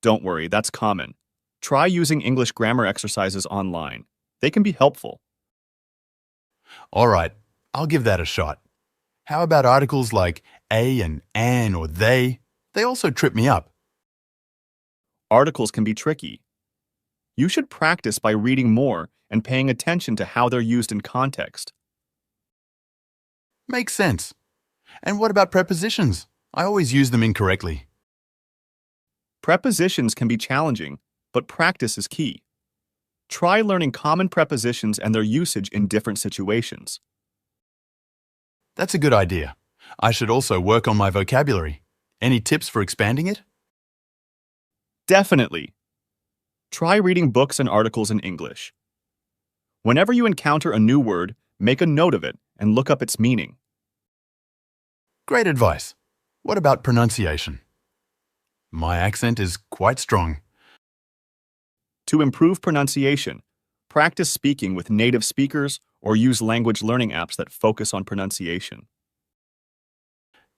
Don't worry, that's common. Try using English grammar exercises online. They can be helpful. All right, I'll give that a shot. How about articles like a and an or they? They also trip me up. Articles can be tricky. You should practice by reading more and paying attention to how they're used in context. Makes sense. And what about prepositions? I always use them incorrectly. Prepositions can be challenging, but practice is key. Try learning common prepositions and their usage in different situations. That's a good idea. I should also work on my vocabulary. Any tips for expanding it? Definitely. Try reading books and articles in English. Whenever you encounter a new word, make a note of it and look up its meaning. Great advice. What about pronunciation? My accent is quite strong. To improve pronunciation, practice speaking with native speakers or use language learning apps that focus on pronunciation.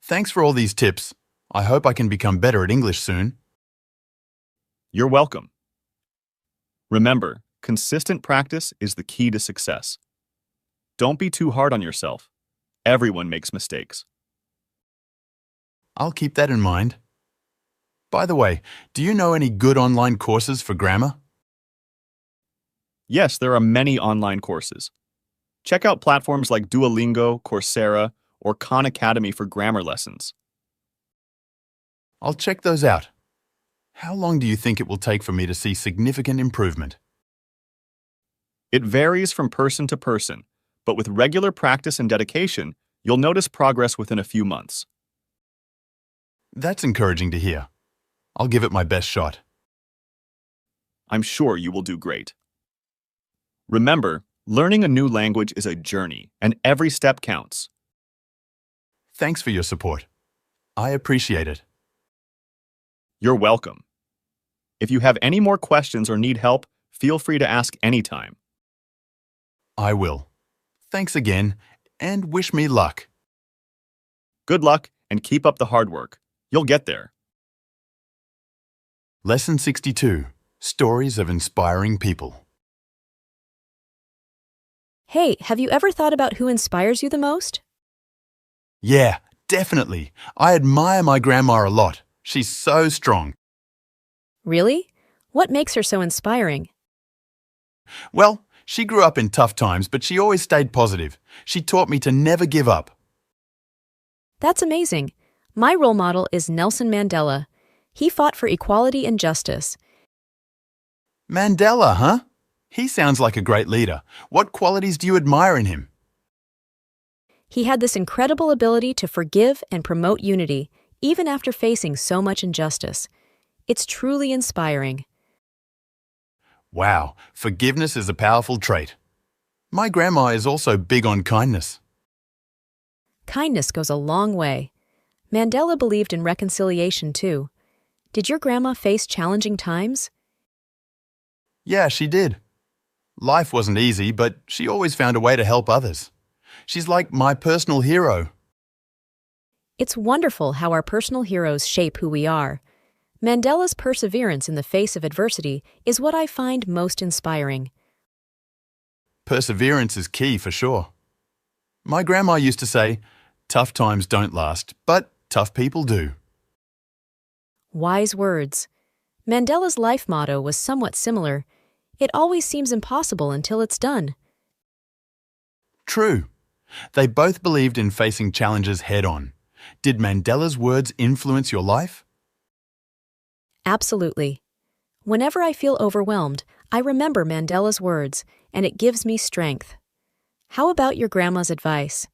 Thanks for all these tips. I hope I can become better at English soon. You're welcome. Remember, consistent practice is the key to success. Don't be too hard on yourself. Everyone makes mistakes. I'll keep that in mind. By the way, do you know any good online courses for grammar? Yes, there are many online courses. Check out platforms like Duolingo, Coursera, or Khan Academy for grammar lessons. I'll check those out. How long do you think it will take for me to see significant improvement? It varies from person to person, but with regular practice and dedication, you'll notice progress within a few months. That's encouraging to hear. I'll give it my best shot. I'm sure you will do great. Remember, learning a new language is a journey, and every step counts. Thanks for your support. I appreciate it. You're welcome. If you have any more questions or need help, feel free to ask anytime. I will. Thanks again, and wish me luck. Good luck, and keep up the hard work. You'll get there. Lesson 62, Stories of Inspiring People. Hey, have you ever thought about who inspires you the most? Yeah, definitely. I admire my grandma a lot. She's so strong. Really? What makes her so inspiring? Well, she grew up in tough times, but she always stayed positive. She taught me to never give up. That's amazing. My role model is Nelson Mandela. He fought for equality and justice. Mandela, huh? He sounds like a great leader. What qualities do you admire in him? He had this incredible ability to forgive and promote unity, even after facing so much injustice. It's truly inspiring. Wow, forgiveness is a powerful trait. My grandma is also big on kindness. Kindness goes a long way. Mandela believed in reconciliation too. Did your grandma face challenging times? Yeah, she did. Life wasn't easy, but she always found a way to help others. She's like my personal hero. It's wonderful how our personal heroes shape who we are. Mandela's perseverance in the face of adversity is what I find most inspiring. Perseverance is key for sure. My grandma used to say, "Tough times don't last, but tough people do." Wise words. Mandela's life motto was somewhat similar. It always seems impossible until it's done. True. They both believed in facing challenges head-on. Did Mandela's words influence your life? Absolutely. Whenever I feel overwhelmed, I remember Mandela's words, and it gives me strength. How about your grandma's advice?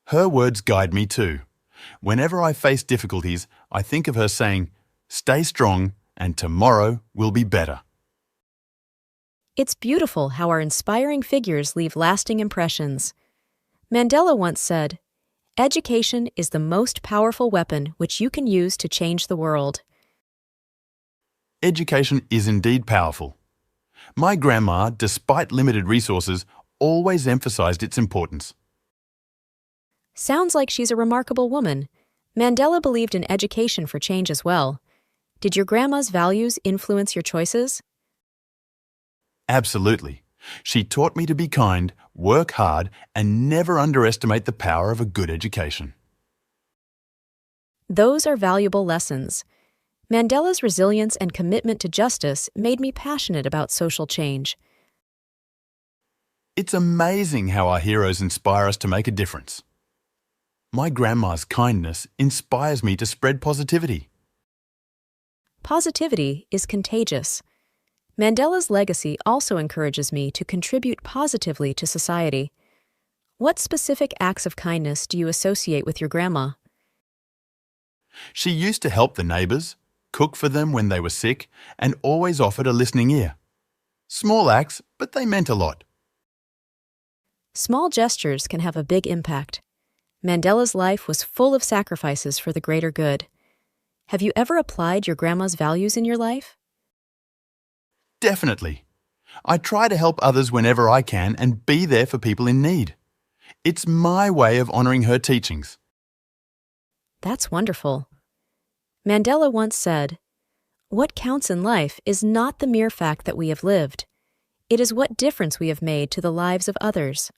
Her words guide me too. Whenever I face difficulties, I think of her saying, "Stay strong and tomorrow will be better." It's beautiful how our inspiring figures leave lasting impressions. Mandela once said, "Education is the most powerful weapon which you can use to change the world." Education is indeed powerful. My grandma, despite limited resources, always emphasized its importance. Sounds like she's a remarkable woman. Mandela believed in education for change as well. Did your grandma's values influence your choices? Absolutely. She taught me to be kind, work hard, and never underestimate the power of a good education. Those are valuable lessons. Mandela's resilience and commitment to justice made me passionate about social change. It's amazing how our heroes inspire us to make a difference. My grandma's kindness inspires me to spread positivity. Positivity is contagious. Mandela's legacy also encourages me to contribute positively to society. What specific acts of kindness do you associate with your grandma? She used to help the neighbours, cook for them when they were sick, and always offered a listening ear. Small acts, but they meant a lot. Small gestures can have a big impact. Mandela's life was full of sacrifices for the greater good. Have you ever applied your grandma's values in your life? Definitely. I try to help others whenever I can and be there for people in need. It's my way of honouring her teachings. That's wonderful. Mandela once said, "What counts in life is not the mere fact that we have lived. It is what difference we have made to the lives of others."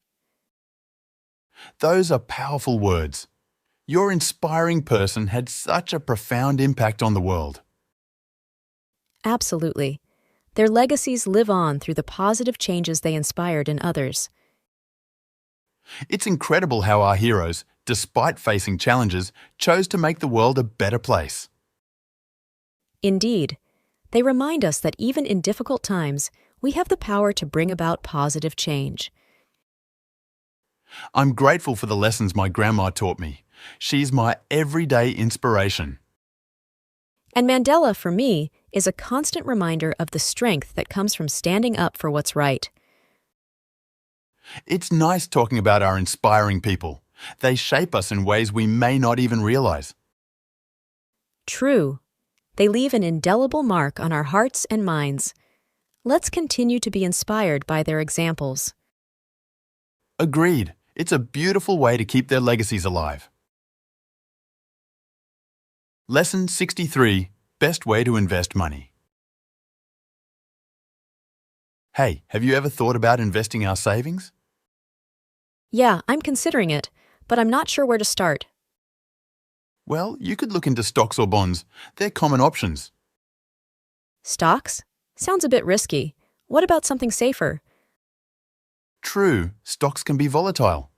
Those are powerful words. Your inspiring person had such a profound impact on the world. Absolutely. Their legacies live on through the positive changes they inspired in others. It's incredible how our heroes, despite facing challenges, chose to make the world a better place. Indeed, they remind us that even in difficult times, we have the power to bring about positive change. I'm grateful for the lessons my grandma taught me. She's my everyday inspiration. And Mandela, for me, is a constant reminder of the strength that comes from standing up for what's right. It's nice talking about our inspiring people. They shape us in ways we may not even realize. True. They leave an indelible mark on our hearts and minds. Let's continue to be inspired by their examples. Agreed. It's a beautiful way to keep their legacies alive. Lesson 63, Best Way to Invest Money. Hey, have you ever thought about investing our savings? Yeah, I'm considering it, but I'm not sure where to start. Well, you could look into stocks or bonds. They're common options. Stocks? Sounds a bit risky. What about something safer? True, stocks can be volatile.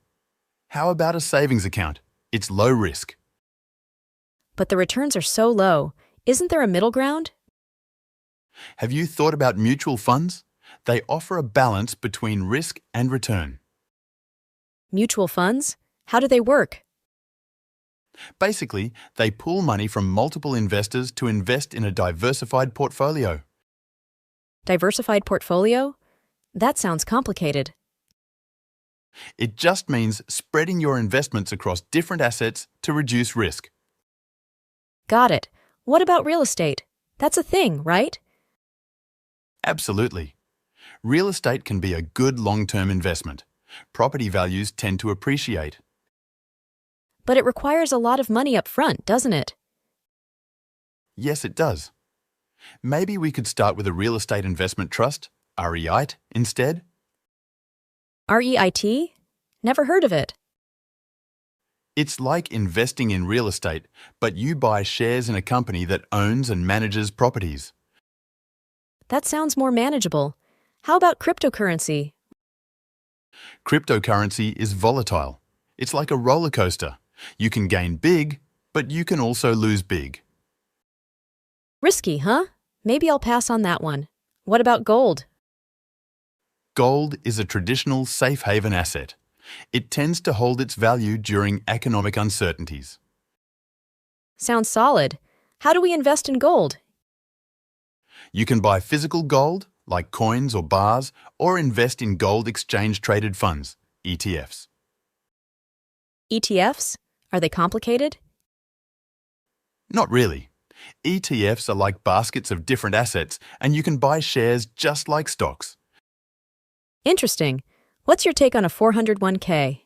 How about a savings account? It's low risk. But the returns are so low. Isn't there a middle ground? Have you thought about mutual funds? They offer a balance between risk and return. Mutual funds? How do they work? Basically, they pool money from multiple investors to invest in a diversified portfolio. Diversified portfolio? That sounds complicated. It just means spreading your investments across different assets to reduce risk. Got it. What about real estate? That's a thing, right? Absolutely. Real estate can be a good long-term investment. Property values tend to appreciate. But it requires a lot of money up front, doesn't it? Yes, it does. Maybe we could start with a real estate investment trust, REIT, instead. REIT? Never heard of it. It's like investing in real estate, but you buy shares in a company that owns and manages properties. That sounds more manageable. How about cryptocurrency? Cryptocurrency is volatile. It's like a roller coaster. You can gain big, but you can also lose big. Risky, huh? Maybe I'll pass on that one. What about gold? Gold is a traditional safe haven asset. It tends to hold its value during economic uncertainties. Sounds solid. How do we invest in gold? You can buy physical gold, like coins or bars, or invest in gold exchange-traded funds, ETFs. ETFs? Are they complicated? Not really. ETFs are like baskets of different assets, and you can buy shares just like stocks. Interesting. What's your take on a 401k?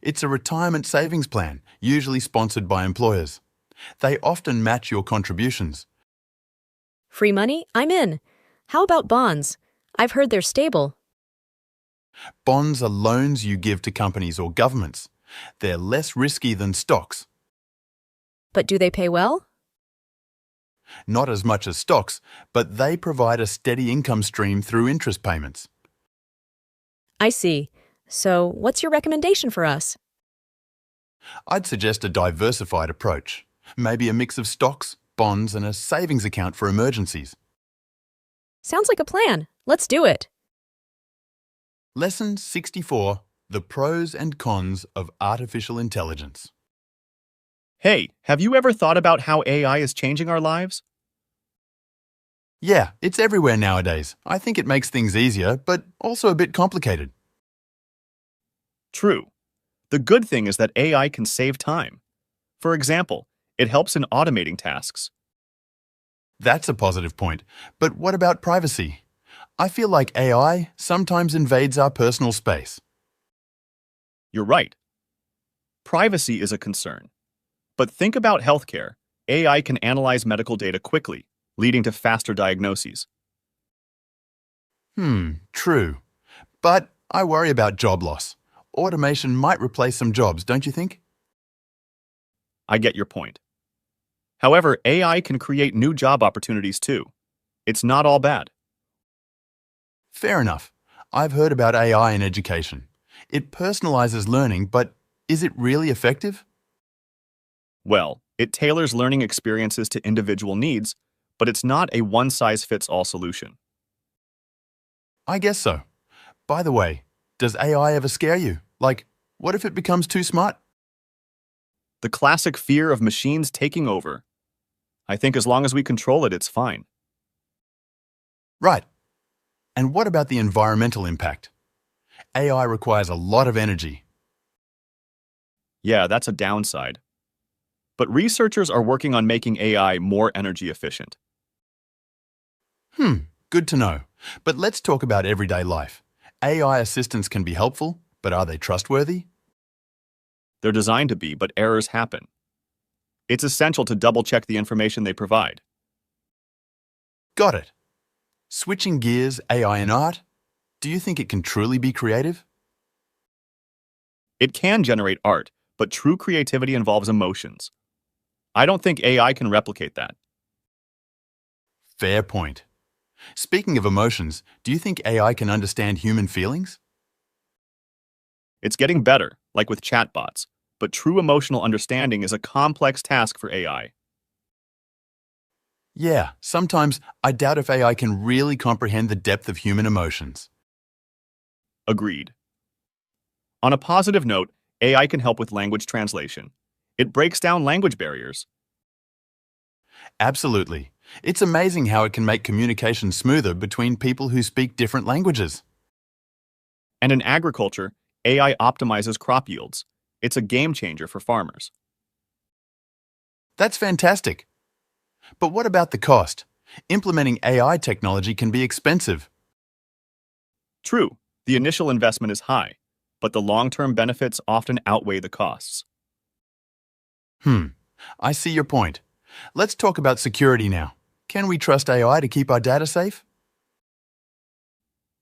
It's a retirement savings plan, usually sponsored by employers. They often match your contributions. Free money? I'm in. How about bonds? I've heard they're stable. Bonds are loans you give to companies or governments. They're less risky than stocks. But do they pay well? Not as much as stocks, but they provide a steady income stream through interest payments. I see. So, what's your recommendation for us? I'd suggest a diversified approach. Maybe a mix of stocks, bonds, and a savings account for emergencies. Sounds like a plan. Let's do it. Lesson 64: The Pros and Cons of Artificial Intelligence. Hey, have you ever thought about how AI is changing our lives? Yeah, it's everywhere nowadays. I think it makes things easier, but also a bit complicated. True. The good thing is that AI can save time. For example, it helps in automating tasks. That's a positive point. But what about privacy? I feel like AI sometimes invades our personal space. You're right. Privacy is a concern. But think about healthcare. AI can analyze medical data quickly, leading to faster diagnoses. True. But I worry about job loss. Automation might replace some jobs, don't you think? I get your point. However, AI can create new job opportunities too. It's not all bad. Fair enough. I've heard about AI in education. It personalizes learning, but is it really effective? Well, it tailors learning experiences to individual needs, but it's not a one-size-fits-all solution. I guess so. By the way, does AI ever scare you? Like, what if it becomes too smart? The classic fear of machines taking over. I think as long as we control it, it's fine. Right. And what about the environmental impact? AI requires a lot of energy. Yeah, that's a downside. But researchers are working on making AI more energy efficient. Good to know. But let's talk about everyday life. AI assistants can be helpful, but are they trustworthy? They're designed to be, but errors happen. It's essential to double-check the information they provide. Got it. Switching gears, AI in art? Do you think it can truly be creative? It can generate art, but true creativity involves emotions. I don't think AI can replicate that. Fair point. Speaking of emotions, do you think AI can understand human feelings? It's getting better, like with chatbots, but true emotional understanding is a complex task for AI. Yeah, sometimes I doubt if AI can really comprehend the depth of human emotions. Agreed. On a positive note, AI can help with language translation. It breaks down language barriers. Absolutely. It's amazing how it can make communication smoother between people who speak different languages. And in agriculture, AI optimizes crop yields. It's a game changer for farmers. That's fantastic. But what about the cost? Implementing AI technology can be expensive. True, the initial investment is high, but the long-term benefits often outweigh the costs. I see your point. Let's talk about security now. Can we trust AI to keep our data safe?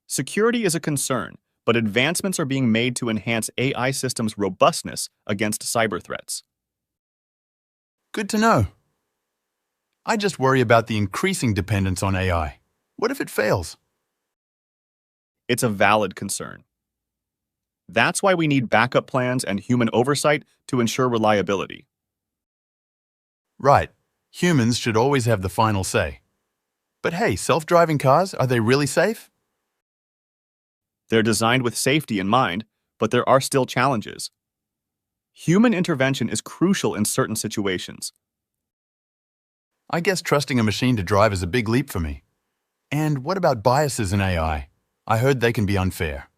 Security is a concern, but advancements are being made to enhance AI systems' robustness against cyber threats. Good to know. I just worry about the increasing dependence on AI. What if it fails? It's a valid concern. That's why we need backup plans and human oversight to ensure reliability. Right. Humans should always have the final say. But hey, self-driving cars, are they really safe? They're designed with safety in mind, but there are still challenges. Human intervention is crucial in certain situations. I guess trusting a machine to drive is a big leap for me. And what about biases in AI? I heard they can be unfair.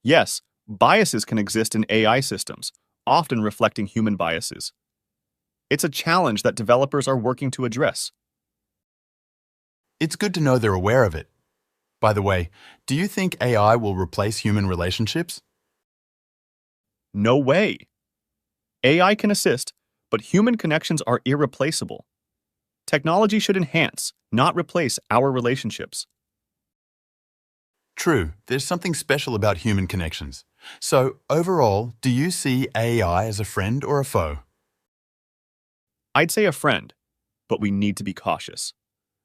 Yes, biases can exist in AI systems, often reflecting human biases. It's a challenge that developers are working to address. It's good to know they're aware of it. By the way, do you think AI will replace human relationships? No way. AI can assist, but human connections are irreplaceable. Technology should enhance, not replace our relationships. True, there's something special about human connections. So, overall, do you see AI as a friend or a foe? I'd say a friend, but we need to be cautious.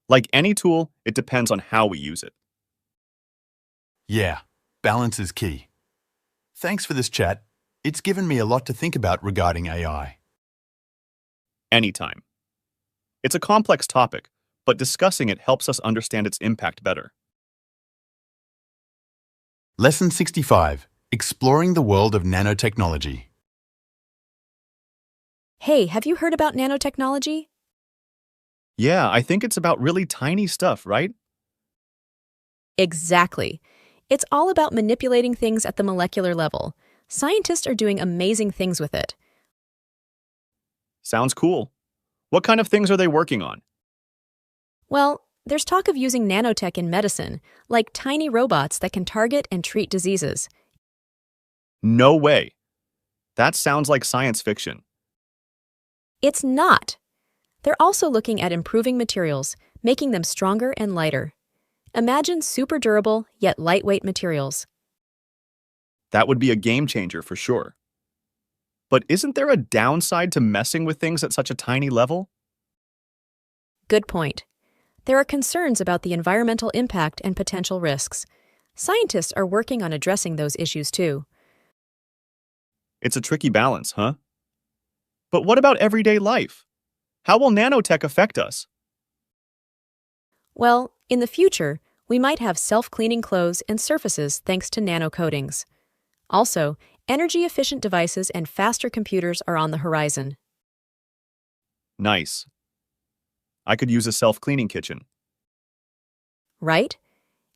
Like any tool, it depends on how we use it. Yeah, balance is key. Thanks for this chat. It's given me a lot to think about regarding AI. Anytime. It's a complex topic, but discussing it helps us understand its impact better. Lesson 65. Exploring the world of nanotechnology. Hey, have you heard about nanotechnology? Yeah, I think it's about really tiny stuff, right? Exactly. It's all about manipulating things at the molecular level. Scientists are doing amazing things with it. Sounds cool. What kind of things are they working on? Well, there's talk of using nanotech in medicine, like tiny robots that can target and treat diseases. No way. That sounds like science fiction. It's not. They're also looking at improving materials, making them stronger and lighter. Imagine super durable yet lightweight materials. That would be a game changer for sure. But isn't there a downside to messing with things at such a tiny level? Good point. There are concerns about the environmental impact and potential risks. Scientists are working on addressing those issues too. It's a tricky balance, huh? But what about everyday life? How will nanotech affect us? Well, in the future, we might have self-cleaning clothes and surfaces thanks to nanocoatings. Also, energy-efficient devices and faster computers are on the horizon. Nice. I could use a self-cleaning kitchen. Right?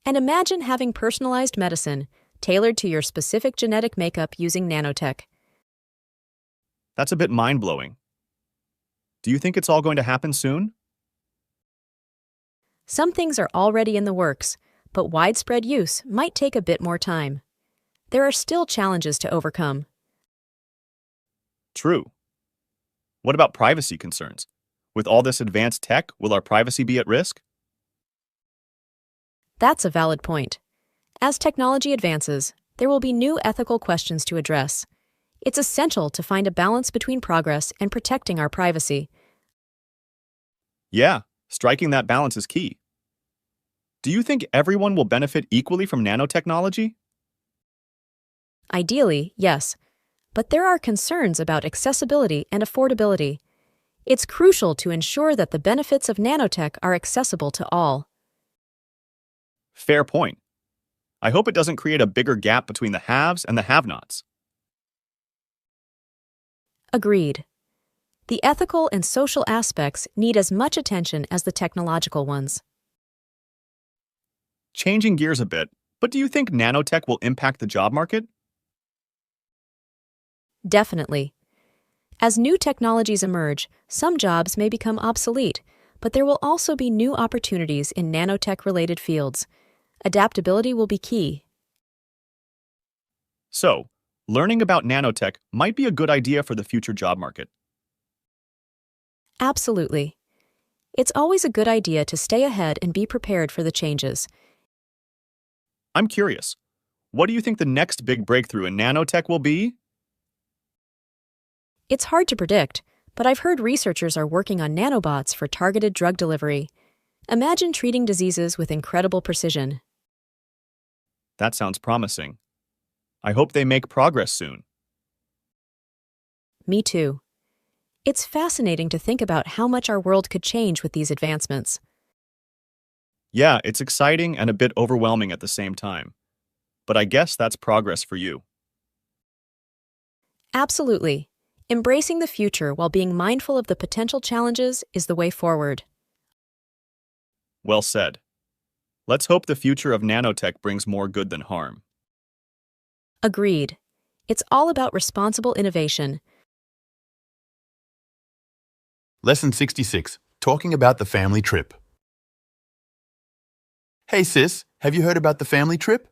And imagine having personalized medicine tailored to your specific genetic makeup using nanotech. That's a bit mind-blowing. Do you think it's all going to happen soon? Some things are already in the works, but widespread use might take a bit more time. There are still challenges to overcome. True. What about privacy concerns? With all this advanced tech, will our privacy be at risk? That's a valid point. As technology advances, there will be new ethical questions to address. It's essential to find a balance between progress and protecting our privacy. Yeah, striking that balance is key. Do you think everyone will benefit equally from nanotechnology? Ideally, yes, but there are concerns about accessibility and affordability. It's crucial to ensure that the benefits of nanotech are accessible to all. Fair point. I hope it doesn't create a bigger gap between the haves and the have-nots. Agreed. The ethical and social aspects need as much attention as the technological ones. Changing gears a bit, but do you think nanotech will impact the job market? Definitely. As new technologies emerge, some jobs may become obsolete, but there will also be new opportunities in nanotech-related fields. Adaptability will be key. So, learning about nanotech might be a good idea for the future job market. Absolutely. It's always a good idea to stay ahead and be prepared for the changes. I'm curious, What do you think the next big breakthrough in nanotech will be? It's hard to predict, but I've heard researchers are working on nanobots for targeted drug delivery. Imagine treating diseases with incredible precision. That sounds promising. I hope they make progress soon. Me too. It's fascinating to think about how much our world could change with these advancements. Yeah, it's exciting and a bit overwhelming at the same time. But I guess that's progress for you. Absolutely. Embracing the future while being mindful of the potential challenges is the way forward. Well said. Let's hope the future of nanotech brings more good than harm. Agreed. It's all about responsible innovation. Lesson 66. Talking about the family trip. Hey sis, have you heard about the family trip?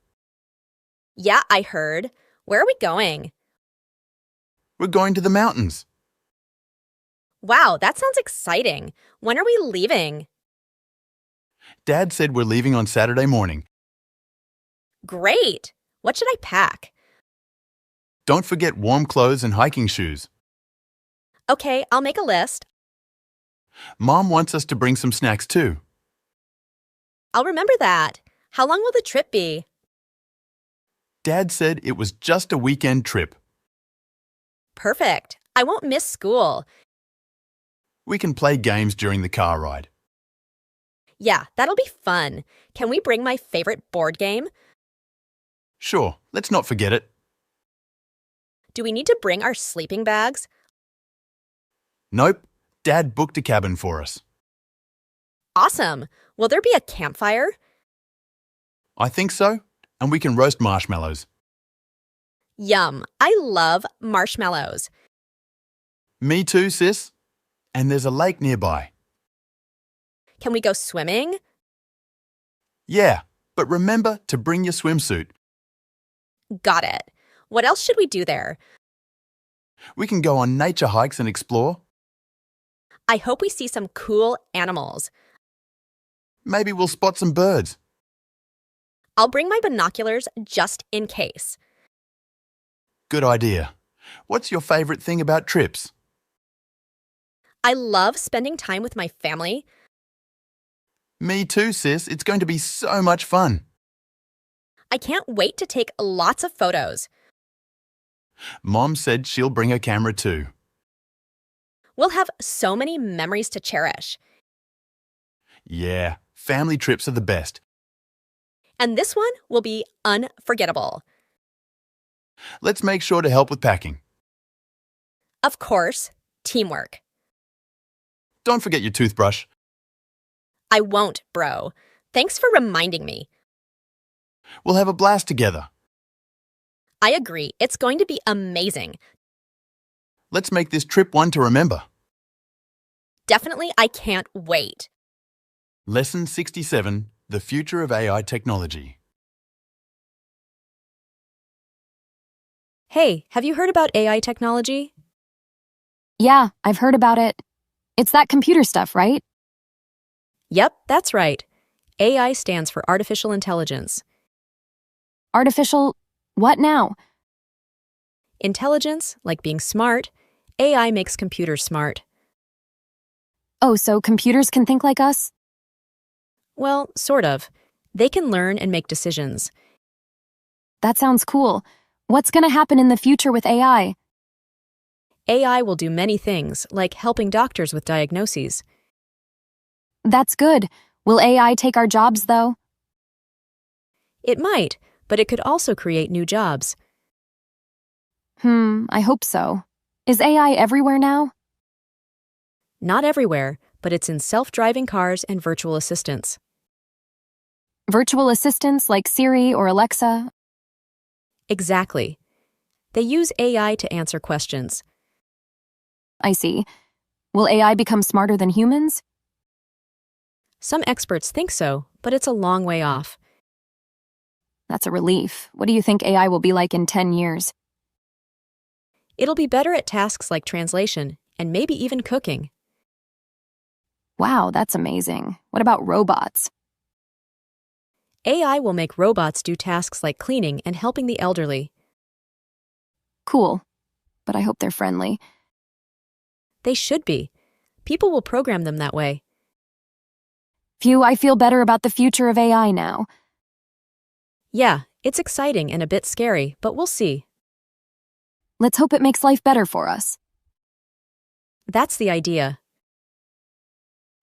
Yeah, I heard. Where are we going? We're going to the mountains. Wow, that sounds exciting. When are we leaving? Dad said we're leaving on Saturday morning. Great. What should I pack? Don't forget warm clothes and hiking shoes. Okay, I'll make a list. Mom wants us to bring some snacks too. I'll remember that. How long will the trip be? Dad said it was just a weekend trip. Perfect. I won't miss school. We can play games during the car ride. Yeah, that'll be fun. Can we bring my favorite board game? Sure, let's not forget it. Do we need to bring our sleeping bags? Nope, Dad booked a cabin for us. Awesome. Will there be a campfire? I think so, and we can roast marshmallows. Yum. I love marshmallows. Me too, sis. And there's a lake nearby. Can we go swimming? Yeah, but remember to bring your swimsuit. Got it. What else should we do there? We can go on nature hikes and explore. I hope we see some cool animals. Maybe we'll spot some birds. I'll bring my binoculars just in case. Good idea. What's your favorite thing about trips? I love spending time with my family. Me too, sis. It's going to be so much fun. I can't wait to take lots of photos. Mom said she'll bring her camera too. We'll have so many memories to cherish. Yeah, family trips are the best. And this one will be unforgettable. Let's make sure to help with packing. Of course, teamwork. Don't forget your toothbrush. I won't, bro. Thanks for reminding me. We'll have a blast together. I agree. It's going to be amazing. Let's make this trip one to remember. Definitely, I can't wait. Lesson 67. The future of AI technology. Hey, have you heard about AI technology? Yeah, I've heard about it. It's that computer stuff, right? Yep, that's right. AI stands for artificial intelligence. Artificial, what now? Intelligence, like being smart, AI makes computers smart. Oh, so computers can think like us? Well, sort of. They can learn and make decisions. That sounds cool. What's going to happen in the future with AI? AI will do many things, like helping doctors with diagnoses. That's good. Will AI take our jobs, though? It might, but it could also create new jobs. I hope so. Is AI everywhere now? Not everywhere, but it's in self-driving cars and virtual assistants. Virtual assistants like Siri or Alexa? Exactly. They use AI to answer questions. I see. Will AI become smarter than humans? Some experts think so, but it's a long way off. That's a relief. What do you think AI will be like in 10 years? It'll be better at tasks like translation and maybe even cooking. Wow, that's amazing. What about robots? AI will make robots do tasks like cleaning and helping the elderly. Cool. But I hope they're friendly. They should be. People will program them that way. Phew, I feel better about the future of AI now. Yeah, it's exciting and a bit scary, but we'll see. Let's hope it makes life better for us. That's the idea.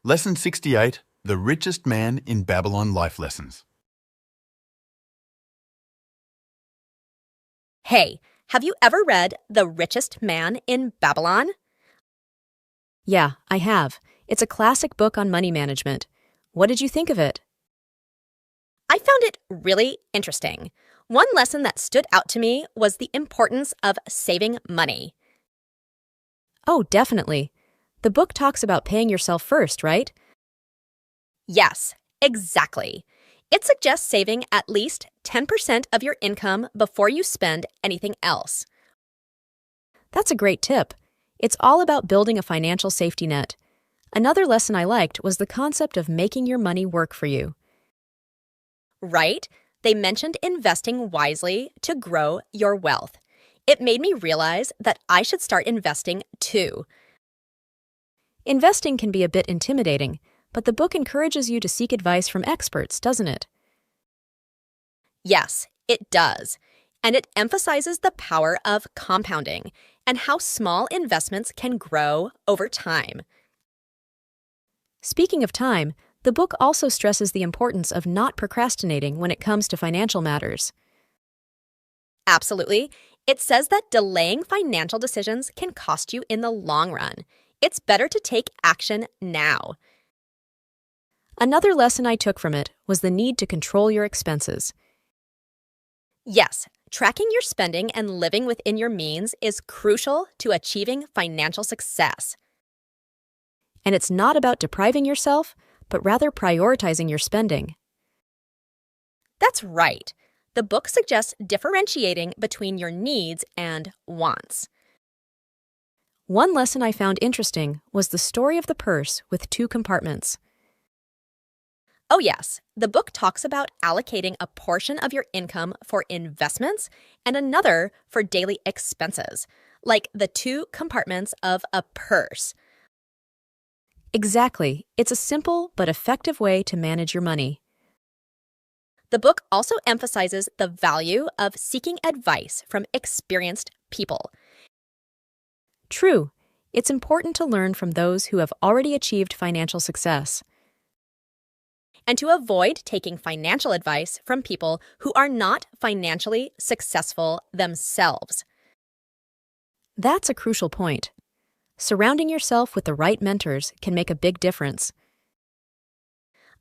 Lesson 68, The Richest Man in Babylon Life Lessons. Hey, have you ever read The Richest Man in Babylon? Yeah, I have. It's a classic book on money management. What did you think of it? I found it really interesting. One lesson that stood out to me was the importance of saving money. Oh, definitely. The book talks about paying yourself first, right? Yes, exactly. It suggests saving at least 10% of your income before you spend anything else. That's a great tip. It's all about building a financial safety net. Another lesson I liked was the concept of making your money work for you. Right? They mentioned investing wisely to grow your wealth. It made me realize that I should start investing too. Investing can be a bit intimidating, but the book encourages you to seek advice from experts, doesn't it? Yes, it does. And it emphasizes the power of compounding and how small investments can grow over time. Speaking of time, the book also stresses the importance of not procrastinating when it comes to financial matters. Absolutely. It says that delaying financial decisions can cost you in the long run. It's better to take action now. Another lesson I took from it was the need to control your expenses. Yes, tracking your spending and living within your means is crucial to achieving financial success. And it's not about depriving yourself, but rather prioritizing your spending. That's right. The book suggests differentiating between your needs and wants. One lesson I found interesting was the story of the purse with 2 compartments. Oh yes, the book talks about allocating a portion of your income for investments and another for daily expenses, like the 2 compartments of a purse. Exactly. It's a simple but effective way to manage your money. The book also emphasizes the value of seeking advice from experienced people. True. It's important to learn from those who have already achieved financial success. And to avoid taking financial advice from people who are not financially successful themselves. That's a crucial point. Surrounding yourself with the right mentors can make a big difference.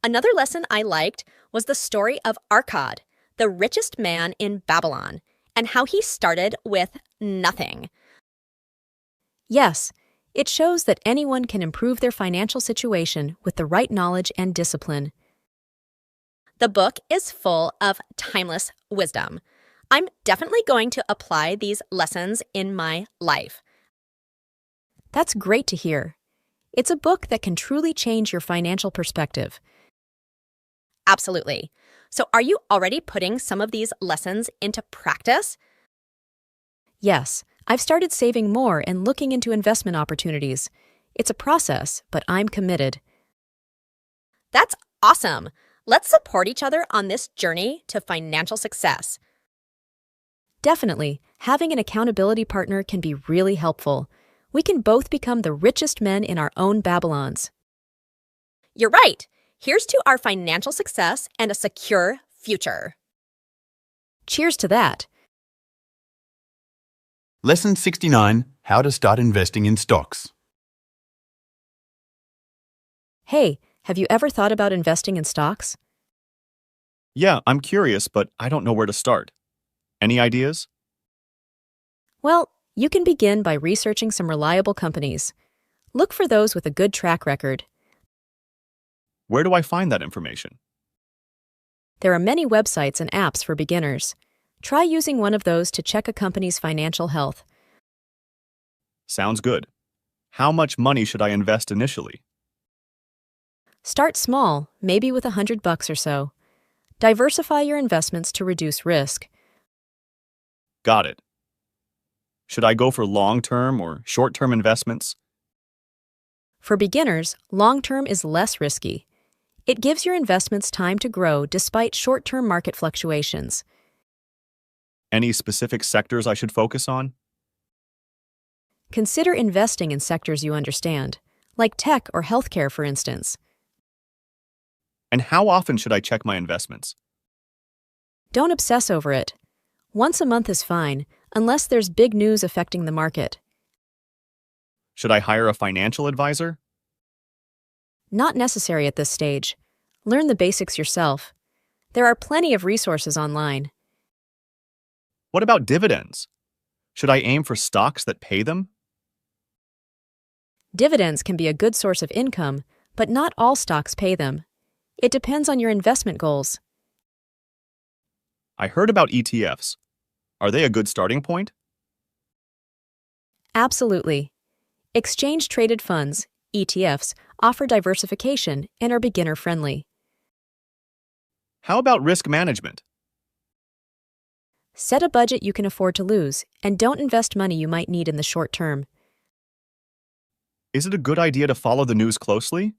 Another lesson I liked was the story of Arkad, the richest man in Babylon, and how he started with nothing. Yes, it shows that anyone can improve their financial situation with the right knowledge and discipline. The book is full of timeless wisdom. I'm definitely going to apply these lessons in my life. That's great to hear. It's a book that can truly change your financial perspective. Absolutely. So are you already putting some of these lessons into practice? Yes, I've started saving more and looking into investment opportunities. It's a process, but I'm committed. That's awesome. Let's support each other on this journey to financial success. Definitely, having an accountability partner can be really helpful. We can both become the richest men in our own Babylons. You're right. Here's to our financial success and a secure future. Cheers to that. Lesson 69, How to Start Investing in Stocks. Hey, have you ever thought about investing in stocks? Yeah, I'm curious, but I don't know where to start. Any ideas? Well, you can begin by researching some reliable companies. Look for those with a good track record. Where do I find that information? There are many websites and apps for beginners. Try using one of those to check a company's financial health. Sounds good. How much money should I invest initially? Start small, maybe with $100 or so. Diversify your investments to reduce risk. Got it. Should I go for long-term or short-term investments? For beginners, long-term is less risky. It gives your investments time to grow despite short-term market fluctuations. Any specific sectors I should focus on? Consider investing in sectors you understand, like tech or healthcare, for instance. And how often should I check my investments? Don't obsess over it. Once a month is fine, unless there's big news affecting the market. Should I hire a financial advisor? Not necessary at this stage. Learn the basics yourself. There are plenty of resources online. What about dividends? Should I aim for stocks that pay them? Dividends can be a good source of income, but not all stocks pay them. It depends on your investment goals. I heard about ETFs. Are they a good starting point? Absolutely. Exchange-traded funds, ETFs, offer diversification and are beginner-friendly. How about risk management? Set a budget you can afford to lose, and don't invest money you might need in the short term. Is it a good idea to follow the news closely?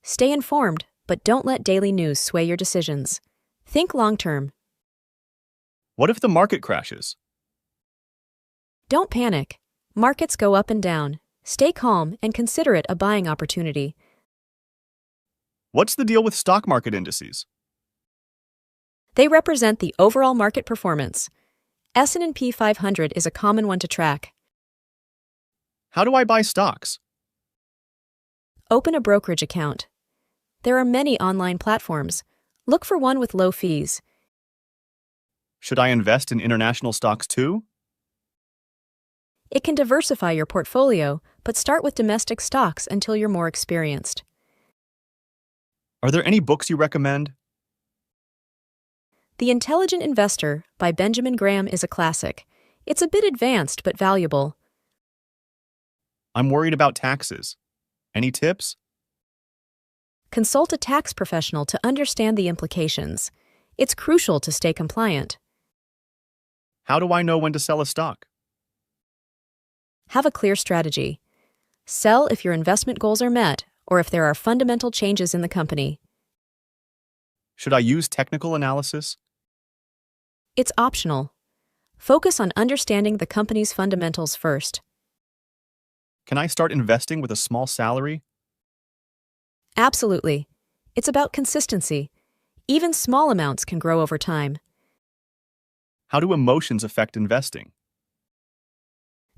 Stay informed, but don't let daily news sway your decisions. Think long-term. What if the market crashes? Don't panic. Markets go up and down. Stay calm and consider it a buying opportunity. What's the deal with stock market indices? They represent the overall market performance. S&P 500 is a common one to track. How do I buy stocks? Open a brokerage account. There are many online platforms. Look for one with low fees. Should I invest in international stocks too? It can diversify your portfolio, but start with domestic stocks until you're more experienced. Are there any books you recommend? The Intelligent Investor by Benjamin Graham is a classic. It's a bit advanced but valuable. I'm worried about taxes. Any tips? Consult a tax professional to understand the implications. It's crucial to stay compliant. How do I know when to sell a stock? Have a clear strategy. Sell if your investment goals are met or if there are fundamental changes in the company. Should I use technical analysis? It's optional. Focus on understanding the company's fundamentals first. Can I start investing with a small salary? Absolutely. It's about consistency. Even small amounts can grow over time. How do emotions affect investing?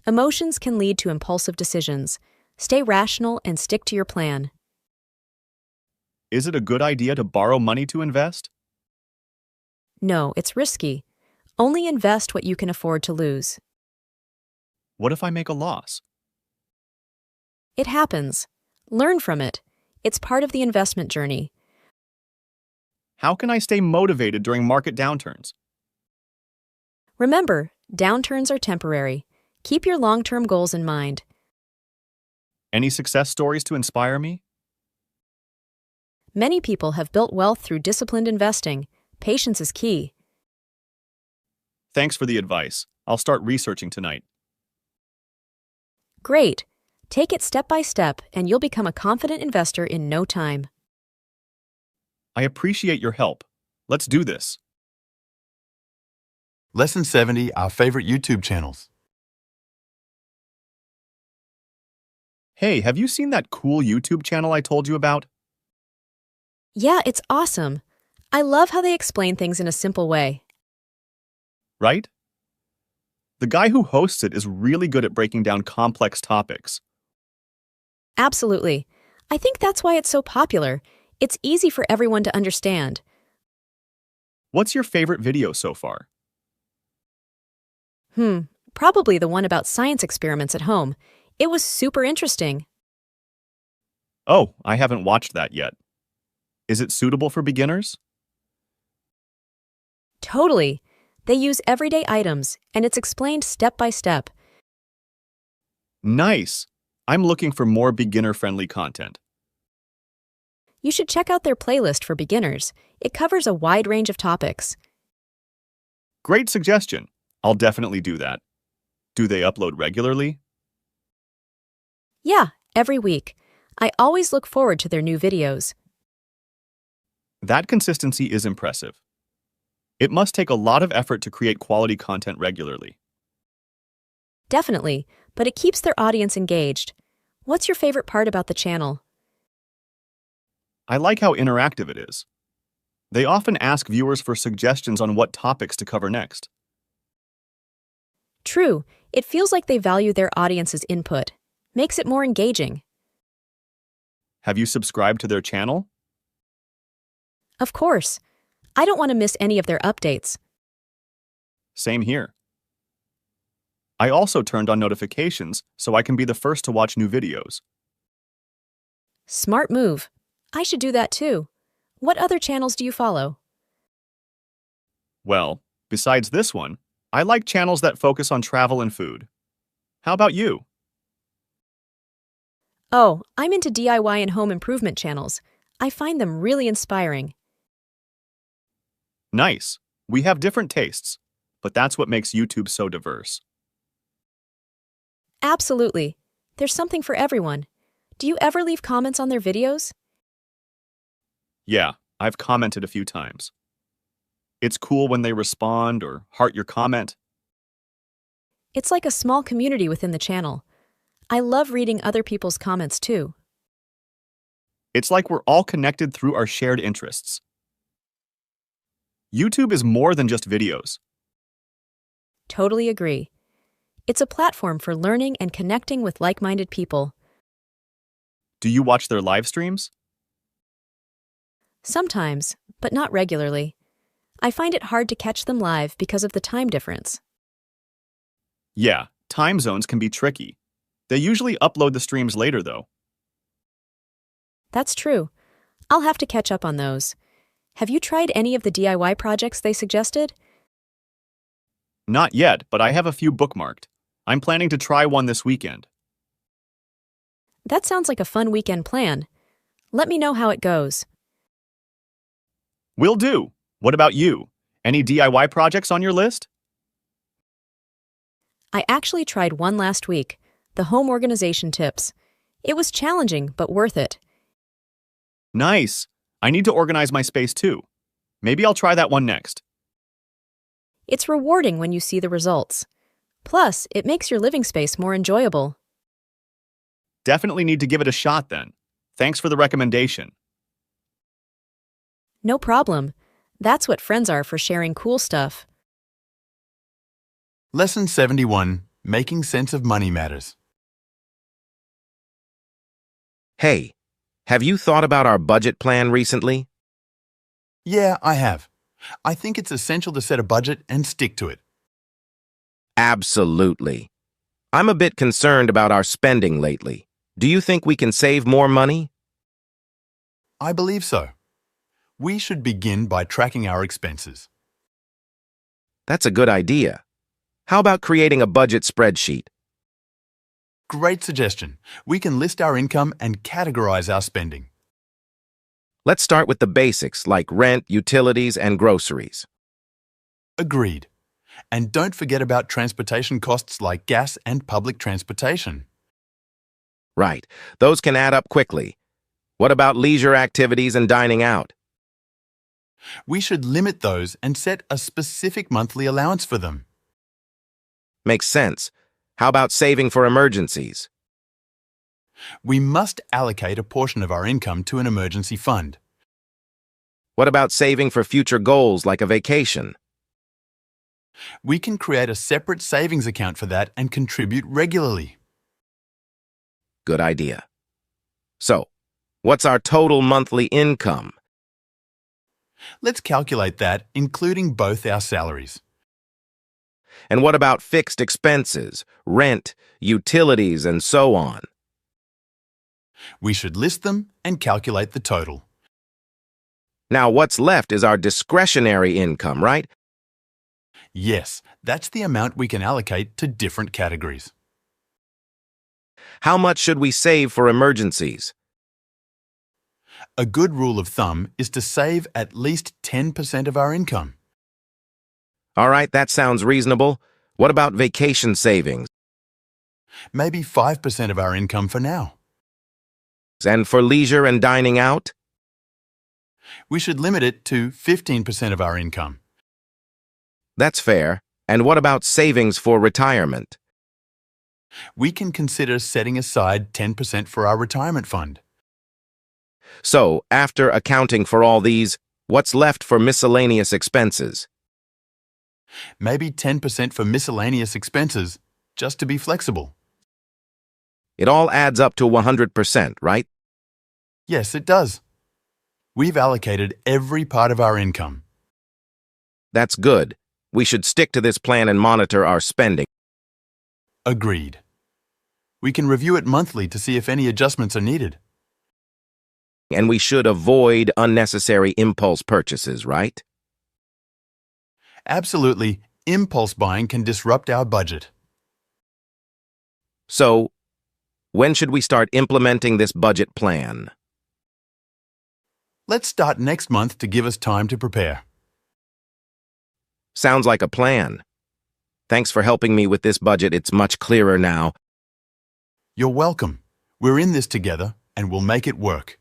Emotions can lead to impulsive decisions. Stay rational and stick to your plan. Is it a good idea to borrow money to invest? No, it's risky. Only invest what you can afford to lose. What if I make a loss? It happens. Learn from it. It's part of the investment journey. How can I stay motivated during market downturns? Remember, downturns are temporary. Keep your long-term goals in mind. Any success stories to inspire me? Many people have built wealth through disciplined investing. Patience is key. Thanks for the advice. I'll start researching tonight. Great. Take it step by step, and you'll become a confident investor in no time. I appreciate your help. Let's do this. Lesson 70, our favorite YouTube channels. Hey, have you seen that cool YouTube channel I told you about? Yeah, it's awesome. I love how they explain things in a simple way. Right? The guy who hosts it is really good at breaking down complex topics. Absolutely. I think that's why it's so popular. It's easy for everyone to understand. What's your favorite video so far? Probably the one about science experiments at home. It was super interesting. Oh, I haven't watched that yet. Is it suitable for beginners? Totally. They use everyday items, and it's explained step by step. Nice. I'm looking for more beginner-friendly content. You should check out their playlist for beginners. It covers a wide range of topics. Great suggestion. I'll definitely do that. Do they upload regularly? Yeah, every week. I always look forward to their new videos. That consistency is impressive. It must take a lot of effort to create quality content regularly. Definitely, but it keeps their audience engaged. What's your favorite part about the channel? I like how interactive it is. They often ask viewers for suggestions on what topics to cover next. True, it feels like they value their audience's input. Makes it more engaging. Have you subscribed to their channel? Of course. I don't want to miss any of their updates. Same here. I also turned on notifications so I can be the first to watch new videos. Smart move. I should do that too. What other channels do you follow? Well, besides this one, I like channels that focus on travel and food. How about you? Oh, I'm into DIY and home improvement channels. I find them really inspiring. Nice. We have different tastes, but that's what makes YouTube so diverse. Absolutely. There's something for everyone. Do you ever leave comments on their videos? Yeah, I've commented a few times. It's cool when they respond or heart your comment. It's like a small community within the channel. I love reading other people's comments too. It's like we're all connected through our shared interests. YouTube is more than just videos. Totally agree. It's a platform for learning and connecting with like-minded people. Do you watch their live streams? Sometimes, but not regularly. I find it hard to catch them live because of the time difference. Yeah, time zones can be tricky. They usually upload the streams later, though. That's true. I'll have to catch up on those. Have you tried any of the DIY projects they suggested? Not yet, but I have a few bookmarked. I'm planning to try one this weekend. That sounds like a fun weekend plan. Let me know how it goes. Will do. What about you? Any DIY projects on your list? I actually tried one last week, the home organization tips. It was challenging, but worth it. Nice. I need to organize my space too. Maybe I'll try that one next. It's rewarding when you see the results. Plus, it makes your living space more enjoyable. Definitely need to give it a shot then. Thanks for the recommendation. No problem. That's what friends are for sharing cool stuff. Lesson 71, Making Sense of Money Matters. Hey, have you thought about our budget plan recently? Yeah, I have. I think it's essential to set a budget and stick to it. Absolutely. I'm a bit concerned about our spending lately. Do you think we can save more money? I believe so. We should begin by tracking our expenses. That's a good idea. How about creating a budget spreadsheet? Great suggestion. We can list our income and categorize our spending. Let's start with the basics like rent, utilities, and groceries. Agreed. And don't forget about transportation costs like gas and public transportation. Right. Those can add up quickly. What about leisure activities and dining out? We should limit those and set a specific monthly allowance for them. Makes sense. How about saving for emergencies? We must allocate a portion of our income to an emergency fund. What about saving for future goals like a vacation? We can create a separate savings account for that and contribute regularly. Good idea. So, what's our total monthly income? Let's calculate that, including both our salaries. And what about fixed expenses, rent, utilities, and so on? We should list them and calculate the total. Now, what's left is our discretionary income, right? Yes, that's the amount we can allocate to different categories. How much should we save for emergencies? A good rule of thumb is to save at least 10% of our income. All right, that sounds reasonable. What about vacation savings? Maybe 5% of our income for now. And for leisure and dining out? We should limit it to 15% of our income. That's fair. And what about savings for retirement? We can consider setting aside 10% for our retirement fund. So, after accounting for all these, what's left for miscellaneous expenses? Maybe 10% for miscellaneous expenses, just to be flexible. It all adds up to 100%, right? Yes, it does. We've allocated every part of our income. That's good. We should stick to this plan and monitor our spending. Agreed. We can review it monthly to see if any adjustments are needed. And we should avoid unnecessary impulse purchases, right? Absolutely, impulse buying can disrupt our budget. So, when should we start implementing this budget plan? Let's start next month to give us time to prepare. Sounds like a plan. Thanks for helping me with this budget. It's much clearer now. You're welcome. We're in this together, and we'll make it work.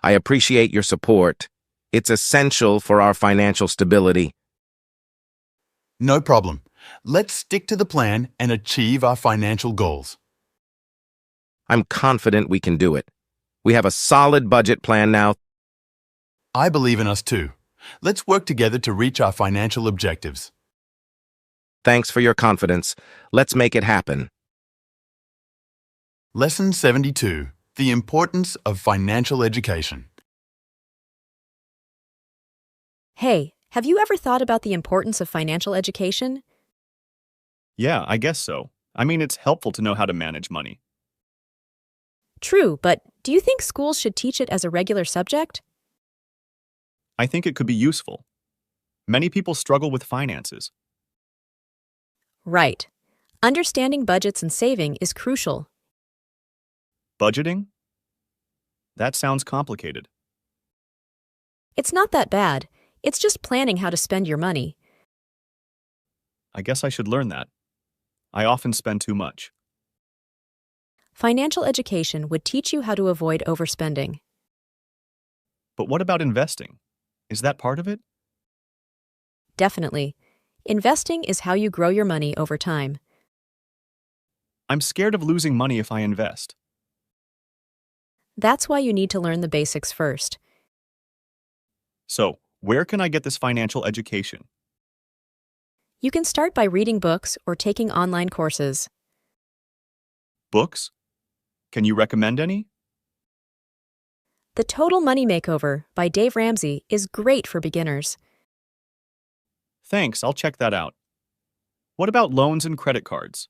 I appreciate your support. It's essential for our financial stability. No problem. Let's stick to the plan and achieve our financial goals. I'm confident we can do it. We have a solid budget plan now. I believe in us too. Let's work together to reach our financial objectives. Thanks for your confidence. Let's make it happen. Lesson 72. The importance of financial education. Hey, have you ever thought about the importance of financial education? Yeah, I guess so. I mean, it's helpful to know how to manage money. True, but do you think schools should teach it as a regular subject? I think it could be useful. Many people struggle with finances. Right. Understanding budgets and saving is crucial. Budgeting? That sounds complicated. It's not that bad. It's just planning how to spend your money. I guess I should learn that. I often spend too much. Financial education would teach you how to avoid overspending. But what about investing? Is that part of it? Definitely. Investing is how you grow your money over time. I'm scared of losing money if I invest. That's why you need to learn the basics first. So, where can I get this financial education? You can start by reading books or taking online courses. Books? Can you recommend any? The Total Money Makeover by Dave Ramsey is great for beginners. Thanks, I'll check that out. What about loans and credit cards?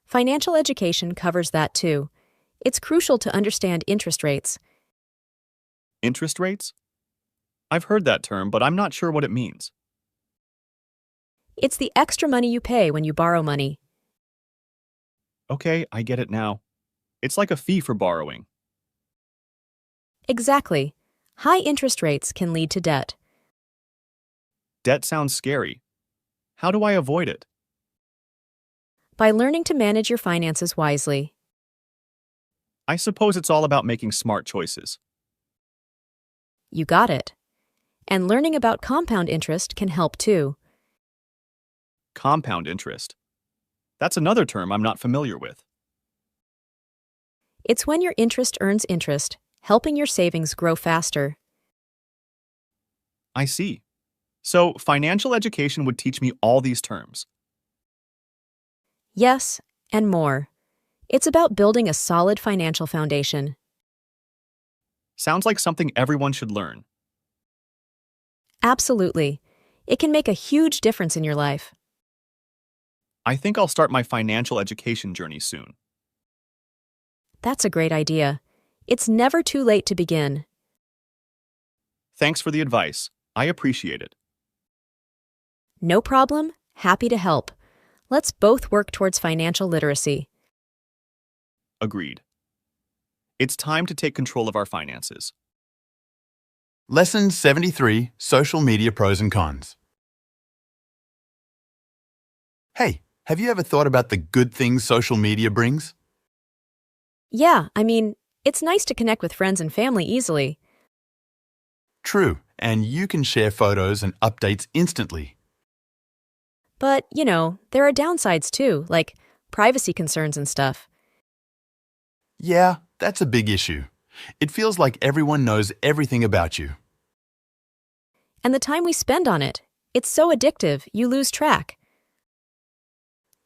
Financial education covers that too. It's crucial to understand interest rates. Interest rates? I've heard that term, but I'm not sure what it means. It's the extra money you pay when you borrow money. Okay, I get it now. It's like a fee for borrowing. Exactly. High interest rates can lead to debt. Debt sounds scary. How do I avoid it? By learning to manage your finances wisely. I suppose it's all about making smart choices. You got it. And learning about compound interest can help too. Compound interest. That's another term I'm not familiar with. It's when your interest earns interest, helping your savings grow faster. I see. So, financial education would teach me all these terms. Yes, and more. It's about building a solid financial foundation. Sounds like something everyone should learn. Absolutely. It can make a huge difference in your life. I think I'll start my financial education journey soon. That's a great idea. It's never too late to begin. Thanks for the advice. I appreciate it. No problem. Happy to help. Let's both work towards financial literacy. Agreed. It's time to take control of our finances. Lesson 73, Social Media Pros and Cons. Hey, have you ever thought about the good things social media brings? Yeah, it's nice to connect with friends and family easily. True, and you can share photos and updates instantly. But, there are downsides too, like privacy concerns and stuff. Yeah, that's a big issue. It feels like everyone knows everything about you. And the time we spend on it, it's so addictive, you lose track.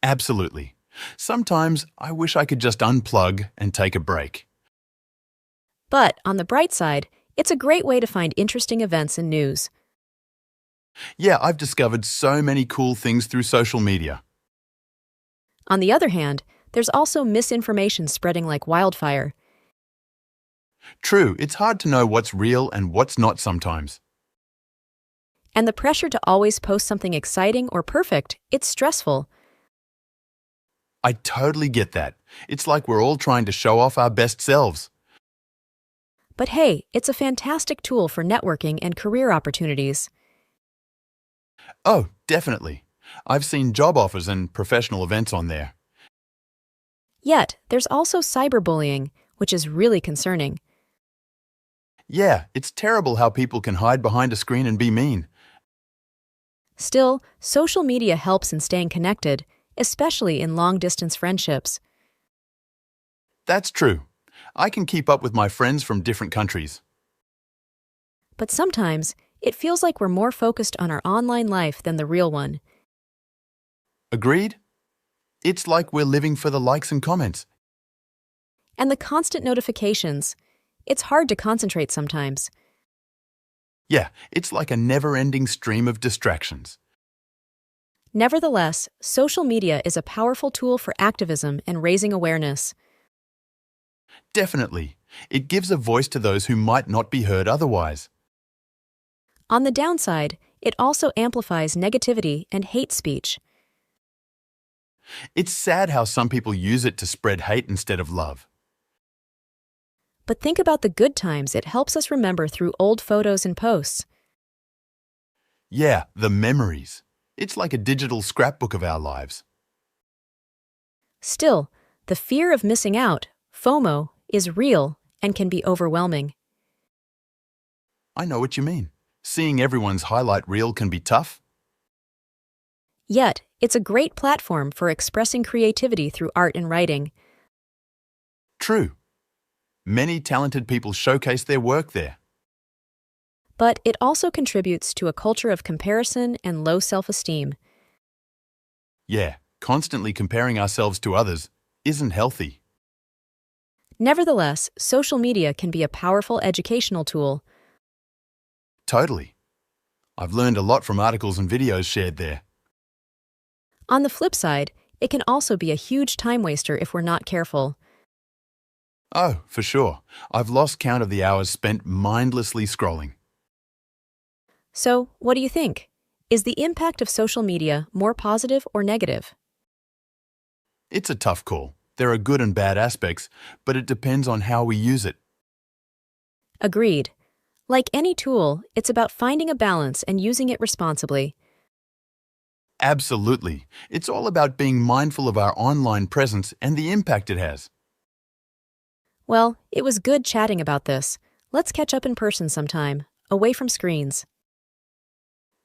Absolutely. Sometimes I wish I could just unplug and take a break. But, on the bright side, it's a great way to find interesting events and news. Yeah, I've discovered so many cool things through social media. On the other hand, there's also misinformation spreading like wildfire. True, it's hard to know what's real and what's not sometimes. And the pressure to always post something exciting or perfect, it's stressful. I totally get that. It's like we're all trying to show off our best selves. But hey, it's a fantastic tool for networking and career opportunities. Oh, definitely. I've seen job offers and professional events on there. Yet, there's also cyberbullying, which is really concerning. Yeah, it's terrible how people can hide behind a screen and be mean. Still, social media helps in staying connected, especially in long-distance friendships. That's true. I can keep up with my friends from different countries. But sometimes, it feels like we're more focused on our online life than the real one. Agreed? It's like we're living for the likes and comments. And the constant notifications. It's hard to concentrate sometimes. Yeah, it's like a never-ending stream of distractions. Nevertheless, social media is a powerful tool for activism and raising awareness. Definitely. It gives a voice to those who might not be heard otherwise. On the downside, it also amplifies negativity and hate speech. It's sad how some people use it to spread hate instead of love. But think about the good times it helps us remember through old photos and posts. Yeah, the memories. It's like a digital scrapbook of our lives. Still, the fear of missing out, FOMO, is real and can be overwhelming. I know what you mean. Seeing everyone's highlight reel can be tough. Yet, it's a great platform for expressing creativity through art and writing. True. Many talented people showcase their work there. But it also contributes to a culture of comparison and low self-esteem. Yeah, constantly comparing ourselves to others isn't healthy. Nevertheless, social media can be a powerful educational tool. Totally. I've learned a lot from articles and videos shared there. On the flip side, it can also be a huge time waster if we're not careful. Oh, for sure. I've lost count of the hours spent mindlessly scrolling. So, what do you think? Is the impact of social media more positive or negative? It's a tough call. There are good and bad aspects, but it depends on how we use it. Agreed. Like any tool, it's about finding a balance and using it responsibly. Absolutely. It's all about being mindful of our online presence and the impact it has. Well, it was good chatting about this. Let's catch up in person sometime, away from screens.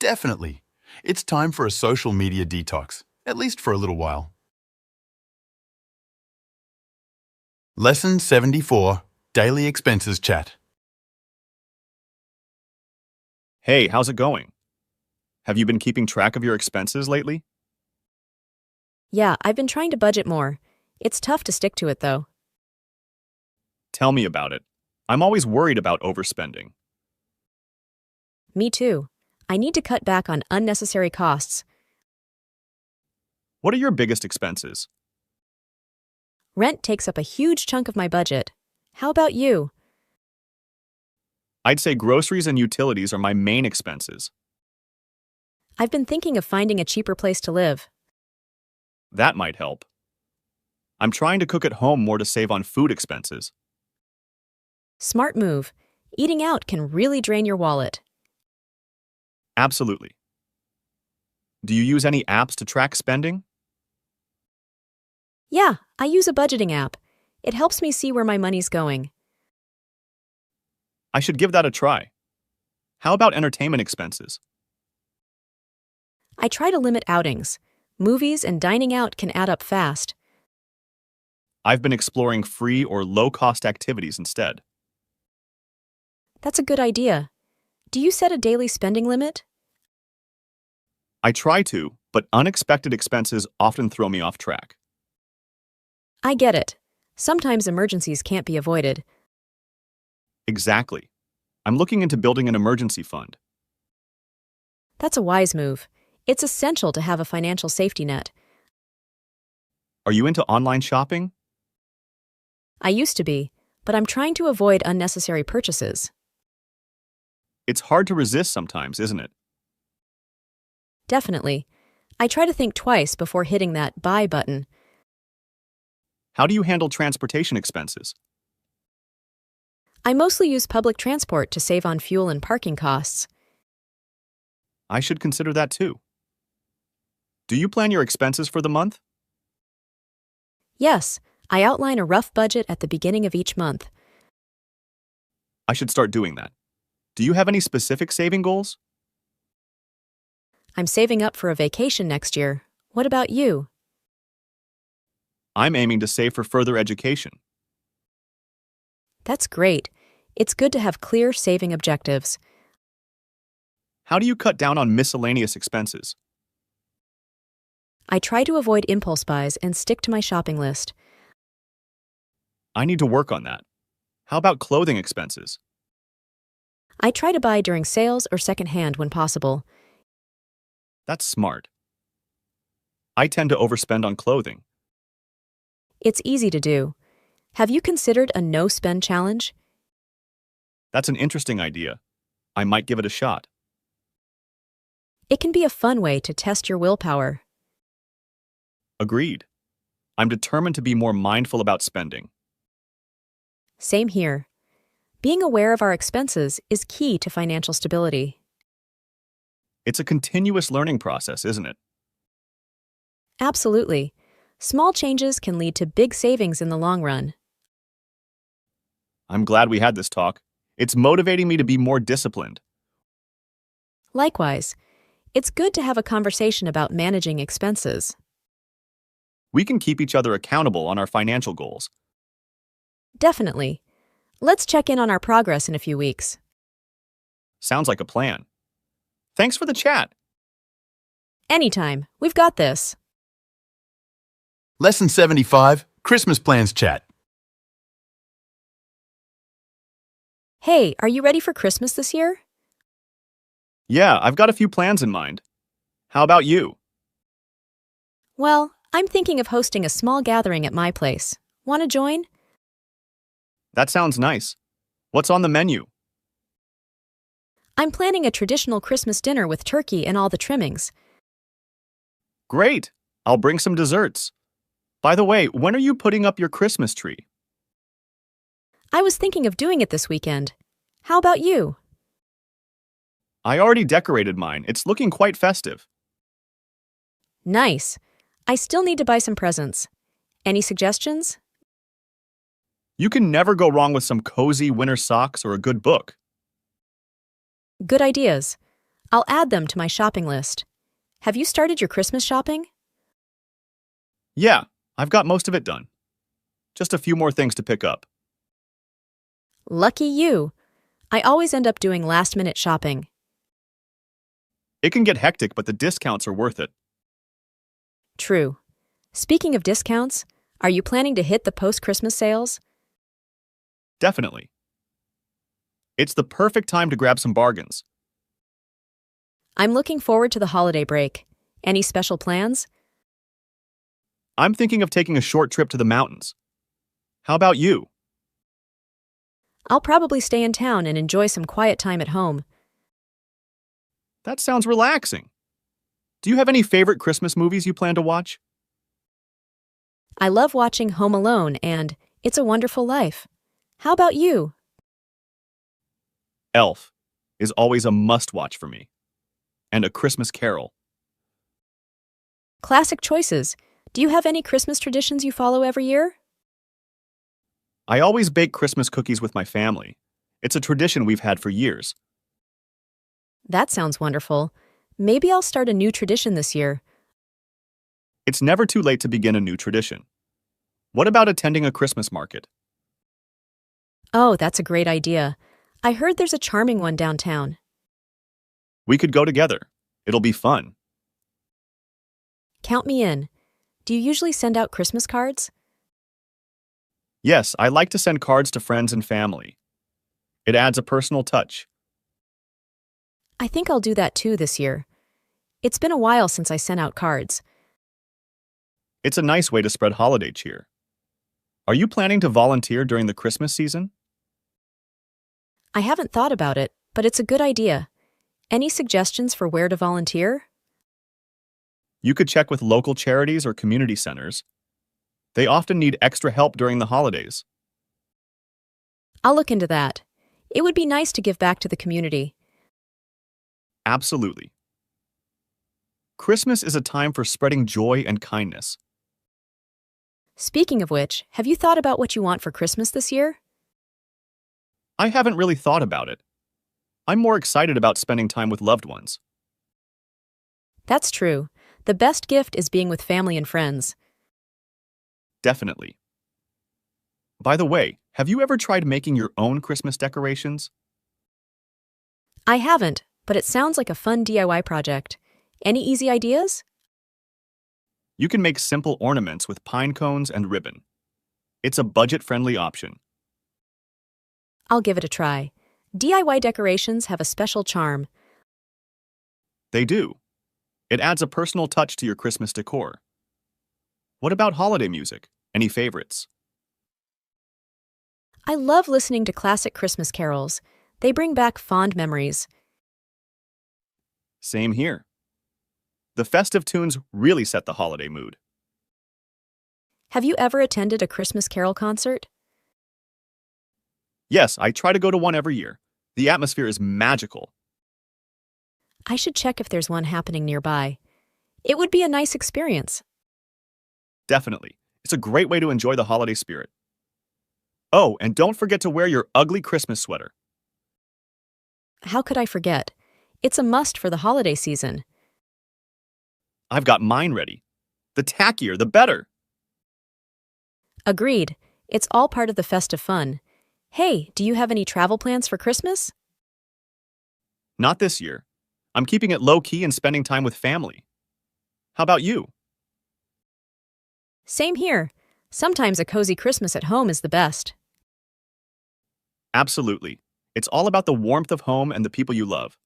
Definitely. It's time for a social media detox, at least for a little while. Lesson 74, Daily Expenses Chat. Hey, how's it going? Have you been keeping track of your expenses lately? Yeah, I've been trying to budget more. It's tough to stick to it, though. Tell me about it. I'm always worried about overspending. Me too. I need to cut back on unnecessary costs. What are your biggest expenses? Rent takes up a huge chunk of my budget. How about you? I'd say groceries and utilities are my main expenses. I've been thinking of finding a cheaper place to live. That might help. I'm trying to cook at home more to save on food expenses. Smart move. Eating out can really drain your wallet. Absolutely. Do you use any apps to track spending? Yeah, I use a budgeting app. It helps me see where my money's going. I should give that a try. How about entertainment expenses? I try to limit outings. Movies and dining out can add up fast. I've been exploring free or low-cost activities instead. That's a good idea. Do you set a daily spending limit? I try to, but unexpected expenses often throw me off track. I get it. Sometimes emergencies can't be avoided. Exactly. I'm looking into building an emergency fund. That's a wise move. It's essential to have a financial safety net. Are you into online shopping? I used to be, but I'm trying to avoid unnecessary purchases. It's hard to resist sometimes, isn't it? Definitely. I try to think twice before hitting that buy button. How do you handle transportation expenses? I mostly use public transport to save on fuel and parking costs. I should consider that too. Do you plan your expenses for the month? Yes, I outline a rough budget at the beginning of each month. I should start doing that. Do you have any specific saving goals? I'm saving up for a vacation next year. What about you? I'm aiming to save for further education. That's great. It's good to have clear saving objectives. How do you cut down on miscellaneous expenses? I try to avoid impulse buys and stick to my shopping list. I need to work on that. How about clothing expenses? I try to buy during sales or secondhand when possible. That's smart. I tend to overspend on clothing. It's easy to do. Have you considered a no-spend challenge? That's an interesting idea. I might give it a shot. It can be a fun way to test your willpower. Agreed. I'm determined to be more mindful about spending. Same here. Being aware of our expenses is key to financial stability. It's a continuous learning process, isn't it? Absolutely. Small changes can lead to big savings in the long run. I'm glad we had this talk. It's motivating me to be more disciplined. Likewise, it's good to have a conversation about managing expenses. We can keep each other accountable on our financial goals. Definitely. Let's check in on our progress in a few weeks. Sounds like a plan. Thanks for the chat. Anytime. We've got this. Lesson 75, Christmas Plans Chat. Hey, are you ready for Christmas this year? Yeah, I've got a few plans in mind. How about you? Well, I'm thinking of hosting a small gathering at my place. Want to join? That sounds nice. What's on the menu? I'm planning a traditional Christmas dinner with turkey and all the trimmings. Great. I'll bring some desserts. By the way, when are you putting up your Christmas tree? I was thinking of doing it this weekend. How about you? I already decorated mine. It's looking quite festive. Nice. I still need to buy some presents. Any suggestions? You can never go wrong with some cozy winter socks or a good book. Good ideas. I'll add them to my shopping list. Have you started your Christmas shopping? Yeah, I've got most of it done. Just a few more things to pick up. Lucky you. I always end up doing last-minute shopping. It can get hectic, but the discounts are worth it. True. Speaking of discounts, are you planning to hit the post-Christmas sales? Definitely. It's the perfect time to grab some bargains. I'm looking forward to the holiday break. Any special plans? I'm thinking of taking a short trip to the mountains. How about you? I'll probably stay in town and enjoy some quiet time at home. That sounds relaxing. Do you have any favorite Christmas movies you plan to watch? I love watching Home Alone and It's a Wonderful Life. How about you? Elf is always a must-watch for me. And A Christmas Carol. Classic choices. Do you have any Christmas traditions you follow every year? I always bake Christmas cookies with my family. It's a tradition we've had for years. That sounds wonderful. Maybe I'll start a new tradition this year. It's never too late to begin a new tradition. What about attending a Christmas market? Oh, that's a great idea. I heard there's a charming one downtown. We could go together. It'll be fun. Count me in. Do you usually send out Christmas cards? Yes, I like to send cards to friends and family. It adds a personal touch. I think I'll do that too this year. It's been a while since I sent out cards. It's a nice way to spread holiday cheer. Are you planning to volunteer during the Christmas season? I haven't thought about it, but it's a good idea. Any suggestions for where to volunteer? You could check with local charities or community centers. They often need extra help during the holidays. I'll look into that. It would be nice to give back to the community. Absolutely. Christmas is a time for spreading joy and kindness. Speaking of which, have you thought about what you want for Christmas this year? I haven't really thought about it. I'm more excited about spending time with loved ones. That's true. The best gift is being with family and friends. Definitely. By the way, have you ever tried making your own Christmas decorations? I haven't, but it sounds like a fun DIY project. Any easy ideas? You can make simple ornaments with pine cones and ribbon. It's a budget-friendly option. I'll give it a try. DIY decorations have a special charm. They do. It adds a personal touch to your Christmas decor. What about holiday music? Any favorites? I love listening to classic Christmas carols. They bring back fond memories. Same here. The festive tunes really set the holiday mood. Have you ever attended a Christmas carol concert? Yes, I try to go to one every year. The atmosphere is magical. I should check if there's one happening nearby. It would be a nice experience. Definitely. It's a great way to enjoy the holiday spirit. Oh, and don't forget to wear your ugly Christmas sweater. How could I forget? It's a must for the holiday season. I've got mine ready. The tackier, the better. Agreed. It's all part of the festive fun. Hey, do you have any travel plans for Christmas? Not this year. I'm keeping it low-key and spending time with family. How about you? Same here. Sometimes a cozy Christmas at home is the best. Absolutely. It's all about the warmth of home and the people you love.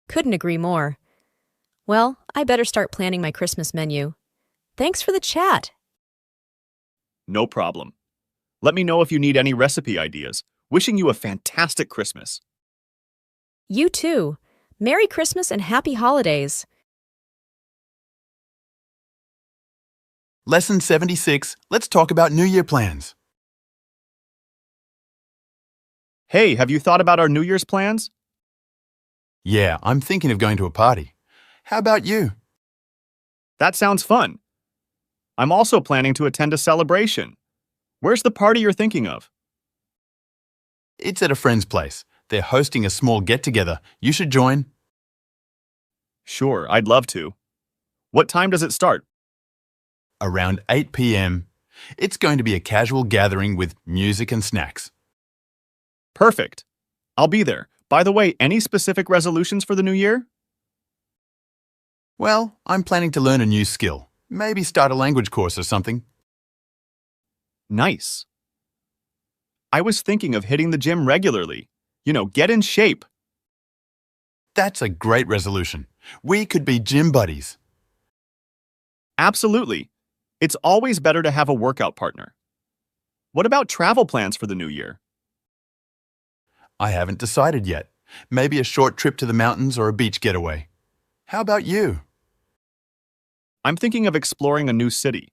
Couldn't agree more. Well, I better start planning my Christmas menu. Thanks for the chat. No problem. Let me know if you need any recipe ideas. Wishing you a fantastic Christmas. You too. Merry Christmas and Happy Holidays. Lesson 76. Let's talk about New Year plans. Hey, have you thought about our New Year's plans? Yeah, I'm thinking of going to a party. How about you? That sounds fun. I'm also planning to attend a celebration. Where's the party you're thinking of? It's at a friend's place. They're hosting a small get-together. You should join. Sure, I'd love to. What time does it start? Around 8 p.m. It's going to be a casual gathering with music and snacks. Perfect. I'll be there. By the way, any specific resolutions for the new year? Well, I'm planning to learn a new skill. Maybe start a language course or something. Nice. I was thinking of hitting the gym regularly. Get in shape. That's a great resolution. We could be gym buddies. Absolutely. It's always better to have a workout partner. What about travel plans for the new year? I haven't decided yet. Maybe a short trip to the mountains or a beach getaway. How about you? I'm thinking of exploring a new city.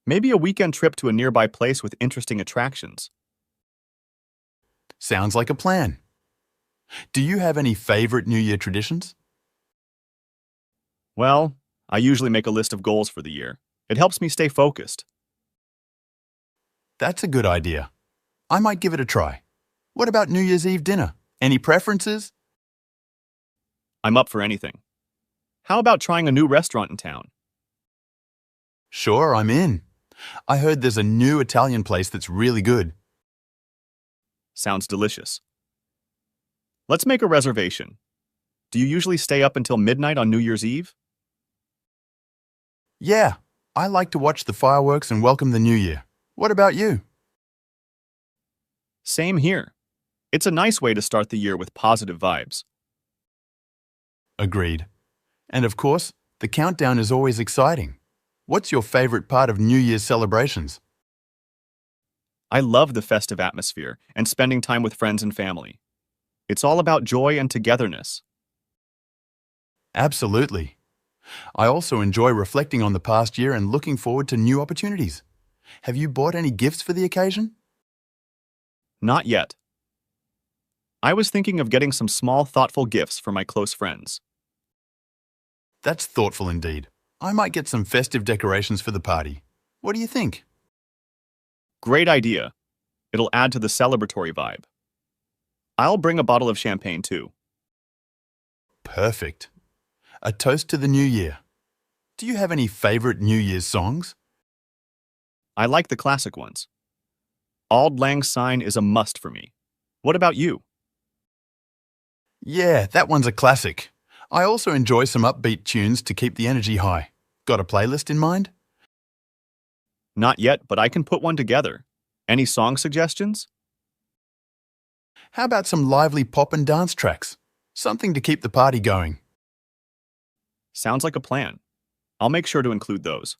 Maybe a weekend trip to a nearby place with interesting attractions. Sounds like a plan. Do you have any favorite New Year traditions? Well, I usually make a list of goals for the year. It helps me stay focused. That's a good idea. I might give it a try. What about New Year's Eve dinner? Any preferences? I'm up for anything. How about trying a new restaurant in town? Sure, I'm in. I heard there's a new Italian place that's really good. Sounds delicious. Let's make a reservation. Do you usually stay up until midnight on New Year's Eve? Yeah, I like to watch the fireworks and welcome the new year. What about you? Same here. It's a nice way to start the year with positive vibes. Agreed. And of course, the countdown is always exciting. What's your favorite part of New Year's celebrations? I love the festive atmosphere and spending time with friends and family. It's all about joy and togetherness. Absolutely. I also enjoy reflecting on the past year and looking forward to new opportunities. Have you bought any gifts for the occasion? Not yet. I was thinking of getting some small, thoughtful gifts for my close friends. That's thoughtful indeed. I might get some festive decorations for the party. What do you think? Great idea. It'll add to the celebratory vibe. I'll bring a bottle of champagne too. Perfect. A toast to the new year. Do you have any favorite New Year's songs? I like the classic ones. Auld Lang Syne is a must for me. What about you? Yeah, that one's a classic. I also enjoy some upbeat tunes to keep the energy high. Got a playlist in mind? Not yet, but I can put one together. Any song suggestions? How about some lively pop and dance tracks? Something to keep the party going. Sounds like a plan. I'll make sure to include those.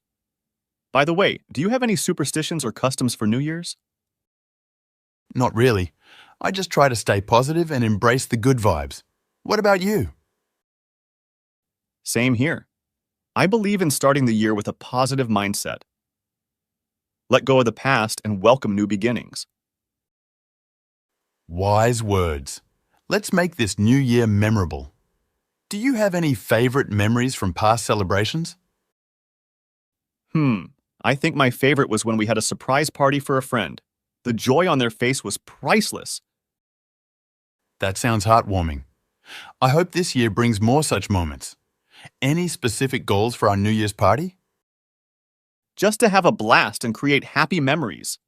By the way, do you have any superstitions or customs for New Year's? Not really. I just try to stay positive and embrace the good vibes. What about you? Same here. I believe in starting the year with a positive mindset. Let go of the past and welcome new beginnings. Wise words. Let's make this new year memorable. Do you have any favorite memories from past celebrations? I think my favorite was when we had a surprise party for a friend. The joy on their face was priceless. That sounds heartwarming. I hope this year brings more such moments. Any specific goals for our New Year's party? Just to have a blast and create happy memories.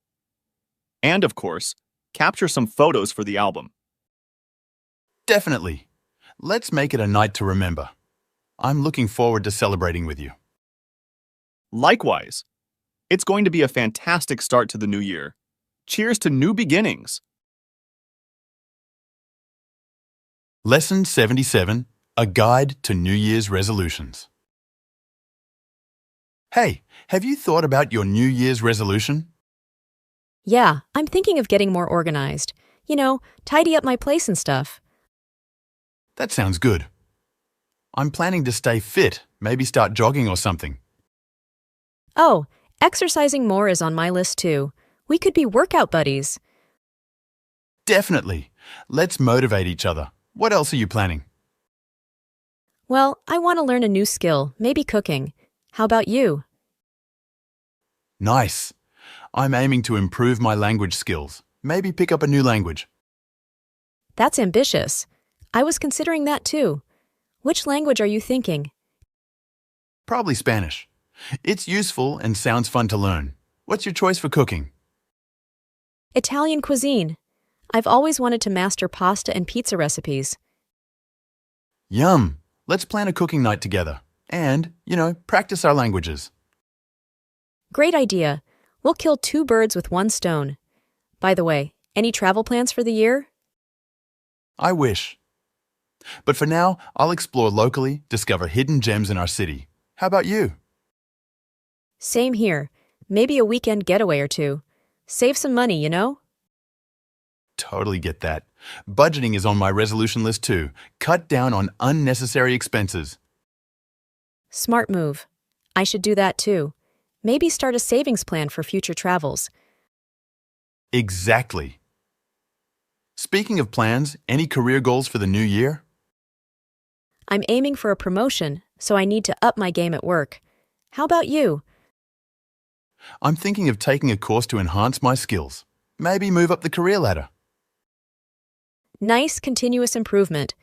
And of course, capture some photos for the album. Definitely. Let's make it a night to remember. I'm looking forward to celebrating with you. Likewise, it's going to be a fantastic start to the new year. Cheers to new beginnings. Lesson 77, A Guide to New Year's Resolutions. Hey, have you thought about your New Year's resolution? Yeah, I'm thinking of getting more organized. Tidy up my place and stuff. That sounds good. I'm planning to stay fit, maybe start jogging or something. Oh, exercising more is on my list too. We could be workout buddies. Definitely. Let's motivate each other. What else are you planning? Well, I want to learn a new skill, maybe cooking. How about you? Nice. I'm aiming to improve my language skills. Maybe pick up a new language. That's ambitious. I was considering that too. Which language are you thinking? Probably Spanish. It's useful and sounds fun to learn. What's your choice for cooking? Italian cuisine. I've always wanted to master pasta and pizza recipes. Yum! Let's plan a cooking night together. And, practice our languages. Great idea. We'll kill 2 birds with 1 stone. By the way, any travel plans for the year? I wish. But for now, I'll explore locally, discover hidden gems in our city. How about you? Same here. Maybe a weekend getaway or 2. Save some money, Totally get that. Budgeting is on my resolution list too. Cut down on unnecessary expenses. Smart move. I should do that too. Maybe start a savings plan for future travels. Exactly. Speaking of plans, any career goals for the new year? I'm aiming for a promotion, so I need to up my game at work. How about you? I'm thinking of taking a course to enhance my skills. Maybe move up the career ladder. Nice continuous improvement.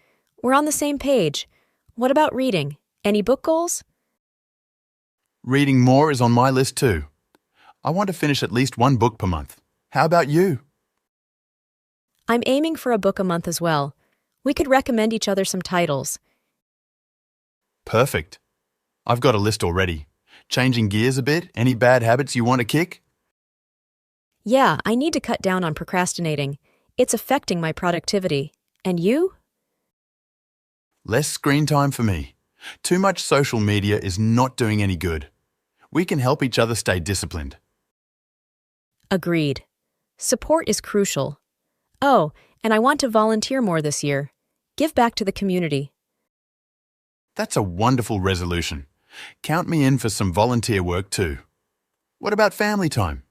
We're on the same page. What about reading? Any book goals? Reading more is on my list too. I want to finish at least one book per month. How about you? I'm aiming for a book a month as well. We could recommend each other some titles. Perfect. I've got a list already. Changing gears a bit, any bad habits you want to kick? Yeah, I need to cut down on procrastinating. It's affecting my productivity. And you? Less screen time for me. Too much social media is not doing any good. We can help each other stay disciplined. Agreed. Support is crucial. Oh, and I want to volunteer more this year. Give back to the community. That's a wonderful resolution. Count me in for some volunteer work too. What about family time?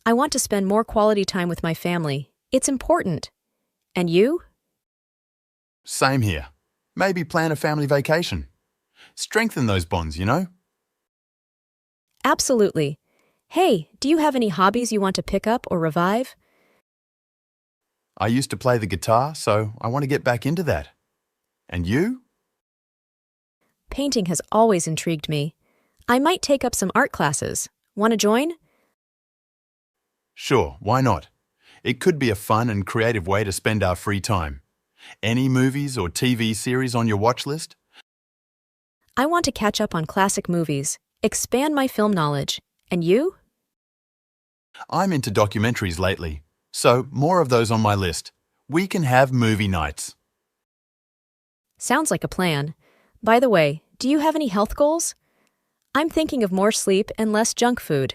I want to spend more quality time with my family. It's important. And you? Same here. Maybe plan a family vacation. Strengthen those bonds, you know? Absolutely. Hey, do you have any hobbies you want to pick up or revive? I used to play the guitar, so I want to get back into that. And you? Painting has always intrigued me. I might take up some art classes. Want to join? Sure, why not? It could be a fun and creative way to spend our free time. Any movies or TV series on your watch list? I want to catch up on classic movies, expand my film knowledge. And you? I'm into documentaries lately, so more of those on my list. We can have movie nights. Sounds like a plan. By the way, do you have any health goals? I'm thinking of more sleep and less junk food.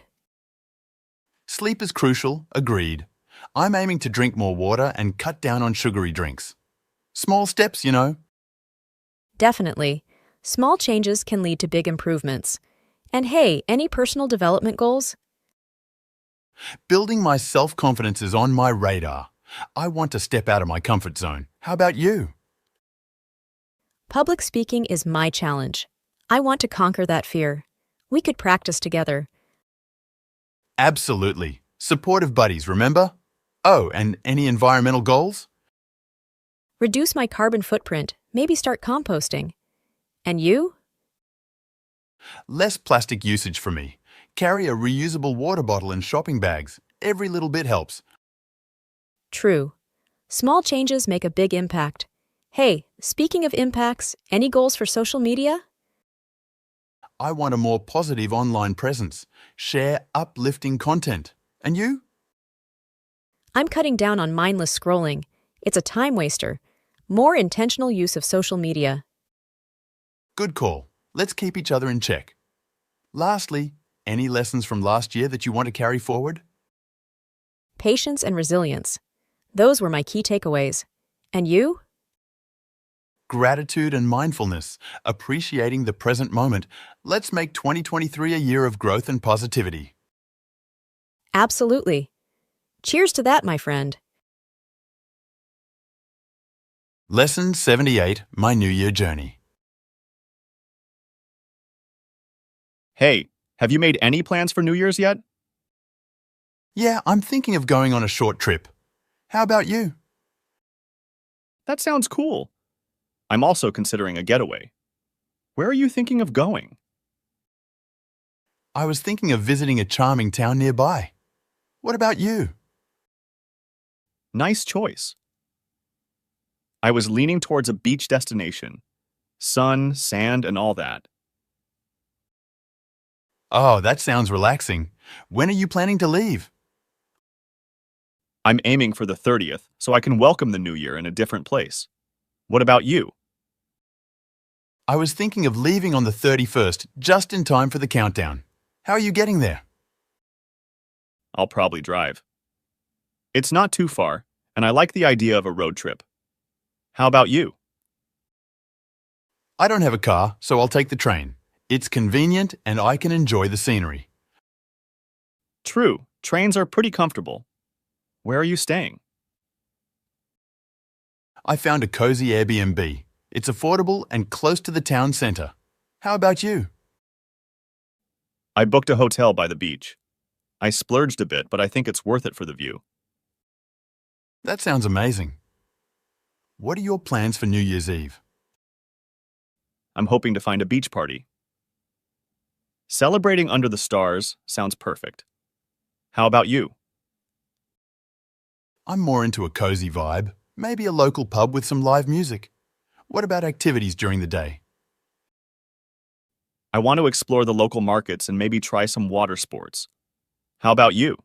Sleep is crucial, agreed. I'm aiming to drink more water and cut down on sugary drinks. Small steps, you know. Definitely. Small changes can lead to big improvements. And hey, any personal development goals? Building my self-confidence is on my radar. I want to step out of my comfort zone. How about you? Public speaking is my challenge. I want to conquer that fear. We could practice together. Absolutely. Supportive buddies, remember? Oh, and any environmental goals? Reduce my carbon footprint, maybe start composting. And you? Less plastic usage for me. Carry a reusable water bottle and shopping bags. Every little bit helps. True. Small changes make a big impact. Hey, speaking of impacts, any goals for social media? I want a more positive online presence. Share uplifting content. And you? I'm cutting down on mindless scrolling. It's a time waster. More intentional use of social media. Good call. Let's keep each other in check. Lastly, any lessons from last year that you want to carry forward? Patience and resilience. Those were my key takeaways. And you? Gratitude and mindfulness, appreciating the present moment. Let's make 2023 a year of growth and positivity. Absolutely. Cheers to that, my friend. Lesson 78, My New Year Journey. Hey, have you made any plans for New Year's yet? Yeah, I'm thinking of going on a short trip. How about you? That sounds cool. I'm also considering a getaway. Where are you thinking of going? I was thinking of visiting a charming town nearby. What about you? Nice choice. I was leaning towards a beach destination. Sun, sand, and all that. Oh, that sounds relaxing. When are you planning to leave? I'm aiming for the 30th, so I can welcome the new year in a different place. What about you? I was thinking of leaving on the 31st, just in time for the countdown. How are you getting there? I'll probably drive. It's not too far, and I like the idea of a road trip. How about you? I don't have a car, so I'll take the train. It's convenient and I can enjoy the scenery. True, trains are pretty comfortable. Where are you staying? I found a cozy Airbnb. It's affordable and close to the town centre. How about you? I booked a hotel by the beach. I splurged a bit, but I think it's worth it for the view. That sounds amazing. What are your plans for New Year's Eve? I'm hoping to find a beach party. Celebrating under the stars sounds perfect. How about you? I'm more into a cozy vibe, maybe a local pub with some live music. What about activities during the day? I want to explore the local markets and maybe try some water sports. How about you?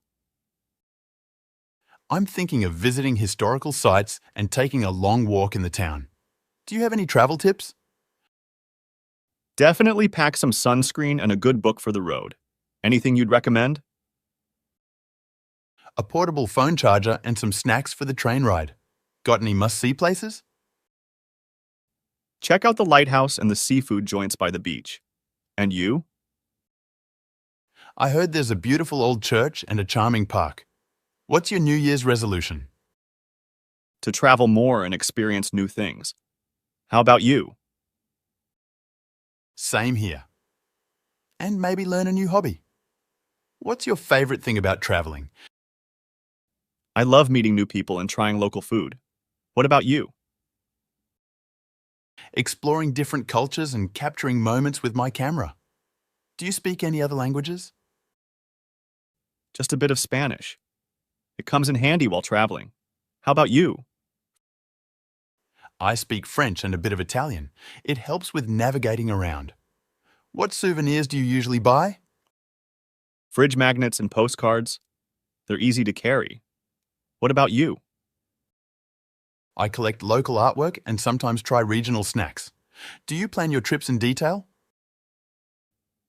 I'm thinking of visiting historical sites and taking a long walk in the town. Do you have any travel tips? Definitely pack some sunscreen and a good book for the road. Anything you'd recommend? A portable phone charger and some snacks for the train ride. Got any must-see places? Check out the lighthouse and the seafood joints by the beach. And you? I heard there's a beautiful old church and a charming park. What's your New Year's resolution? To travel more and experience new things. How about you? Same here. And maybe learn a new hobby. What's your favorite thing about traveling? I love meeting new people and trying local food. What about you? Exploring different cultures and capturing moments with my camera. Do you speak any other languages? Just a bit of Spanish. It comes in handy while traveling. How about you? I speak French and a bit of Italian. It helps with navigating around. What souvenirs do you usually buy? Fridge magnets and postcards. They're easy to carry. What about you? I collect local artwork and sometimes try regional snacks. Do you plan your trips in detail?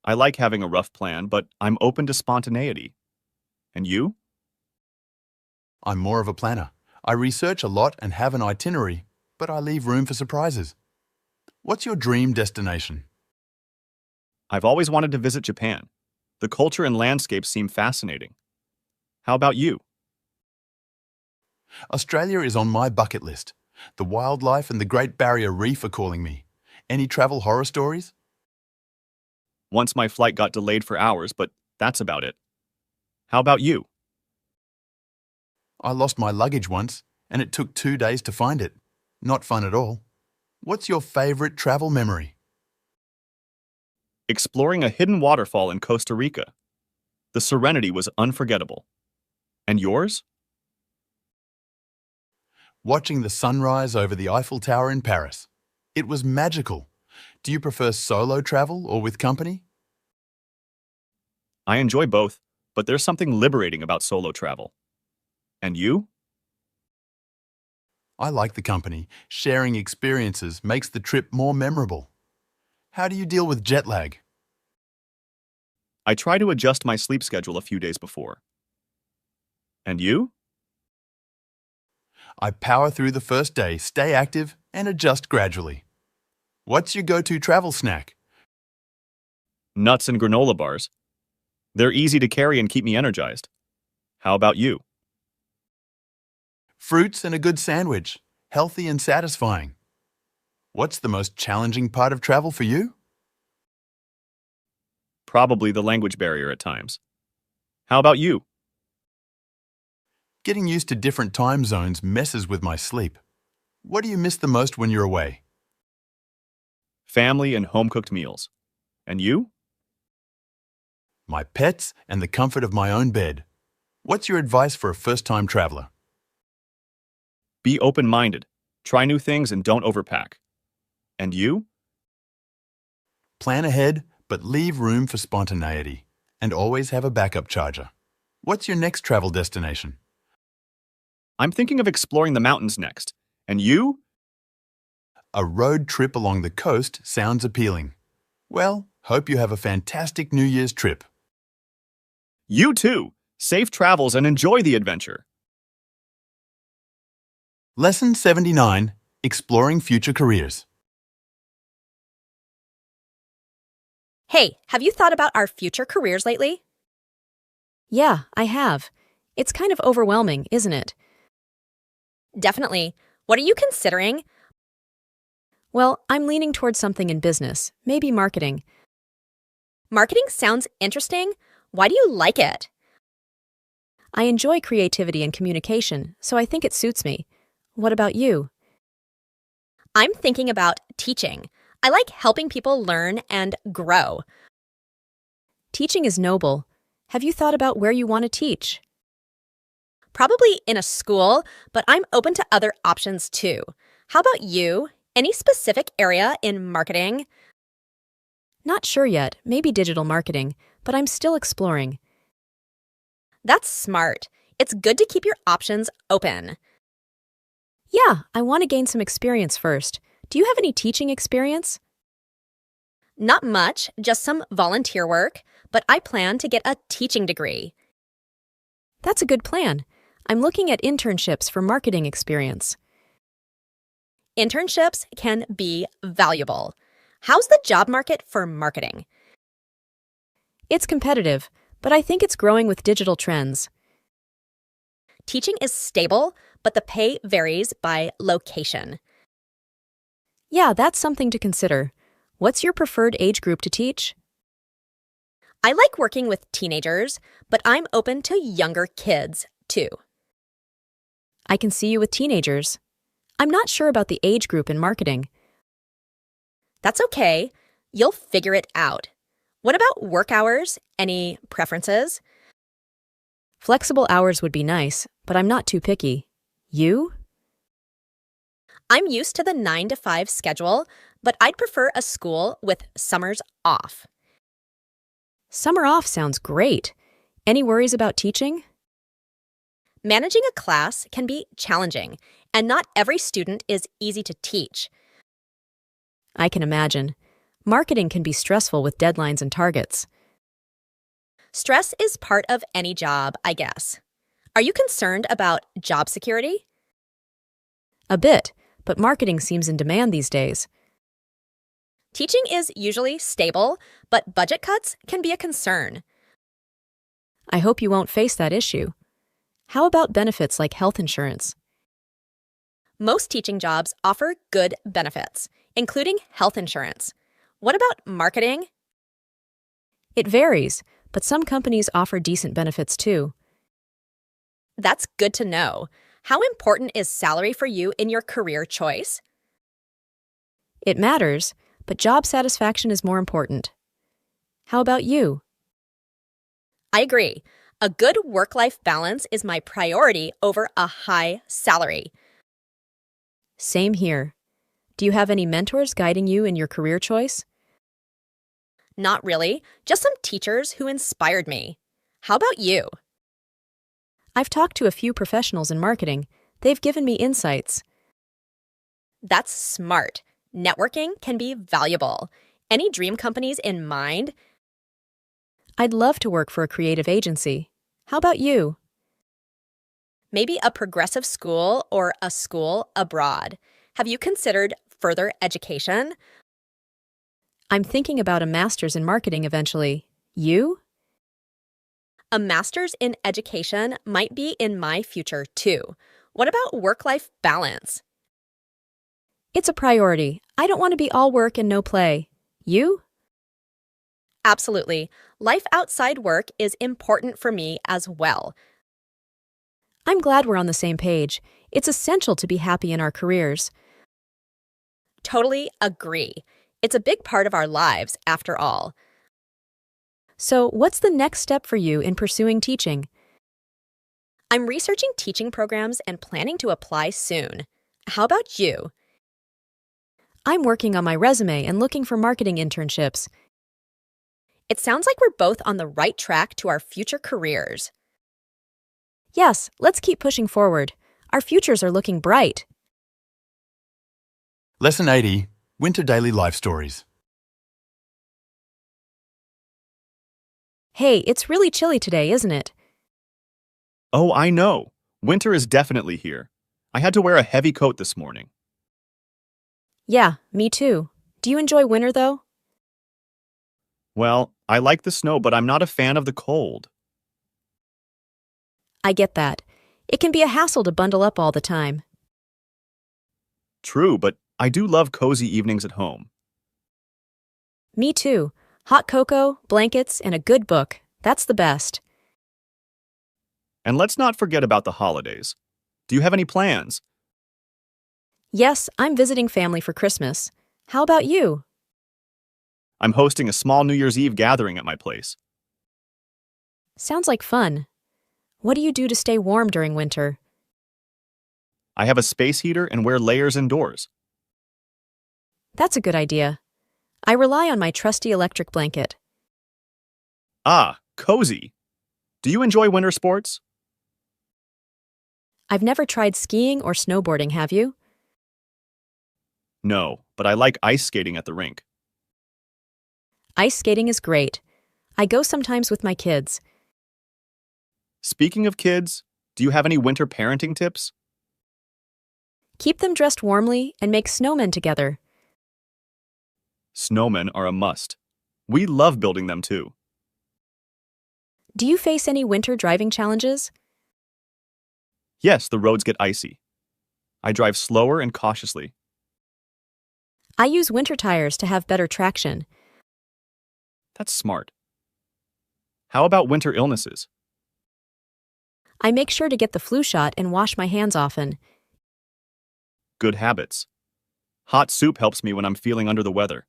I like having a rough plan, but I'm open to spontaneity. And you? I'm more of a planner. I research a lot and have an itinerary, but I leave room for surprises. What's your dream destination? I've always wanted to visit Japan. The culture and landscape seem fascinating. How about you? Australia is on my bucket list. The wildlife and the Great Barrier Reef are calling me. Any travel horror stories? Once my flight got delayed for hours, but that's about it. How about you? I lost my luggage once, and it took 2 days to find it. Not fun at all. What's your favourite travel memory? Exploring a hidden waterfall in Costa Rica. The serenity was unforgettable. And yours? Watching the sunrise over the Eiffel Tower in Paris. It was magical. Do you prefer solo travel or with company? I enjoy both, but there's something liberating about solo travel. And you? I like the company. Sharing experiences makes the trip more memorable. How do you deal with jet lag? I try to adjust my sleep schedule a few days before. And you? I power through the first day, stay active, and adjust gradually. What's your go-to travel snack? Nuts and granola bars. They're easy to carry and keep me energized. How about you? Fruits and a good sandwich, healthy and satisfying. What's the most challenging part of travel for you? Probably the language barrier at times. How about you? Getting used to different time zones messes with my sleep. What do you miss the most when you're away? Family and home-cooked meals. And you? My pets and the comfort of my own bed. What's your advice for a first-time traveler? Be open-minded. Try new things and don't overpack. And you? Plan ahead, but leave room for spontaneity. And always have a backup charger. What's your next travel destination? I'm thinking of exploring the mountains next. And you? A road trip along the coast sounds appealing. Well, hope you have a fantastic New Year's trip. You too! Safe travels and enjoy the adventure. Lesson 79, Exploring Future Careers. Hey, have you thought about our future careers lately? Yeah, I have. It's kind of overwhelming, isn't it? Definitely. What are you considering? Well, I'm leaning towards something in business, maybe marketing. Marketing sounds interesting. Why do you like it? I enjoy creativity and communication, so I think it suits me. What about you? I'm thinking about teaching. I like helping people learn and grow. Teaching is noble. Have you thought about where you want to teach? Probably in a school, but I'm open to other options too. How about you? Any specific area in marketing? Not sure yet, maybe digital marketing, but I'm still exploring. That's smart. It's good to keep your options open. Yeah, I want to gain some experience first. Do you have any teaching experience? Not much, just some volunteer work, but I plan to get a teaching degree. That's a good plan. I'm looking at internships for marketing experience. Internships can be valuable. How's the job market for marketing? It's competitive, but I think it's growing with digital trends. Teaching is stable, but the pay varies by location. Yeah, that's something to consider. What's your preferred age group to teach? I like working with teenagers, but I'm open to younger kids, too. I can see you with teenagers. I'm not sure about the age group in marketing. That's okay. You'll figure it out. What about work hours? Any preferences? Flexible hours would be nice, but I'm not too picky. You? I'm used to the 9 to 5 schedule, but I'd prefer a school with summers off. Summer off sounds great. Any worries about teaching? Managing a class can be challenging, and not every student is easy to teach. I can imagine. Marketing can be stressful with deadlines and targets. Stress is part of any job, I guess. Are you concerned about job security? A bit, but marketing seems in demand these days. Teaching is usually stable, but budget cuts can be a concern. I hope you won't face that issue. How about benefits like health insurance? Most teaching jobs offer good benefits, including health insurance. What about marketing? It varies, but some companies offer decent benefits too. That's good to know. How important is salary for you in your career choice? It matters, but job satisfaction is more important. How about you? I agree. A good work-life balance is my priority over a high salary. Same here. Do you have any mentors guiding you in your career choice? Not really, just some teachers who inspired me. How about you? I've talked to a few professionals in marketing. They've given me insights. That's smart. Networking can be valuable. Any dream companies in mind? I'd love to work for a creative agency. How about you? Maybe a progressive school or a school abroad. Have you considered further education? I'm thinking about a master's in marketing eventually. You? A master's in education might be in my future too. What about work-life balance? It's a priority. I don't want to be all work and no play. You? Absolutely. Life outside work is important for me as well. I'm glad we're on the same page. It's essential to be happy in our careers. Totally agree. It's a big part of our lives, after all. So, what's the next step for you in pursuing teaching? I'm researching teaching programs and planning to apply soon. How about you? I'm working on my resume and looking for marketing internships. It sounds like we're both on the right track to our future careers. Yes, let's keep pushing forward. Our futures are looking bright. Lesson 80, Winter Daily Life Stories. Hey, it's really chilly today, isn't it? Oh, I know. Winter is definitely here. I had to wear a heavy coat this morning. Yeah, me too. Do you enjoy winter, though? Well, I like the snow, but I'm not a fan of the cold. I get that. It can be a hassle to bundle up all the time. True, but I do love cozy evenings at home. Me too. Hot cocoa, blankets, and a good book. That's the best. And let's not forget about the holidays. Do you have any plans? Yes, I'm visiting family for Christmas. How about you? I'm hosting a small New Year's Eve gathering at my place. Sounds like fun. What do you do to stay warm during winter? I have a space heater and wear layers indoors. That's a good idea. I rely on my trusty electric blanket. Ah, cozy. Do you enjoy winter sports? I've never tried skiing or snowboarding, have you? No, but I like ice skating at the rink. Ice skating is great. I go sometimes with my kids. Speaking of kids, do you have any winter parenting tips? Keep them dressed warmly and make snowmen together. Snowmen are a must. We love building them too. Do you face any winter driving challenges? Yes, the roads get icy. I drive slower and cautiously. I use winter tires to have better traction. That's smart. How about winter illnesses? I make sure to get the flu shot and wash my hands often. Good habits. Hot soup helps me when I'm feeling under the weather.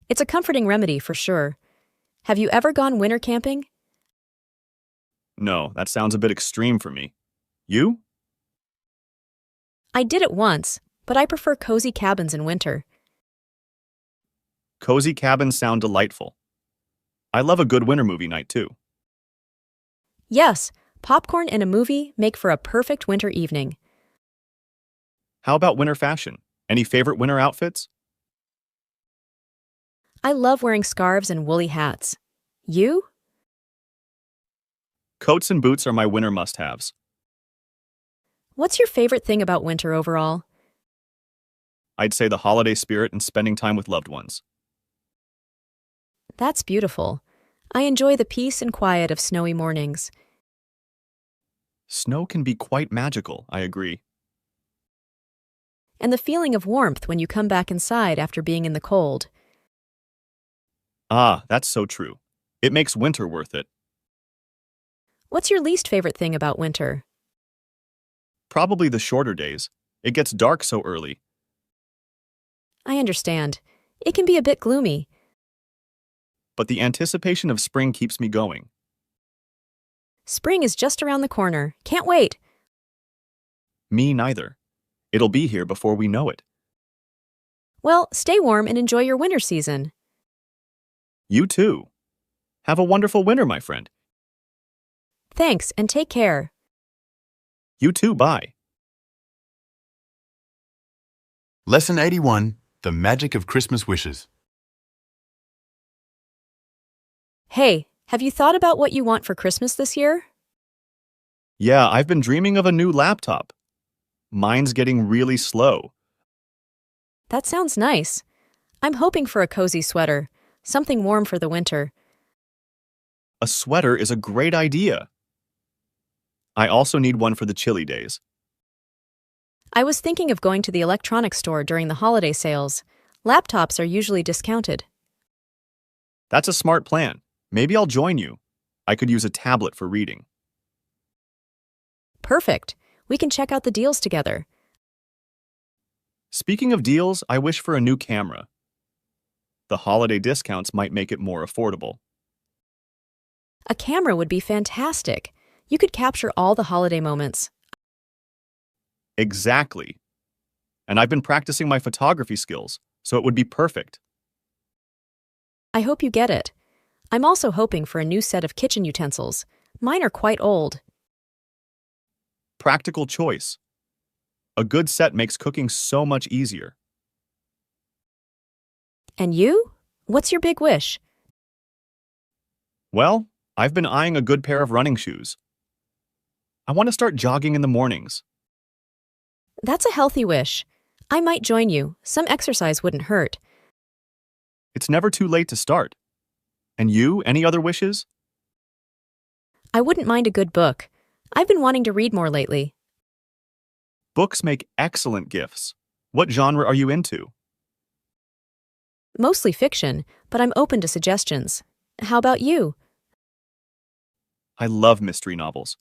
It's a comforting remedy for sure. Have you ever gone winter camping? No, that sounds a bit extreme for me. You? I did it once, but I prefer cozy cabins in winter. Cozy cabins sound delightful. I love a good winter movie night too. Yes, popcorn and a movie make for a perfect winter evening. How about winter fashion? Any favorite winter outfits? I love wearing scarves and woolly hats. You? Coats and boots are my winter must-haves. What's your favorite thing about winter overall? I'd say the holiday spirit and spending time with loved ones. That's beautiful. I enjoy the peace and quiet of snowy mornings. Snow can be quite magical, I agree. And the feeling of warmth when you come back inside after being in the cold. Ah, that's so true. It makes winter worth it. What's your least favorite thing about winter? Probably the shorter days. It gets dark so early. I understand. It can be a bit gloomy. But the anticipation of spring keeps me going. Spring is just around the corner. Can't wait. Me neither. It'll be here before we know it. Well, stay warm and enjoy your winter season. You too. Have a wonderful winter, my friend. Thanks, and take care. You too, bye. Lesson 81, The Magic of Christmas Wishes. Hey, have you thought about what you want for Christmas this year? Yeah, I've been dreaming of a new laptop. Mine's getting really slow. That sounds nice. I'm hoping for a cozy sweater, something warm for the winter. A sweater is a great idea. I also need one for the chilly days. I was thinking of going to the electronics store during the holiday sales. Laptops are usually discounted. That's a smart plan. Maybe I'll join you. I could use a tablet for reading. Perfect. We can check out the deals together. Speaking of deals, I wish for a new camera. The holiday discounts might make it more affordable. A camera would be fantastic. You could capture all the holiday moments. Exactly. And I've been practicing my photography skills, so it would be perfect. I hope you get it. I'm also hoping for a new set of kitchen utensils. Mine are quite old. Practical choice. A good set makes cooking so much easier. And you? What's your big wish? Well, I've been eyeing a good pair of running shoes. I want to start jogging in the mornings. That's a healthy wish. I might join you. Some exercise wouldn't hurt. It's never too late to start. And you, any other wishes? I wouldn't mind a good book. I've been wanting to read more lately. Books make excellent gifts. What genre are you into? Mostly fiction, but I'm open to suggestions. How about you? I love mystery novels.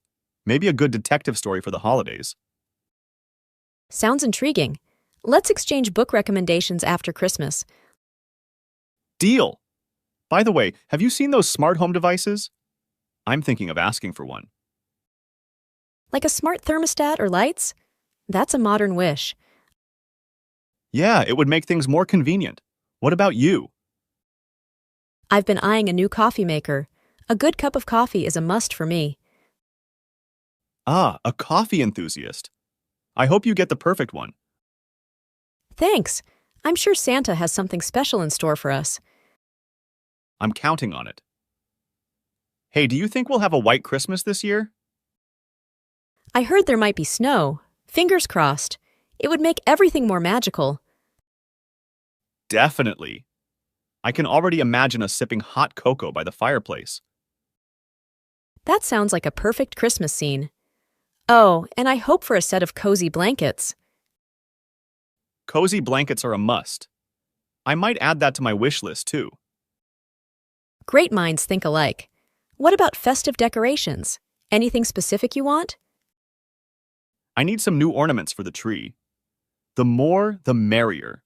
Maybe a good detective story for the holidays. Sounds intriguing. Let's exchange book recommendations after Christmas. Deal! By the way, have you seen those smart home devices? I'm thinking of asking for one. Like a smart thermostat or lights? That's a modern wish. Yeah, it would make things more convenient. What about you? I've been eyeing a new coffee maker. A good cup of coffee is a must for me. Ah, a coffee enthusiast. I hope you get the perfect one. Thanks. I'm sure Santa has something special in store for us. I'm counting on it. Hey, do you think we'll have a white Christmas this year? I heard there might be snow. Fingers crossed. It would make everything more magical. Definitely. I can already imagine us sipping hot cocoa by the fireplace. That sounds like a perfect Christmas scene. Oh, and I hope for a set of cozy blankets. Cozy blankets are a must. I might add that to my wish list, too. Great minds think alike. What about festive decorations? Anything specific you want? I need some new ornaments for the tree. The more, the merrier.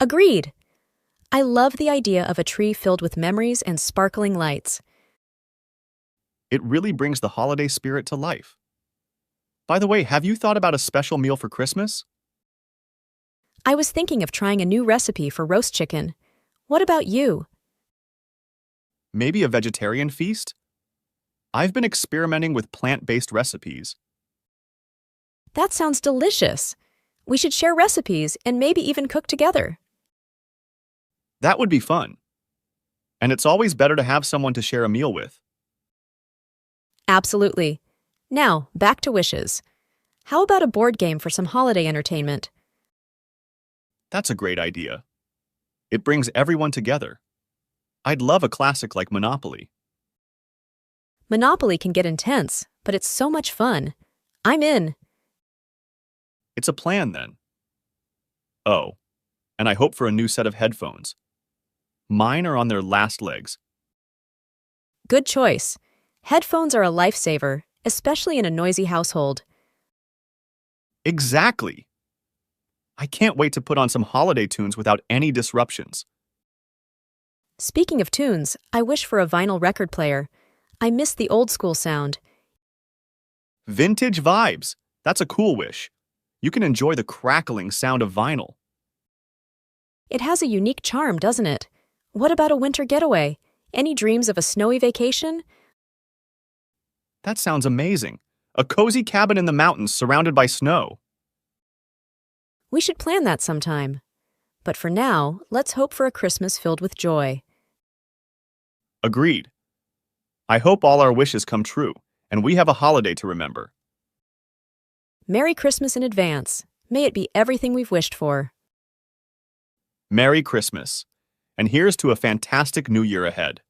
Agreed. I love the idea of a tree filled with memories and sparkling lights. It really brings the holiday spirit to life. By the way, have you thought about a special meal for Christmas? I was thinking of trying a new recipe for roast chicken. What about you? Maybe a vegetarian feast? I've been experimenting with plant-based recipes. That sounds delicious. We should share recipes and maybe even cook together. That would be fun. And it's always better to have someone to share a meal with. Absolutely. Now, back to wishes. How about a board game for some holiday entertainment? That's a great idea. It brings everyone together. I'd love a classic like Monopoly. Monopoly can get intense, but it's so much fun. I'm in. It's a plan, then. Oh, and I hope for a new set of headphones. Mine are on their last legs. Good choice. Headphones are a lifesaver, especially in a noisy household. Exactly. I can't wait to put on some holiday tunes without any disruptions. Speaking of tunes, I wish for a vinyl record player. I miss the old school sound. Vintage vibes. That's a cool wish. You can enjoy the crackling sound of vinyl. It has a unique charm, doesn't it? What about a winter getaway? Any dreams of a snowy vacation? That sounds amazing. A cozy cabin in the mountains surrounded by snow. We should plan that sometime. But for now, let's hope for a Christmas filled with joy. Agreed. I hope all our wishes come true, and we have a holiday to remember. Merry Christmas in advance. May it be everything we've wished for. Merry Christmas, and here's to a fantastic new year ahead.